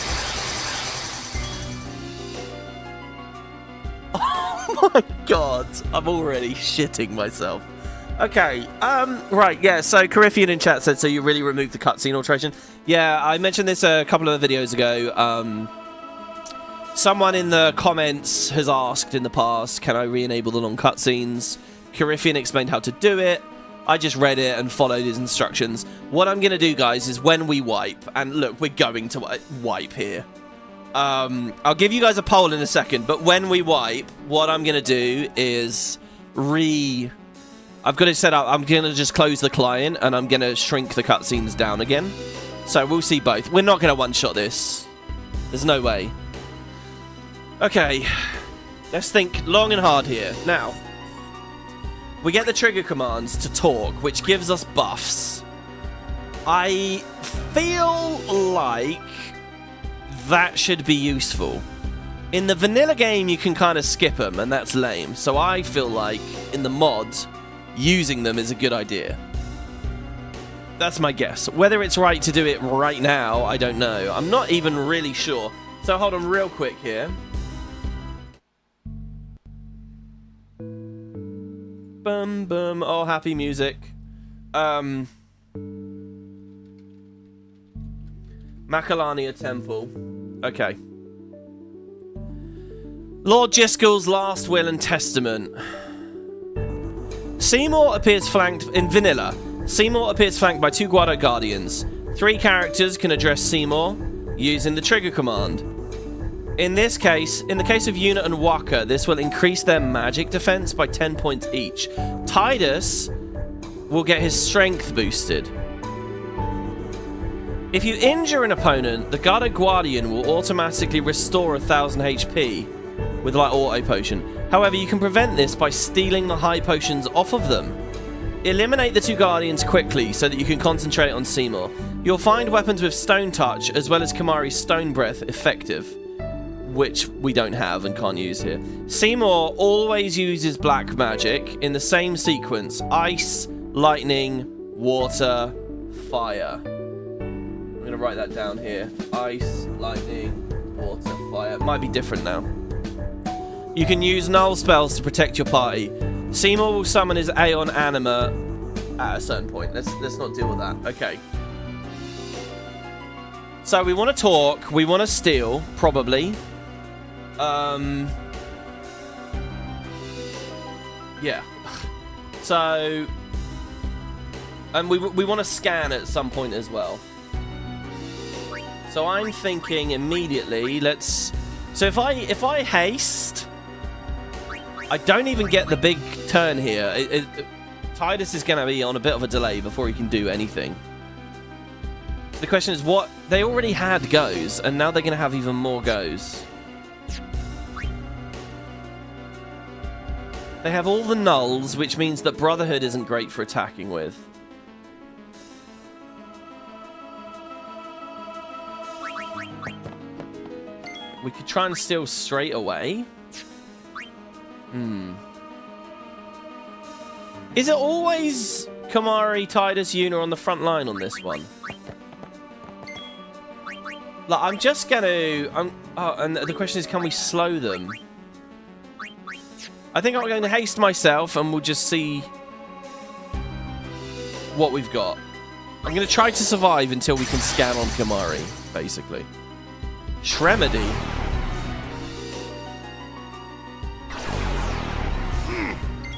Oh my God, I'm already shitting myself. Okay, right, yeah, so Coryphean in chat said, so you really removed the cutscene alteration? Yeah, I mentioned this a couple of videos ago. Someone in the comments has asked in the past, can I re-enable the long cutscenes? Coryphean explained how to do it. I just read it and followed his instructions. What I'm going to do, guys, is when we wipe, and look, we're going to wipe here. I'll give you guys a poll in a second, but when we wipe, what I'm going to do is I've got it set up. I'm going to just close the client, and I'm going to shrink the cutscenes down again. So we'll see both. We're not going to one-shot this. There's no way. Okay. Let's think long and hard here. Now, we get the trigger commands to talk, which gives us buffs. I feel like that should be useful. In the vanilla game, you can kind of skip them, and that's lame. So I feel like, in the mods, using them is a good idea. That's my guess. Whether it's right to do it right now, I don't know. I'm not even really sure. So hold on real quick here. Bum, bum. Oh, happy music. Macalania Temple. Okay. Lord Jiskel's last will and testament. Seymour appears flanked in vanilla. Seymour appears flanked by 2 Guado Guardians. 3 characters can address Seymour using the trigger command. In the case of Yuna and Waka, this will increase their magic defense by 10 points each. Tidus will get his strength boosted. If you injure an opponent, the Guado Guardian will automatically restore 1000 HP with like auto potion. However, you can prevent this by stealing the high potions off of them. Eliminate the 2 Guardians quickly so that you can concentrate on Seymour. You'll find weapons with Stone Touch as well as Kimahri's Stone Breath effective. which we don't have and can't use here. Seymour always uses black magic in the same sequence. Ice, lightning, water, fire. I'm going to write that down here. Ice, lightning, water, fire. It might be different now. You can use null spells to protect your party. Seymour will summon his Aeon Anima at a certain point. Let's not deal with that. Okay. So we want to talk. We want to steal, probably. Yeah. So, and we want to scan at some point as well. So I'm thinking immediately. Let's. So if I haste, I don't even get the big turn here. Tidus is going to be on a bit of a delay before he can do anything. So the question is, what they already had goes, and now they're going to have even more goes. They have all the nulls, which means that Brotherhood isn't great for attacking with. We could try and steal straight away. Is it always Kamari, Tidus, Yuna on the front line on this one? Like, I'm just gonna... oh, and the question is, can we slow them? I think I'm going to haste myself, and we'll just see what we've got. I'm going to try to survive until we can scan on Kamari, basically. Shremedy.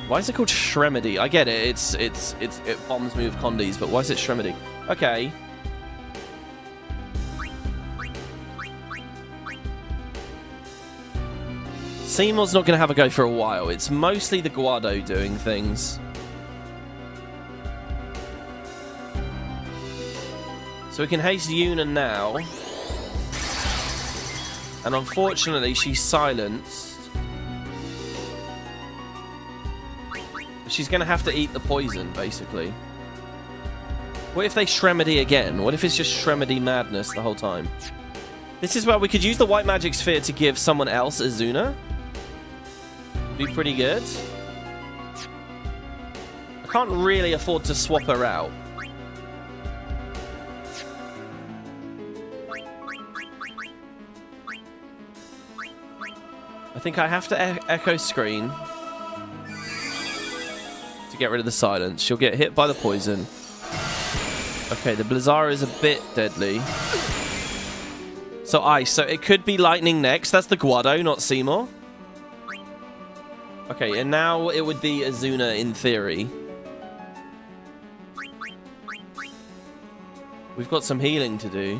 Why is it called Shremedy? I get it. It bombs me with Condis, but why is it Shremedy? Okay. Seymour's not going to have a go for a while. It's mostly the Guado doing things. So we can haste Yuna now. And unfortunately, she's silenced. She's going to have to eat the poison, basically. What if they Shremedy again? What if it's just Shremedy madness the whole time? This is where we could use the white magic sphere to give someone else Azuna. Be pretty good. I can't really afford to swap her out. I think I have to echo screen to get rid of the silence. She'll get hit by the poison. Okay, the Blizzara is a bit deadly. So ice. So it could be lightning next. That's the Guado, not Seymour. Okay, and now it would be Azuna in theory. We've got some healing to do.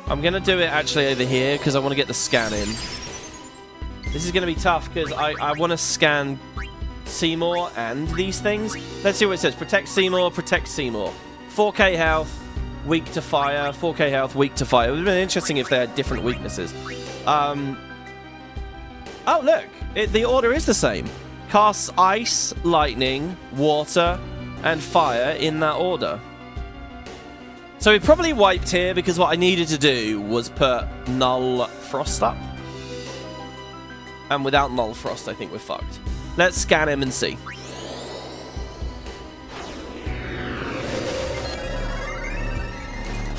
I'm going to do it actually over here because I want to get the scan in. This is going to be tough because I want to scan Seymour and these things. Let's see what it says. Protect Seymour, protect Seymour. 4k health, weak to fire. 4k health, weak to fire. It would have been interesting if they had different weaknesses. Oh, look. The order is the same. Casts ice, lightning, water, and fire in that order. So we probably wiped here because what I needed to do was put Null Frost up. And without Null Frost, I think we're fucked. Let's scan him and see.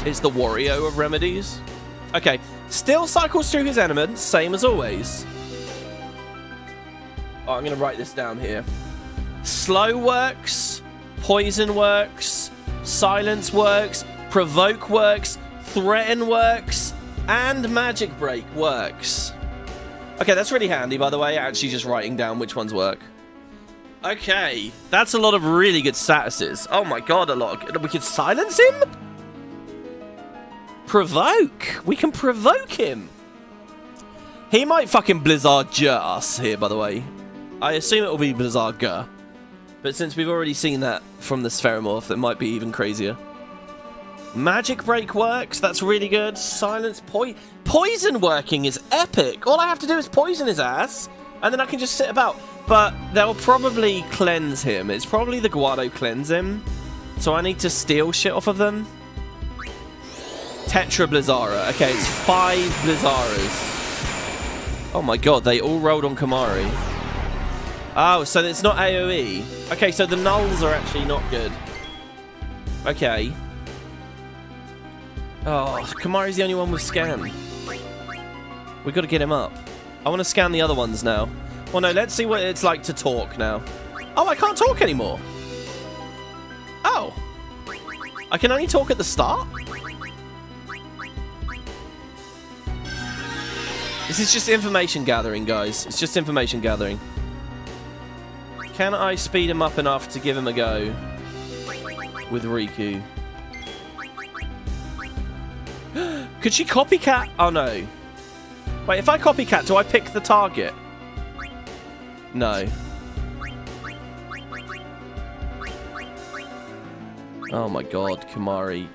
It's the Wario of remedies. Okay, still cycles through his elements, same as always. Oh, I'm going to write this down here. Slow works, poison works, silence works, provoke works, threaten works, and magic break works. Okay, that's really handy, by the way, actually just writing down which ones work. Okay, that's a lot of really good statuses. Oh my god, a lot of... We can silence him? Provoke. We can provoke him. He might fucking Blizzard us here, by the way. I assume it will be Blizzard. But since we've already seen that from the Spheromorph, it might be even crazier. Magic Break works. That's really good. Silence. Poison working is epic. All I have to do is poison his ass, and then I can just sit about. But they'll probably cleanse him. It's probably the Guado cleanse him. So I need to steal shit off of them. Tetra Blizzara. Okay, it's 5 Blizzaras. Oh my god, they all rolled on Kamari. Oh, so it's not AoE. Okay, so the nulls are actually not good. Okay. Oh, Kamari's the only one with scan. We've got to get him up. I want to scan the other ones now. Well, no, let's see what it's like to talk now. Oh, I can't talk anymore. Oh. I can only talk at the start? This is just information gathering, guys. It's just information gathering. Can I speed him up enough to give him a go with Riku? Could she copycat? Oh, no. Wait, if I copycat, do I pick the target? No. Oh my god, Kamari.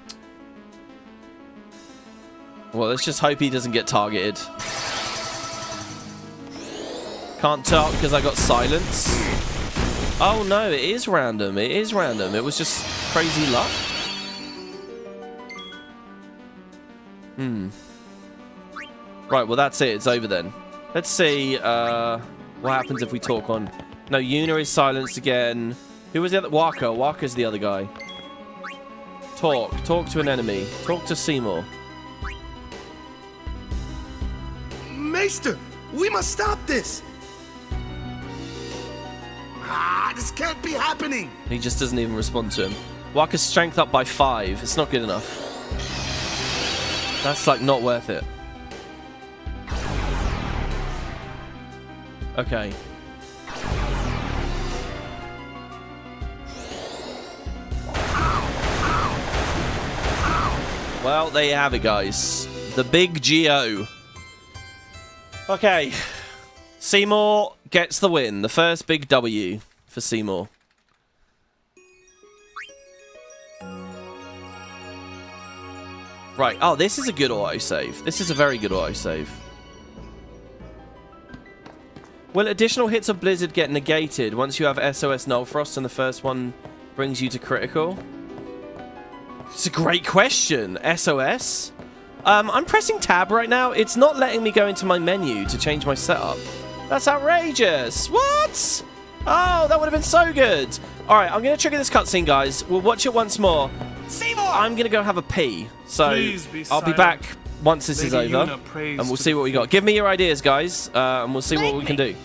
Well, let's just hope he doesn't get targeted. Can't talk because I got silence. Oh no, it is random. It is random. It was just crazy luck. Right, well that's it. It's over then. Let's see what happens if we talk on... No, Yuna is silenced again. Who was the other? Waka. Waka's the other guy. Talk. Talk to an enemy. Talk to Seymour. Maester, we must stop this. This can't be happening. He just doesn't even respond to him. Waka's strength up by 5. It's not good enough. That's like not worth it. Okay. Well, there you have it, guys. The big GO. Okay. Seymour gets the win. The first big W for Seymour. Right. Oh, this is a good autosave. This is a very good autosave. Will additional hits of Blizzard get negated once you have SOS Nullfrost and the first one brings you to critical? It's a great question. SOS? I'm pressing tab right now. It's not letting me go into my menu to change my setup. That's outrageous. What? Oh, that would have been so good. All right, I'm going to trigger this cutscene, guys. We'll watch it once more. Seymour! I'm going to go have a pee. So I'll be back once this is over. And we'll see what we got. Give me your ideas, guys. And we'll see what we can do.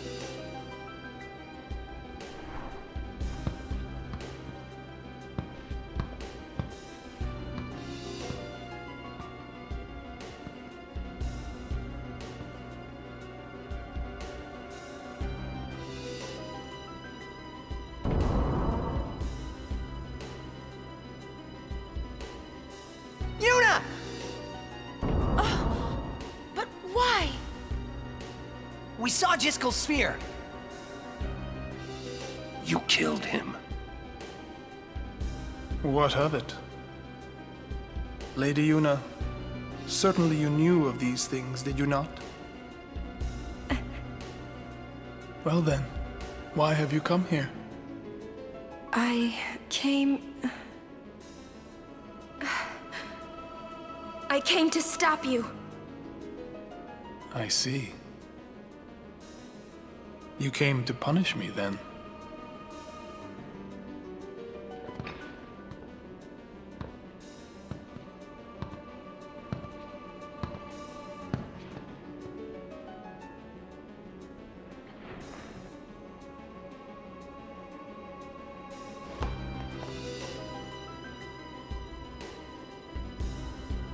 Yuna! But why? We saw Jiskel's sphere. You killed him. What of it? Lady Yuna, certainly you knew of these things, did you not? Well then, why have you come here? I came to stop you. I see. You came to punish me, then?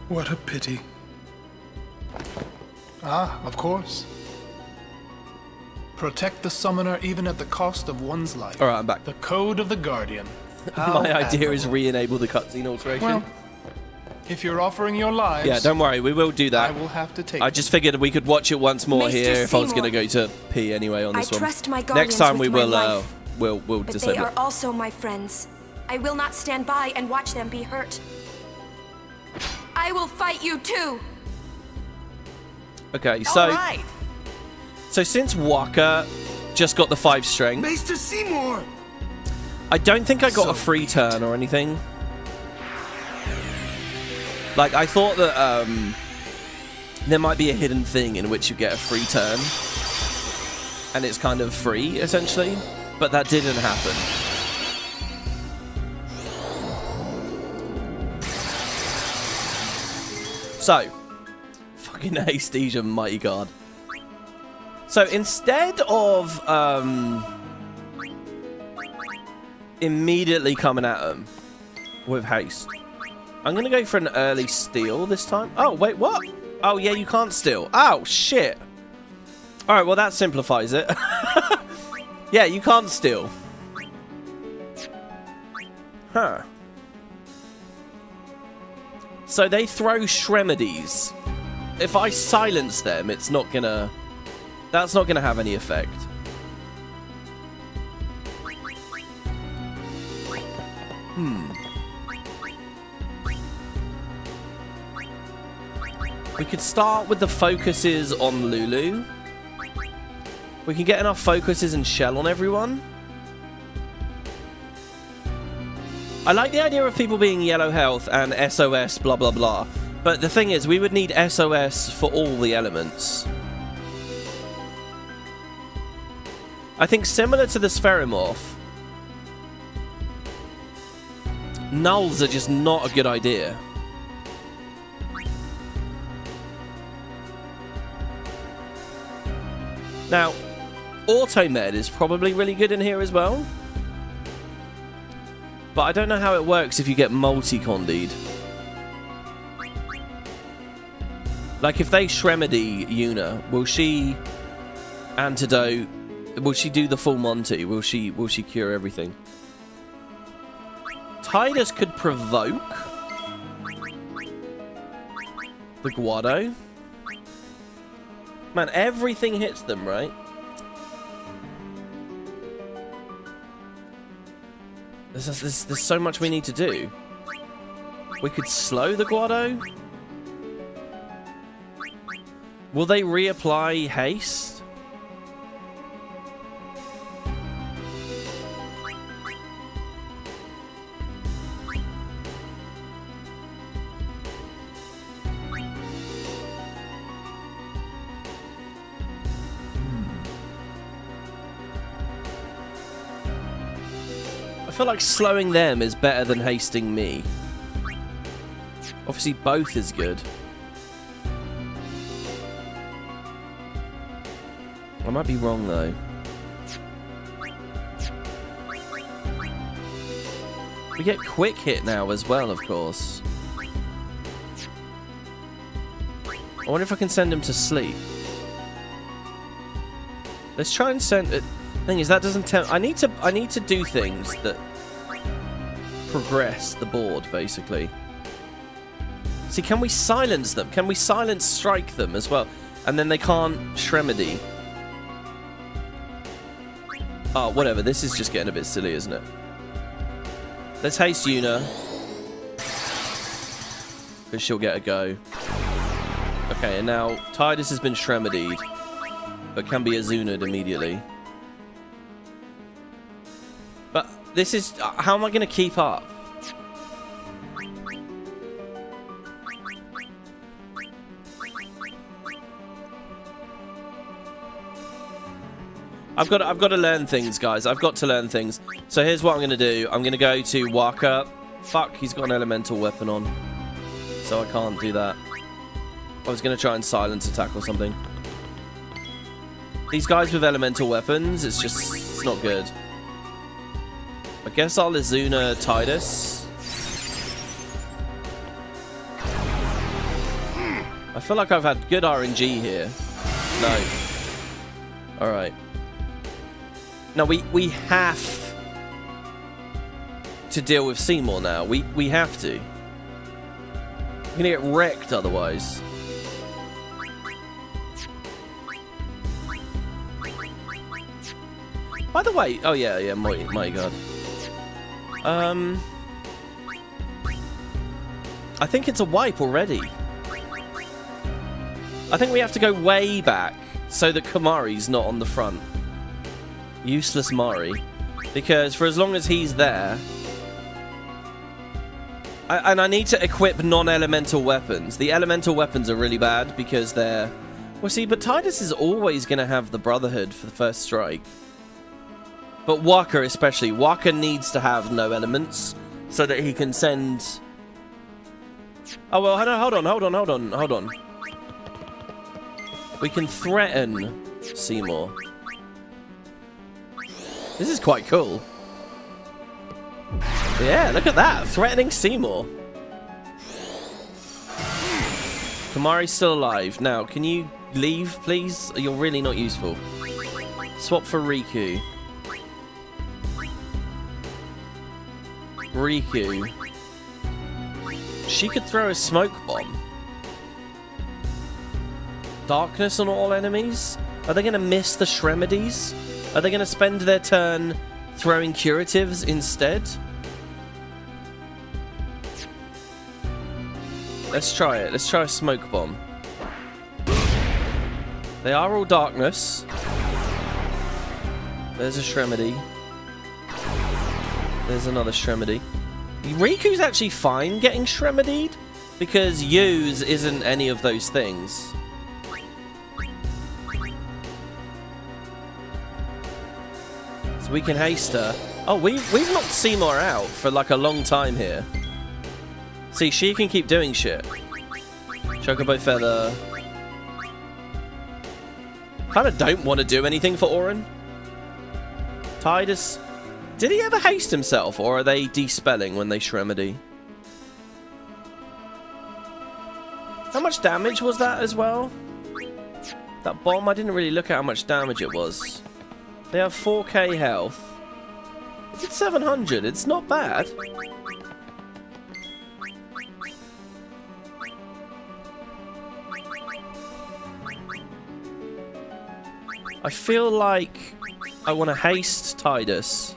What a pity. Ah, of course. Protect the summoner even at the cost of one's life. All right, I'm back. The code of the Guardian. My idea is re-enable the cutscene alteration. Well, if you're offering your lives... Yeah, don't worry, we will do that. I will have to take I just figured we could watch it once more Maester here if I was Seymour. going to go to pee anyway on this I one. trust my Next guardians time we with my will life. we'll But disable they are it. also my friends. I will not stand by and watch them be hurt. I will fight you too. Okay, so so since Waka just got the 5 strength, Maester Seymour! I don't think I got a free turn or anything. Like I thought that there might be a hidden thing in which you get a free turn. And it's kind of free, essentially. But that didn't happen. So, fucking Hastige, mighty god. So instead of immediately coming at him with haste, I'm gonna go for an early steal this time. Oh wait, what? Oh yeah, you can't steal. Oh shit. All right, well that simplifies it. Yeah, you can't steal. Huh. So they throw Shremedies. If I silence them, it's not gonna... That's not gonna have any effect. We could start with the focuses on Lulu. We can get enough focuses and shell on everyone. I like the idea of people being yellow health and SOS blah blah blah. But the thing is, we would need SOS for all the elements. I think similar to the Spherimorph, nulls are just not a good idea. Now, Automed is probably really good in here as well. But I don't know how it works if you get multi-condied. Like, if they Shremedy Yuna, will she antidote? Will she do the full Monty? Will she cure everything? Tidus could provoke the Guado. Man, everything hits them, right? There's so much we need to do. We could slow the Guado. Will they reapply haste? I feel like slowing them is better than hasting me. Obviously, both is good. I might be wrong, though. We get quick hit now as well, of course. I wonder if I can send him to sleep. Let's try and send it. Thing is, that doesn't tell. I need to do things that progress the board, basically. See, can we silence them? Can we silence strike them as well? And then they can't Shremedy. Oh, whatever. This is just getting a bit silly, isn't it? Let's haste Yuna. Because she'll get a go. Okay, and now Tidus has been Shremedied, but can be Azuna'd immediately. But this is... how am I going to keep up? I've got to learn things, guys. I've got to learn things. So here's what I'm going to do. I'm going to go to Waka. Fuck, he's got an elemental weapon on. So I can't do that. I was going to try and silence attack or something. These guys with elemental weapons, it's not good. I guess I'll Azuna Tidus. I feel like I've had good RNG here. No. Alright. Now, we have to deal with Seymour now. We have to. We're going to get wrecked otherwise. By the way... oh, yeah, my god. I think it's a wipe already. I think we have to go way back so that Kamari's not on the front. Useless Mari. Because for as long as he's there... And I need to equip non-elemental weapons. The elemental weapons are really bad because they're... Well, see, but Tidus is always going to have the Brotherhood for the first strike. But Waka especially. Waka needs to have no elements so that he can send... Oh, well, no, hold on. We can threaten Seymour. This is quite cool. Yeah, look at that. Threatening Seymour. Kamari's still alive. Now, can you leave, please? You're really not useful. Swap for Riku. Riku. She could throw a smoke bomb. Darkness on all enemies? Are they going to miss the Shremedies? Are they going to spend their turn throwing curatives instead? Let's try it. Let's try a smoke bomb. They are all darkness. There's a Shremedy. There's another Shremedy. Riku's actually fine getting Shremedied because Use isn't any of those things. So we can haste her. Oh, we've knocked Seymour out for like a long time here. See, she can keep doing shit. Chocobo Feather. Kind of don't want to do anything for Auron. Tidus. Did he ever haste himself, or are they despelling when they Shremedy? How much damage was that as well? That bomb, I didn't really look at how much damage it was. They have 4k health. It's 700, it's not bad. I feel like I want to haste Tidus.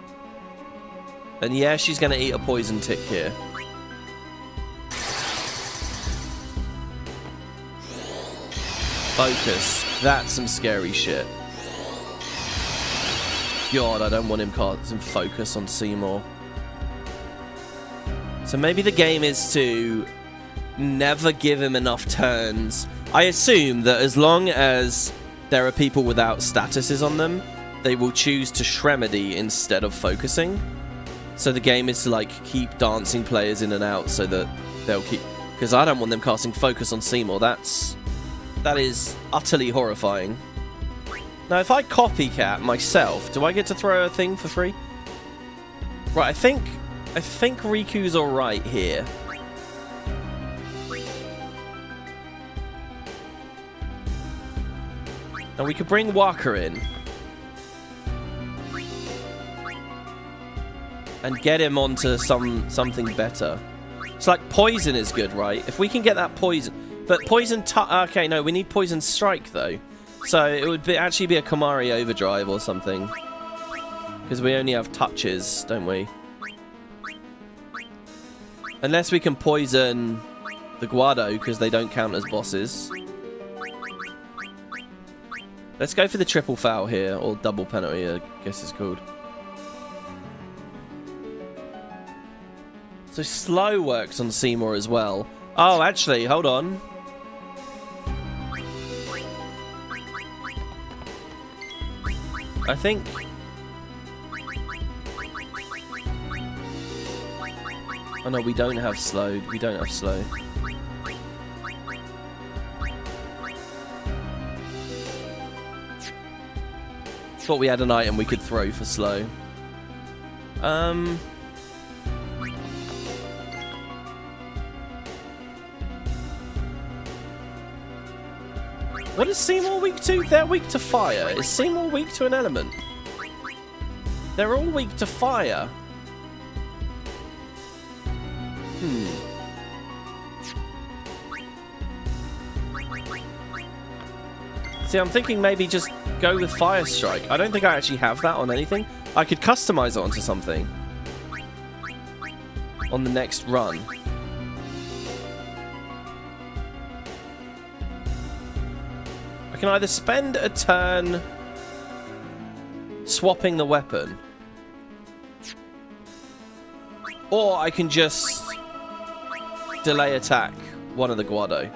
And yeah, she's going to eat a poison tick here. Focus. That's some scary shit. God, I don't want him casting focus on Seymour. So maybe the game is to never give him enough turns. I assume that as long as there are people without statuses on them, they will choose to Shremedy instead of focusing. So the game is to like keep dancing players in and out so that they'll keep... Because I don't want them casting focus on Seymour. That is utterly horrifying. Now if I copycat myself, do I get to throw a thing for free? Right, I think Riku's alright here. And we could bring Waka in. And get him onto something better. It's like poison is good, right? If we can get that poison... But poison... Okay, no, we need poison strike, though. So it would actually be a Kamari overdrive or something. Because we only have touches, don't we? Unless we can poison the Guado, because they don't count as bosses. Let's go for the triple foul here, or double penalty, I guess it's called. So slow works on Seymour as well. Oh, actually, hold on. I think... Oh no, we don't have slow. We don't have slow. Thought we had an item we could throw for slow. What is Seymour weak to? They're weak to fire. Is Seymour weak to an element? They're all weak to fire. See, I'm thinking maybe just go with Fire Strike. I don't think I actually have that on anything. I could customize it onto something. On the next run. I can either spend a turn swapping the weapon, or I can just delay attack one of the Guado.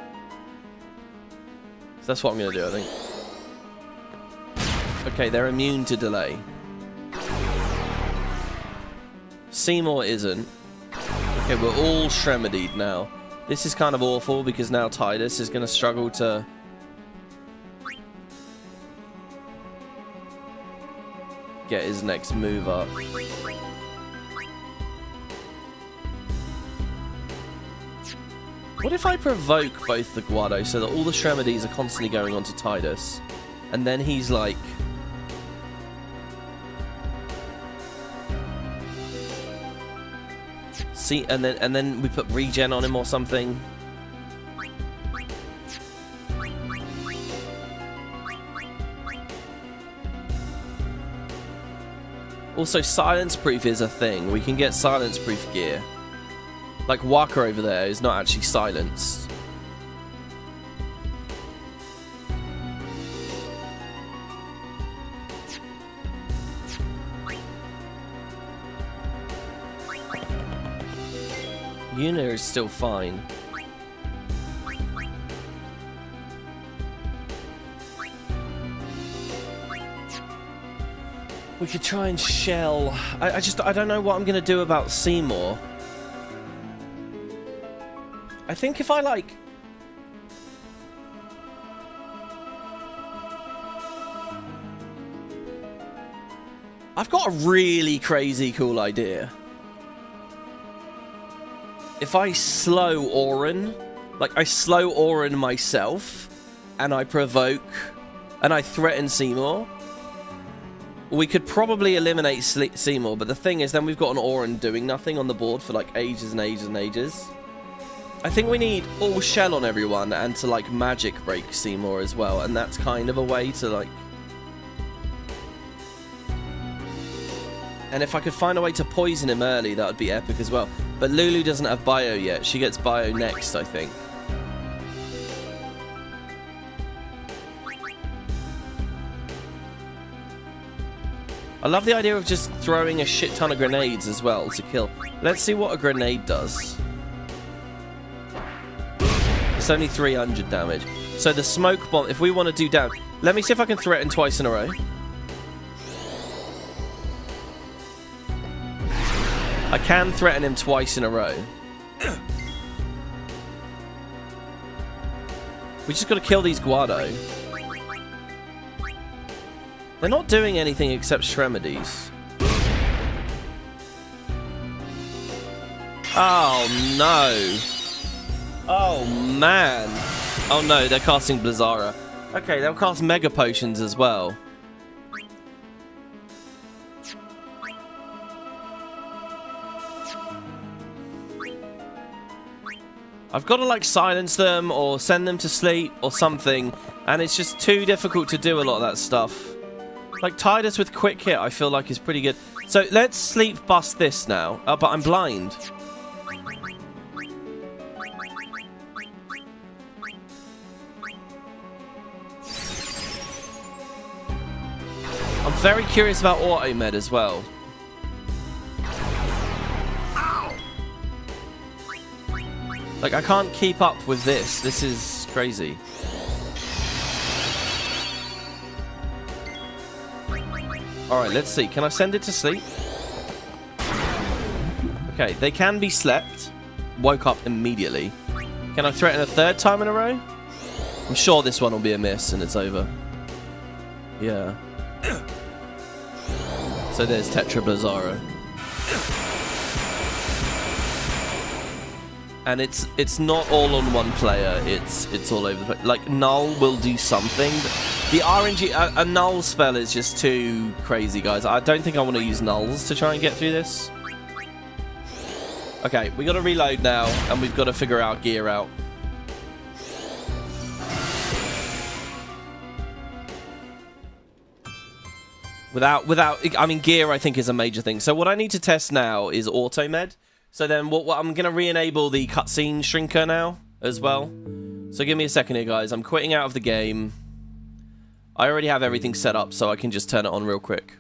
So that's what I'm going to do, I think. Okay, they're immune to delay. Seymour isn't. Okay, we're all Shremedied now. This is kind of awful because now Titus is going to struggle to... get his next move up. What if I provoke both the Guado so that all the Shremedies are constantly going on to Titus, and then he's like... see, and then we put regen on him or something. Also, silence proof is a thing. We can get silence proof gear. Like Waka over there is not actually silenced. Yuna is still fine. We could try and shell. I don't know what I'm gonna do about Seymour. I think if I like... I've got a really crazy cool idea. If I slow Orin, like I slow Orin myself, and I provoke, and I threaten Seymour, we could probably eliminate Seymour, but the thing is then we've got an Orin doing nothing on the board for like ages and ages and ages. I think we need all shell on everyone and to like magic break Seymour as well, and that's kind of a way to like... And if I could find a way to poison him early, that would be epic as well. But Lulu doesn't have bio yet. She gets bio next, I think. I love the idea of just throwing a shit ton of grenades as well to kill. Let's see what a grenade does. It's only 300 damage. So the smoke bomb, if we want to do damage... Let me see if I can threaten twice in a row. I can threaten him twice in a row. We just got to kill these Guado. They're not doing anything except Shremedies. Oh no. Oh man. Oh no, they're casting Blizzara. Okay, they'll cast Mega Potions as well. I've got to like silence them or send them to sleep or something, and it's just too difficult to do a lot of that stuff. Like Titus with quick hit I feel like is pretty good. So let's sleep bust this now. Oh, but I'm blind. I'm very curious about auto med as well. Like, I can't keep up with this. This is crazy. Alright, let's see. Can I send it to sleep? Okay, they can be slept. Woke up immediately. Can I threaten a third time in a row? I'm sure this one will be a miss and it's over. Yeah. So there's Tetra Blizzara. And it's not all on one player, it's all over the place. Like, Null will do something. The RNG, a Null spell is just too crazy, guys. I don't think I want to use Nulls to try and get through this. Okay, we got to reload now, and we've got to figure our gear out. I mean, gear I think is a major thing. So what I need to test now is auto med. So then what I'm going to re-enable the cutscene shrinker now as well. So give me a second here, guys. I'm quitting out of the game. I already have everything set up, so I can just turn it on real quick.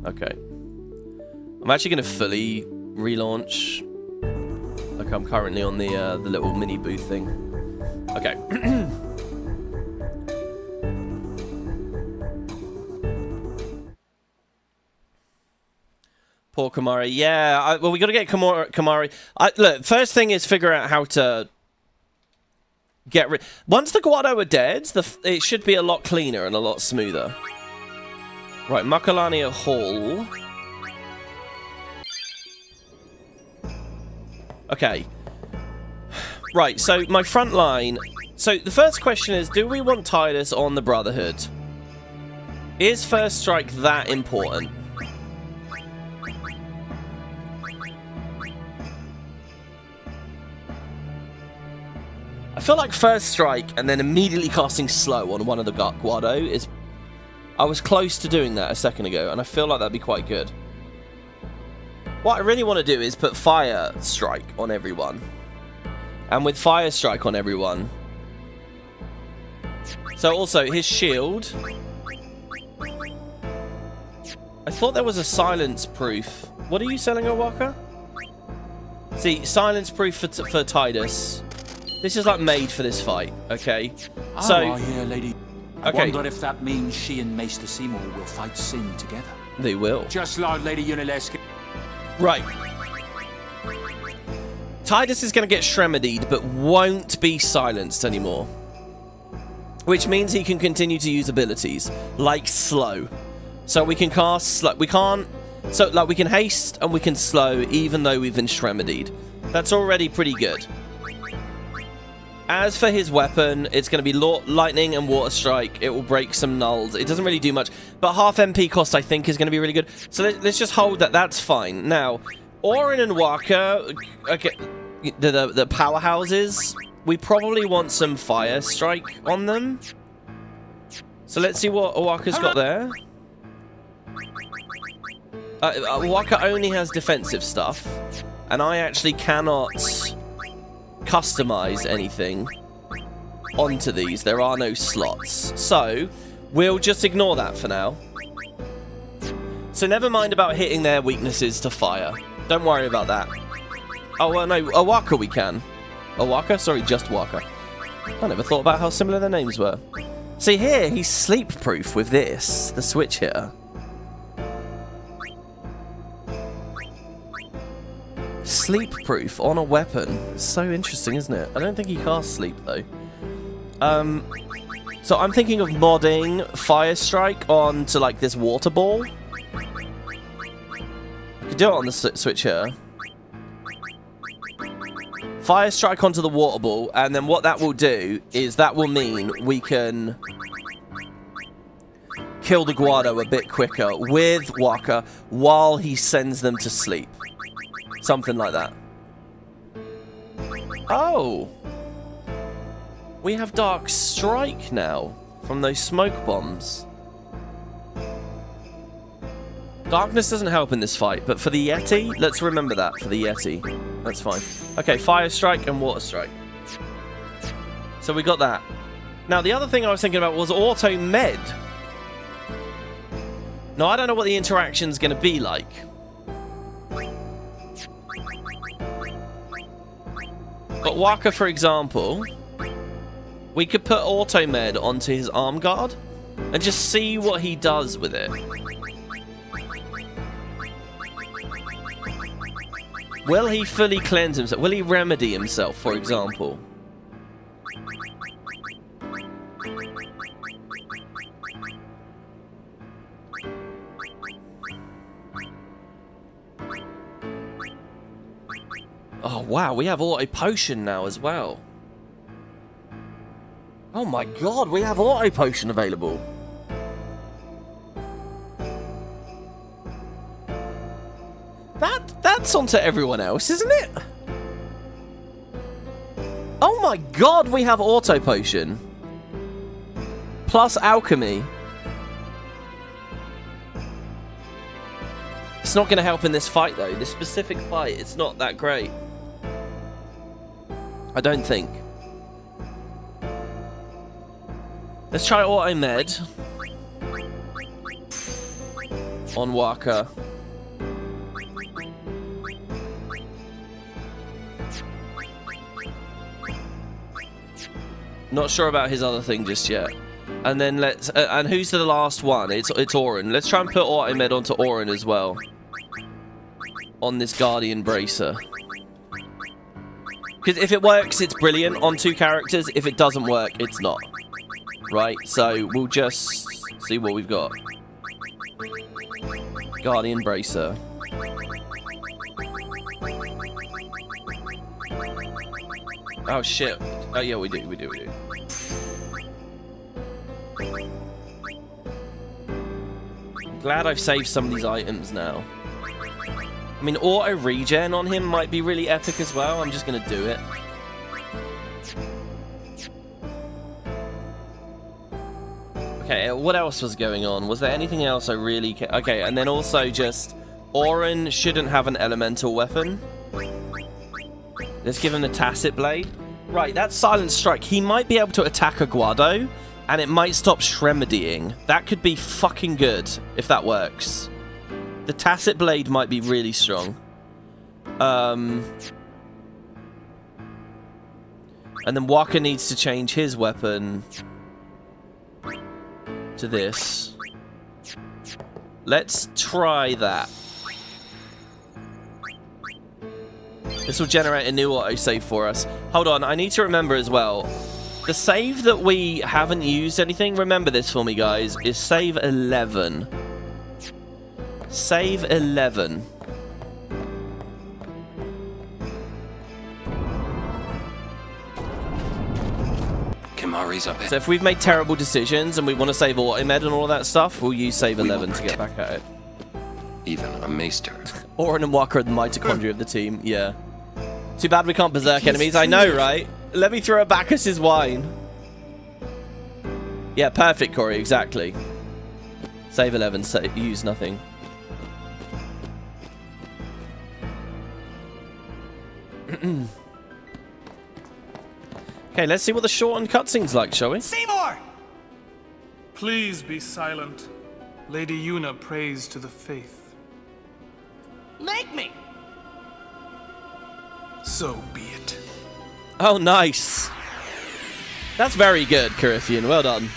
Okay. I'm actually going to fully relaunch. Like I'm currently on the little mini booth thing. Okay. Poor Kamari. Yeah, well, we got to get Kamari. Look, first thing is figure out how to get rid. Once the Guado are dead, it should be a lot cleaner and a lot smoother. Right, Macalania Hall. Okay. Right, so my front line. So the first question is, do we want Titus on the Brotherhood? Is First Strike that important? I feel like First Strike and then immediately casting Slow on one of the Guado is... I was close to doing that a second ago, and I feel like that'd be quite good. What I really want to do is put Fire Strike on everyone. And with Fire Strike on everyone... So also, his shield... I thought there was a silence proof. What are you selling, Owaka? See, silence proof for Titus. This is like made for this fight, okay? So, I hear, lady. I okay. wonder if that means she and Maester Seymour will fight Sin together. They will. Just like Lady Unalesca. Right. Titus is going to get Shremedied, but won't be silenced anymore. Which means he can continue to use abilities, like Slow. So we can cast Slow. We can't... So, like, we can haste and we can slow, even though we've been Shremedied. That's already pretty good. As for his weapon, it's going to be lightning and water strike. It will break some nulls. It doesn't really do much, but half MP cost, I think, is going to be really good. So let's just hold that. That's fine. Now, Orin and Waka, okay, the powerhouses, we probably want some fire strike on them. So let's see what Waka's got there. Waka only has defensive stuff, and I actually cannot customize anything onto these. There are no slots, so we'll just ignore that for now. So never mind about hitting their weaknesses to fire. Don't worry about that. Oh well, no, Owaka we can. Owaka? Sorry, just Waka. I never thought about how similar their names were. See here, he's sleep proof with this, the switch hitter. Sleep proof on a weapon. So interesting, isn't it? I don't think he casts sleep though. So I'm thinking of modding Fire Strike onto like this water ball. I could do it on the switch here. Fire Strike onto the water ball, and then what that will do is that will mean we can kill the Guado a bit quicker with Waka while he sends them to sleep. Something like that. Oh! We have Dark Strike now from those smoke bombs. Darkness doesn't help in this fight, but for the Yeti, let's remember that for the Yeti. That's fine. Okay, Fire Strike and Water Strike. So we got that. Now, the other thing I was thinking about was Auto Med. Now, I don't know what the interaction's going to be like. But Waka, for example, we could put Auto Med onto his arm guard and just see what he does with it. Will he fully cleanse himself? Will he remedy himself, for example? Oh, wow, we have Auto Potion now as well. Oh my god, we have Auto Potion available. That's onto everyone else, isn't it? Oh my god, we have Auto Potion. Plus Alchemy. It's not going to help in this fight, though. This specific fight, it's not that great. I don't think. Let's try Auto Med on Waka. Not sure about his other thing just yet. And then let's... and who's the last one? It's Orin. Let's try and put Artemed onto Orin as well. On this Guardian Bracer. Because if it works, it's brilliant on 2 characters. If it doesn't work, it's not. Right? So we'll just see what we've got. Guardian Bracer. Oh shit. Oh yeah, we do. I'm glad I've saved some of these items now. I mean, auto regen on him might be really epic as well. I'm just gonna do it. Okay, what else was going on? Was there anything else I really... Okay, and then also just... Orin shouldn't have an elemental weapon. Let's give him the Tacit Blade. Right, that's Silent Strike. He might be able to attack Aguado, and it might stop Shremedying. That could be fucking good, if that works. The Tacit Blade might be really strong. And then Waka needs to change his weapon... to this. Let's try that. This will generate a new autosave for us. Hold on, I need to remember as well. The save that we haven't used anything, remember this for me guys, is save 11. Save 11. Kimahri's up So if we've made terrible decisions and we want to save Artemed and all that stuff, we'll use save 11 to get back at it. Even a maester. Orin and Waka are the mitochondria of the team, yeah. Too bad we can't berserk enemies, I know, right? Let me throw Bacchus's wine. Yeah, perfect, Corey, exactly. Save 11, use nothing. Okay, let's see what the shortened cutscene's like, shall we? Seymour! Please be silent. Lady Yuna prays to the faith. Make me! So be it. Oh, nice. That's very good, Carithian. Well done.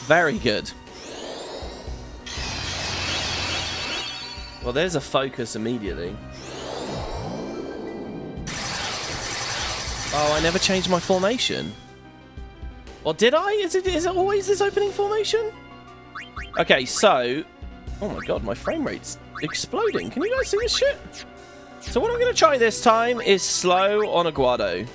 Very good. Well, there's a focus immediately. Oh, I never changed my formation. Or did I? Is it always this opening formation? Okay, so... Oh my god, my frame rate's exploding. Can you guys see this shit? So what I'm going to try this time is slow on Aguado.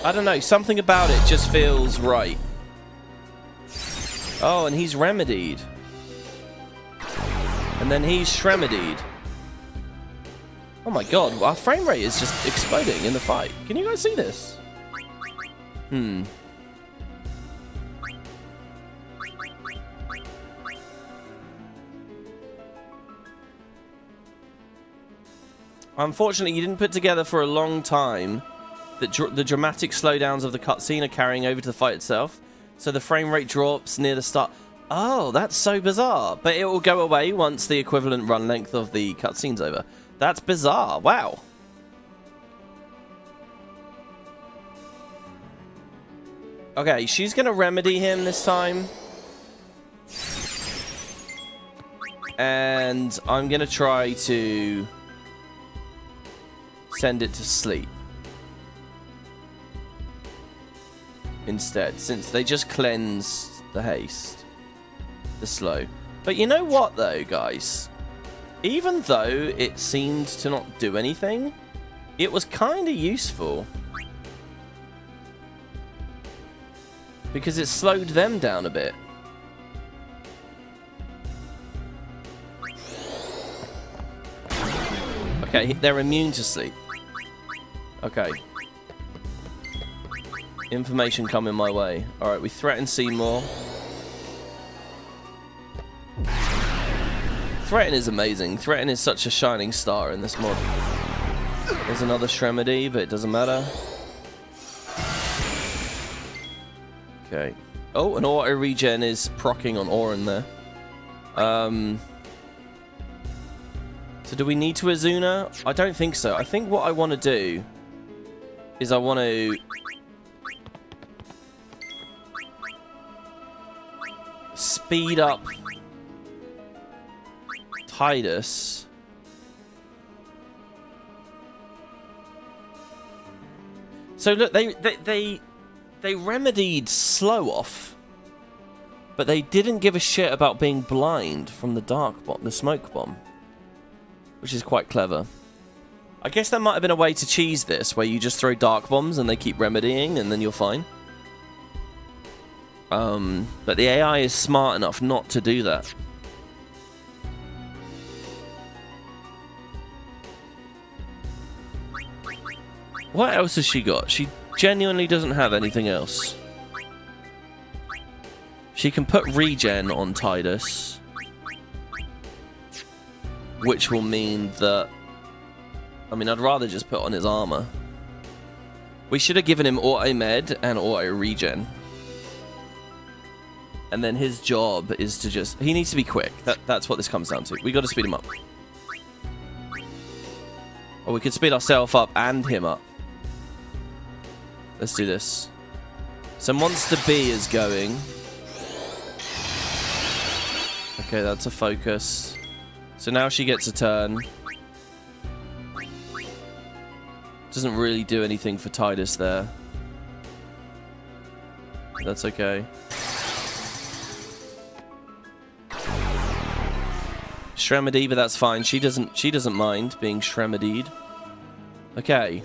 I don't know, something about it just feels right. Oh, and he's remedied. And then he's Shremedied. Oh my god, our frame rate is just exploding in the fight. Can you guys see this? Unfortunately, you didn't put together for a long time that the dramatic slowdowns of the cutscene are carrying over to the fight itself. So the frame rate drops near the start. Oh, that's so bizarre. But it will go away once the equivalent run length of the cutscene's over. That's bizarre. Wow. Okay, she's going to remedy him this time. And I'm going to try to send it to sleep instead, since they just cleansed the haste, the slow. But you know what though, guys? Even though it seemed to not do anything, it was kind of useful. Because it slowed them down a bit. Okay, they're immune to sleep. Okay. Information coming my way. Alright, we threaten Seymour. Threaten is amazing. Threaten is such a shining star in this mod. There's another Shremedy, but it doesn't matter. Okay. Oh, an auto regen is proccing on Orin there. So do we need to Azuna? I don't think so. I think what I want to do is I want to speed up Titus. So look, they remedied slow off, but they didn't give a shit about being blind from the dark bomb, the smoke bomb, which is quite clever. I guess there might have been a way to cheese this, where you just throw dark bombs and they keep remedying, and then you're fine. But the AI is smart enough not to do that. What else has she got? She genuinely doesn't have anything else. She can put regen on Titus, which will mean that... I mean, I'd rather just put on his armor. We should have given him auto-med and auto-regen. And then his job is to just... He needs to be quick. That's what this comes down to. We got to speed him up. Or we could speed ourselves up and him up. Let's do this. So Monster B is going. Okay, that's a focus. So now she gets a turn. Doesn't really do anything for Titus there. That's okay. Shremedy, but that's fine. She doesn't mind being Shremedied. Okay.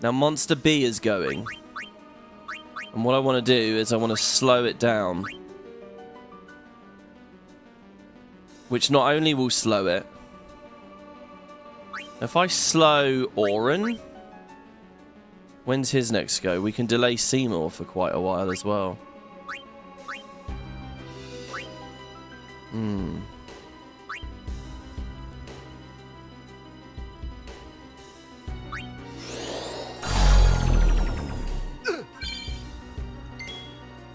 Now Monster B is going. And what I want to do is I want to slow it down. Which not only will slow it. If I slow Oren, when's his next go? We can delay Seymour for quite a while as well.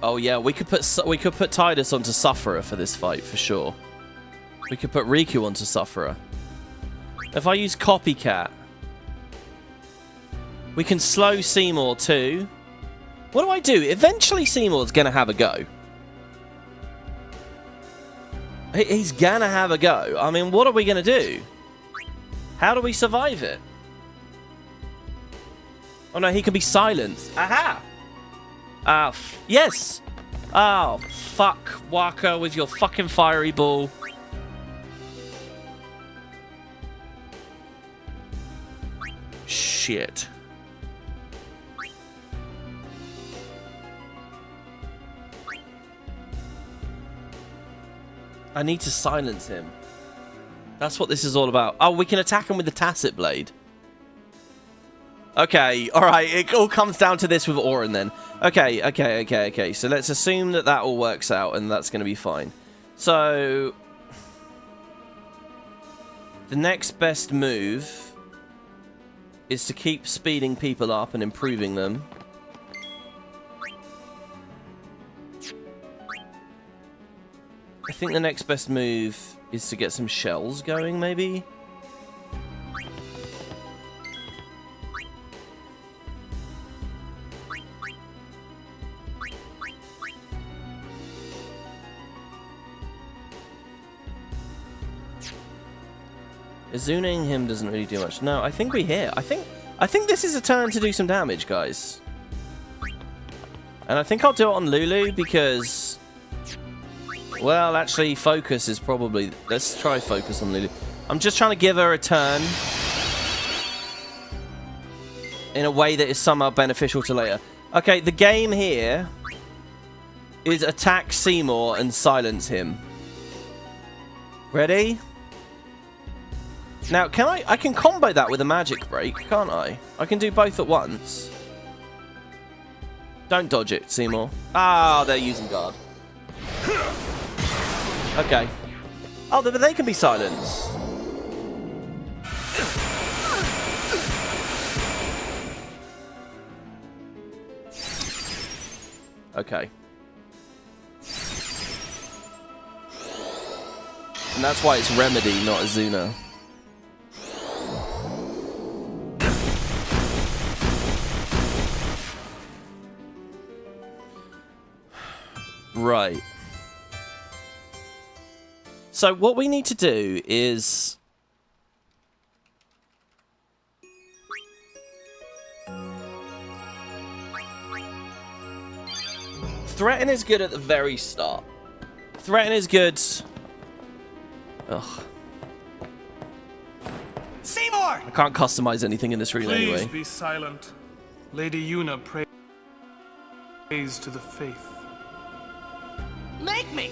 Oh yeah, we could put Titus onto Sufferer for this fight for sure. We could put Riku onto Sufferer. If I use Copycat, we can slow Seymour too. What do I do? Eventually Seymour's gonna have a go. He's gonna have a go. I mean, what are we gonna do? How do we survive it? Oh no, he can be silenced. Aha! Yes! Oh, fuck, Waka, with your fucking fiery ball. Shit. I need to silence him. That's what this is all about. Oh, we can attack him with the Tacit Blade. Okay, alright, it all comes down to this with Oren then. Okay. So let's assume that all works out and that's going to be fine. So, the next best move is to keep speeding people up and improving them. I think the next best move is to get some shells going, maybe? Azuning him doesn't really do much. No, I think we hit. I think this is a turn to do some damage, guys. And I think I'll do it on Lulu because... Well, actually, focus is probably... Let's try focus on Lulu. I'm just trying to give her a turn in a way that is somehow beneficial to later. Okay, the game here is attack Seymour and silence him. Ready? Now, I can combo that with a magic break, can't I? I can do both at once. Don't dodge it, Seymour. Ah, they're using guard. Okay. Oh, but they can be silenced. Okay. And that's why it's Remedy, not Azuna. Right. So what we need to do is... Threaten is good at the very start. Threaten is good... Ugh. Seymour! I can't customize anything in this room anyway. Please be silent. Lady Yuna prays to the faith. Make me!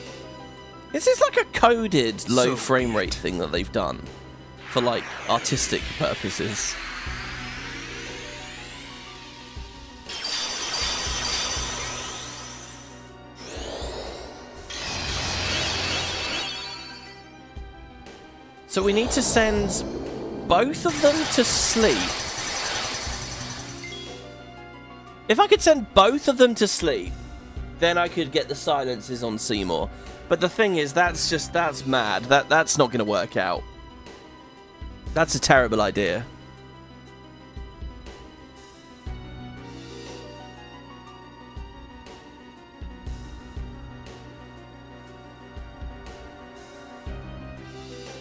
This is like a coded low frame rate thing that they've done for like artistic purposes. So we need to send both of them to sleep. If I could send both of them to sleep, then I could get the silences on Seymour. But the thing is, that's mad. That's not going to work out. That's a terrible idea.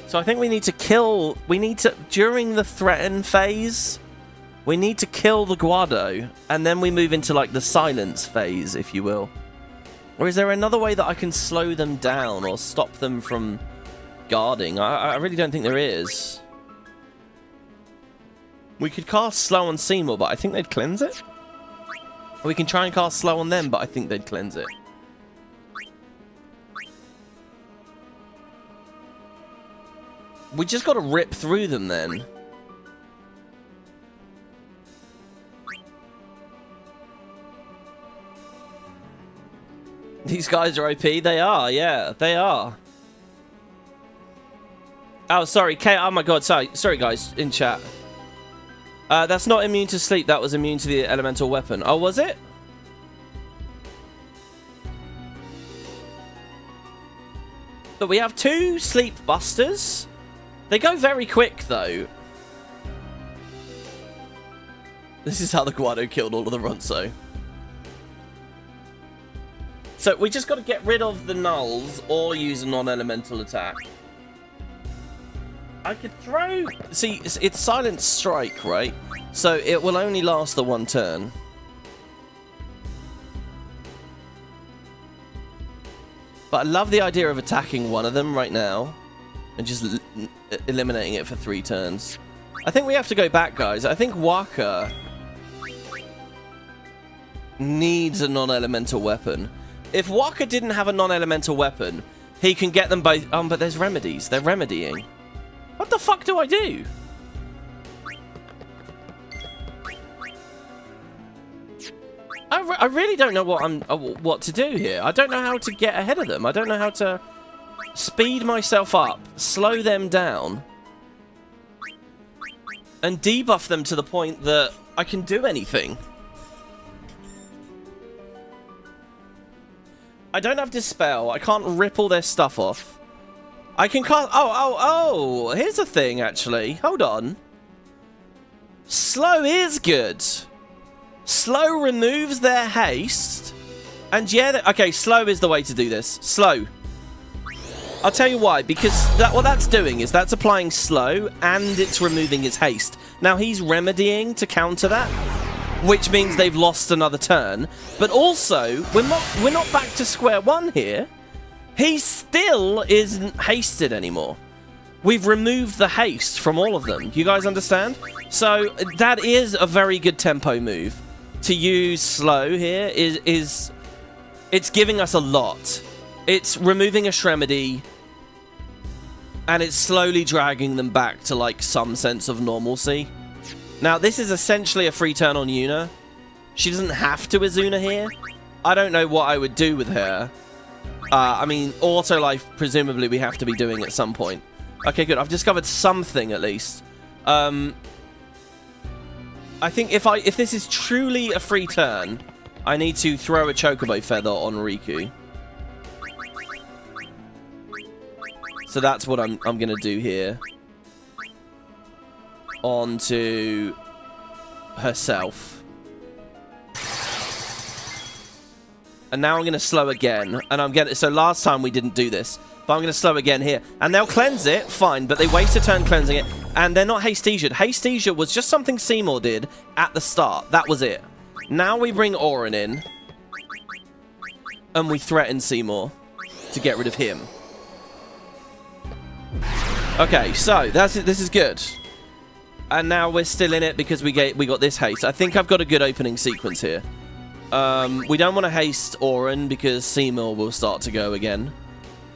So I think we need to kill... during the threaten phase, we need to kill the Guado, and then we move into, like, the silence phase, if you will. Or is there another way that I can slow them down or stop them from guarding? I really don't think there is. We could cast slow on Seymour, but I think they'd cleanse it. Or we can try and cast slow on them, but I think they'd cleanse it. We just got to rip through them then. These guys are OP. They are, yeah, they are. Oh, sorry, Kate. Oh my God, sorry, guys in chat. That's not immune to sleep. That was immune to the elemental weapon. Oh, was it? But we have 2 sleep busters. They go very quick, though. This is how the Guado killed all of the Ronso. So we just got to get rid of the nulls or use a non-elemental attack. I could throw... See, it's Silent Strike, right? So it will only last the 1 turn. But I love the idea of attacking one of them right now. And just eliminating it for 3 turns. I think we have to go back, guys. I think Waka needs a non-elemental weapon. If Waka didn't have a non-elemental weapon, he can get them both... but there's remedies. They're remedying. What the fuck do I do? I really don't know what to do here. I don't know how to get ahead of them. I don't know how to... speed myself up, slow them down, and debuff them to the point that I can do anything. I don't have Dispel. I can't rip all their stuff off. I can cast... Oh! Here's a thing, actually. Hold on. Slow is good. Slow removes their haste. And yeah... Okay, slow is the way to do this. Slow. I'll tell you why, because what that's doing is that's applying slow and it's removing his haste. Now he's remedying to counter that, which means they've lost another turn. But also, we're not back to square one here. He still isn't hasted anymore. We've removed the haste from all of them. You guys understand? So that is a very good tempo move. To use slow here is it's giving us a lot. It's removing a Shremedy, and it's slowly dragging them back to, like, some sense of normalcy. Now, this is essentially a free turn on Yuna. She doesn't have to Azuna here. I don't know what I would do with her. I mean, auto life, presumably, we have to be doing at some point. Okay, good. I've discovered something, at least. I think if this is truly a free turn, I need to throw a Chocobo Feather on Riku. So that's what I'm going to do here. On to herself. And now I'm going to slow again. And I'm getting... So last time we didn't do this. But I'm going to slow again here. And they'll cleanse it, fine. But they waste a turn cleansing it. And they're not Hastesia'd. Hastesia was just something Seymour did at the start. That was it. Now we bring Oren in. And we threaten Seymour to get rid of him. Okay, so this is good. And now we're still in it because we got this haste. I think I've got a good opening sequence here. We don't want to haste Oren because Seymour will start to go again.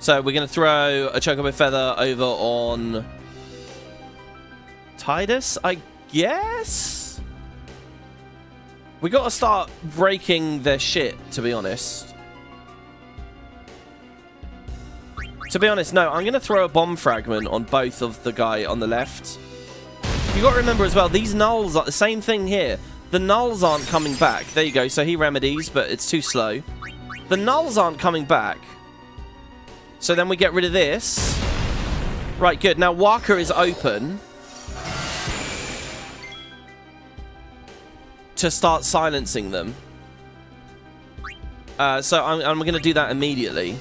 So we're going to throw a Chocobo Feather over on Titus, I guess? We got to start breaking their shit, to be honest. To be honest, no, I'm going to throw a bomb fragment on both of the guy on the left. You got to remember as well, these nulls are the same thing here. The nulls aren't coming back. There you go. So he remedies, but it's too slow. The nulls aren't coming back. So then we get rid of this. Right, good. Now Walker is open to start silencing them. So I'm going to do that immediately.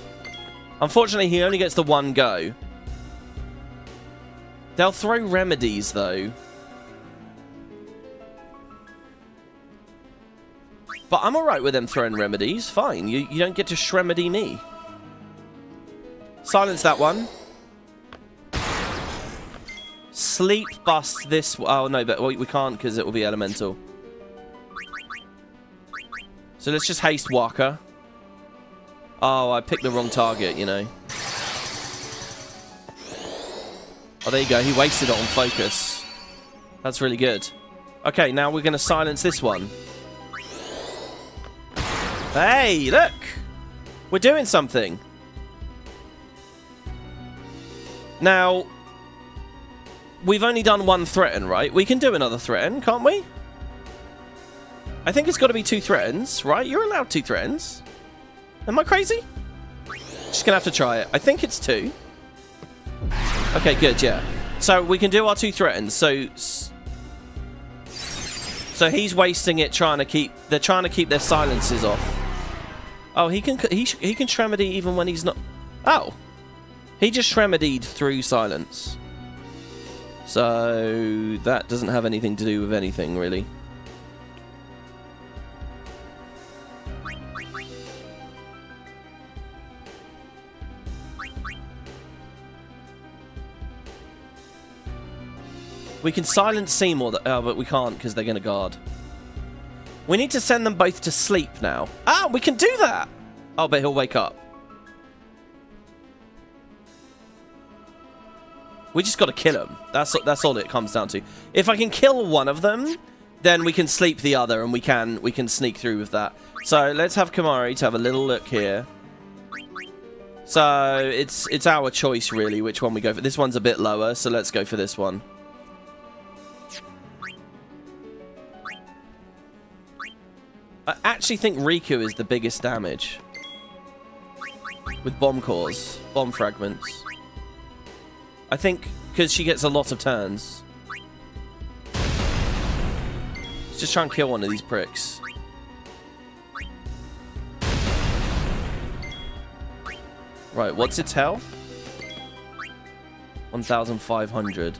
Unfortunately, he only gets the one go. They'll throw remedies, though. But I'm alright with them throwing remedies. Fine. You don't get to shremedy me. Silence that one. Sleep bust this... Oh, no, but we can't because it will be elemental. So let's just haste Walker. Oh, I picked the wrong target, you know. Oh, there you go. He wasted it on focus. That's really good. Okay, now we're going to silence this one. Hey, look! We're doing something. Now, we've only done one threaten, right? We can do another threaten, can't we? I think it's got to be 2 threatens, right? You're allowed 2 threatens. Am I crazy? Just gonna have to try it. I think it's 2. Okay, good, yeah. So we can do our 2 threatens. So he's wasting it trying to keep... They're trying to keep their silences off. Oh, he can Shremedy even when he's not... Oh. He just Shremedied through silence. So that doesn't have anything to do with anything, really. We can silence Seymour, but we can't because they're going to guard. We need to send them both to sleep now. Ah, we can do that! Oh, but he'll wake up. We just got to kill him. That's all it comes down to. If I can kill one of them, then we can sleep the other, and we can sneak through with that. So let's have Kamari to have a little look here. So it's our choice really which one we go for. This one's a bit lower, so let's go for this one. I actually think Riku is the biggest damage. With bomb cores, bomb fragments. I think because she gets a lot of turns. Let's just try and kill one of these pricks. Right, what's its health? 1,500.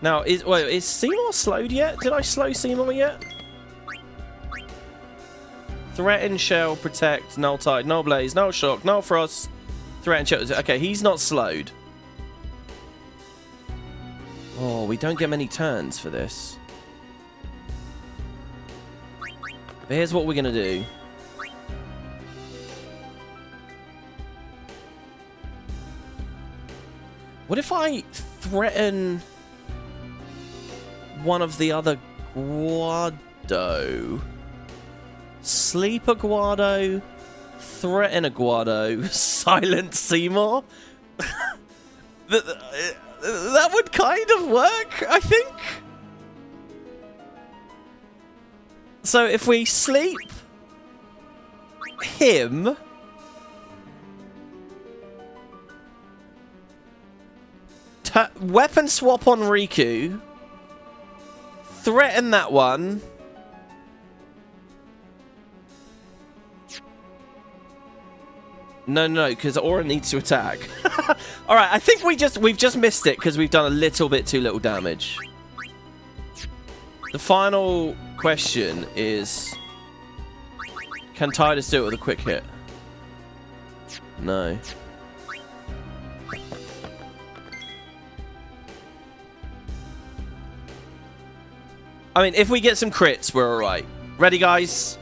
Now, is Seymour slowed yet? Did I slow Seymour yet? Threaten, shell, protect, null tide, null blaze, null shock, null frost, threaten, shell. Okay, he's not slowed. Oh, we don't get many turns for this. But here's what we're going to do. What if I threaten one of the other Guado? Sleep a Guado, threaten a Guado, silence Seymour? That would kind of work, I think. So if we sleep him. Weapon swap on Riku. Threaten that one. No, because Aura needs to attack. All right, I think we've just missed it because we've done a little bit too little damage. The final question is, can Tidus do it with a quick hit? No. I mean, if we get some crits, we're alright. Ready, guys?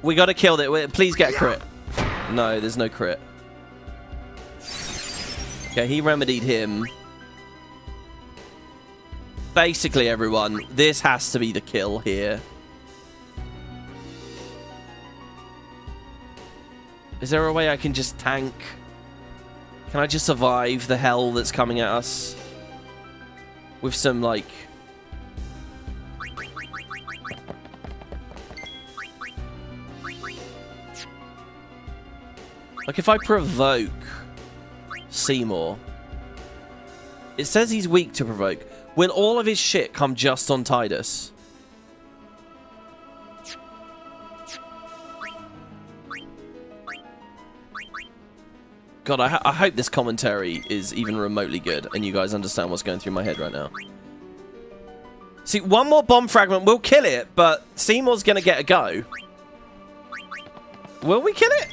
We gotta kill it. Please get a crit. No, there's no crit. Okay, he remedied him. Basically, everyone, this has to be the kill here. Is there a way I can just tank? Can I just survive the hell that's coming at us? With some, like... Like, if I provoke Seymour, it says he's weak to provoke. Will all of his shit come just on Tidus? God, I hope this commentary is even remotely good and you guys understand what's going through my head right now. See, one more bomb fragment will kill it, but Seymour's going to get a go. Will we kill it?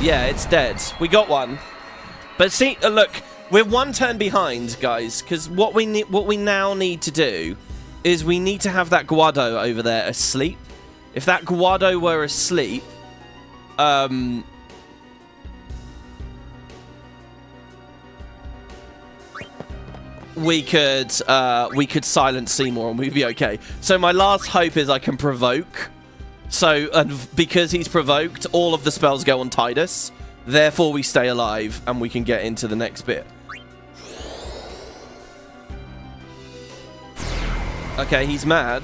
Yeah, it's dead. We got one. But see, look, we're one turn behind, guys, because what we now need to do is we need to have that Guado over there asleep. If that Guado were asleep, we could silence Seymour and we'd be okay. So my last hope is I can provoke. So, and because he's provoked, all of the spells go on Tidus. Therefore, we stay alive, and we can get into the next bit. Okay, he's mad.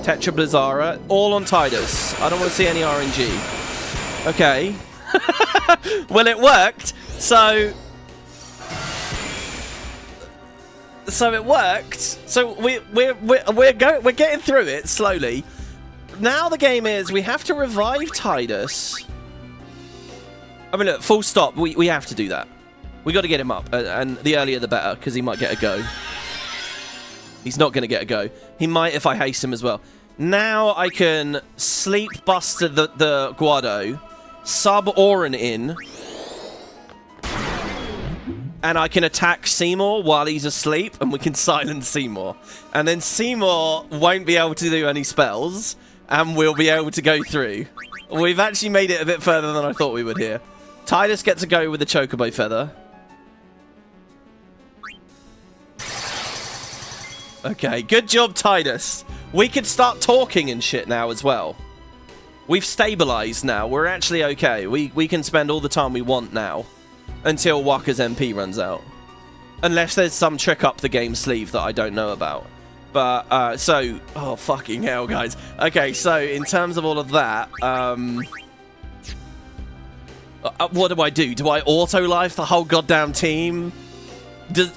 Tetra Blizzara, all on Tidus. I don't want to see any RNG. Okay. Well, it worked. So it worked. So we're getting through it slowly. Now the game is we have to revive Tidus. I mean, look, full stop. We have to do that. We got to get him up, and the earlier the better, because he might get a go. He's not going to get a go. He might if I haste him as well. Now I can sleep buster the Guado, sub Auron in, and I can attack Seymour while he's asleep, and we can silence Seymour. And then Seymour won't be able to do any spells, and we'll be able to go through. We've actually made it a bit further than I thought we would here. Tidus gets a go with the Chocobo Feather. Okay, good job, Tidus. We could start talking and shit now as well. We've stabilized now. We're actually okay. We can spend all the time we want now until Waka's MP runs out. Unless there's some trick up the game sleeve that I don't know about. But, oh, fucking hell, guys. Okay, so, in terms of all of that, what do? Do I auto-life the whole goddamn team?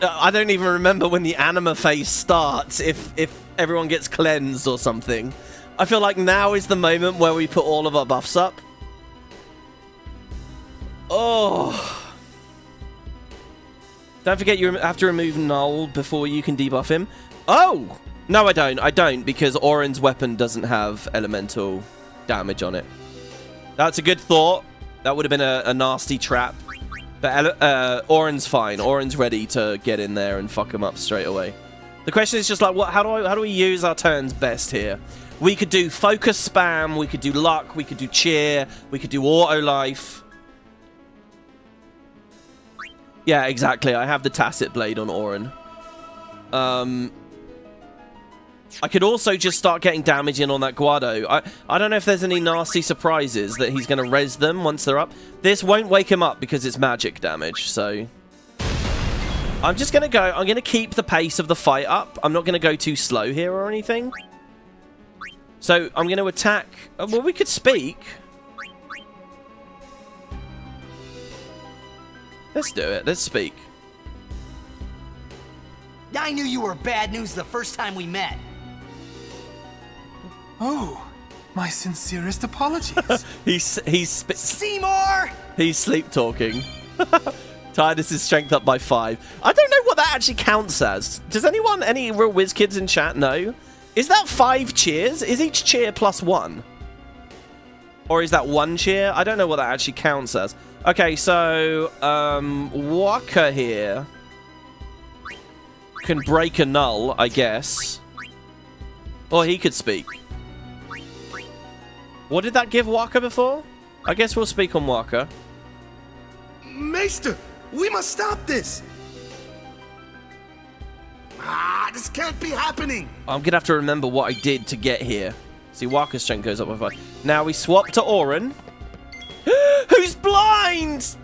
I don't even remember when the anima phase starts, if everyone gets cleansed or something. I feel like now is the moment where we put all of our buffs up. Oh. Don't forget you have to remove Null before you can debuff him. Oh! No, I don't. I don't, because Auron's weapon doesn't have elemental damage on it. That's a good thought. That would have been a nasty trap. But Auron's fine. Auron's ready to get in there and fuck him up straight away. The question is just like, how do we use our turns best here? We could do focus spam, we could do luck, we could do cheer, we could do auto life. Yeah, exactly. I have the Tacit Blade on Auron. I could also just start getting damage in on that Guado. I don't know if there's any nasty surprises that he's going to res them once they're up. This won't wake him up because it's magic damage, so... I'm just going to go... I'm going to keep the pace of the fight up. I'm not going to go too slow here or anything. So I'm going to attack. Well, we could speak. Let's do it. Let's speak. I knew you were bad news the first time we met. Oh, my sincerest apologies. He's Seymour! He's sleep talking. Titus is strength up by 5. I don't know what that actually counts as. Does anyone, any real whiz kids in chat know? Is that 5 cheers? Is each cheer +1? Or is that 1 cheer? I don't know what that actually counts as. Okay, so Waka here can break a null, I guess. Or he could speak. What did that give Waka before? I guess we'll speak on Waka. Maester, we must stop this. This can't be happening. I'm gonna have to remember what I did to get here. See, Waka's strength goes up by 5. Now we swap to Oren. Who's blind?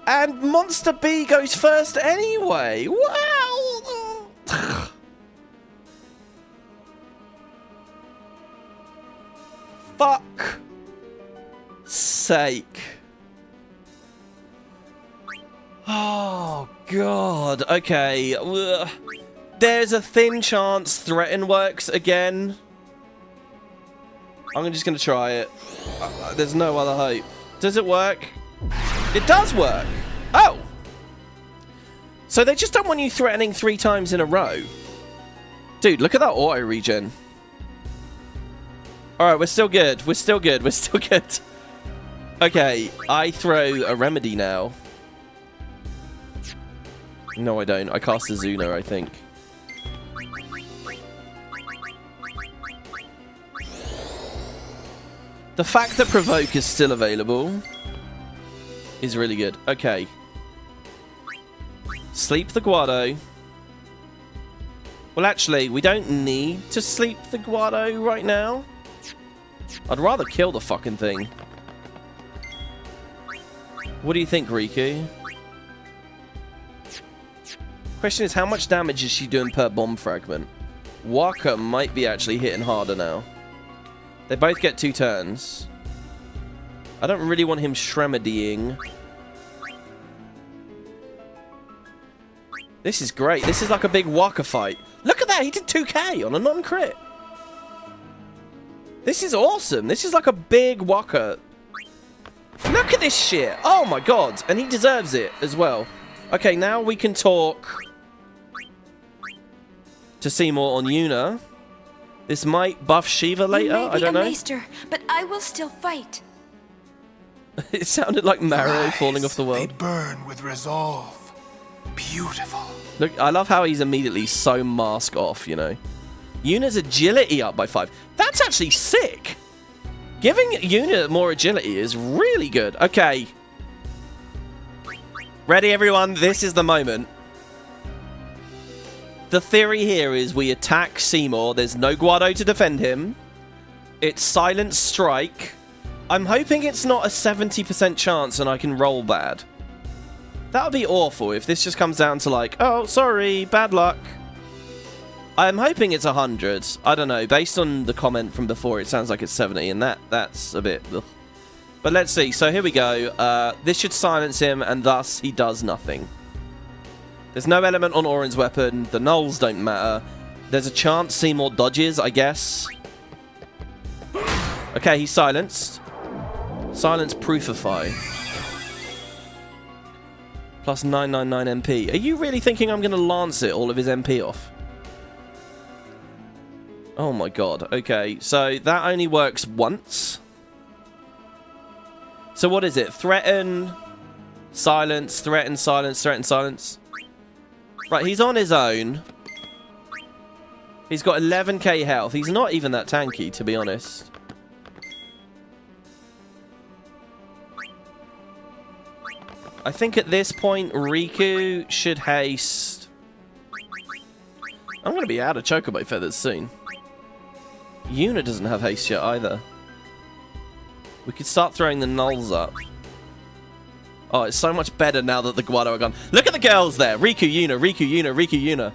And Monster B goes first anyway. Wow. Fuck sake. Oh, God. Okay. There's a thin chance Threaten works again. I'm just going to try it. There's no other hope. Does it work? It does work. Oh. So they just don't want you threatening 3 times in a row. Dude, look at that auto regen. Alright, we're still good. We're still good. We're still good. Okay, I throw a remedy now. No, I don't. I cast Azuna, I think. The fact that Provoke is still available is really good. Okay. Sleep the Guado. Well, actually, we don't need to sleep the Guado right now. I'd rather kill the fucking thing. What do you think, Riku? Question is, how much damage is she doing per bomb fragment? Waka might be actually hitting harder now. They both get 2 turns. I don't really want him Shremedying. This is great. This is like a big Waka fight. Look at that. He did 2k on a non-crit. This is awesome. This is like a big Waka. Look at this shit. Oh my god. And he deserves it as well. Okay, now we can talk to Seymour on Yuna. This might buff Shiva later. I don't know. Maester, but I will still fight. It sounded like Marrow falling off the They world. burn with resolve. Beautiful. Look, I love how he's immediately so mask off, you know. Yuna's agility up by 5. That's actually sick. Giving Yuna more agility is really good. Okay. Ready, everyone? This is the moment. The theory here is we attack Seymour. There's no Guado to defend him. It's Silent Strike. I'm hoping it's not a 70% chance and I can roll bad. That would be awful if this just comes down to like, oh, sorry, bad luck. I'm hoping it's 100. I don't know. Based on the comment from before, it sounds like it's 70, and that's a bit... Ugh. But let's see. So here we go. This should silence him, and thus he does nothing. There's no element on Oren's weapon. The nulls don't matter. There's a chance Seymour dodges, I guess. Okay, he's silenced. Silence Proofify. Plus 999 MP. Are you really thinking I'm going to lance it all of his MP off? Oh my god. Okay, so that only works once. So what is it? Threaten, silence, threaten, silence, threaten, silence. Right, he's on his own. He's got 11k health. He's not even that tanky, to be honest. I think at this point, Riku should haste. I'm going to be out of Chocobo Feathers soon. Yuna doesn't have haste yet either. We could start throwing the nulls up. Oh, it's so much better now that the Guado are gone. Look at the girls there. Riku, Yuna, Riku, Yuna, Riku, Yuna.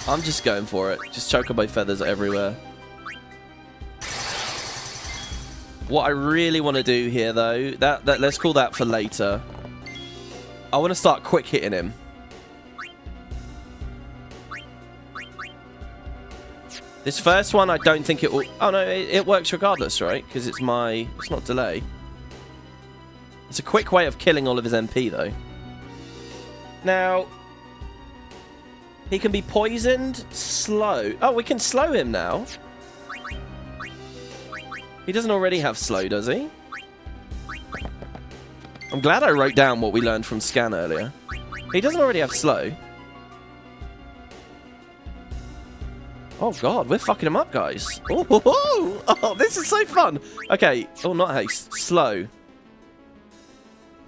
I'm just going for it. Just chocobo feathers everywhere. What I really want to do here, though, let's call that for later. I want to start quick hitting him. This first one, I don't think it will... Oh, no, it works regardless, right? Because it's not delay. It's a quick way of killing all of his MP, though. Now... He can be poisoned, slow. Oh, we can slow him now. He doesn't already have slow, does he? I'm glad I wrote down what we learned from Scan earlier. He doesn't already have slow. Oh god, we're fucking him up, guys. Oh, this is so fun. Okay, oh, not haste. Slow.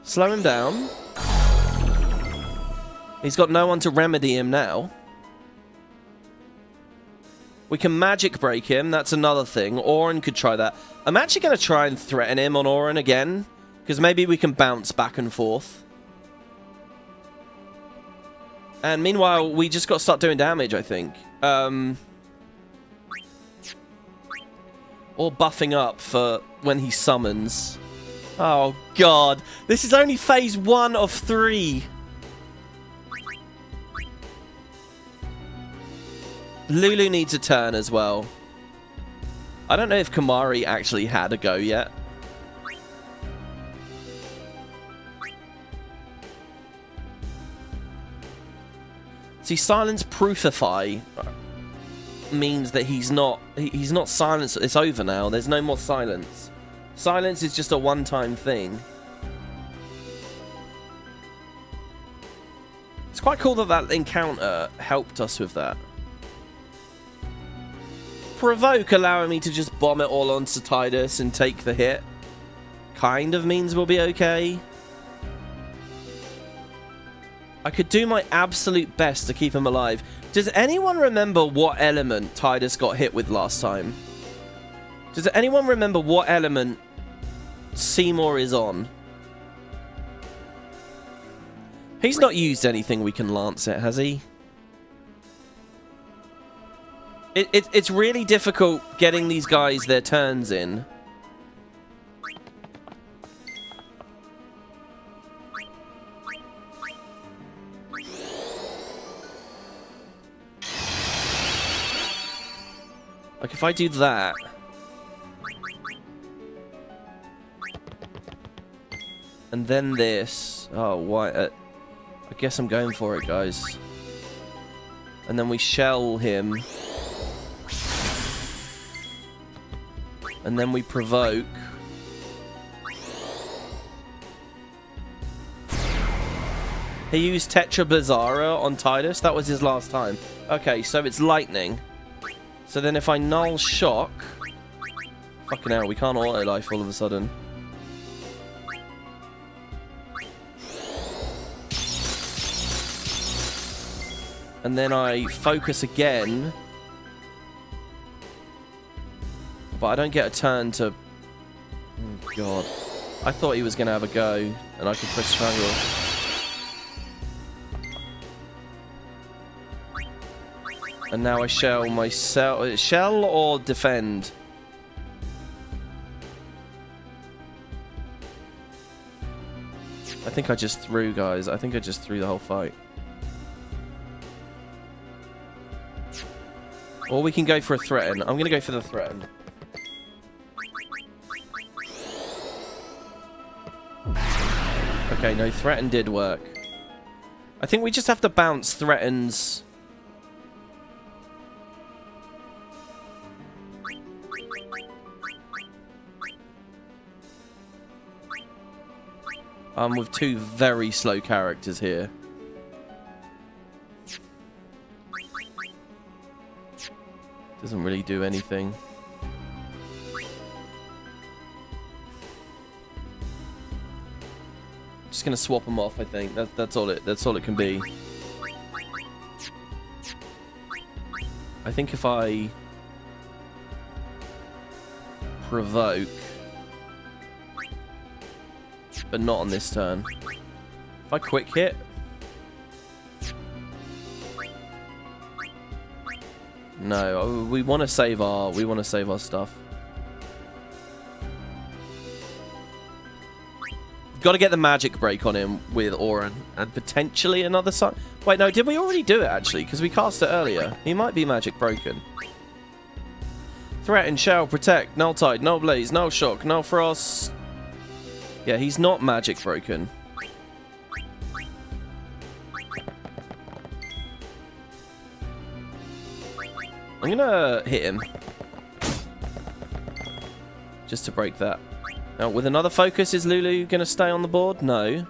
Slow him down. He's got no one to remedy him now. We can magic break him. That's another thing. Auron could try that. I'm actually going to try and threaten him on Auron again. Because maybe we can bounce back and forth. And meanwhile, we just got to start doing damage, I think. Or buffing up for when he summons. Oh, God. This is only phase 1 of 3. Lulu needs a turn as well. I don't know if Kamari actually had a go yet. See, silence proofify means that he's not silenced. It's over now. There's no more silence. Silence is just a one-time thing. It's quite cool that that encounter helped us with that. Provoke allowing me to just bomb it all onto Tidus and take the hit kind of means we'll be okay. I could do my absolute best to keep him alive. Does anyone remember what element Tidus got hit with last time? Does anyone remember what element Seymour is on? He's not used anything we can lance it, has he? It's really difficult getting these guys their turns in. Like, if I do that... And then this... Oh, why? I guess I'm going for it, guys. And then we shell him. And then we provoke. He used Tetra Bizarra on Tidus. That was his last time. Okay, so it's lightning. So then if I null shock... Fucking hell, we can't auto life all of a sudden. And then I focus again. But I don't get a turn to... Oh, God. I thought he was going to have a go, and I could press triangle. And now I shell myself... Shell or defend? I think I just threw, guys. I think I just threw the whole fight. Or we can go for a threaten. I'm going to go for the threaten. Okay, no, threaten did work. I think we just have to bounce threatens. With two very slow characters here. Doesn't really do anything. Just gonna swap them off, I think. That's all it can be. I think if I provoke, but not on this turn. If I quick hit... No, we want to save our stuff. Got to get the magic break on him with Auron and potentially another side. Wait, no, did we already do it actually? Because we cast it earlier. He might be magic broken. Threaten, shell, protect, null tide, null blaze, null shock, null frost. Yeah, he's not magic broken. I'm gonna hit him. Just to break that. Now, with another focus, is Lulu gonna stay on the board? No.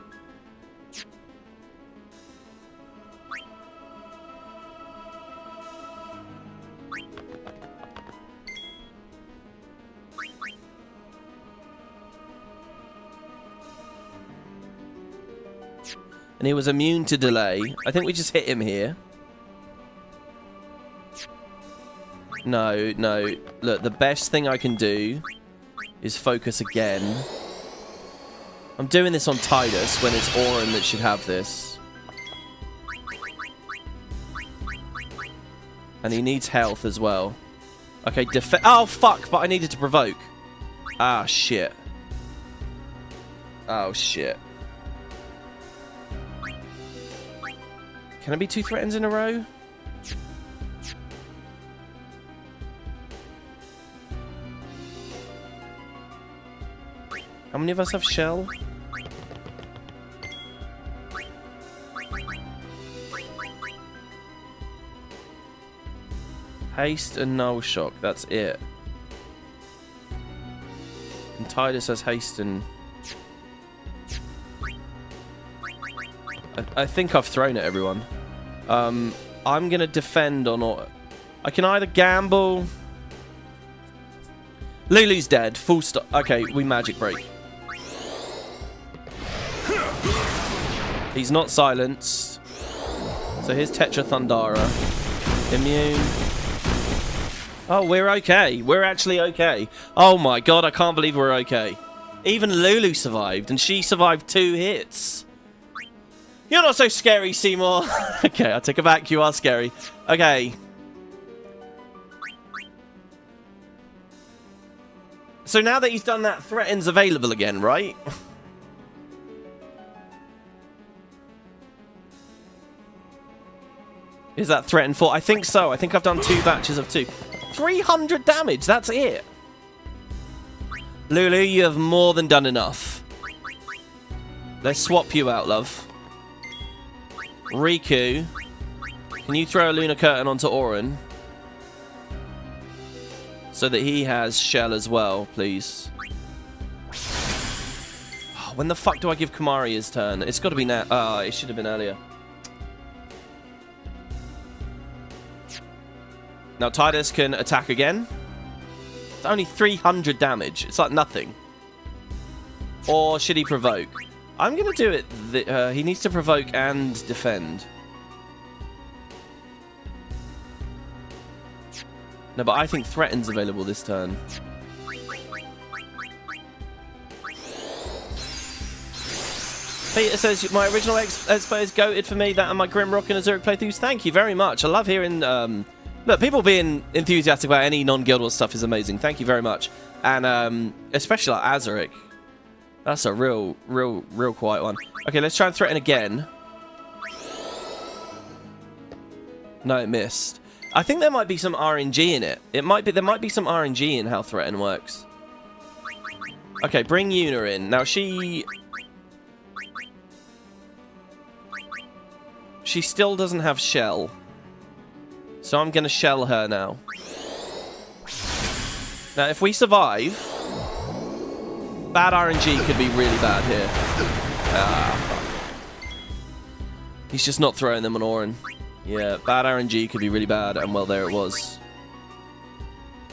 And he was immune to delay. I think we just hit him here. No, no. Look, the best thing I can do is focus again. I'm doing this on Tidus when it's Auron that should have this. And he needs health as well. Okay, oh, fuck, but I needed to provoke. Ah, shit. Oh, shit. Can it be 2 threatens in a row? How many of us have shell? Haste and null shock, that's it. And Tidus has haste and... I think I've thrown at everyone. I'm gonna defend on... I can either gamble... Lulu's dead, full stop. Okay, we magic break. He's not silenced. So here's Tetra Thundara. Immune. Oh, we're okay. We're actually okay. Oh my god, I can't believe we're okay. Even Lulu survived, and she survived 2 hits. You're not so scary, Seymour. Okay, I take it back. You are scary. Okay. So now that he's done that, threaten's available again, right? Is that threaten 4? I think so. I think I've done 2 batches of 2. 300 damage, that's it. Lulu, you have more than done enough. Let's swap you out, love. Riku, can you throw a Lunar Curtain onto Auron? So that he has shell as well, please. When the fuck do I give Kumari his turn? It's got to be now. It should have been earlier. Now Tidus can attack again. It's only 300 damage. It's like nothing. Or should he provoke? I'm going to do it. He needs to provoke and defend. No, but I think threaten's available this turn. Peter says, my original Expo is goated for me. That and my Grimrock and Azuric playthroughs. Thank you very much. I love hearing... look, people being enthusiastic about any non-Guild Wars stuff is amazing. Thank you very much. And especially like Azuric. That's a real quiet one. Okay, let's try and threaten again. No, it missed. I think there might be some RNG in it. There might be some RNG in how threaten works. Okay, bring Yuna in. Now she still doesn't have shell. So I'm gonna shell her now. Now if we survive, bad RNG could be really bad here. Ah, fuck. He's just not throwing them on Auron. Yeah, bad RNG could be really bad, and well, there it was.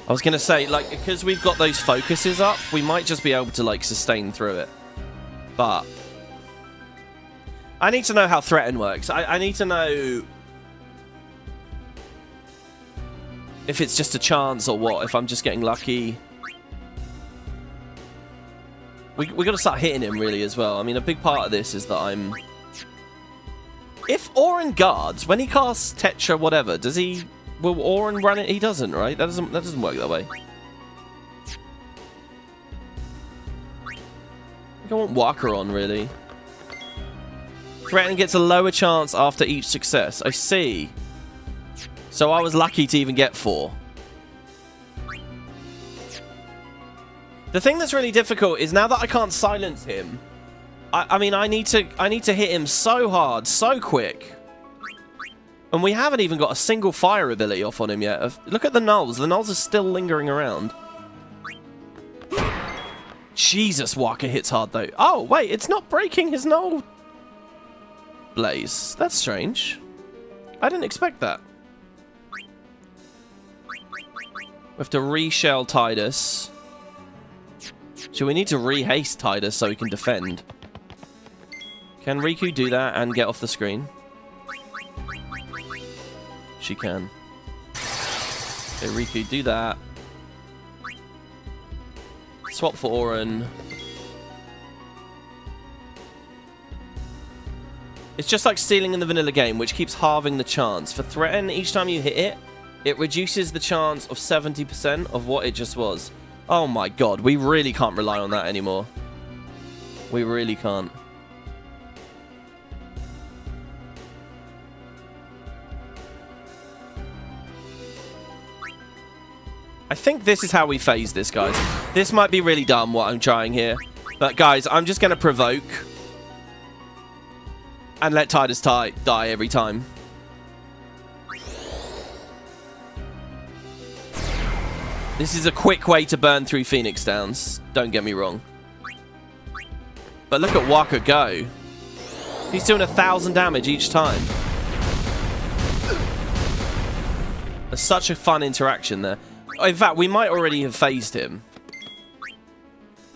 I was gonna say, like, because we've got those focuses up, we might just be able to, like, sustain through it. But I need to know how threaten works. I need to know if it's just a chance or what, if I'm just getting lucky. We got to start hitting him, really, as well. I mean, a big part of this is that I'm... If Oren guards, when he casts Tetra whatever, does he... Will Oren run it? He doesn't, right? That doesn't work that way. I want Walker on, really. Threaten gets a lower chance after each success. I see. So I was lucky to even get 4. The thing that's really difficult is now that I can't silence him, I mean, I need to hit him so hard, so quick. And we haven't even got a single fire ability off on him yet. Look at the nulls. The nulls are still lingering around. Jesus, Walker hits hard, though. Oh, wait, it's not breaking his null blaze. That's strange. I didn't expect that. We have to re-shell Titus. So we need to re-haste Titus so he can defend. Can Riku do that and get off the screen? She can. Okay, Riku, do that. Swap for Oren. It's just like stealing in the vanilla game, which keeps halving the chance. For Threaten, each time you hit it, it reduces the chance of 70% of what it just was. Oh my god, we really can't rely on that anymore. We really can't. I think this is how we phase this, guys. This might be really dumb, what I'm trying here. But, guys, I'm just going to provoke. And let Titus die every time. This is a quick way to burn through Phoenix Downs. Don't get me wrong. But look at Walker go. He's doing 1,000 damage each time. There's such a fun interaction there. In fact, we might already have phased him.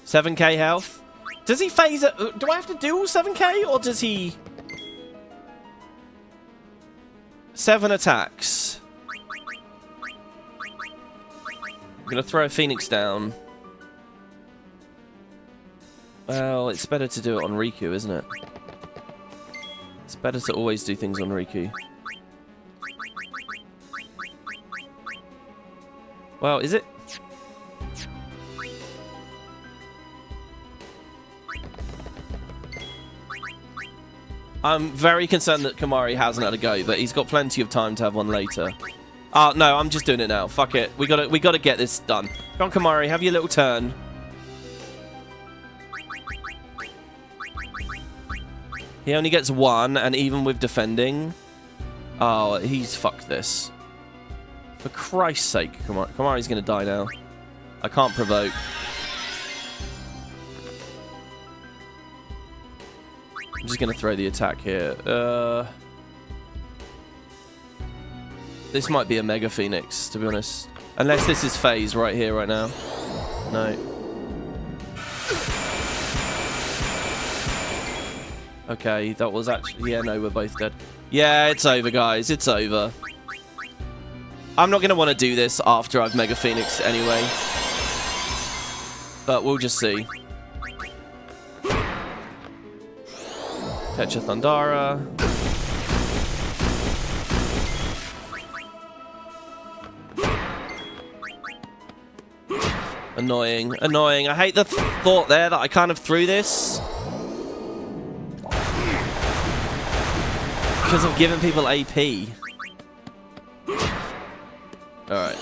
7k health. Does he phase it? Do I have to do all 7k? Or does he... 7 attacks. I'm going to throw a Phoenix down. Well, it's better to do it on Riku, isn't it? It's better to always do things on Riku. Well, is it? I'm very concerned that Kamari hasn't had a go, but he's got plenty of time to have one later. Oh, no, I'm just doing it now. Fuck it. We gotta get this done. Come on, Kamari, have your little turn. He only gets 1, and even with defending... Oh, he's fucked this. For Christ's sake, Kamari's gonna die now. I can't provoke. I'm just gonna throw the attack here. This might be a Mega Phoenix, to be honest. Unless this is phase right here, right now. No. Okay, that was actually... Yeah, no, we're both dead. Yeah, it's over, guys. It's over. I'm not going to want to do this after I've Mega Phoenixed anyway. But we'll just see. Tetra Thundara. Annoying. Annoying. I hate the thought there that I kind of threw this. Because I'm giving people AP. Alright.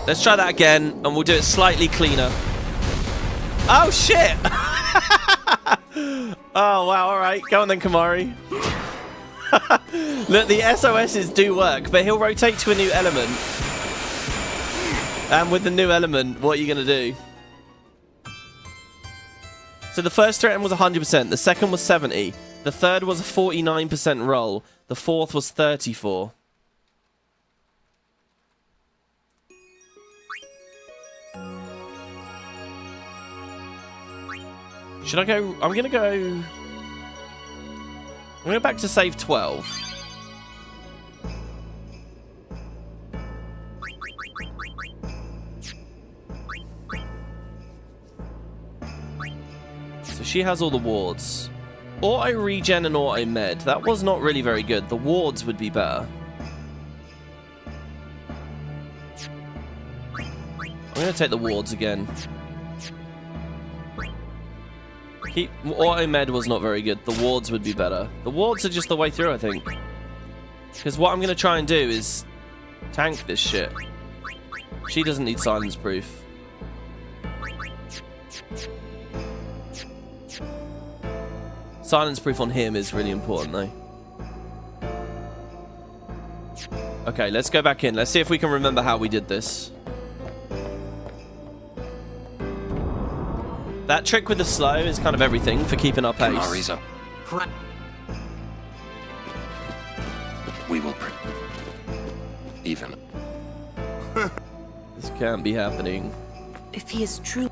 Let's try that again, and we'll do it slightly cleaner. Oh, shit! Oh, wow, alright. Go on then, Kamari. Look, the SOSs do work, but he'll rotate to a new element. And with the new element, what are you going to do? So the first threat was 100%, the second was 70%, the third was a 49% roll, the fourth was 34%. Should I go? I'm going to go... I'm going back to save 12. So she has all the wards. Auto regen and auto med. That was not really very good. The wards would be better. I'm going to take the wards again. Auto med was not very good. The wards would be better. The wards are just the way through, I think. Because what I'm going to try and do is tank this shit. She doesn't need silence proof. Silence proof on him is really important, though. Okay, let's go back in. Let's see if we can remember how we did this. That trick with the slow is kind of everything for keeping our pace. Kamari's up. We will even. This can't be happening. If he is true...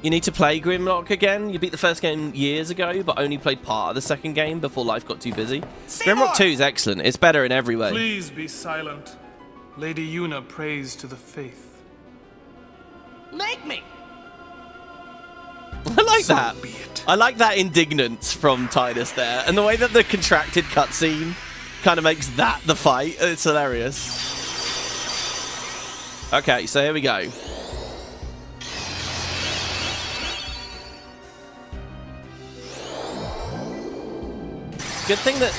You need to play Grimlock again. You beat the first game years ago, but only played part of the second game before life got too busy. Grimlock 2 is excellent. It's better in every way. Please be silent. Lady Yuna prays to the faith. Make me! I like that. I like that indignance from Titus there. And the way that the contracted cutscene kind of makes that the fight. It's hilarious. Okay, so here we go. Good thing that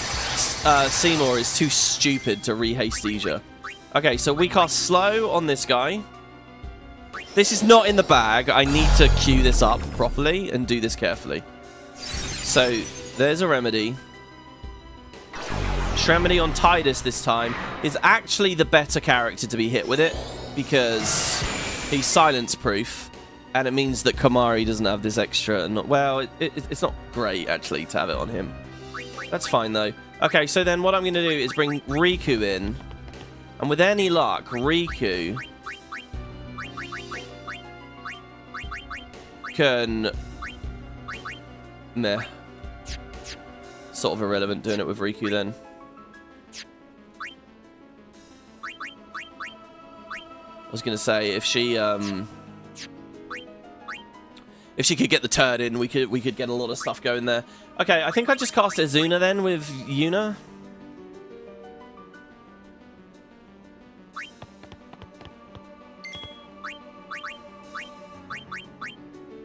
Seymour is too stupid to re-Hastesia. Okay, so we cast slow on this guy. This is not in the bag. I need to queue this up properly and do this carefully. So, there's a remedy. Shremedy on Titus this time is actually the better character to be hit with it because he's silence proof. And it means that Kamari doesn't have this extra... Well, it's not great, actually, to have it on him. That's fine, though. Okay, so then what I'm going to do is bring Riku in. And with any luck, Riku can... Meh. Sort of irrelevant doing it with Riku, then. I was going to say, if she could get the turd in, we could get a lot of stuff going there. Okay, I think I just cast Azuna then with Yuna.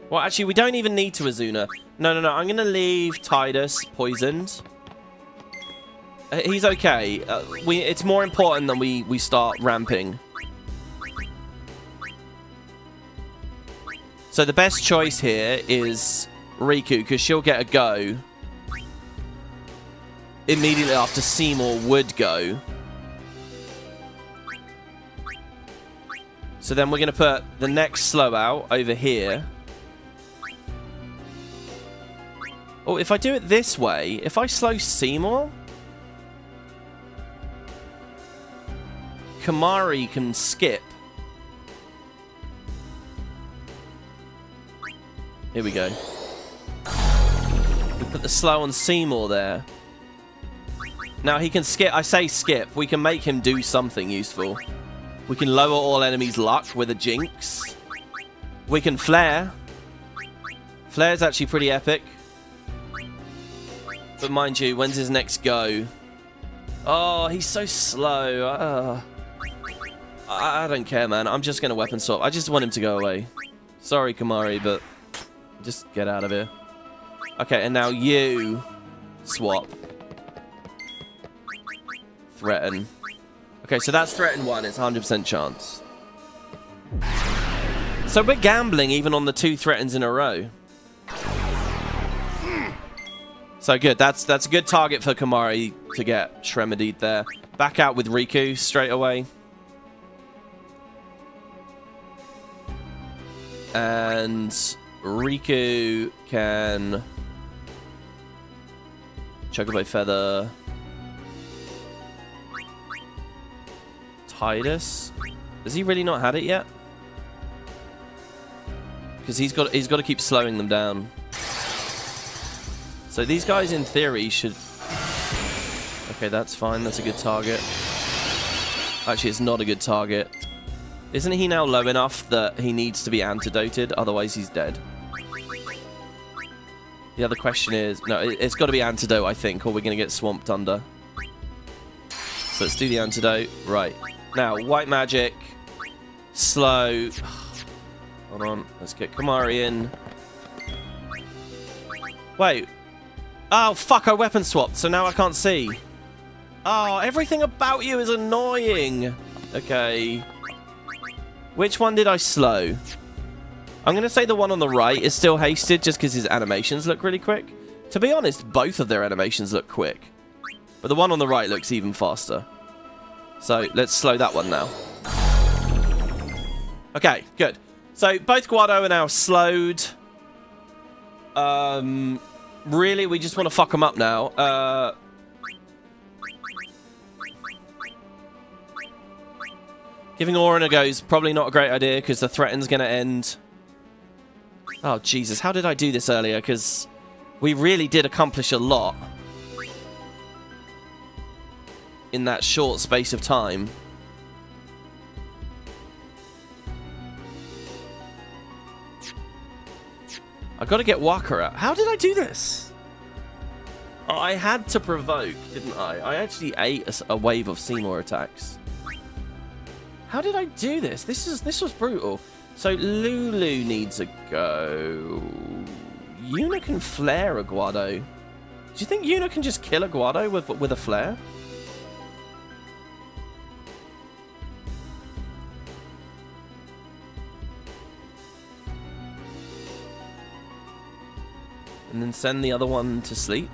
Well, actually, we don't even need to Azuna. No. I'm going to leave Titus poisoned. He's okay. It's more important than we start ramping. So the best choice here is Riku, because she'll get a go immediately after Seymour would go. So then we're going to put the next slow out over here. Oh, if I do it this way, if I slow Seymour, Kamari can skip. Here we go. We put the slow on Seymour there. Now he can skip. I say skip. We can make him do something useful. We can lower all enemies' luck with a jinx. We can flare. Flare's actually pretty epic. But mind you, when's his next go? Oh, he's so slow. I don't care, man. I'm just going to weapon swap. I just want him to go away. Sorry, Kamari, but... just get out of here. Okay, and now you swap. Threaten. Okay, so that's threaten 1. It's 100% chance. So we're gambling even on the 2 threatens in a row. So good. That's a good target for Kamari to get Shremedied there. Back out with Riku straight away. And Riku can Chocobo Feather. Titus. Has he really not had it yet? Because he's got to keep slowing them down. So these guys in theory should Okay, that's fine. That's a good target. Actually, it's not a good target. Isn't he now low enough that he needs to be antidoted? Otherwise, he's dead. The other question is... No, it's got to be antidote, I think, or we're going to get swamped under. So let's do the antidote. Right. Now, white magic. Slow. Hold on. Let's get Kamari in. Wait. Oh, fuck. I weapon swapped, so now I can't see. Oh, everything about you is annoying. Okay. Which one did I slow? I'm going to say the one on the right is still hasted just because his animations look really quick. To be honest, both of their animations look quick. But the one on the right looks even faster. So let's slow that one now. Okay, good. So both Guado are now slowed. Really, we just want to fuck them up now. Giving Orin a go is probably not a great idea because the threaten's going to end. Oh, Jesus. How did I do this earlier? Because we really did accomplish a lot in that short space of time. I've got to get Waka out. How did I do this? Oh, I had to provoke, didn't I? I actually ate a wave of Seymour attacks. How did I do this? This was brutal. So Lulu needs a go. Yuna can flare a Guado. Do you think Yuna can just kill a Guado with a flare? And then send the other one to sleep?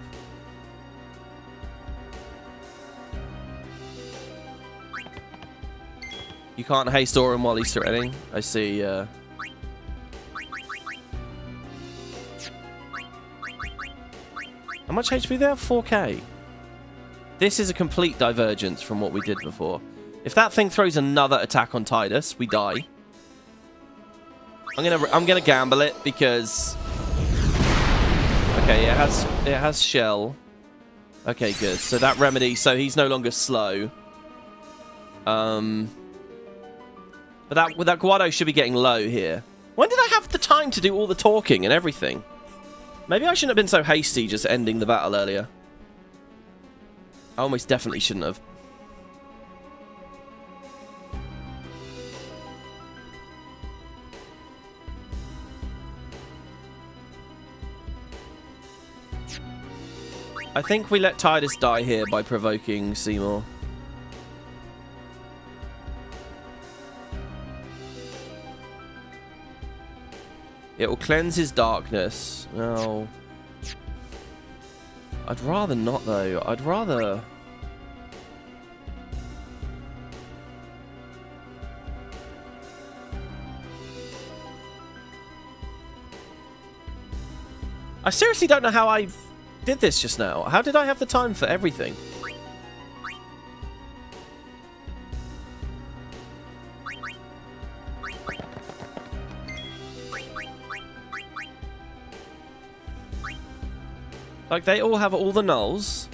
You can't haste Orin while he's threatening. I see. How much HP there? 4k. This is a complete divergence from what we did before. If that thing throws another attack on Tidus, we die. I'm gonna gamble it because. Okay, it has shell. Okay, good. So that remedy. So he's no longer slow. But that Guado should be getting low here. When did I have the time to do all the talking and everything? Maybe I shouldn't have been so hasty just ending the battle earlier. I almost definitely shouldn't have. I think we let Tidus die here by provoking Seymour. It will cleanse his darkness. No. I'd rather not, though. I'd rather... I seriously don't know how I did this just now. How did I have the time for everything? Like, they all have all the nulls.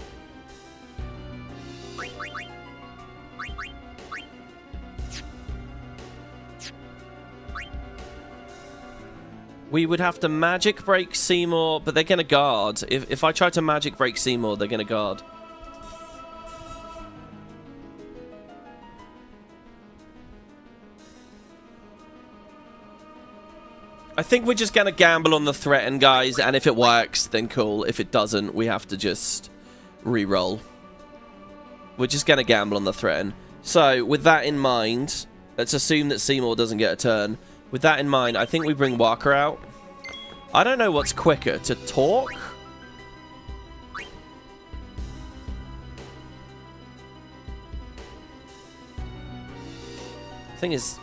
We would have to magic break Seymour, but they're going to guard. If I try to magic break Seymour, they're going to guard. I think we're just going to gamble on the threaten, guys, and if it works, then cool. If it doesn't, we have to just re-roll. We're just going to gamble on the threaten. So, with that in mind, let's assume that Seymour doesn't get a turn. With that in mind, I think we bring Walker out. I don't know what's quicker, to talk? The thing is...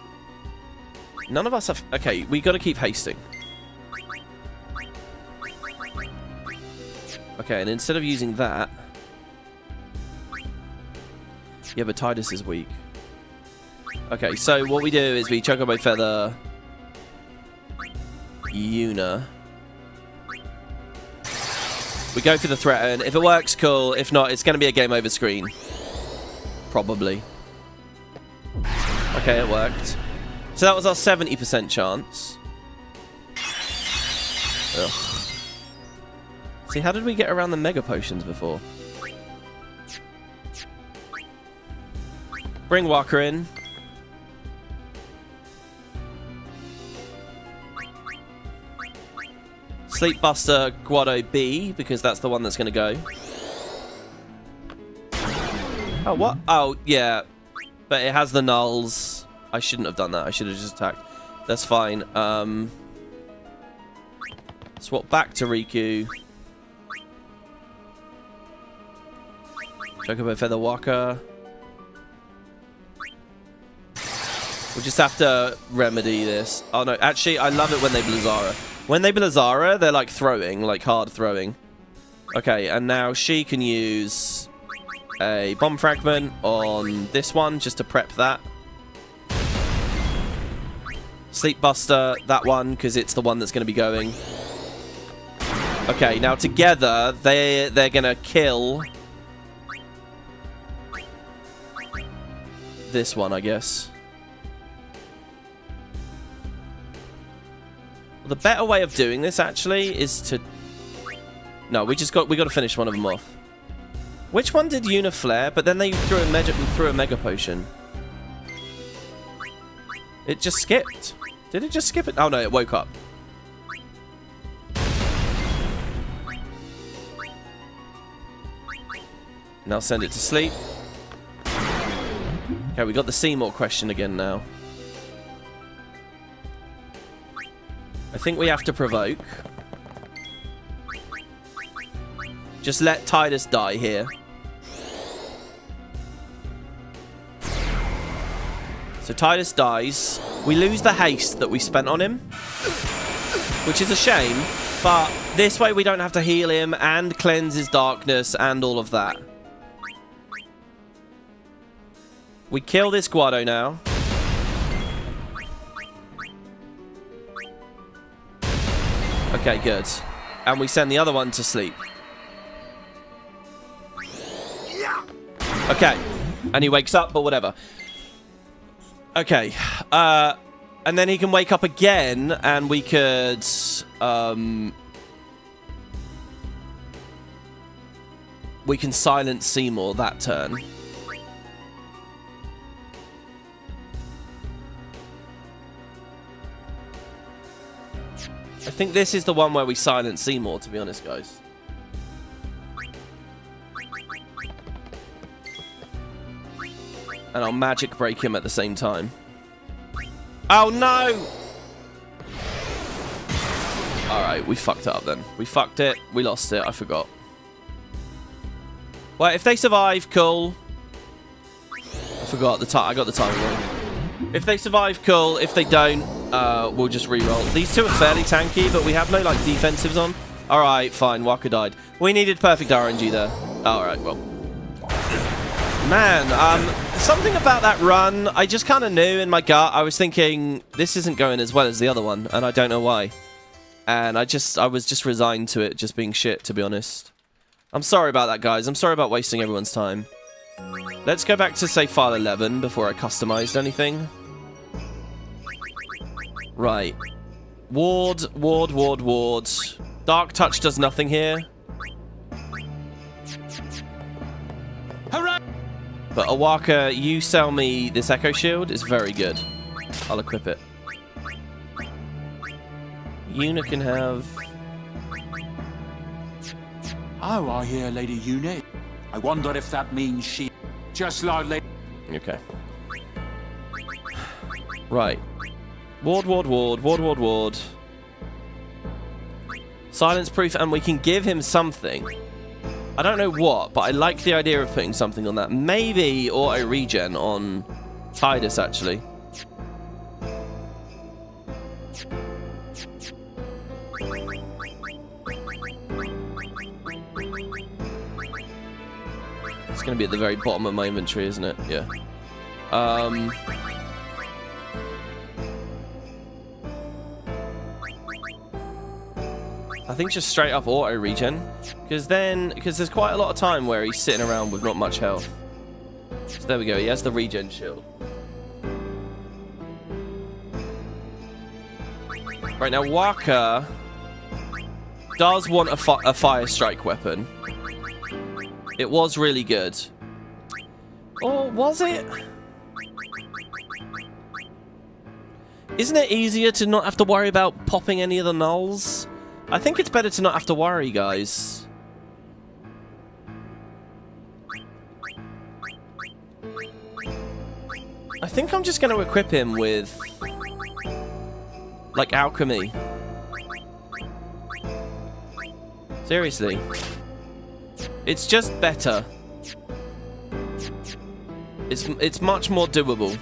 None of us have... Okay, we got to keep hasting. Okay, and instead of using that... Yeah, but Tidus is weak. Okay, so what we do is we Chocobo Feather... Yuna. We go for the threaten. If it works, cool. If not, it's going to be a game over screen. Probably. Okay, it worked. So that was our 70% chance. Ugh. See, how did we get around the mega potions before? Bring Walker in. Sleepbuster Guado B, because that's the one that's going to go. Oh, what? Oh, yeah. But it has the nulls. I shouldn't have done that. I should have just attacked. That's fine. Swap back to Riku. Chocobo Feather Walker. We'll just have to remedy this. Oh, no. Actually, I love it when they Blizzara. When they Blizzara, they're like throwing, like hard throwing. Okay, and now she can use a bomb fragment on this one just to prep that. Sleepbuster, that one, because it's the one that's going to be going. Okay, now together, they're going to kill this one, I guess. The better way of doing this, actually, is to... No, we got to finish one of them off. Which one did Yuna flare? But then they threw a mega potion. It just skipped. Did it just skip it? Oh no, it woke up. Now send it to sleep. Okay, we got the Seymour question again now. I think we have to provoke. Just let Tidus die here. So Tidus dies. We lose the haste that we spent on him, which is a shame, but this way we don't have to heal him and cleanse his darkness and all of that. We kill this Guado now. Okay, good. And we send the other one to sleep. Okay. And he wakes up, but whatever. Okay. And then he can wake up again, and we could... we can silence Seymour that turn. I think this is the one where we silence Seymour, to be honest, guys. And I'll magic break him at the same time. Oh, no! Alright, we fucked it up then. We fucked it. We lost it. I forgot. Well, if they survive, cool. I forgot the time. I got the timing wrong. If they survive, cool. If they don't, we'll just re-roll. These two are fairly tanky, but we have no, like, defensives on. Alright, fine. Waka died. We needed perfect RNG there. Alright, well. Man, something about that run, I just kind of knew in my gut. I was thinking, this isn't going as well as the other one, and I don't know why. And I was just resigned to it just being shit, to be honest. I'm sorry about that, guys. I'm sorry about wasting everyone's time. Let's go back to, say, file 11 before I customized anything. Right. Ward, ward, ward, ward. Dark Touch does nothing here. Hooray! But Awaka, you sell me this Echo Shield. It's very good. I'll equip it. Yuna can have... Oh, I hear Lady Yuna. I wonder if that means she... Just like Lady... Okay. Right. Ward, ward, ward, ward, ward, ward. Silence proof, and we can give him something. I don't know what, but I like the idea of putting something on that. Maybe auto regen on Tidus, actually. It's going to be at the very bottom of my inventory, isn't it? Yeah. I think just straight up auto regen, because there's quite a lot of time where he's sitting around with not much health. So there we go. He has the regen shield. Right now, Waka does want a fire strike weapon. It was really good. Or was it? Isn't it easier to not have to worry about popping any of the nulls? I think it's better to not have to worry, guys. I think I'm just going to equip him with, like, alchemy. Seriously. It's just better. It's much more doable.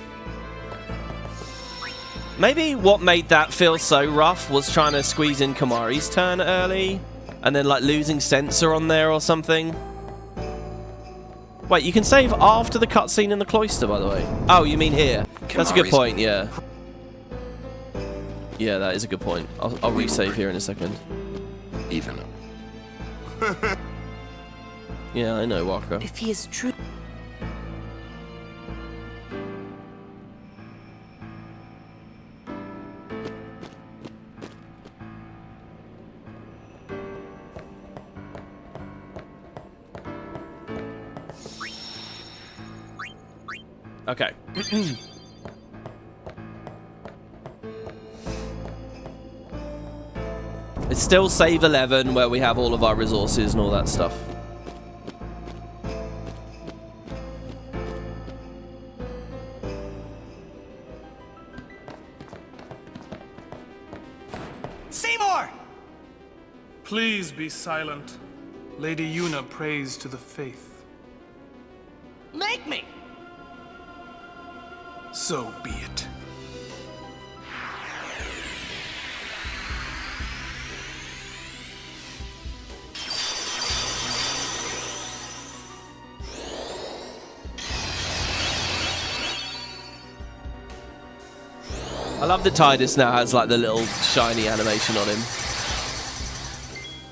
Maybe what made that feel so rough was trying to squeeze in Kimahri's turn early, and then like losing sensor on there or something. Wait, you can save after the cutscene in the cloister, by the way. Oh, you mean here? That's a good point. Yeah. Yeah, that is a good point. I'll resave here in a second. Even. Yeah, I know, Walker. If he is true. Okay. It's still save 11 where we have all of our resources and all that stuff. Seymour! Please be silent. Lady Yuna prays to the faith. Make me! So be it. I love that Tidus now has like the little shiny animation on him.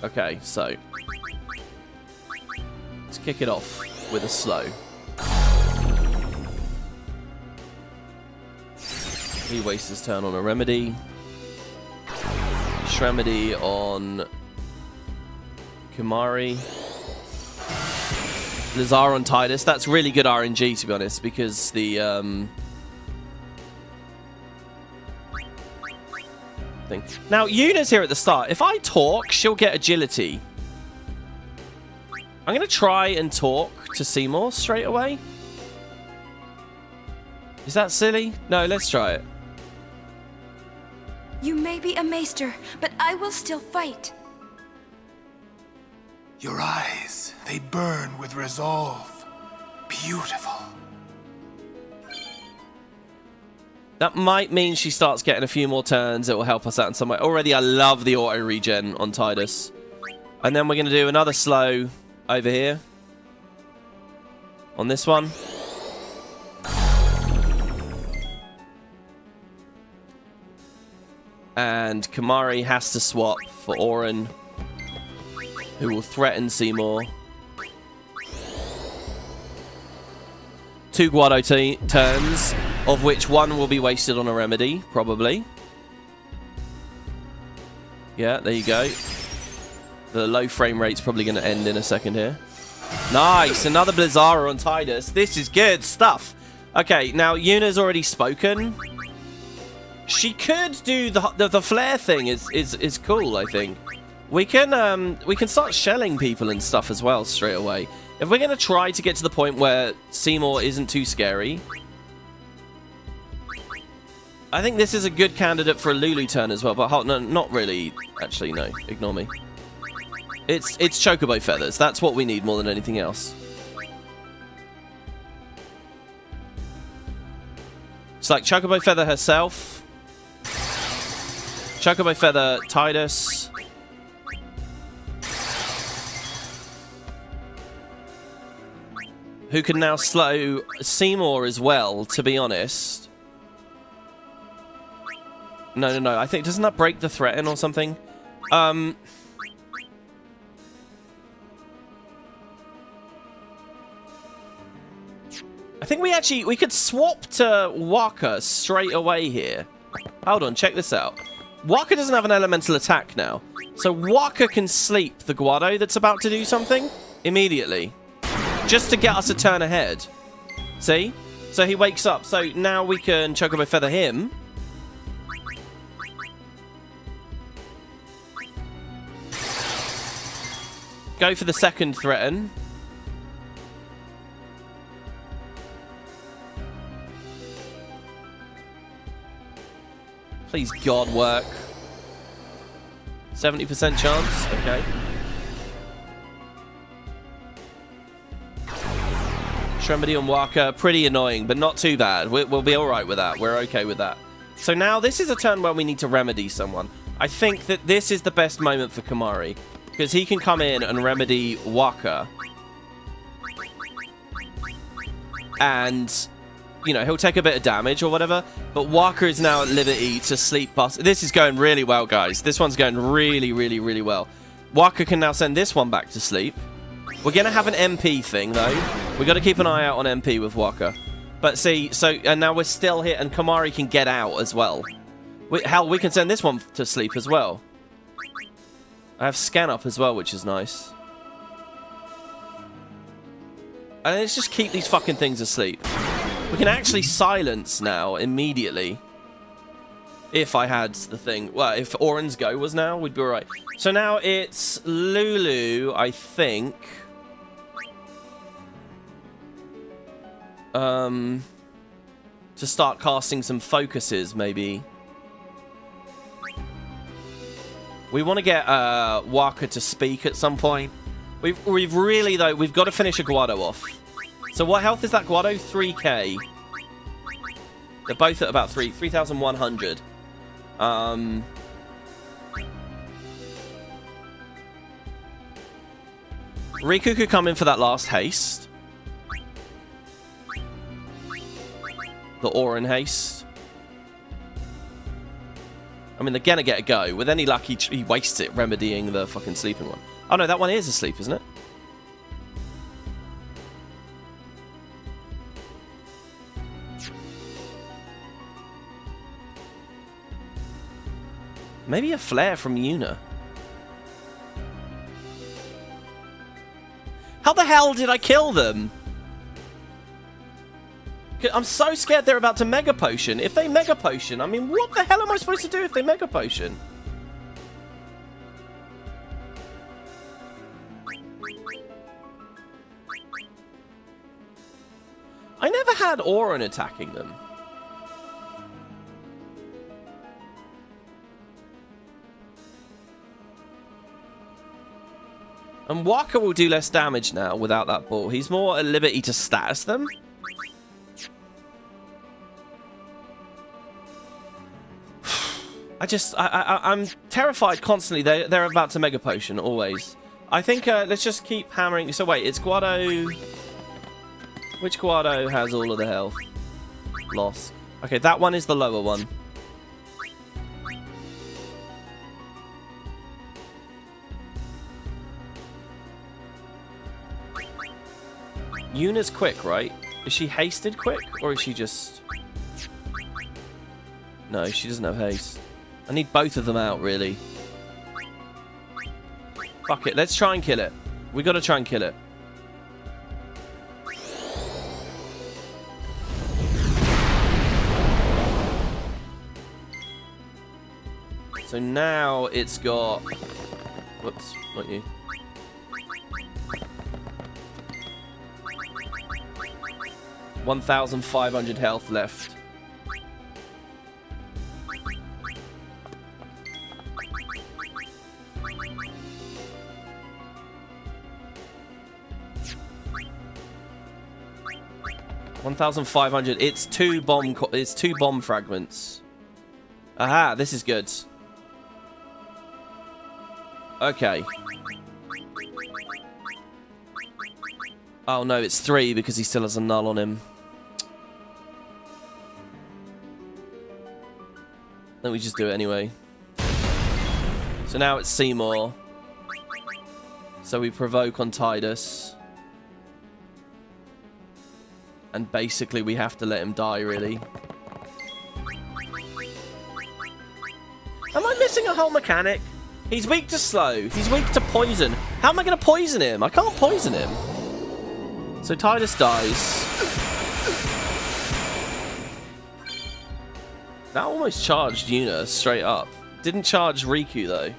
Okay, so let's kick it off with a slow. He wastes his turn on a remedy. Shremedy on Kimahri. Lazar on Tidus. That's really good RNG, to be honest, because the thing. Now, Yuna's here at the start. If I talk, she'll get agility. I'm going to try and talk to Seymour straight away. Is that silly? No, let's try it. You may be a maester, but I will still fight. Your eyes, they burn with resolve. Beautiful. That might mean she starts getting a few more turns. It will help us out in some way. Already, I love the auto regen on Tidus. And then we're going to do another slow over here. On this one. And Kimahri has to swap for Auron, who will threaten Seymour. 2 Guado turns, of which 1 will be wasted on a remedy, probably. Yeah, there you go. The low frame rate's probably going to end in a second here. Nice! Another Blizzara on Tidus. This is good stuff. Okay, now Yuna's already spoken. She could do the flare thing. Is cool, I think. We can start shelling people and stuff as well straight away. If we're going to try to get to the point where Seymour isn't too scary, I think this is a good candidate for a Lulu turn as well. But no, not really. Actually, no. Ignore me. It's Chocobo Feathers. That's what we need more than anything else. It's like Chocobo Feather herself. Chocobo Feather Tidus. Who can now slow Seymour as well, to be honest. No. I think, doesn't that break the threaten or something? I think we could swap to Waka straight away here. Hold on, check this out. Waka doesn't have an elemental attack now. So Waka can sleep the Guado that's about to do something immediately. Just to get us a turn ahead. See? So he wakes up. So now we can Chocobo Feather him. Go for the second threaten. Please, God, work. 70% chance. Okay. Remedy on Waka, pretty annoying, but not too bad. We'll be alright with that. We're okay with that. So now this is a turn where we need to remedy someone. I think that this is the best moment for Kimahri, because he can come in and remedy Waka. And, you know, he'll take a bit of damage or whatever, but Waka is now at liberty to sleep past. This is going really well, guys. This one's going really, really, really well. Waka can now send this one back to sleep. We're going to have an MP thing, though. We've got to keep an eye out on MP with Waka. But see, so, and now we're still here, and Kimahri can get out as well. Hell, we can send this one to sleep as well. I have scan up as well, which is nice. And let's just keep these fucking things asleep. We can actually silence now, immediately. If I had the thing. Well, if Oren's go was now, we'd be alright. So now it's Lulu, I think. To start casting some focuses, maybe. We want to get Waka to speak at some point. We've really, though, we've got to finish a Guado off. So what health is that Guado? 3k. They're both at about 3,100. Riku could come in for that last haste. The Oren haste. I mean, they're gonna get a go. With any luck, he wastes it remedying the fucking sleeping one. Oh no, that one is asleep, isn't it? Maybe a flare from Yuna. How the hell did I kill them? I'm so scared they're about to Mega Potion. If they Mega Potion, I mean, what the hell am I supposed to do if they Mega Potion? I never had Oren attacking them. And Waka will do less damage now without that ball. He's more at liberty to status them. I'm terrified constantly. They're about to Mega Potion, always. I think, let's just keep hammering. So wait, it's Guado. Which Guado has all of the health? Loss. Okay, that one is the lower one. Yuna's quick, right? Is she hasted quick? Or is she just... No, she doesn't have haste. I need both of them out, really. Fuck it, let's try and kill it. We gotta try and kill it. So now it's got... Whoops, not you. $1,500 health left. $1,500. It's two bomb fragments. Aha, this is good. Okay. Oh no, it's 3 because he still has a null on him. Then we just do it anyway. So now it's Seymour. So we provoke on Tidus. And basically we have to let him die, really. Am I missing a whole mechanic? He's weak to slow. He's weak to poison. How am I going to poison him? I can't poison him. So Tidus dies. That almost charged Yuna straight up. Didn't charge Riku, though.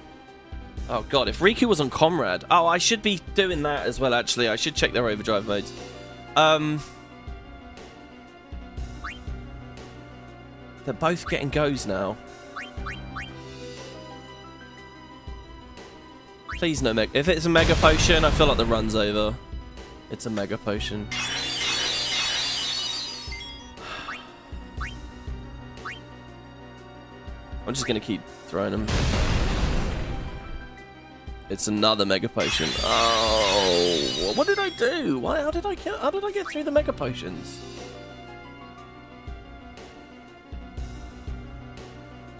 Oh, God. If Riku was on Comrade... Oh, I should be doing that as well, actually. I should check their overdrive modes. They're both getting goes now. Please no Mega... If it's a Mega Potion, I feel like the run's over. It's a Mega Potion. I'm just going to keep throwing them. It's another Mega Potion. Oh, what did I do? How did I get through the Mega Potions?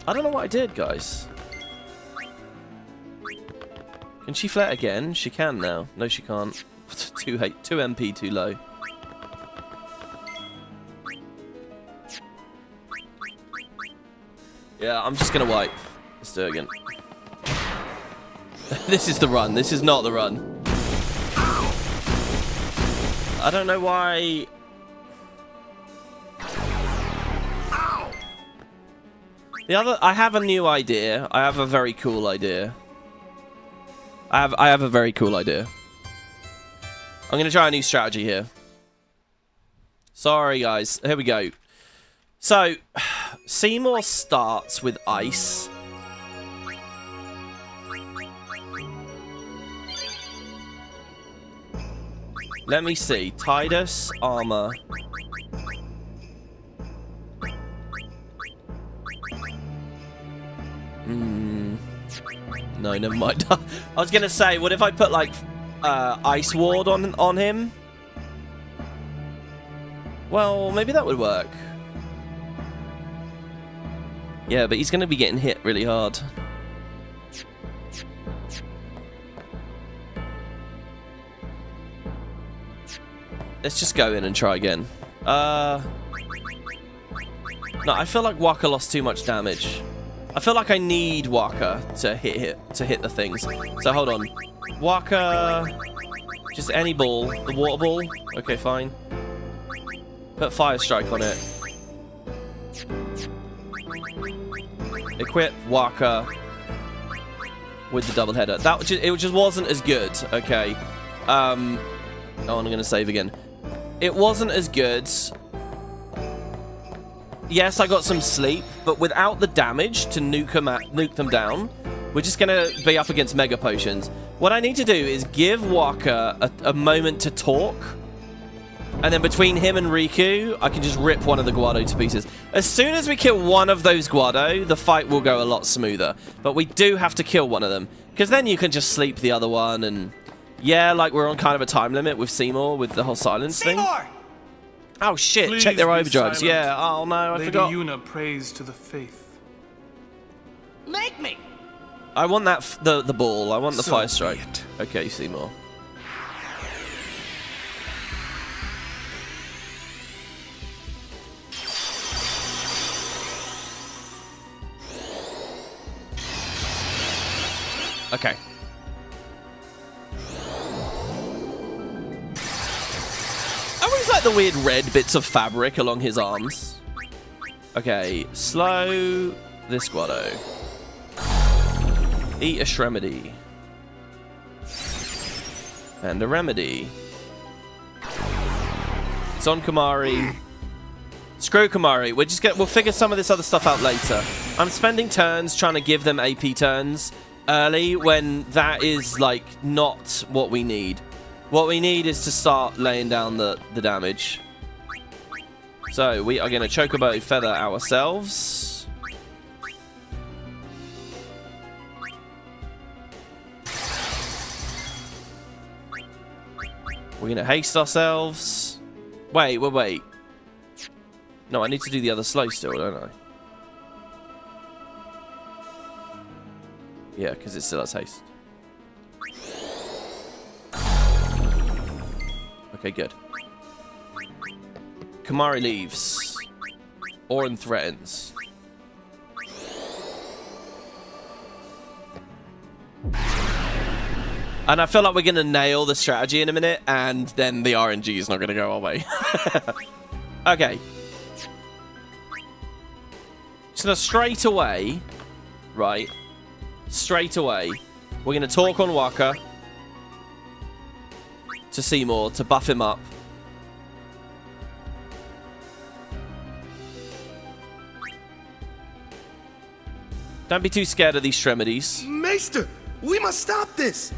I don't know what I did, guys. Can she flare again? She can now. No, she can't. 2 MP too low. Yeah, I'm just gonna wipe. Let's do it again. This is the run. This is not the run. I don't know why... I have a new idea. I have a very cool idea. I have a very cool idea. I'm going to try a new strategy here. Sorry, guys. Here we go. So, Seymour starts with ice. Let me see. Tidus, armor. No, never mind. I was going to say, what if I put, like, Ice Ward on him? Well, maybe that would work. Yeah, but he's going to be getting hit really hard. Let's just go in and try again. No, I feel like Waka lost too much damage. I feel like I need Waka to hit the things. So hold on. Waka, just any ball. The water ball. Okay, fine. Put Fire Strike on it. Equip Waka with the double header. It just wasn't as good. Okay. Oh, I'm gonna save again. It wasn't as good. Yes, I got some sleep, but without the damage to nuke them down, we're just gonna be up against Mega Potions. What I need to do is give Waka a moment to talk, and then between him and Riku, I can just rip one of the Guado to pieces. As soon as we kill one of those Guado, the fight will go a lot smoother. But we do have to kill one of them, because then you can just sleep the other one, and yeah, like we're on kind of a time limit with Seymour, with the whole silence thing. Oh shit, Please check their be overdrives. silent. Yeah, oh no, I forgot. Lady Yuna prays to the faith. Make me! I want that, the ball. I want the So Fire Strike. Okay, Seymour. Okay. I always like the weird red bits of fabric along his arms. Okay, slow this Guado. Eat a Shremedy. And a Remedy. It's on Kamari. Screw Kamari. We'll figure some of this other stuff out later. I'm spending turns trying to give them AP turns early when that is like not what we need. What we need is to start laying down the damage. So we are going to Chocobo Feather ourselves. We're going to haste ourselves. Wait. No, I need to do the other slow still, don't I? Yeah, because it still has haste. Okay, good. Kamari leaves. Orin threatens. And I feel like we're going to nail the strategy in a minute, and then the RNG is not going to go our way. Okay. So straight away, right, straight away, we're going to talk on Waka to Seymour to buff him up. Don't be too scared of these extremities. Maester, we must stop this.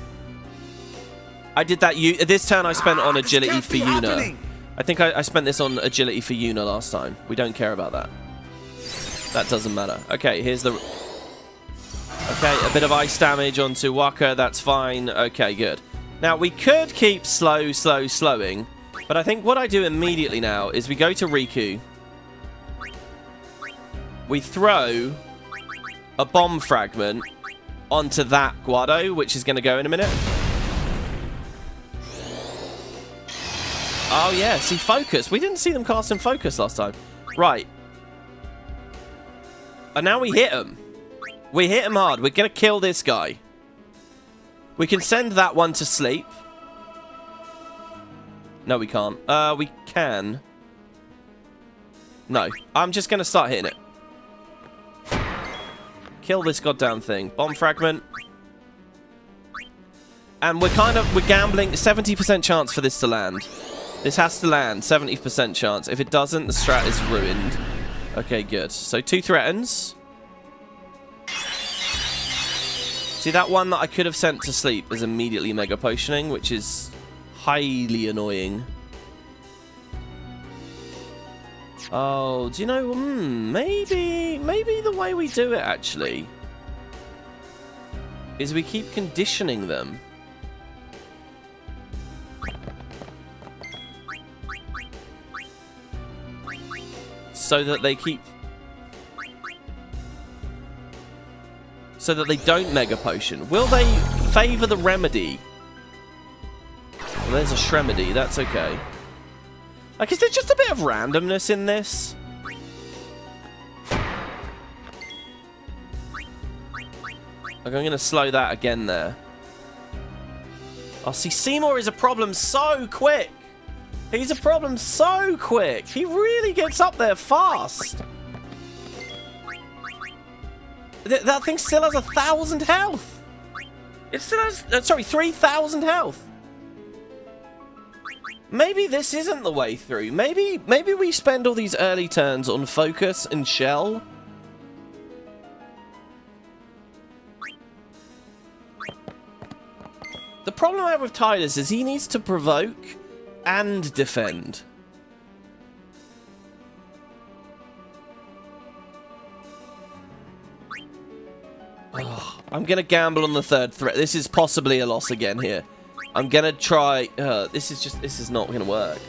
I did that. This turn I spent on agility for Yuna. happening. I think I spent this on agility for Yuna last time. We don't care about that. That doesn't matter. Okay, here's the... Okay, a bit of ice damage onto Waka. That's fine. Okay, good. Now, we could keep slowing. But I think what I do immediately now is we go to Riku. We throw a bomb fragment onto that Guado, which is going to go in a minute. Oh, yeah. See, focus. We didn't see them casting focus last time. Right. And now we hit him. We hit him hard. We're going to kill this guy. We can send that one to sleep. No, we can't. We can. No. I'm just going to start hitting it. Kill this goddamn thing. Bomb fragment. And we're gambling 70% chance for this to land. This has to land. 70% chance. If it doesn't, the strat is ruined. Okay, good. So 2 threatens. See, that one that I could have sent to sleep is immediately mega potioning, which is highly annoying. Oh, do you know? Maybe the way we do it, actually, is we keep conditioning them. So that they keep... So that they don't Mega Potion. Will they favor the remedy? Well, there's a Shremedy. That's okay. Like, is there just a bit of randomness in this? Like, I'm going to slow that again there. Oh, see, Seymour is a problem so quick. He's a problem so quick. He really gets up there fast. That thing still has 1,000 health. It still has, sorry, 3,000 health. Maybe this isn't the way through. Maybe we spend all these early turns on focus and shell. The problem I have with Tidus is he needs to provoke and defend. Oh, I'm going to gamble on the third threat. This is possibly a loss again here. I'm going to try... this is not going to work.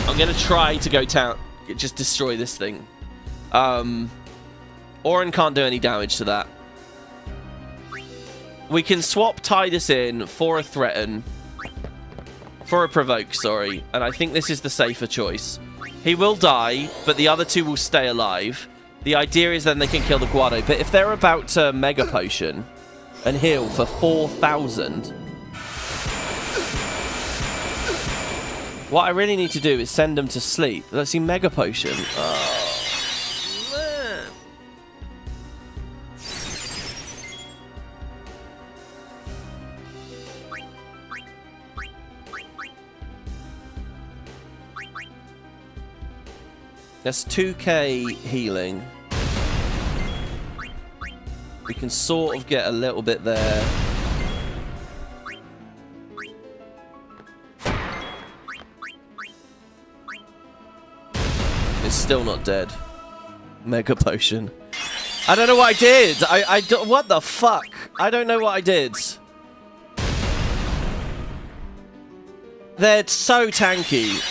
I'm going to try to go town... Just destroy this thing. Orin can't do any damage to that. We can swap Tidus in for a threaten. For a provoke, sorry. And I think this is the safer choice. He will die, but the other two will stay alive. The idea is then they can kill the Guado. But if they're about to Mega Potion and heal for 4,000... What I really need to do is send them to sleep. Let's see, Mega Potion. Oh, man. That's 2k healing. We can sort of get a little bit there. It's still not dead. Mega Potion. I don't know what I did. What the fuck? I don't know what I did. They're so tanky.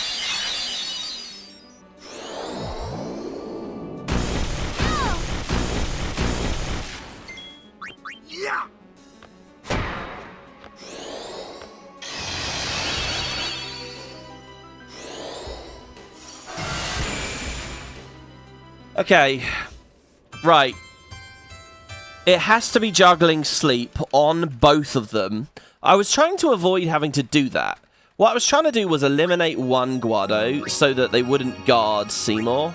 Okay. Right. It has to be juggling sleep on both of them. I was trying to avoid having to do that. What I was trying to do was eliminate one Guado so that they wouldn't guard Seymour.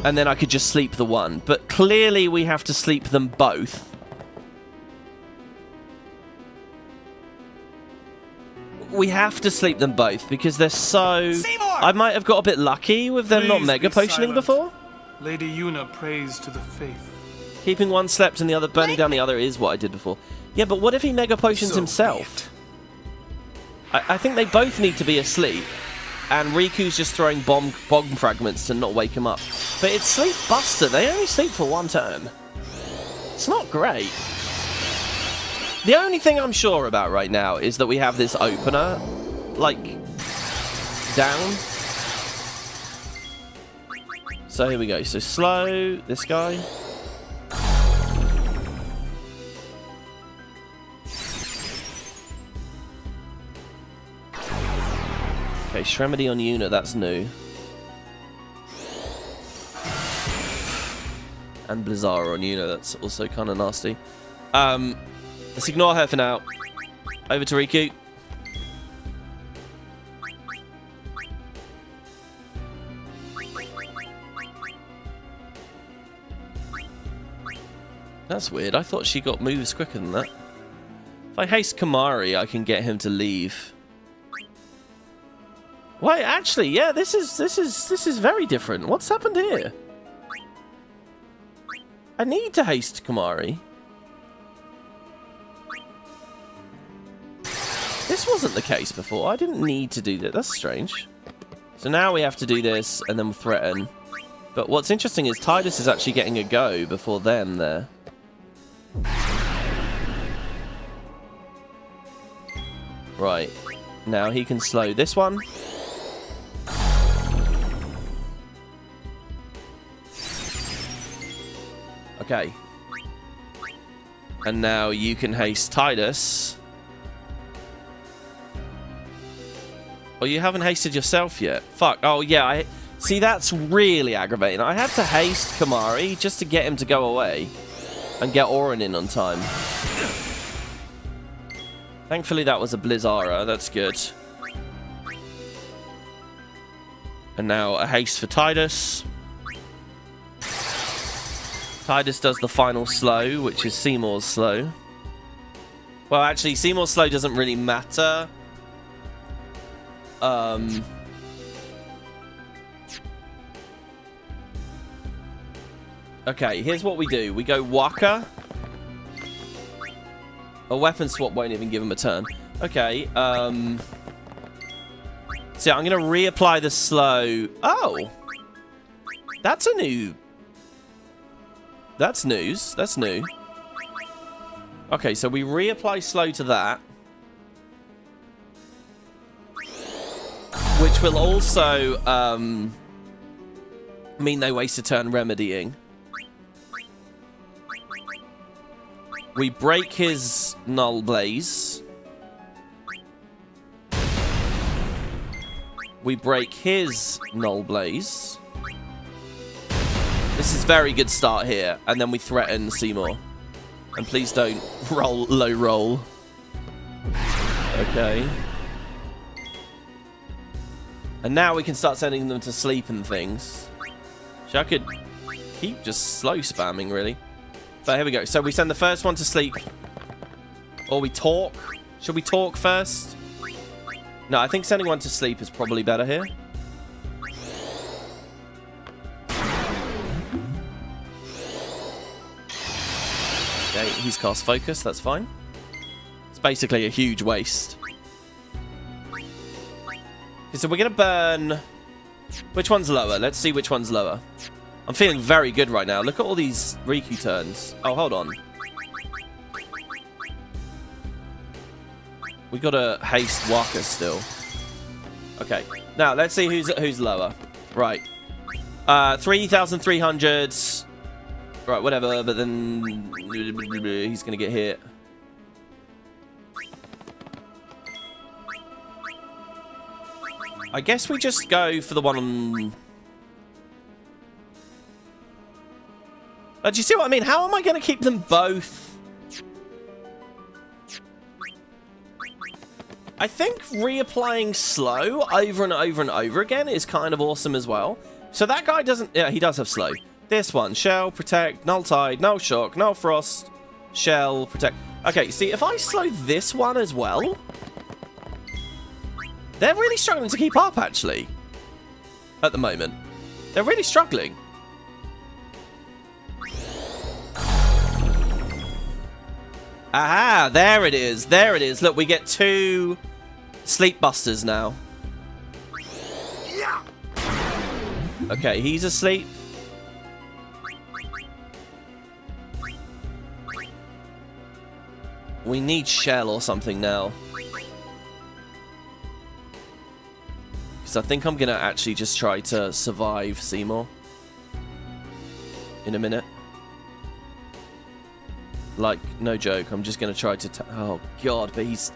And then I could just sleep the one. But clearly we have to sleep them both. We have to sleep them both because they're so... Seymour! I might have got a bit lucky with them not mega potioning before. Lady Yuna prays to the faith. Keeping one slept and the other burning down the other is what I did before. Yeah, but what if he mega potions himself? I think they both need to be asleep. And Riku's just throwing bomb fragments to not wake him up. But it's Sleep Buster. They only sleep for one turn. It's not great. The only thing I'm sure about right now is that we have this opener, like, down. So here we go. So slow, this guy. Okay, Shremedy on Yuna, that's new. And Blizzara on Yuna, that's also kind of nasty. Let's ignore her for now. Over to Riku. That's weird. I thought she got moves quicker than that. If I haste Kamari, I can get him to leave. Wait, actually, yeah, this is very different. What's happened here? I need to haste Kamari. This wasn't the case before. I didn't need to do that. That's strange. So now we have to do this and then threaten. But what's interesting is Tidus is actually getting a go before them there. Right. Now he can slow this one. Okay. And now you can haste Tidus. Oh, you haven't hasted yourself yet? Fuck. Oh, yeah. See, that's really aggravating. I had to haste Kamari just to get him to go away. And get Auron in on time. Thankfully, that was a Blizzara. That's good. And now a haste for Tidus. Tidus does the final slow, which is Seymour's slow. Well, actually, Seymour's slow doesn't really matter. Okay, here's what we do. We go Waka. A weapon swap won't even give him a turn. Okay, so I'm going to reapply the slow. Oh! That's a new... That's news. That's new. Okay, so we reapply slow to that. Which will also mean they waste a turn remedying. We break his Null Blaze. We break his Null Blaze. This is a very good start here. And then we threaten Seymour. And please don't roll low roll. Okay. And now we can start sending them to sleep and things. So I could keep just slow spamming, really. But here we go. So we send the first one to sleep. Or we talk. Should we talk first? No, I think sending one to sleep is probably better here. Okay, he's cast focus. That's fine. It's basically a huge waste. Okay, so we're going to burn... Which one's lower? Let's see which one's lower. I'm feeling very good right now. Look at all these Riku turns. Oh, hold on. We got to haste Waka still. Okay. Now, let's see who's lower. Right. 3,300. Right, whatever. But then he's going to get hit. I guess we just go for the one on... Do you see what I mean? How am I going to keep them both? I think reapplying slow over and over and over again is kind of awesome as well. So that guy doesn't... Yeah, he does have slow. This one, shell, protect, null tide, no shock, no frost, shell, protect. Okay, see, if I slow this one as well... They're really struggling to keep up, actually. At the moment. They're really struggling. Aha, there it is. There it is. Look, we get 2 sleep busters now. Okay, he's asleep. We need shell or something now. Because I think I'm going to actually just try to survive Seymour. In a minute. Like, no joke. I'm just going to try to... Oh, God, but he's...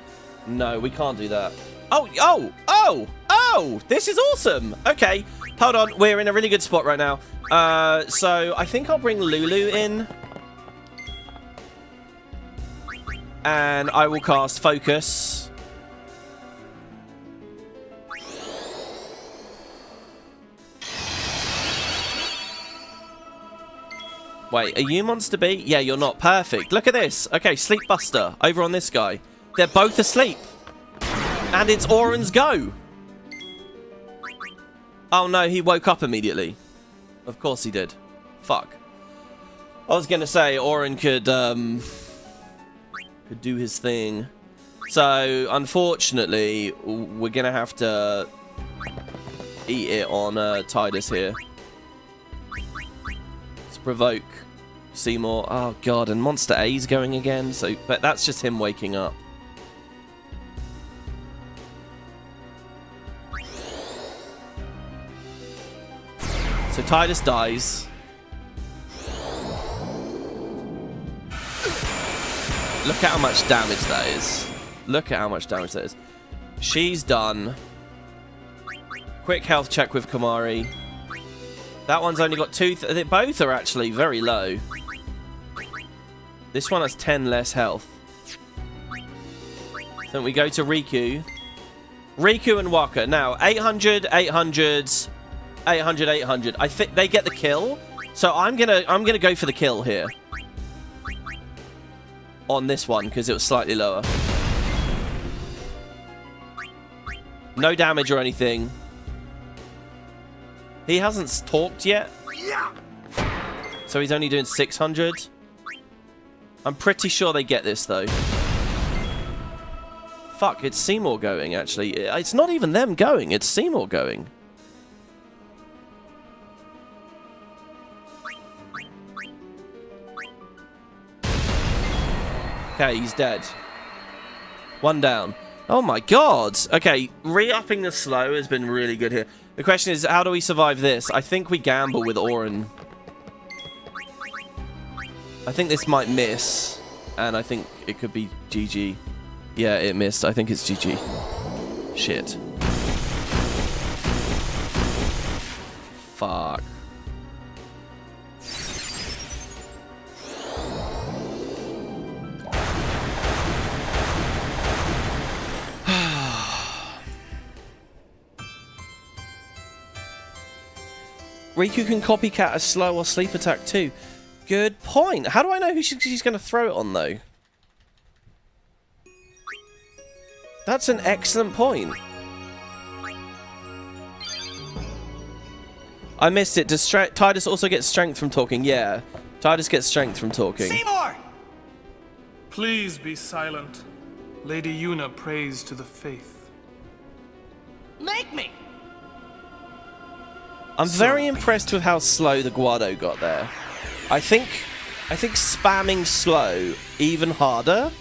No, we can't do that. Oh! This is awesome! Okay, hold on. We're in a really good spot right now. So, I think I'll bring Lulu in. And I will cast Focus. Wait, are you Monster B? Yeah, you're not. Perfect. Look at this. Okay, Sleep Buster. Over on this guy. They're both asleep. And it's Oren's go. Oh no, he woke up immediately. Of course he did. Fuck. I was gonna say Oren could do his thing. So, unfortunately, we're gonna have to eat it on Titus here. Let's provoke Seymour. Oh god, and Monster A's going again. So, but that's just him waking up. So Titus dies. Look at how much damage that is. Look at how much damage that is. She's done. Quick health check with Kamari. That one's only got 2. They both are actually very low. This one has 10 less health. Then we go to Riku. Riku and Waka. Now, 800, 800, 800, 800. I think they get the kill. So I'm gonna go for the kill here. On this one, because it was slightly lower. No damage or anything. He hasn't talked yet. So he's only doing 600. I'm pretty sure they get this, though. Fuck, it's Seymour going, actually. It's not even them going, it's Seymour going. Okay, he's dead. One down. Oh my god! Okay, re-upping the slow has been really good here. The question is, how do we survive this? I think we gamble with Oren. I think this might miss. And I think it could be GG. Yeah, it missed. I think it's GG. Shit. Fuck. Riku can copycat a slow or sleep attack too. Good point. How do I know who she's going to throw it on, though? That's an excellent point. I missed it. Does Titus also get strength from talking? Yeah. Titus gets strength from talking. Seymour! Please be silent. Lady Yuna prays to the faith. Make me! I'm very impressed with how slow the Guado got there. I think spamming slow even harder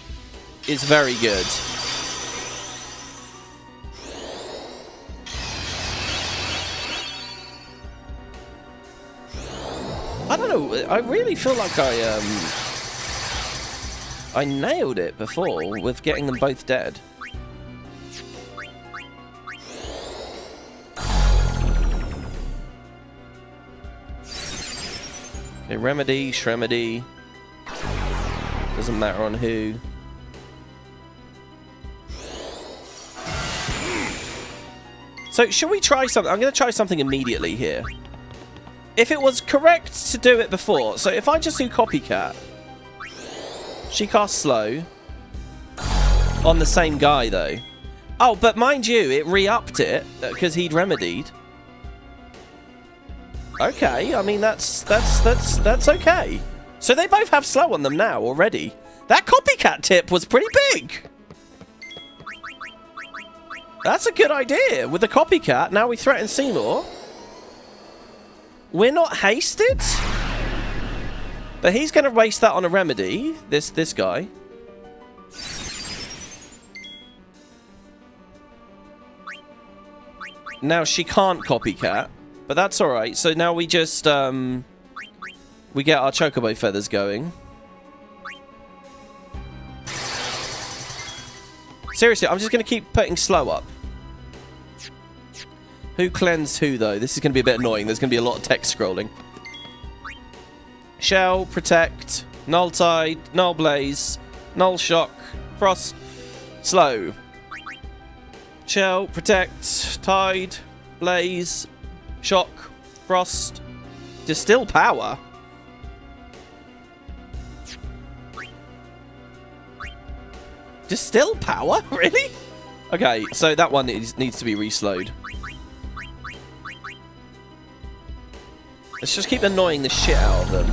is very good. I don't know, I really feel like I nailed it before with getting them both dead. Okay, Remedy, Shremedy. Doesn't matter on who. So, should we try something? I'm going to try something immediately here. If it was correct to do it before, so if I just do Copycat, she casts Slow on the same guy, though. Oh, but mind you, it re-upped it because he'd remedied. Okay, I mean, that's okay. So they both have Slow on them now already. That Copycat tip was pretty big. That's a good idea. With the Copycat, now we threaten Seymour. We're not hasted. But he's going to waste that on a remedy. This guy. Now she can't Copycat. But that's alright. So now we just... we get our Chocobo feathers going. Seriously, I'm just going to keep putting Slow up. Who cleansed who, though? This is going to be a bit annoying. There's going to be a lot of text scrolling. Shell, Protect, Null Tide, Null Blaze, Null Shock, Frost, Slow. Shell, Protect, Tide, Blaze, Shock, Frost, Distill Power. Distill Power? Really? Okay, so that one needs to be reslowed. Let's just keep annoying the shit out of them.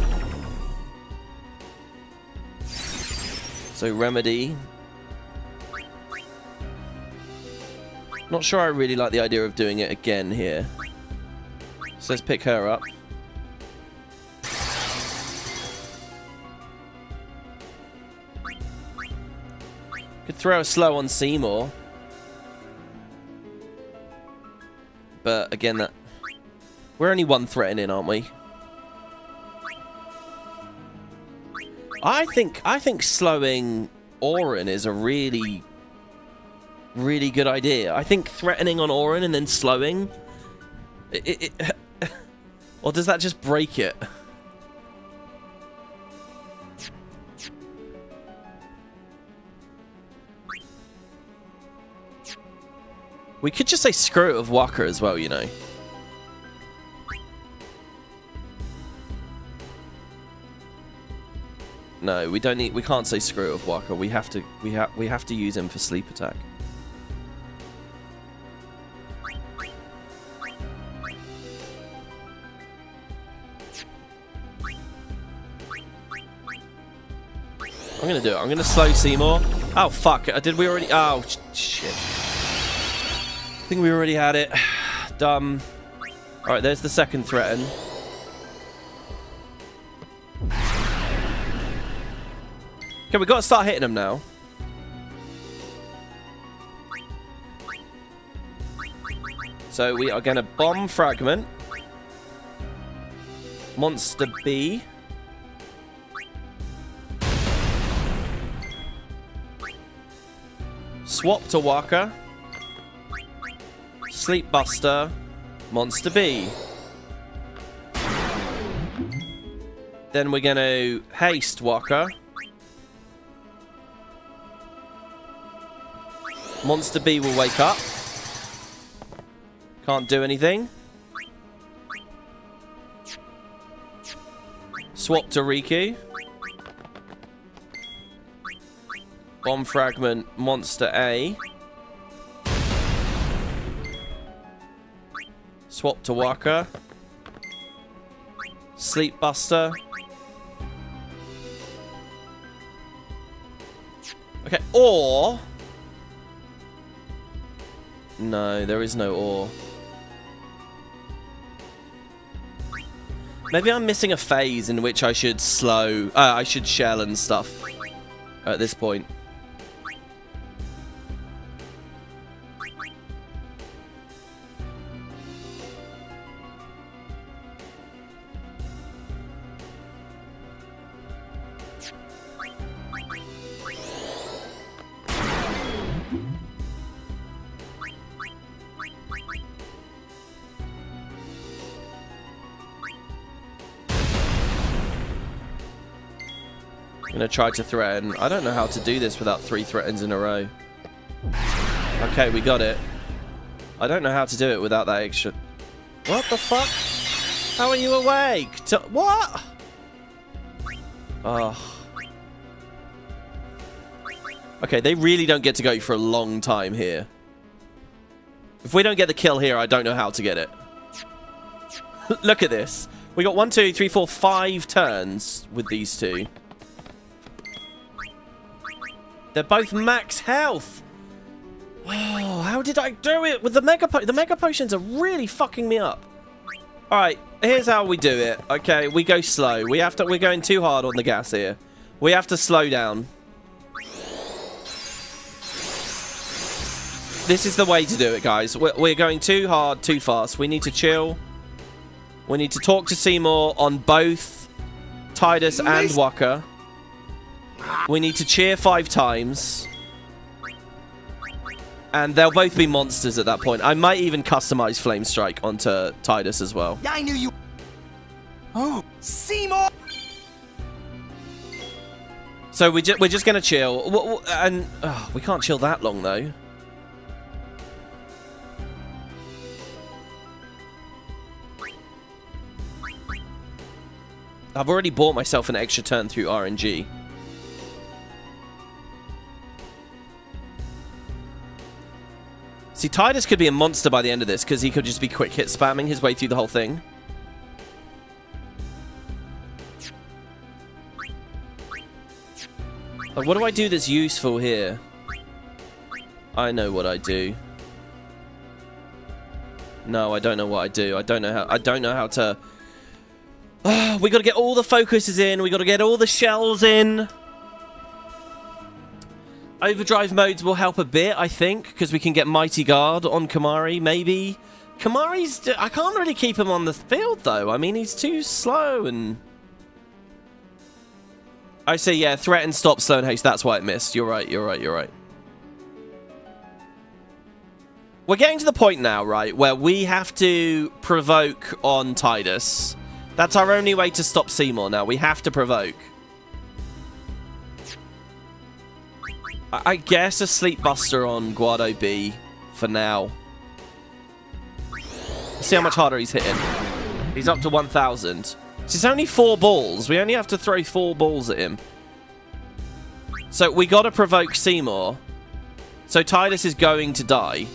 So, Remedy. Not sure I really like the idea of doing it again here. So let's pick her up. Could throw a Slow on Seymour. But again, that... We're only one threat in, aren't we? I think slowing Orin is a really good idea. I think threatening on Orin and then slowing... or does that just break it? We could just say screw it with Walker as well, you know. No, we don't need. We can't say screw it with Walker. We have to use him for sleep attack. I'm gonna do it. I'm gonna slow Seymour. Oh fuck! Did we already? Oh shit! I think we already had it. Dumb. All right, there's the second threaten. Okay, we've got to start hitting them now. So we are going to bomb fragment. Monster B. Swap to Walker. Sleep Buster. Monster B. Then we're going to haste Walker. Monster B will wake up. Can't do anything. Swap to Riku. Bomb fragment, Monster A. Swap to Waka. Sleep Buster. Okay, or... No, there is no or. Maybe I'm missing a phase in which I should slow... I should shell and stuff at this point. I'm gonna try to threaten. I don't know how to do this without 3 threatens in a row. Okay, we got it. I don't know how to do it without that extra... What the fuck? How are you awake? What? Oh. Okay, they really don't get to go for a long time here. If we don't get the kill here, I don't know how to get it. Look at this. We got 1, 2, 3, 4, 5 turns with these two. They're both max health. Oh, how did I do it with the mega potions? The mega potions are really fucking me up. All right, here's how we do it. Okay, we go slow. We're going too hard on the gas here. We have to slow down. This is the way to do it, guys. We're going too hard, too fast. We need to chill. We need to talk to Seymour on both Tidus and Waka. We need to cheer 5 times. And they'll both be monsters at that point. I might even customize Flame Strike onto Tidus as well. I knew you... Oh, Seymour! So we're just going to chill. And we can't chill that long, though. I've already bought myself an extra turn through RNG. See, Tidus could be a monster by the end of this, because he could just be quick hit spamming his way through the whole thing. Like, what do I do that's useful here? I know what I do. No, I don't know what I do. I don't know how to... we gotta get all the focuses in. We gotta get all the shells in. Overdrive modes will help a bit, I think, because we can get Mighty Guard on Kimahri, maybe. Kimahri's... I can't really keep him on the field, though. I mean, he's too slow and... I say, yeah, threaten, stop, slow, and haste. That's why it missed. You're right, you're right, you're right. We're getting to the point now, right, where we have to provoke on Tidus. That's our only way to stop Seymour now. We have to provoke. I guess a Sleep Buster on Guado B for now. Let's see how much harder he's hitting. He's up to 1,000. It's only 4 balls. We only have to throw 4 balls at him. So we got to provoke Seymour. So Tidus is going to die.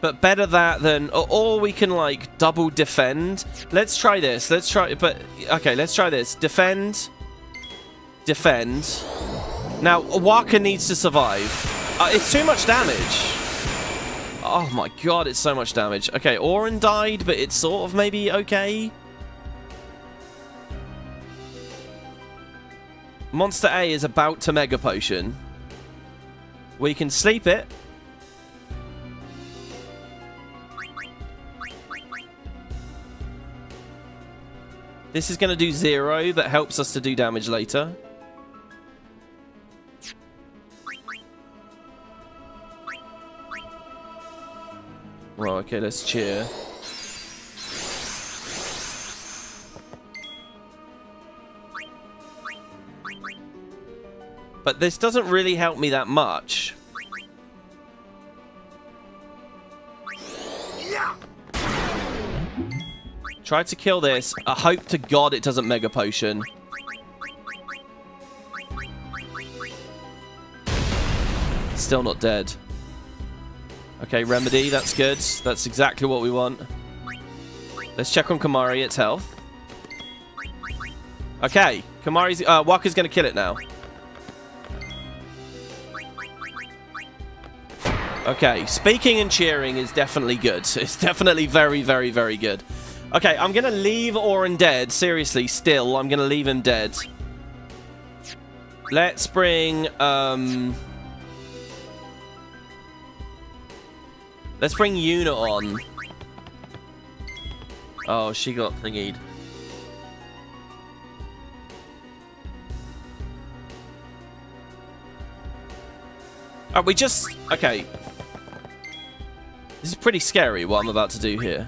But better that than... Or we can, like, double defend. Let's try this. Let's try... But, okay, let's try this. Defend. Defend. Now, Waka needs to survive. It's too much damage. Oh my god, it's so much damage. Okay, Auron died, but it's sort of maybe okay. Monster A is about to Mega Potion. We can sleep it. This is going to do 0. That helps us to do damage later. Well, okay, let's cheer. But this doesn't really help me that much. Try to kill this. I hope to God it doesn't Mega Potion. Still not dead. Okay, Remedy, that's good. That's exactly what we want. Let's check on Kimahri, its health. Okay, Kimahri's... Waka's going to kill it now. Okay, speaking and cheering is definitely good. It's definitely very, very, very good. Okay, I'm going to leave Auron dead. Seriously, still, I'm going to leave him dead. Let's bring... Let's bring Yuna on. Oh, she got thingied. We just... Okay. This is pretty scary, what I'm about to do here.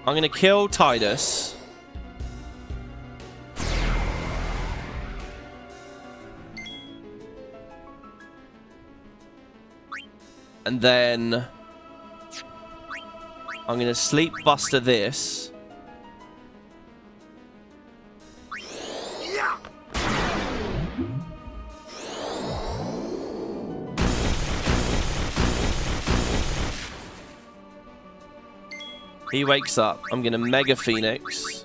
I'm I'm going to kill Titus. And then I'm going to sleep buster this. He wakes up. I'm going to Mega Phoenix.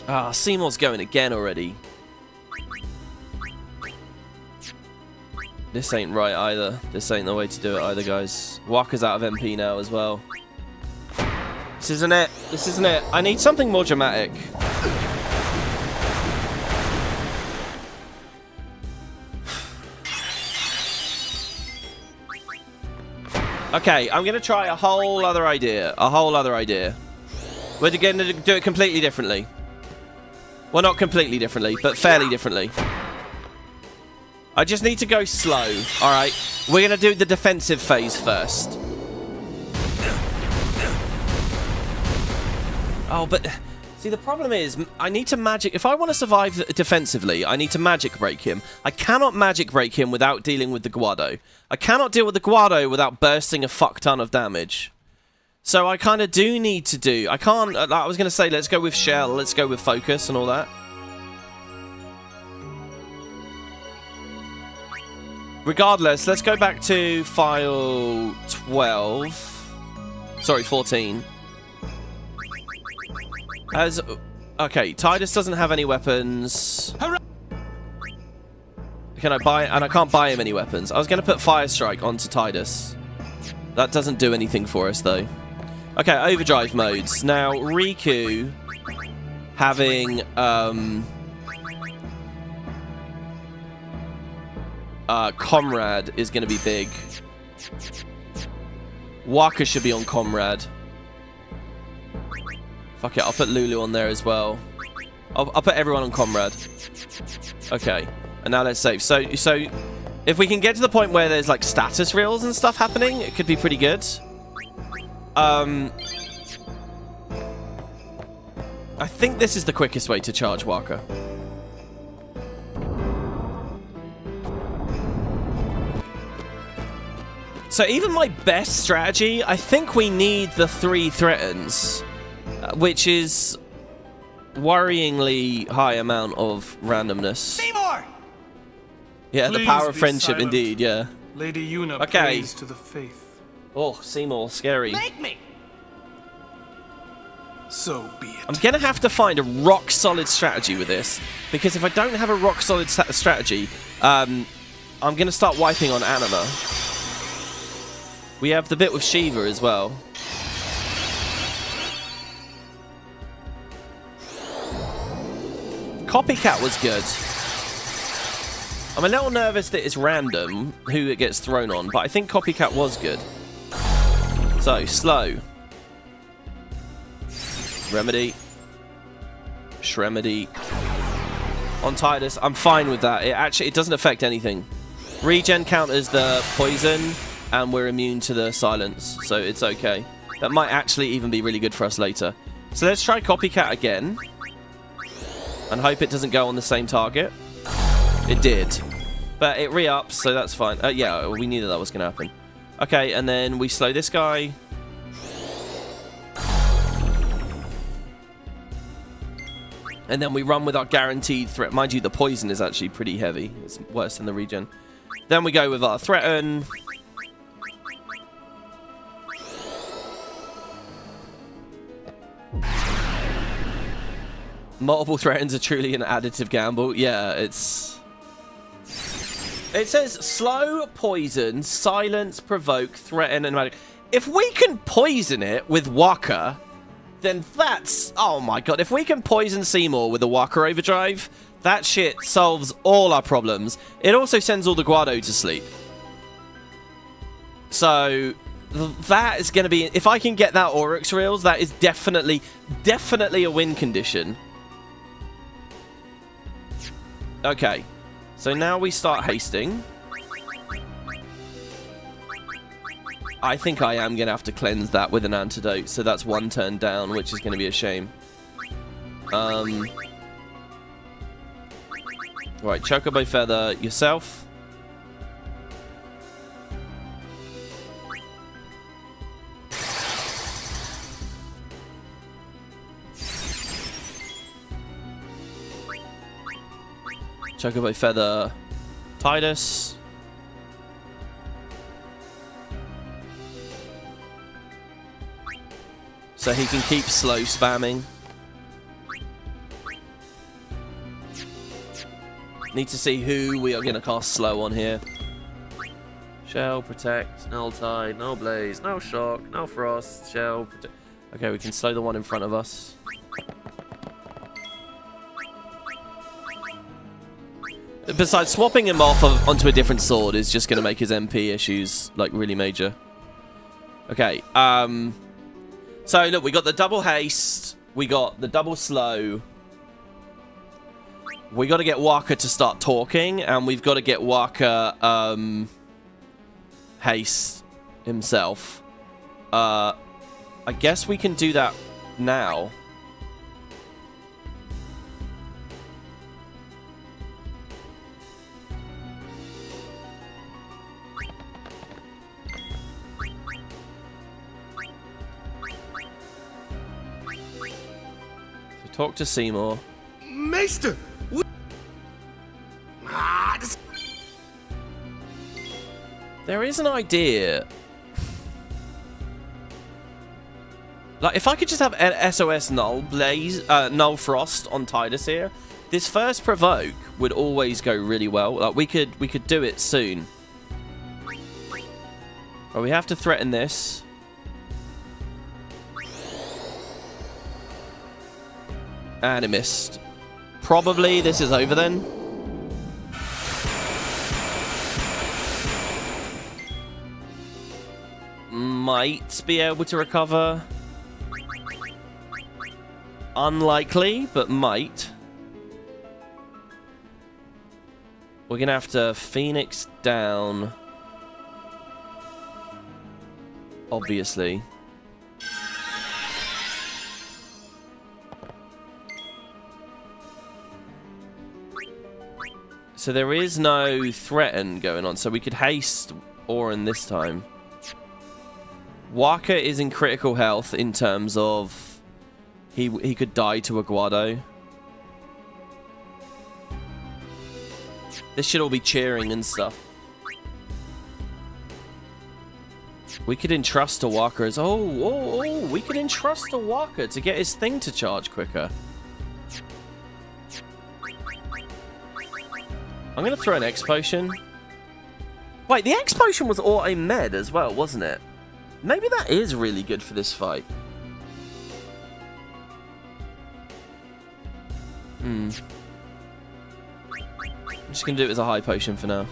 Ah, Seymour's going again already. This ain't right either. This ain't the way to do it either, guys. Walker's out of MP now as well. This isn't it. This isn't it. I need something more dramatic. Okay, I'm going to try a whole other idea. A whole other idea. We're going to do it completely differently. Well, not completely differently, but fairly differently. I just need to go slow, alright? We're going to do the defensive phase first. Oh, but... See, the problem is, I need to magic... If I want to survive defensively, I need to magic break him. I cannot magic break him without dealing with the Guado. I cannot deal with the Guado without bursting a fuck ton of damage. So I kind of do need to do... I can't... I was going to say, let's go with Shell, let's go with Focus and all that. Regardless, let's go back to file 12. Sorry, 14. As... Okay, Titus doesn't have any weapons. Can I buy... And I can't buy him any weapons. I was going to put Fire Strike onto Titus. That doesn't do anything for us, though. Okay, overdrive modes. Now, Riku having... Comrade is going to be big. Waka should be on Comrade. Fuck it, I'll put Lulu on there as well. I'll put everyone on Comrade. Okay, and now let's save. So if we can get to the point where there's like status reels and stuff happening, it could be pretty good. I think this is the quickest way to charge Waka. So even my best strategy, I think we need the 3 threatens, which is worryingly high amount of randomness. Seymour! Yeah, the power of friendship, indeed, yeah. Lady Yuna okay. prays to the faith. Oh, Seymour, scary. Make me! So be it. I'm going to have to find a rock-solid strategy with this, because if I don't have a rock-solid strategy, I'm going to start wiping on Anima. We have the bit with Shiva as well. Copycat was good. I'm a little nervous that it's random who it gets thrown on, but I think Copycat was good. So, slow. Remedy. Shremedy. On Titus, I'm fine with that. It doesn't affect anything. Regen counters the poison, and we're immune to the silence, so it's okay. That might actually even be really good for us later. So let's try Copycat again. And hope it doesn't go on the same target. It did. But it re-ups, so that's fine. Yeah, we knew that was going to happen. Okay, and then we slow this guy. And then we run with our guaranteed threat. Mind you, the poison is actually pretty heavy. It's worse than the regen. Then we go with our threaten. Multiple threatens are truly an additive gamble. Yeah, it's... It says slow, poison, silence, provoke, threaten, and magic. If we can poison it with Waka, then that's... Oh my god, if we can poison Seymour with a Waka overdrive, that shit solves all our problems. It also sends all the Guado to sleep. So... that is going to be... If I can get that Oryx Reels, that is definitely a win condition. Okay. So now we start hasting. I think I am going to have to cleanse that with an antidote, so that's 1 turn down, which is going to be a shame. Right, Chocobo Feather, yourself. Chocobo Feather, Titus. So he can keep slow spamming. Need to see who we are going to cast slow on here. Shell, Protect, Null Tide, no Blaze, no Shock, no Frost, Shell, Protect. Okay, we can slow the one in front of us. Besides, swapping him off onto a different sword is just going to make his MP issues, like, really major. Okay, so, look, we got the double haste, we got the double slow. We got to get Walker to start talking, and we've got to get Walker, haste himself. I guess we can do that now. Talk to Seymour. Maester! There is an idea. Like, if I could just have an SOS Null Blaze, Null Frost on Titus here, this first provoke would always go really well. Like, we could do it soon. But we have to threaten this. And it missed. Probably this is over then. Might be able to recover. Unlikely, but might. We're going to have to Phoenix down. Obviously. So there is no threaten going on, so we could haste Orin this time. Waka is in critical health in terms of he could die to Aguado. This should all be cheering and stuff. We could entrust a Walker as... Oh, we could entrust a Walker to get his thing to charge quicker. I'm going to throw an X Potion. Wait, the X Potion was auto-med as well, wasn't it? Maybe that is really good for this fight. I'm just going to do it as a high potion for now.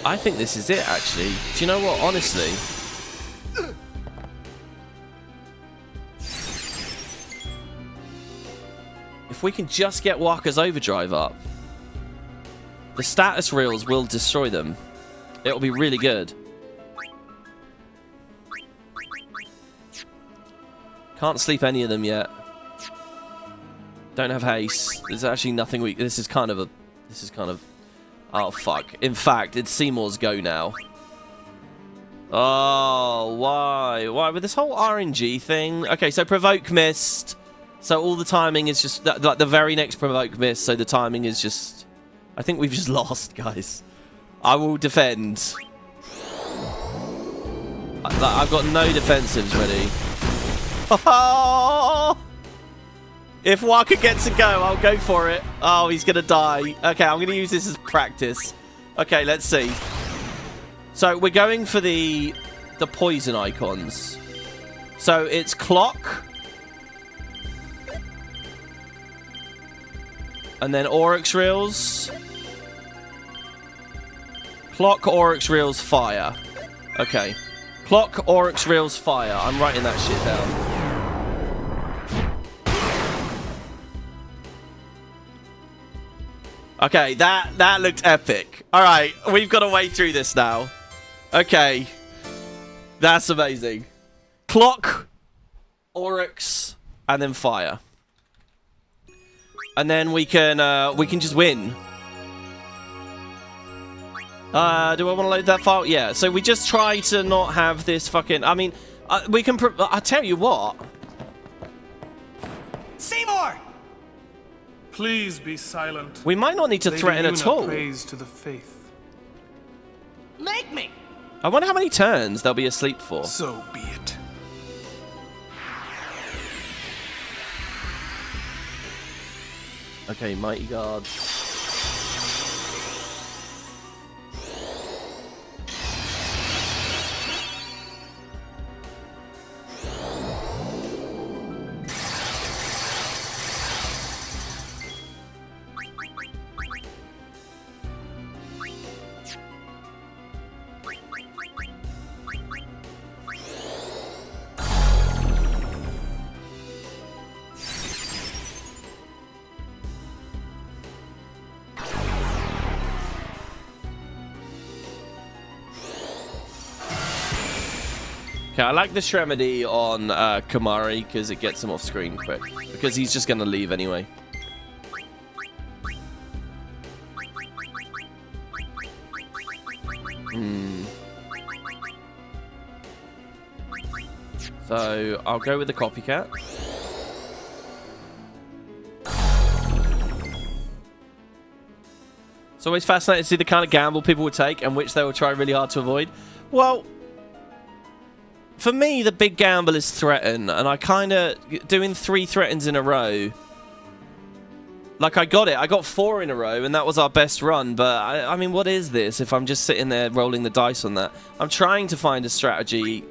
I think this is it, actually. Do you know what? Honestly. If we can just get Walker's Overdrive up, the status reels will destroy them. It'll be really good. Can't sleep any of them yet. Don't have haste. There's actually nothing we... This is kind of... Oh, fuck. In fact, it's Seymour's go now. Oh, why? Why? With this whole RNG thing? Okay, so Provoke missed. So all the timing is just... Like, the very next Provoke missed, so the timing is just... I think we've just lost, guys. I will defend. I've got no defensives ready. Oh! If Walker gets a go, I'll go for it. Oh, he's going to die. Okay, I'm going to use this as practice. Okay, let's see. So we're going for the poison icons. So it's Clock. And then Oryx Reels. Clock, Oryx Reels, Fire. Okay. Clock, Oryx, Reels, Fire. I'm writing that shit down. Okay, that looked epic. All right, we've got to wade through this now. Okay, that's amazing. Clock, Oryx, and then Fire, and then we can just win. Do I want to load that file? Yeah. So we just try to not have this fucking. I mean, we can. I tell you what. Seymour! Please be silent. We might not need to threaten at all. Praise to the faith. Make me! I wonder how many turns they'll be asleep for. So be it. Okay, Mighty Guard. Okay, I like the Shremedy on Kamari because it gets him off screen quick. Because he's just going to leave anyway. So, I'll go with the Copycat. It's always fascinating to see the kind of gamble people would take and which they will try really hard to avoid. Well, for me, the big gamble is threaten, and I kind of doing 3 threatens in a row. Like, I got it. I got 4 in a row, and that was our best run. But, I mean, what is this if I'm just sitting there rolling the dice on that? I'm trying to find a strategy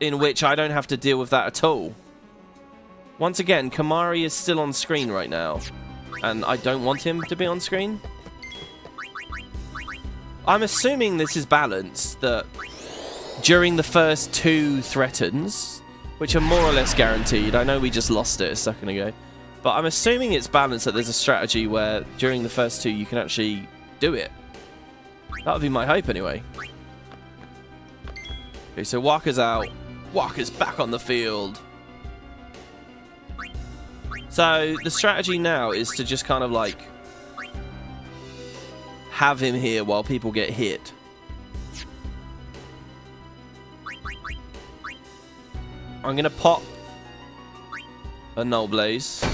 in which I don't have to deal with that at all. Once again, Kamari is still on screen right now, and I don't want him to be on screen. I'm assuming this is balanced, that during the first 2 threatens, which are more or less guaranteed. I know we just lost it a second ago. But I'm assuming it's balanced, that there's a strategy where during the first 2 you can actually do it. That would be my hope anyway. Okay, so Walker's out. Walker's back on the field. So the strategy now is to just kind of like have him here while people get hit. I'm going to pop a Null Blaze.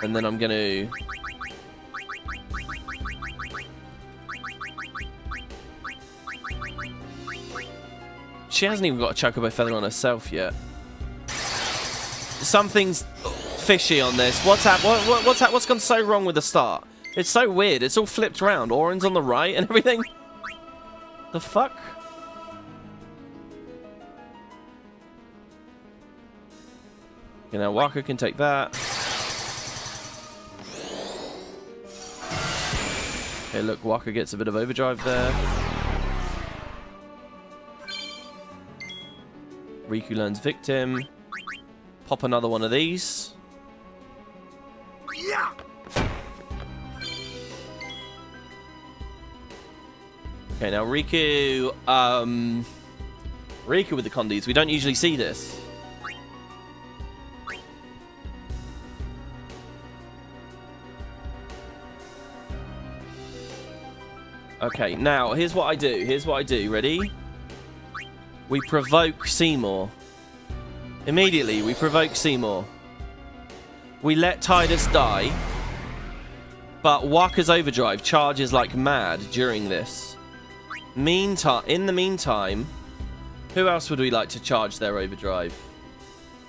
And then I'm going to... She hasn't even got a Chocobo Feather on herself yet. Something's fishy on this. What's what's gone so wrong with the start? It's so weird. It's all flipped around. Orin's on the right and everything. The fuck? Okay, now Walker can take that. Okay, look, Walker gets a bit of overdrive there. Riku learns Victim. Pop another one of these. Yeah. Okay, now Riku... Riku with the Condies. We don't usually see this. Okay, now, here's what I do. Here's what I do. Ready? We provoke Seymour. Immediately, we provoke Seymour. We let Tidus die. But Waka's Overdrive charges like mad during this. In the meantime, who else would we like to charge their Overdrive?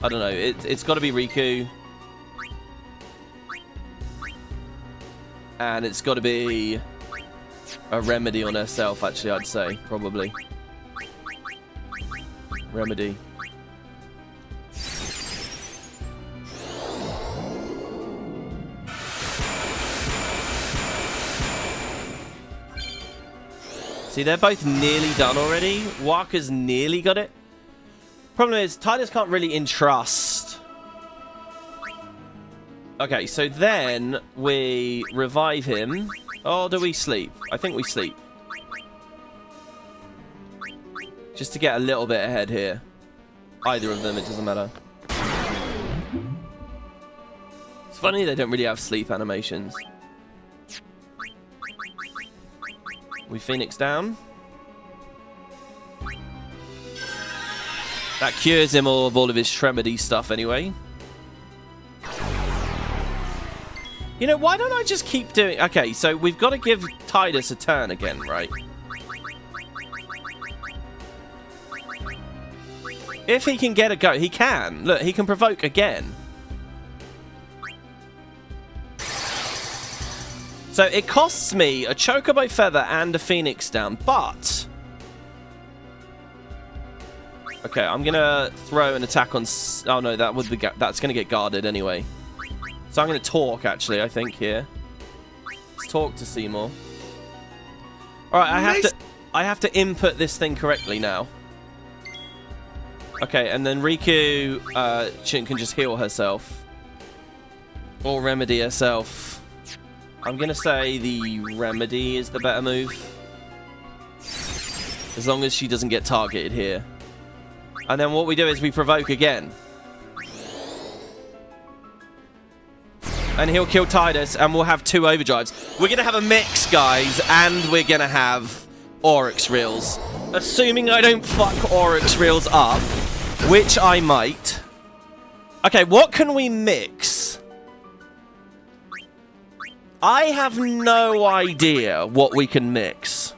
I don't know. It's got to be Riku. And it's got to be a Remedy on herself, actually, I'd say. Probably. Remedy. See, they're both nearly done already. Waka's nearly got it. Problem is, Titus can't really entrust. Okay, so then we revive him. Or do we sleep? I think we sleep. Just to get a little bit ahead here. Either of them, it doesn't matter. It's funny they don't really have sleep animations. We Phoenix down. That cures him of all of his Tremedy stuff anyway. You know, why don't I just keep doing... Okay, so we've got to give Titus a turn again, right? If he can get a go, he can. Look, he can provoke again. So it costs me a Chocobo Feather and a Phoenix down, but... Okay, I'm going to throw an attack on... Oh, no, that would be that's going to get guarded anyway. So I'm going to talk, actually, I think, here. Let's talk to Seymour. Alright, I have to input this thing correctly now. Okay, and then Riku can just heal herself. Or remedy herself. I'm going to say the remedy is the better move. As long as she doesn't get targeted here. And then what we do is we provoke again. And he'll kill Titus, and we'll have 2 overdrives. We're going to have a mix, guys, and we're going to have Oryx Reels. Assuming I don't fuck Oryx Reels up, which I might. Okay, what can we mix? I have no idea what we can mix.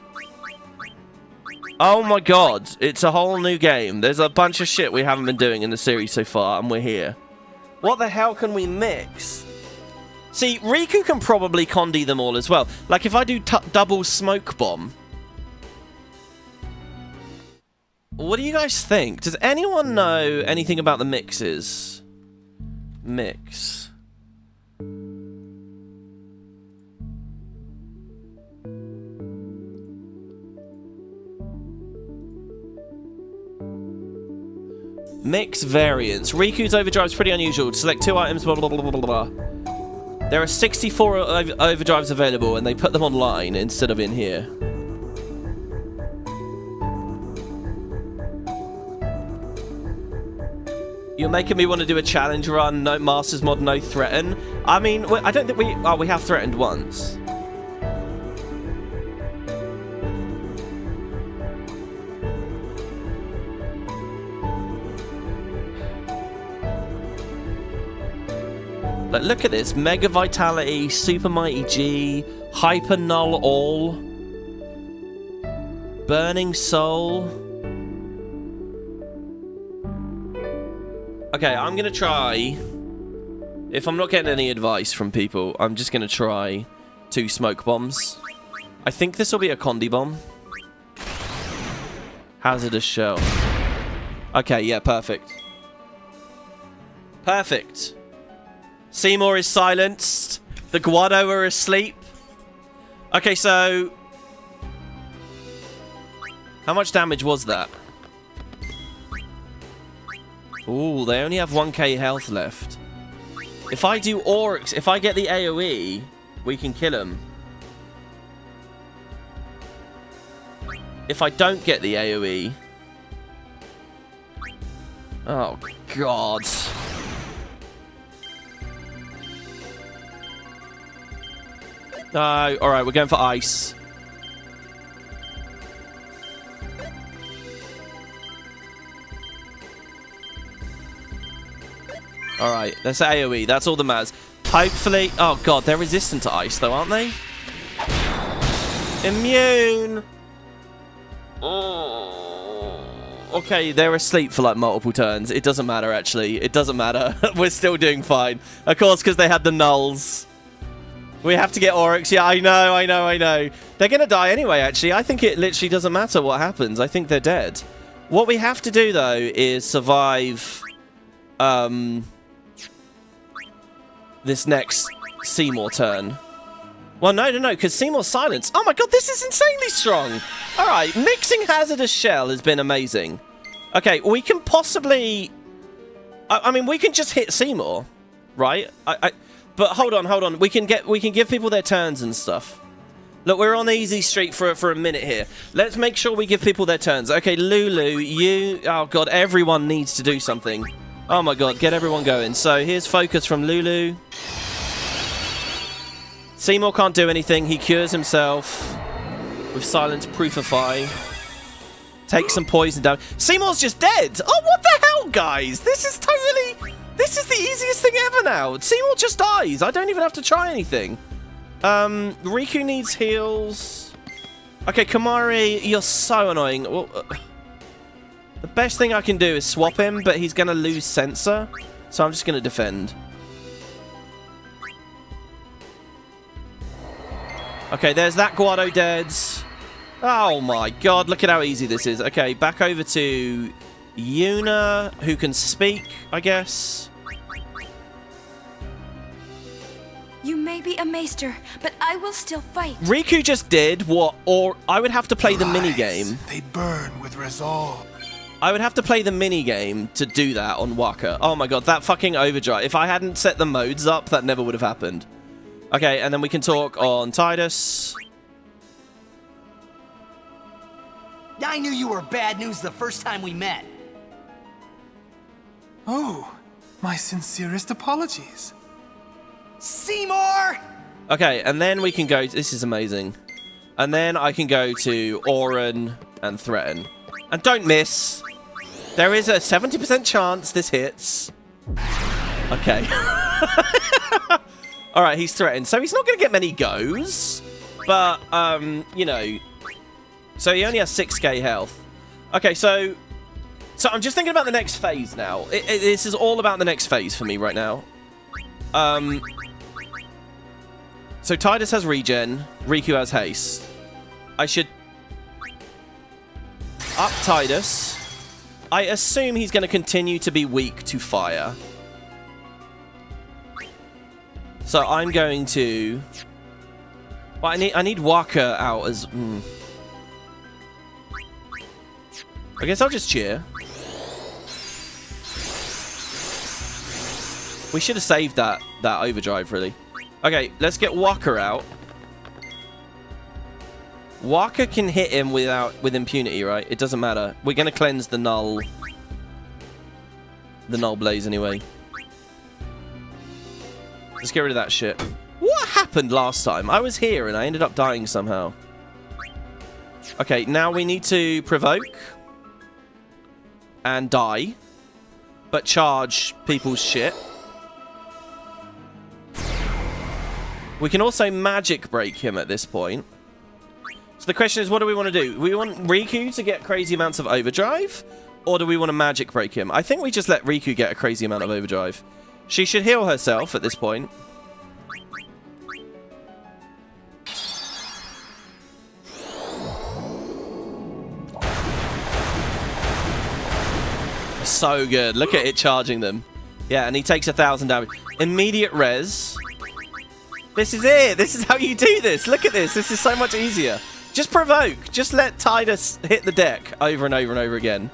Oh my god, it's a whole new game. There's a bunch of shit we haven't been doing in the series so far, and we're here. What the hell can we mix? See, Riku can probably Condi them all as well. Like, if I do double Smoke Bomb... What do you guys think? Does anyone know anything about the mixes? Mix. Mix variants. Riku's overdrive is pretty unusual. Select 2 items, blah, blah, blah, blah, blah. There are 64 overdrives available, and they put them online instead of in here. You're making me want to do a challenge run. No Masters Mod, no Threaten. I mean, I don't think we... Oh, we have threatened once. Like, look at this. Mega Vitality, Super Mighty G, Hyper Null All, Burning Soul. Okay, I'm going to try... If I'm not getting any advice from people, I'm just going to try 2 Smoke Bombs. I think this will be a Condi Bomb. Hazardous Shell. Okay, yeah, perfect. Perfect. Seymour is silenced. The Guado are asleep. Okay, so... How much damage was that? Ooh, they only have 1k health left. If I do Oryx, if I get the AoE, we can kill him. If I don't get the AoE... Oh, God. No, alright, we're going for ice. Alright, that's AoE. That's all that matters. Hopefully... Oh, God, they're resistant to ice, though, aren't they? Immune! Oh. Okay, they're asleep for, like, multiple turns. It doesn't matter, actually. It doesn't matter. We're still doing fine. Of course, because they had the nulls. We have to get Oryx. Yeah, I know. They're going to die anyway, actually. I think it literally doesn't matter what happens. I think they're dead. What we have to do, though, is survive... this next Seymour turn. Well, no, because Seymour's silence. Oh my god, this is insanely strong. All right, mixing Hazardous Shell has been amazing. Okay, we can possibly... I mean, we can just hit Seymour, right? But hold on. We can give people their turns and stuff. Look, we're on easy street for a minute here. Let's make sure we give people their turns. Okay, Lulu, you... Oh god, everyone needs to do something. Oh my god, get everyone going. So here's focus from Lulu. Seymour can't do anything. He cures himself with Silence Proofify. Takes some poison damage. Seymour's just dead. Oh, what the hell, guys? This is the easiest thing ever now. Seymour just dies. I don't even have to try anything. Riku needs heals. Okay, Kamari, you're so annoying. Well, the best thing I can do is swap him, but he's going to lose Sensor. So I'm just going to defend. Okay, there's that Guado dead. Oh my god, look at how easy this is. Okay, back over to Yuna, who can speak, I guess. You may be a maester, but I will still fight. Riku just did what, or I would have to play the minigame. They burn with resolve. I would have to play the minigame to do that on Waka. Oh my god, that fucking overdrive. If I hadn't set the modes up, that never would have happened. Okay, and then we can talk on Tidus. I knew you were bad news the first time we met. Oh, my sincerest apologies. Seymour! Okay, and then we can go... This is amazing. And then I can go to Auron and threaten. And don't miss. There is a 70% chance this hits. Okay. Alright, he's threatened. So he's not going to get many goes. But, you know... So he only has 6k health. Okay, so I'm just thinking about the next phase now. This is all about the next phase for me right now. So Tidus has regen. Riku has haste. I should up Tidus. I assume he's going to continue to be weak to fire. So I'm going to... Well, I need Waka out as... I guess I'll just cheer. We should have saved that overdrive, really. Okay, let's get Waka out. Waka can hit him with impunity, right? It doesn't matter. We're going to cleanse the null blaze anyway. Let's get rid of that shit. What happened last time? I was here and I ended up dying somehow. Okay, now we need to provoke and die, but charge people's shit. We can also magic break him at this point. So the question is, what do we want to do? We want Riku to get crazy amounts of overdrive, or do we want to magic break him? I think we just let Riku get a crazy amount of overdrive. She should heal herself at this point. So good. Look at it charging them. Yeah, and he takes 1,000 damage. Immediate res. This is it. This is how you do this. Look at this. This is so much easier. Just provoke. Just let Tidus hit the deck over and over and over again.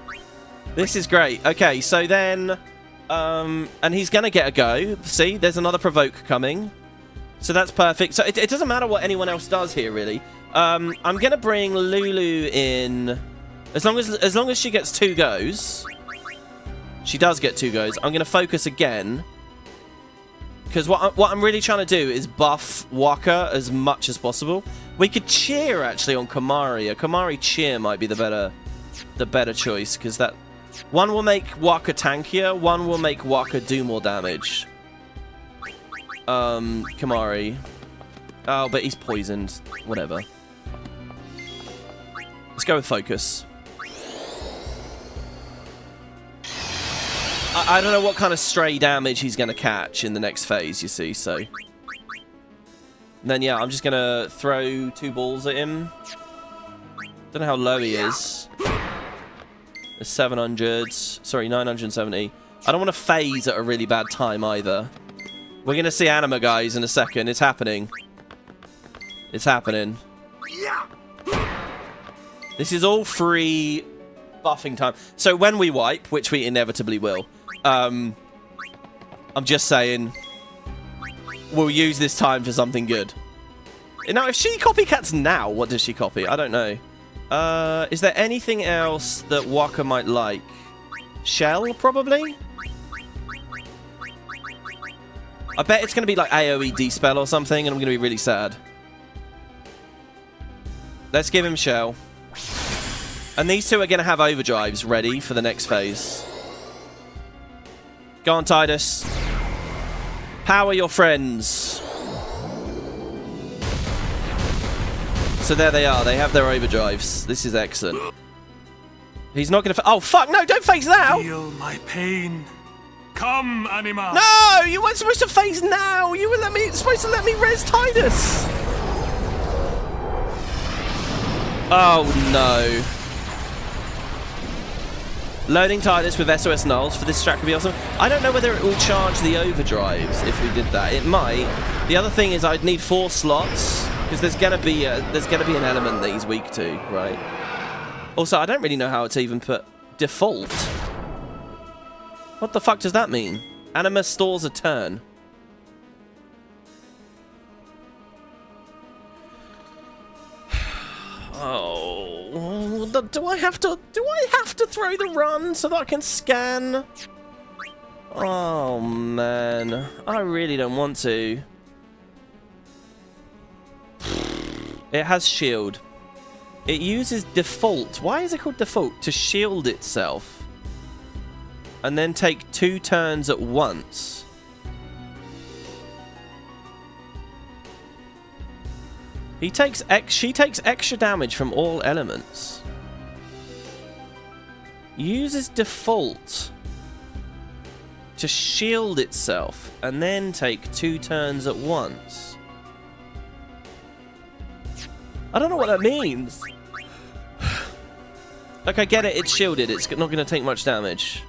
This is great. Okay, so then... and he's going to get a go. See, there's another provoke coming. So that's perfect. So it doesn't matter what anyone else does here, really. I'm going to bring Lulu in... As long as she gets 2 goes... She does get 2 goes. I'm going to focus again. Because what I'm really trying to do is buff Waka as much as possible. We could cheer, actually, on Kamari. A Kamari cheer might be the better choice. Because that... One will make Waka tankier. One will make Waka do more damage. Kamari. Oh, but he's poisoned. Whatever. Let's go with focus. I don't know what kind of stray damage he's going to catch in the next phase, you see, so... And then, yeah, I'm just going to throw 2 balls at him. Don't know how low he is. There's 700. Sorry, 970. I don't want to phase at a really bad time, either. We're going to see Anima, guys, in a second. It's happening. It's happening. This is all free buffing time. So when we wipe, which we inevitably will, I'm just saying, we'll use this time for something good. Now, if she copycats now, what does she copy? I don't know. Is there anything else that Waka might like? Shell, probably? I bet it's going to be like AoE D-spell or something, and I'm going to be really sad. Let's give him Shell. And these two are going to have overdrives ready for the next phase. Go on, Titus. Power your friends. So there they are. They have their overdrives. This is excellent. He's not going to... Oh, fuck. No, don't phase now. Feel my pain. Come, Anima. No, you weren't supposed to phase now. You were supposed to let me res Titus. Oh, no. Loading Titus with SOS nulls for this strat could be awesome. I don't know whether it will charge the overdrives if we did that. It might. The other thing is I'd need 4 slots because there's gonna be an element that he's weak to, right? Also, I don't really know how to even put default. What the fuck does that mean? Anima stalls a turn. Oh, do I have to throw the run so that I can scan? Oh man, I really don't want to. It has shield. It uses default. Why is it called default? To shield itself. And then take 2 turns at once. She takes extra damage from all elements. Uses default to shield itself and then take 2 turns at once. I don't know what that means. Like, I get it, it's shielded. It's not going to take much damage.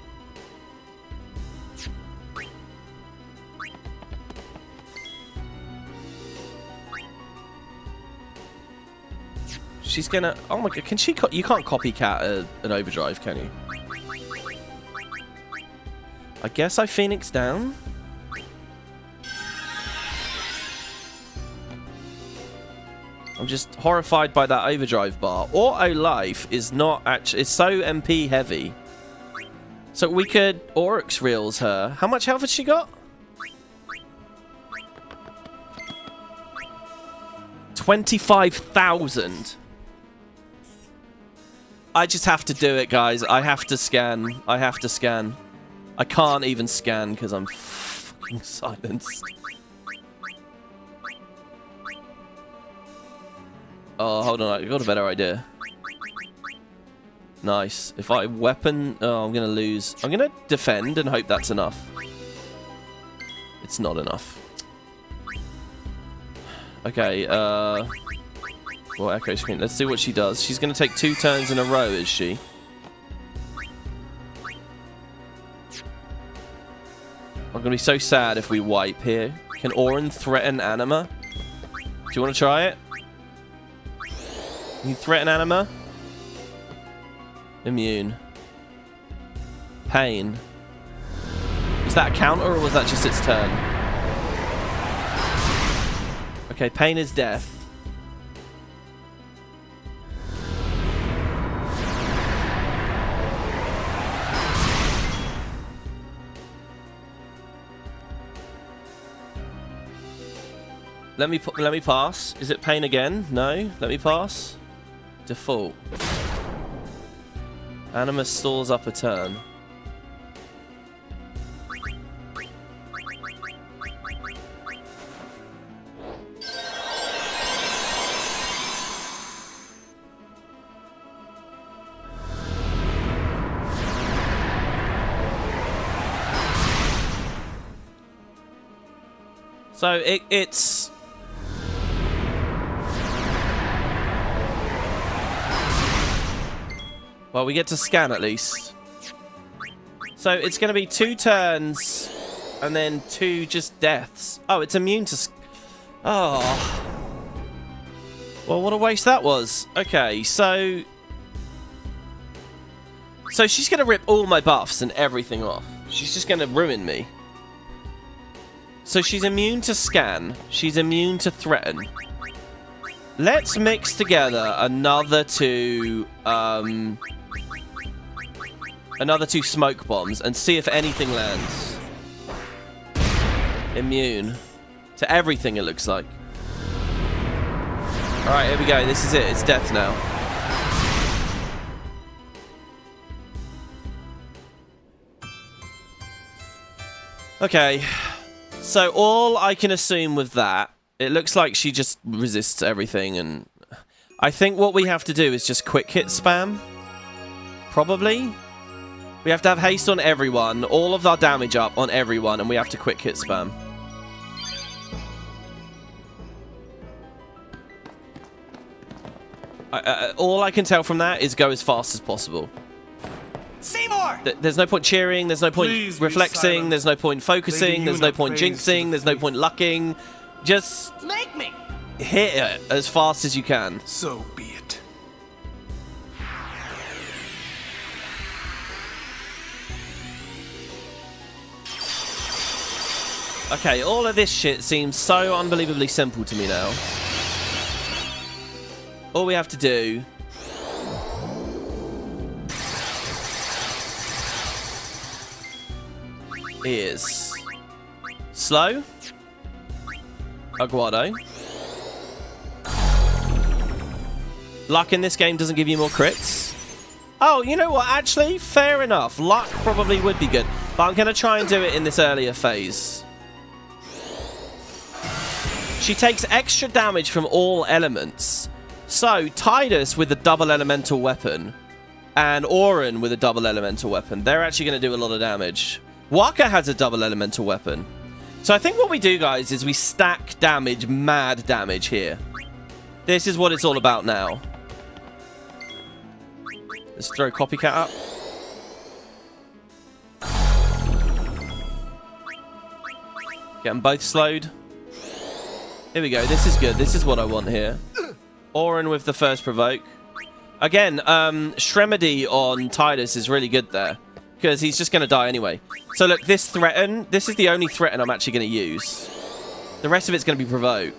She's gonna... Oh my god, can she... You can't copycat an overdrive, can you? I guess I Phoenix down. I'm just horrified by that overdrive bar. Auto life is not actually... It's so MP heavy. So we could Oryx reels her. How much health has she got? 25,000. I just have to do it, guys. I have to scan. I have to scan. I can't even scan because I'm fucking silenced. Oh, hold on. I got a better idea. Nice. If I weapon... Oh, I'm going to lose. I'm going to defend and hope that's enough. It's not enough. Okay, well, echo screen. Let's see what she does. She's going to take 2 turns in a row, is she? I'm going to be so sad if we wipe here. Can Orin threaten Anima? Do you want to try it? Can you threaten Anima? Immune. Pain. Is that a counter or was that just its turn? Okay, pain is death. Let me pass. Is it pain again? No. Let me pass. Default. Anima stalls up a turn. So it's... Well, we get to scan at least. So it's going to be 2 turns and then 2 just deaths. Oh, it's immune to... Oh. Well, what a waste that was. Okay, so she's going to rip all my buffs and everything off. She's just going to ruin me. So she's immune to scan. She's immune to threaten. Let's mix together another two smoke bombs and see if anything lands. Immune to everything, it looks like. Alright, here we go. This is it. It's death now. Okay. So all I can assume with that, it looks like she just resists everything, and I think what we have to do is just quick hit spam. Probably. We have to have haste on everyone, all of our damage up on everyone, and we have to quick hit spam. All I can tell from that is go as fast as possible. Seymour! There's no point cheering, there's no point reflexing, there's no point focusing, there's no point jinxing, there's no point lucking. Just make me hit it as fast as you can. So be it. Okay, all of this shit seems so unbelievably simple to me now. All we have to do is slow, Aguado. Luck in this game doesn't give you more crits. Oh, you know what? Actually, fair enough. Luck probably would be good, but I'm going to try and do it in this earlier phase. She takes extra damage from all elements. So, Tidus with a double elemental weapon and Auron with a double elemental weapon, they're actually going to do a lot of damage. Waka has a double elemental weapon. So I think what we do, guys, is we stack damage, mad damage here. This is what it's all about now. Let's throw Copycat up. Get them both slowed. Here we go. This is good. This is what I want here. Auron with the first provoke. Again, Shremedy on Tidus is really good there, because he's just going to die anyway. So look, this threaten, this is the only threaten I'm actually going to use. The rest of it's going to be provoke.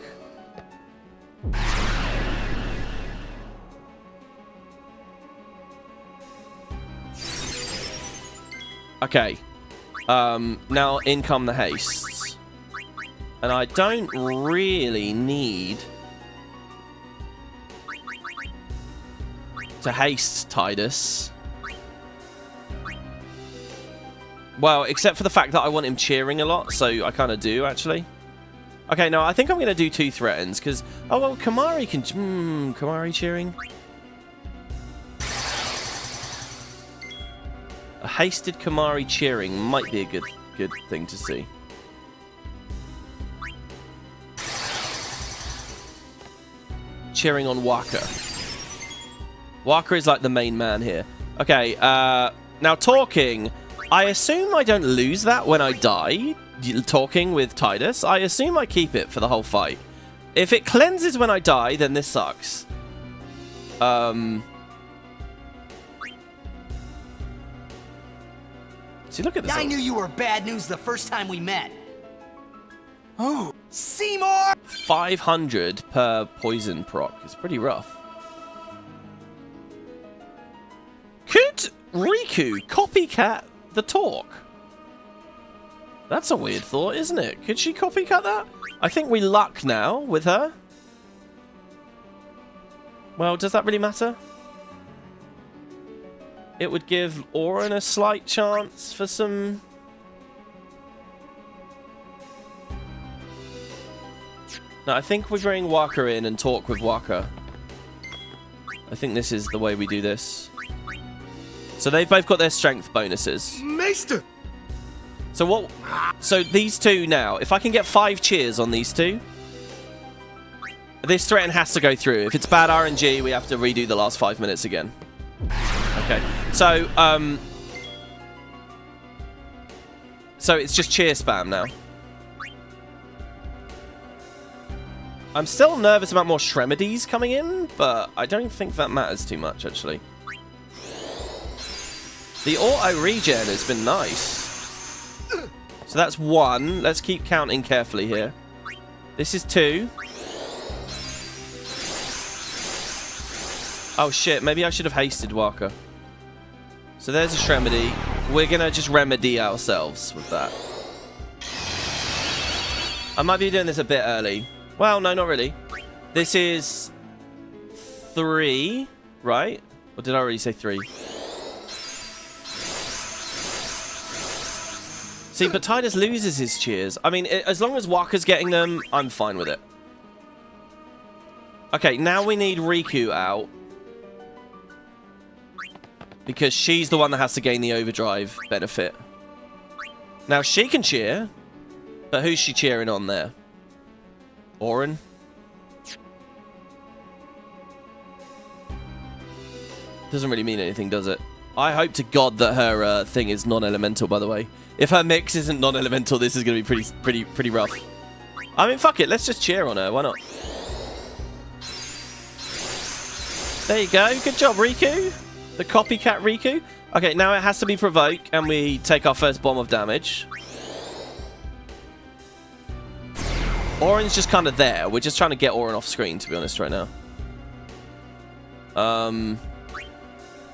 Okay. Now in come the hastes. And I don't really need to haste Tidus. Well, except for the fact that I want him cheering a lot, so I kind of do, actually. Okay, no, I think I'm going to do 2 threatens, because... Oh, well, Kamari can... Kamari cheering. A hasted Kamari cheering might be a good thing to see. Cheering on Waka. Waka is like the main man here. Okay, now talking... I assume I don't lose that when I die, talking with Tidus. I assume I keep it for the whole fight. If it cleanses when I die, then this sucks. See, look at this. I knew you were bad news the first time we met. Oh, Seymour! 500 per poison proc. It's pretty rough. Could Riku copycat the talk? That's a weird thought, isn't it? Could she copycat that? I think we luck now with her. Well, does that really matter? It would give Auron a slight chance for some... No, I think we bring Waka in and talk with Waka. I think this is the way we do this. So they've both got their strength bonuses. Maester! So what? So these two now, if I can get 5 cheers on these two, this threaten has to go through. If it's bad RNG, we have to redo the last 5 minutes again. Okay. So it's just cheer spam now. I'm still nervous about more Shremedies coming in, but I don't think that matters too much, actually. The auto regen has been nice. So that's 1. Let's keep counting carefully here. This is 2. Oh shit, maybe I should have hasted Walker. So there's a Shremedy. We're gonna just remedy ourselves with that. I might be doing this a bit early. Well, no, not really. This is 3, right? Or did I already say 3? See, but Tidus loses his cheers. I mean, as long as Walker's getting them, I'm fine with it. Okay, now we need Riku out. Because she's the one that has to gain the overdrive benefit. Now, she can cheer. But who's she cheering on there? Auron? Doesn't really mean anything, does it? I hope to God that her thing is non-elemental, by the way. If her mix isn't non-elemental, this is going to be pretty rough. I mean, fuck it. Let's just cheer on her. Why not? There you go. Good job, Riku. The copycat Riku. Okay, now it has to be provoke, and we take our first bomb of damage. Auron's just kind of there. We're just trying to get Auron off screen, to be honest, right now.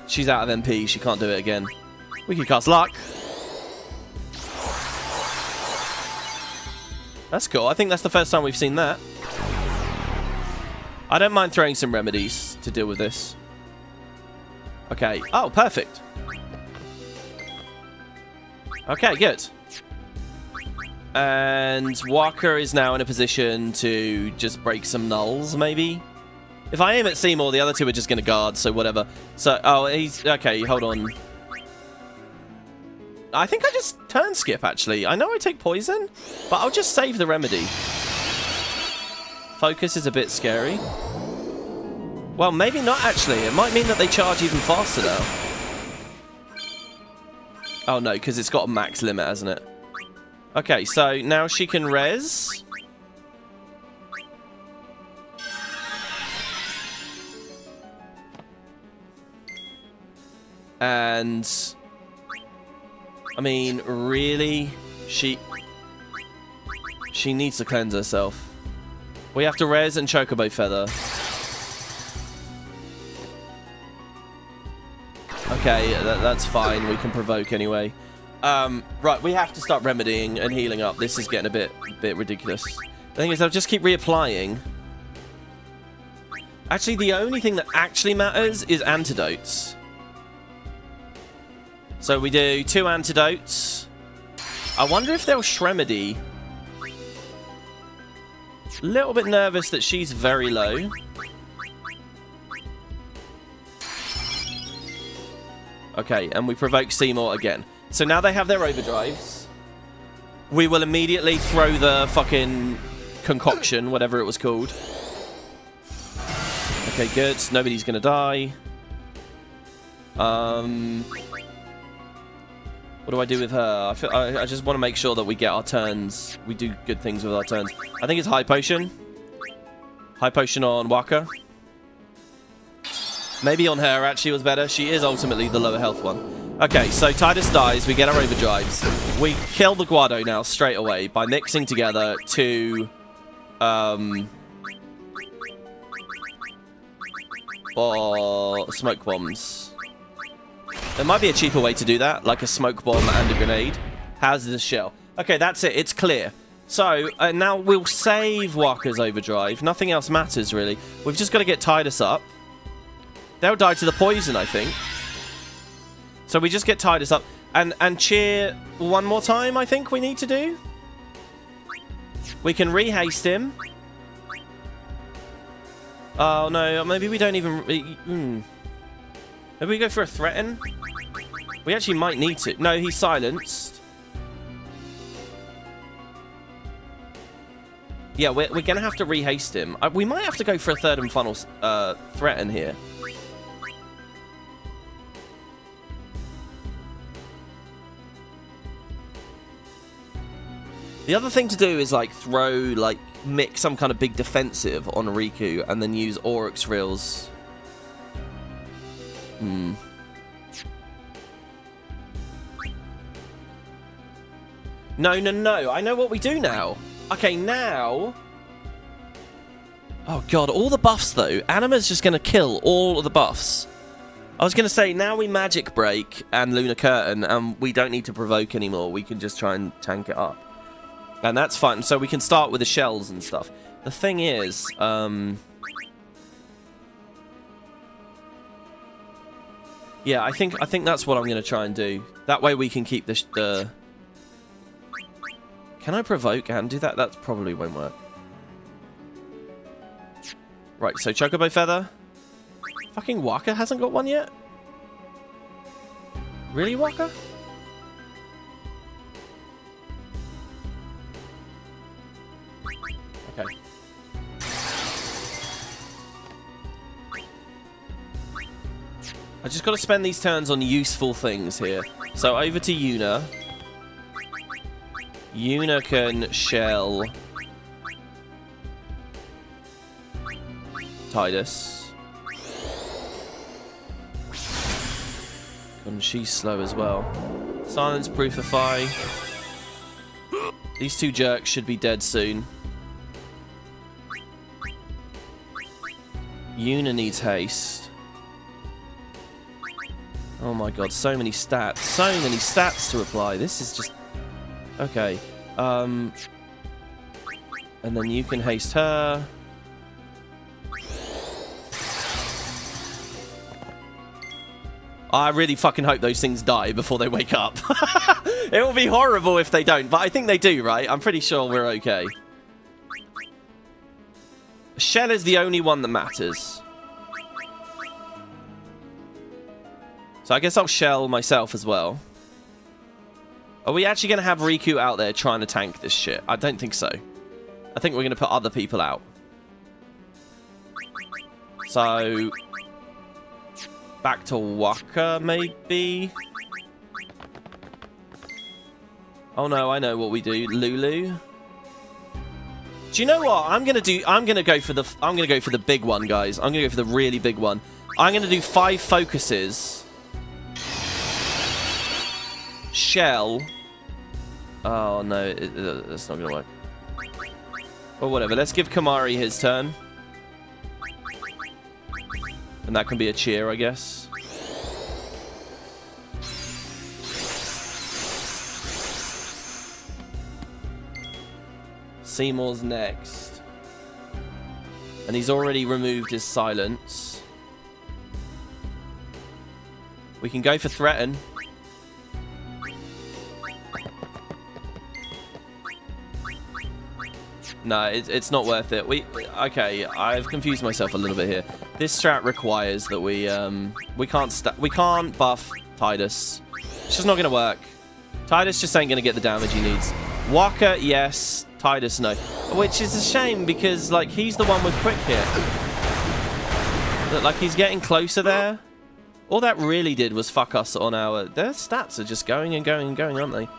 She's out of MP. She can't do it again. We can cast Luck. That's cool. I think that's the first time we've seen that. I don't mind throwing some remedies to deal with this. Okay. Oh, perfect. Okay, good. And Walker is now in a position to just break some nulls, maybe? If I aim at Seymour, the other two are just going to guard, so whatever. So, oh, he's... Okay, hold on. I think I just turn skip, actually. I know I take poison, but I'll just save the remedy. Focus is a bit scary. Well, maybe not, actually. It might mean that they charge even faster now. Oh, no, because it's got a max limit, hasn't it? Okay, so now she can res. And... I mean, really? She needs to cleanse herself. We have to res and Chocobo Feather. Okay, that's fine. We can provoke anyway. Right, we have to start remedying and healing up. This is getting a bit ridiculous. The thing is, I'll just keep reapplying. Actually, the only thing that actually matters is antidotes. So we do 2 antidotes. I wonder if they'll Shremedy. A little bit nervous that she's very low. Okay, and we provoke Seymour again. So now they have their overdrives. We will immediately throw the fucking concoction, whatever it was called. Okay, good. Nobody's gonna die. What do I do with her? I just want to make sure that we get our turns. We do good things with our turns. I think it's High Potion. High Potion on Waka. Maybe on her actually was better. She is ultimately the lower health one. Okay, so Tidus dies. We get our overdrives. We kill the Guado now straight away by mixing together 2... or smoke bombs. There might be a cheaper way to do that, like a smoke bomb and a grenade. Hazardous shell. Okay, that's it. It's clear. So, now we'll save Waka's overdrive. Nothing else matters, really. We've just got to get Tidus up. They'll die to the poison, I think. So we just get Tidus up. And cheer one more time, I think we need to do. We can rehaste him. Oh, no. Maybe we don't even... Maybe we go for a threaten? We actually might need to. No, he's silenced. Yeah, we're going to have to rehaste him. We might have to go for a third and final threaten here. The other thing to do is, like, throw, like, mix some kind of big defensive on Riku and then use Oryx Reels. No. I know what we do now. Okay, now... Oh, God. All the buffs, though. Anima's just going to kill all of the buffs. I was going to say, now we Magic Break and Lunar Curtain, and we don't need to provoke anymore. We can just try and tank it up. And that's fine. So we can start with the shells and stuff. The thing is... Yeah, I think that's what I'm going to try and do. That way we can keep the... Can I provoke and do that? That probably won't work. Right, so Chocobo Feather. Fucking Waka hasn't got one yet? Really, Waka? Okay. I just got to spend these turns on useful things here. So over to Yuna. Yuna can shell Tidus. And she's slow as well. Silence Proofify. These two jerks should be dead soon. Yuna needs haste. Oh my god, so many stats. So many stats to apply. This is just... Okay. And then you can haste her. I really fucking hope those things die before they wake up. It will be horrible if they don't, but I think they do, right? I'm pretty sure we're okay. Shell is the only one that matters. So I guess I'll shell myself as well. Are we actually going to have Riku out there trying to tank this shit? I don't think so. I think we're going to put other people out. So... Back to Waka, maybe? Oh no, I know what we do. Lulu. Do you know what? I'm gonna go for the big one, guys. I'm gonna go for the really big one. I'm gonna do 5 focuses. Shell. Oh no, that's not gonna work. Well, whatever. Let's give Kamari his turn. And that can be a cheer, I guess. Seymour's next. And he's already removed his silence. We can go for Threaten. No, it's not worth it. Okay, I've confused myself a little bit here. This strat requires that we can't buff Tidus. It's just not going to work. Tidus just ain't going to get the damage he needs. Waka, yes. Tidus, no. Which is a shame because like he's the one with quick hit. Look, like he's getting closer there. All that really did was fuck us on our... Their stats are just going and going and going, aren't they?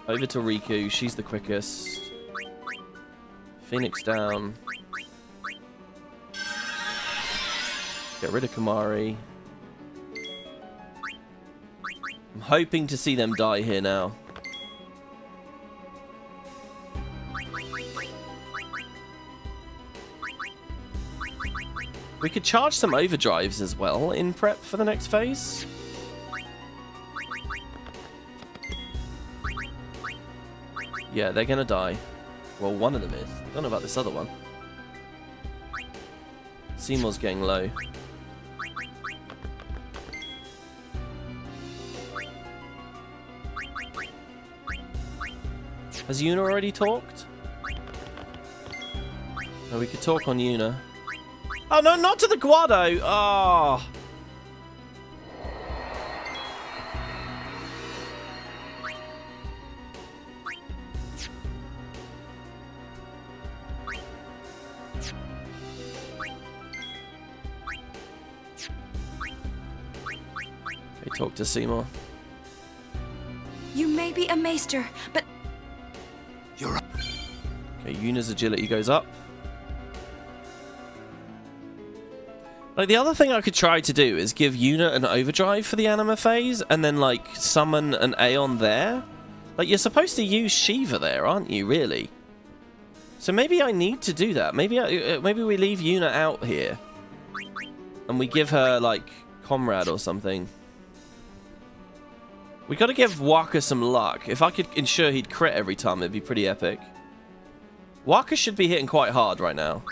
Over to Riku. She's the quickest. Phoenix down. Get rid of Kamari. I'm hoping to see them die here now. We could charge some overdrives as well in prep for the next phase. Yeah, they're gonna die. Well, one of them is. I don't know about this other one. Seymour's getting low. Has Yuna already talked? No, we could talk on Yuna. Oh, no, not to the Guado! Oh. Okay, talk to Seymour. You may be a maester, but... You're... Okay, Yuna's agility goes up. Like, the other thing I could try to do is give Yuna an overdrive for the anima phase, and then, like, summon an Aeon there. Like, you're supposed to use Shiva there, aren't you, really? So maybe I need to do that. Maybe we leave Yuna out here. And we give her, like, Comrade or something. We gotta give Waka some luck. If I could ensure he'd crit every time, it'd be pretty epic. Waka should be hitting quite hard right now.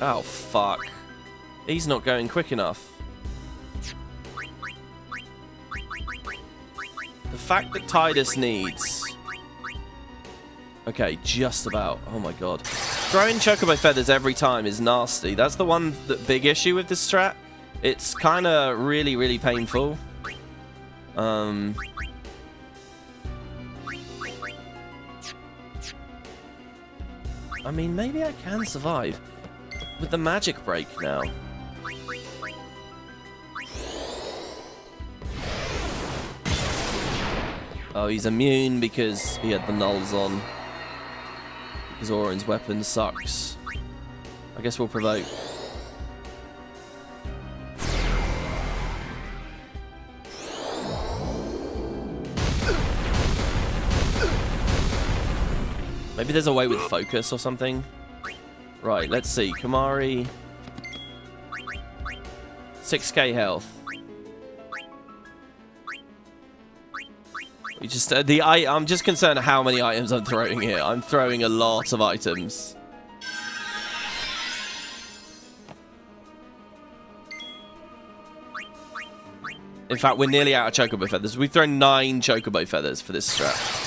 Oh, fuck. He's not going quick enough. The fact that Tidus needs... Okay, just about. Oh my god. Throwing Chocobo Feathers every time is nasty. That's the one big issue with this strat. It's kind of really, really painful. I mean, maybe I can survive with the magic break now. Oh, he's immune because he had the nulls on. Because Auron's weapon sucks. I guess we'll provoke. Maybe there's a way with focus or something. Right, let's see. Kamari. 6k health. We just I'm just concerned how many items I'm throwing here. I'm throwing a lot of items. In fact, we're nearly out of Chocobo Feathers. We've thrown 9 Chocobo Feathers for this strat.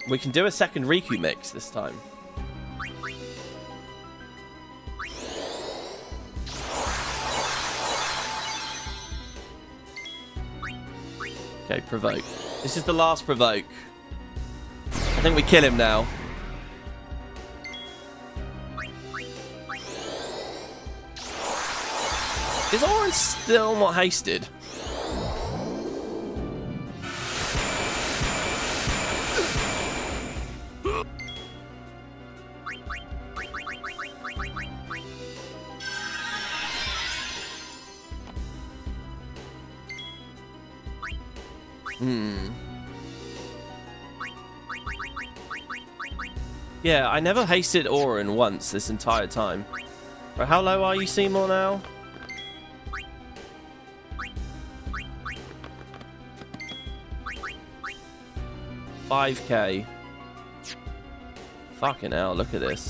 We can do a second Riku mix this time. Okay, provoke. This is the last provoke. I think we kill him now. Is Auron still not hasted? Yeah, I never hasted Auron once this entire time. Right, how low are you, Seymour, now? $5k. Fucking hell, look at this.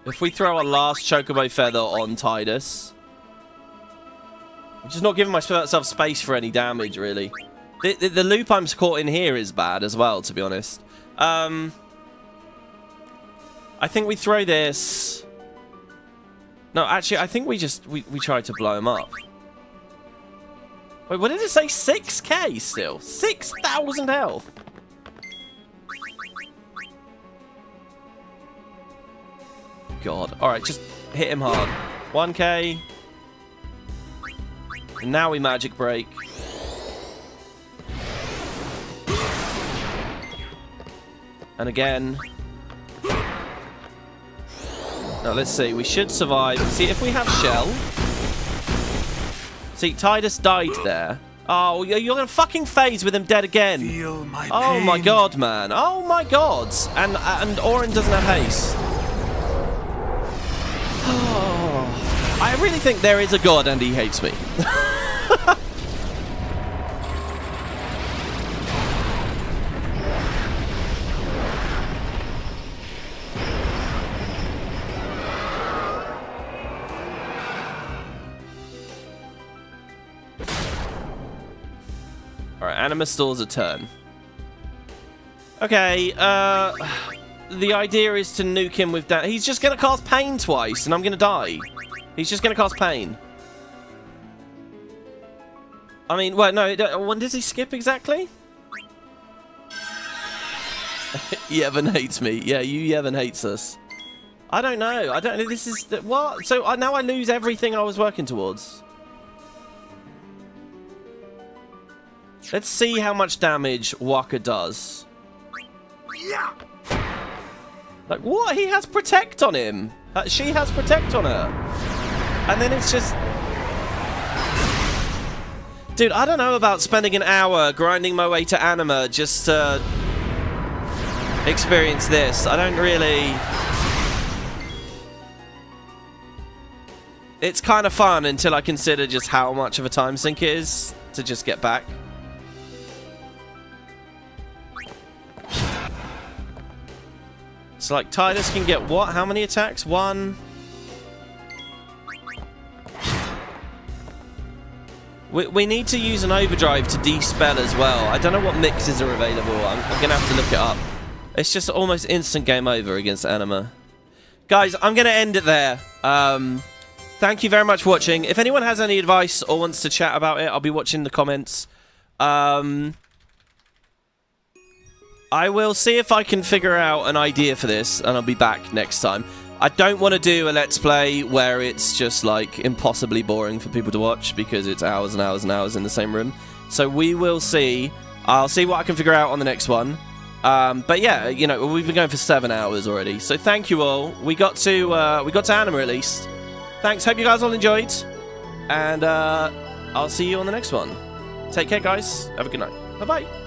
If we throw our last Chocobo Feather on Tidus... I'm just not giving myself space for any damage, really. The loop I'm caught in here is bad as well, to be honest. I think we throw this... No, actually, I think we try to blow him up. Wait, what did it say? 6k still? 6,000 health? God. Alright, just hit him hard. 1k. And now we magic break. And again. Now, let's see. We should survive. See, if we have Shell... See, Tidus died there. Oh, you're going to fucking phase with him dead again. Feel my oh pain. My god, man. Oh my god. And Auron doesn't have haste. Oh, I really think there is a god and he hates me. Alright, Anima stalls a turn. Okay, the idea is to nuke him with that. He's just gonna cast Pain twice, and I'm gonna die. He's just gonna cast Pain. I mean, well, no, when does he skip exactly? Yevon hates me. Yeah, Yevon hates us. I don't know. I don't know. This is... What? So now I lose everything I was working towards. Let's see how much damage Waka does. Like, what? He has Protect on him. She has Protect on her. And then it's just... Dude, I don't know about spending an hour grinding my way to Anima just to experience this. I don't really... It's kind of fun until I consider just how much of a time sink it is to just get back. So, like, Tidus can get what? How many attacks? 1... We need to use an overdrive to de-spell as well. I don't know what mixes are available. I'm going to have to look it up. It's just almost instant game over against Anima. Guys, I'm going to end it there. Thank you very much for watching. If anyone has any advice or wants to chat about it, I'll be watching the comments. I will see if I can figure out an idea for this, and I'll be back next time. I don't want to do a Let's Play where it's just, like, impossibly boring for people to watch because it's hours and hours and hours in the same room. So we will see. I'll see what I can figure out on the next one. But yeah, you know, we've been going for 7 hours already. So thank you all. We got to Anima at least. Thanks. Hope you guys all enjoyed. And I'll see you on the next one. Take care, guys. Have a good night. Bye-bye.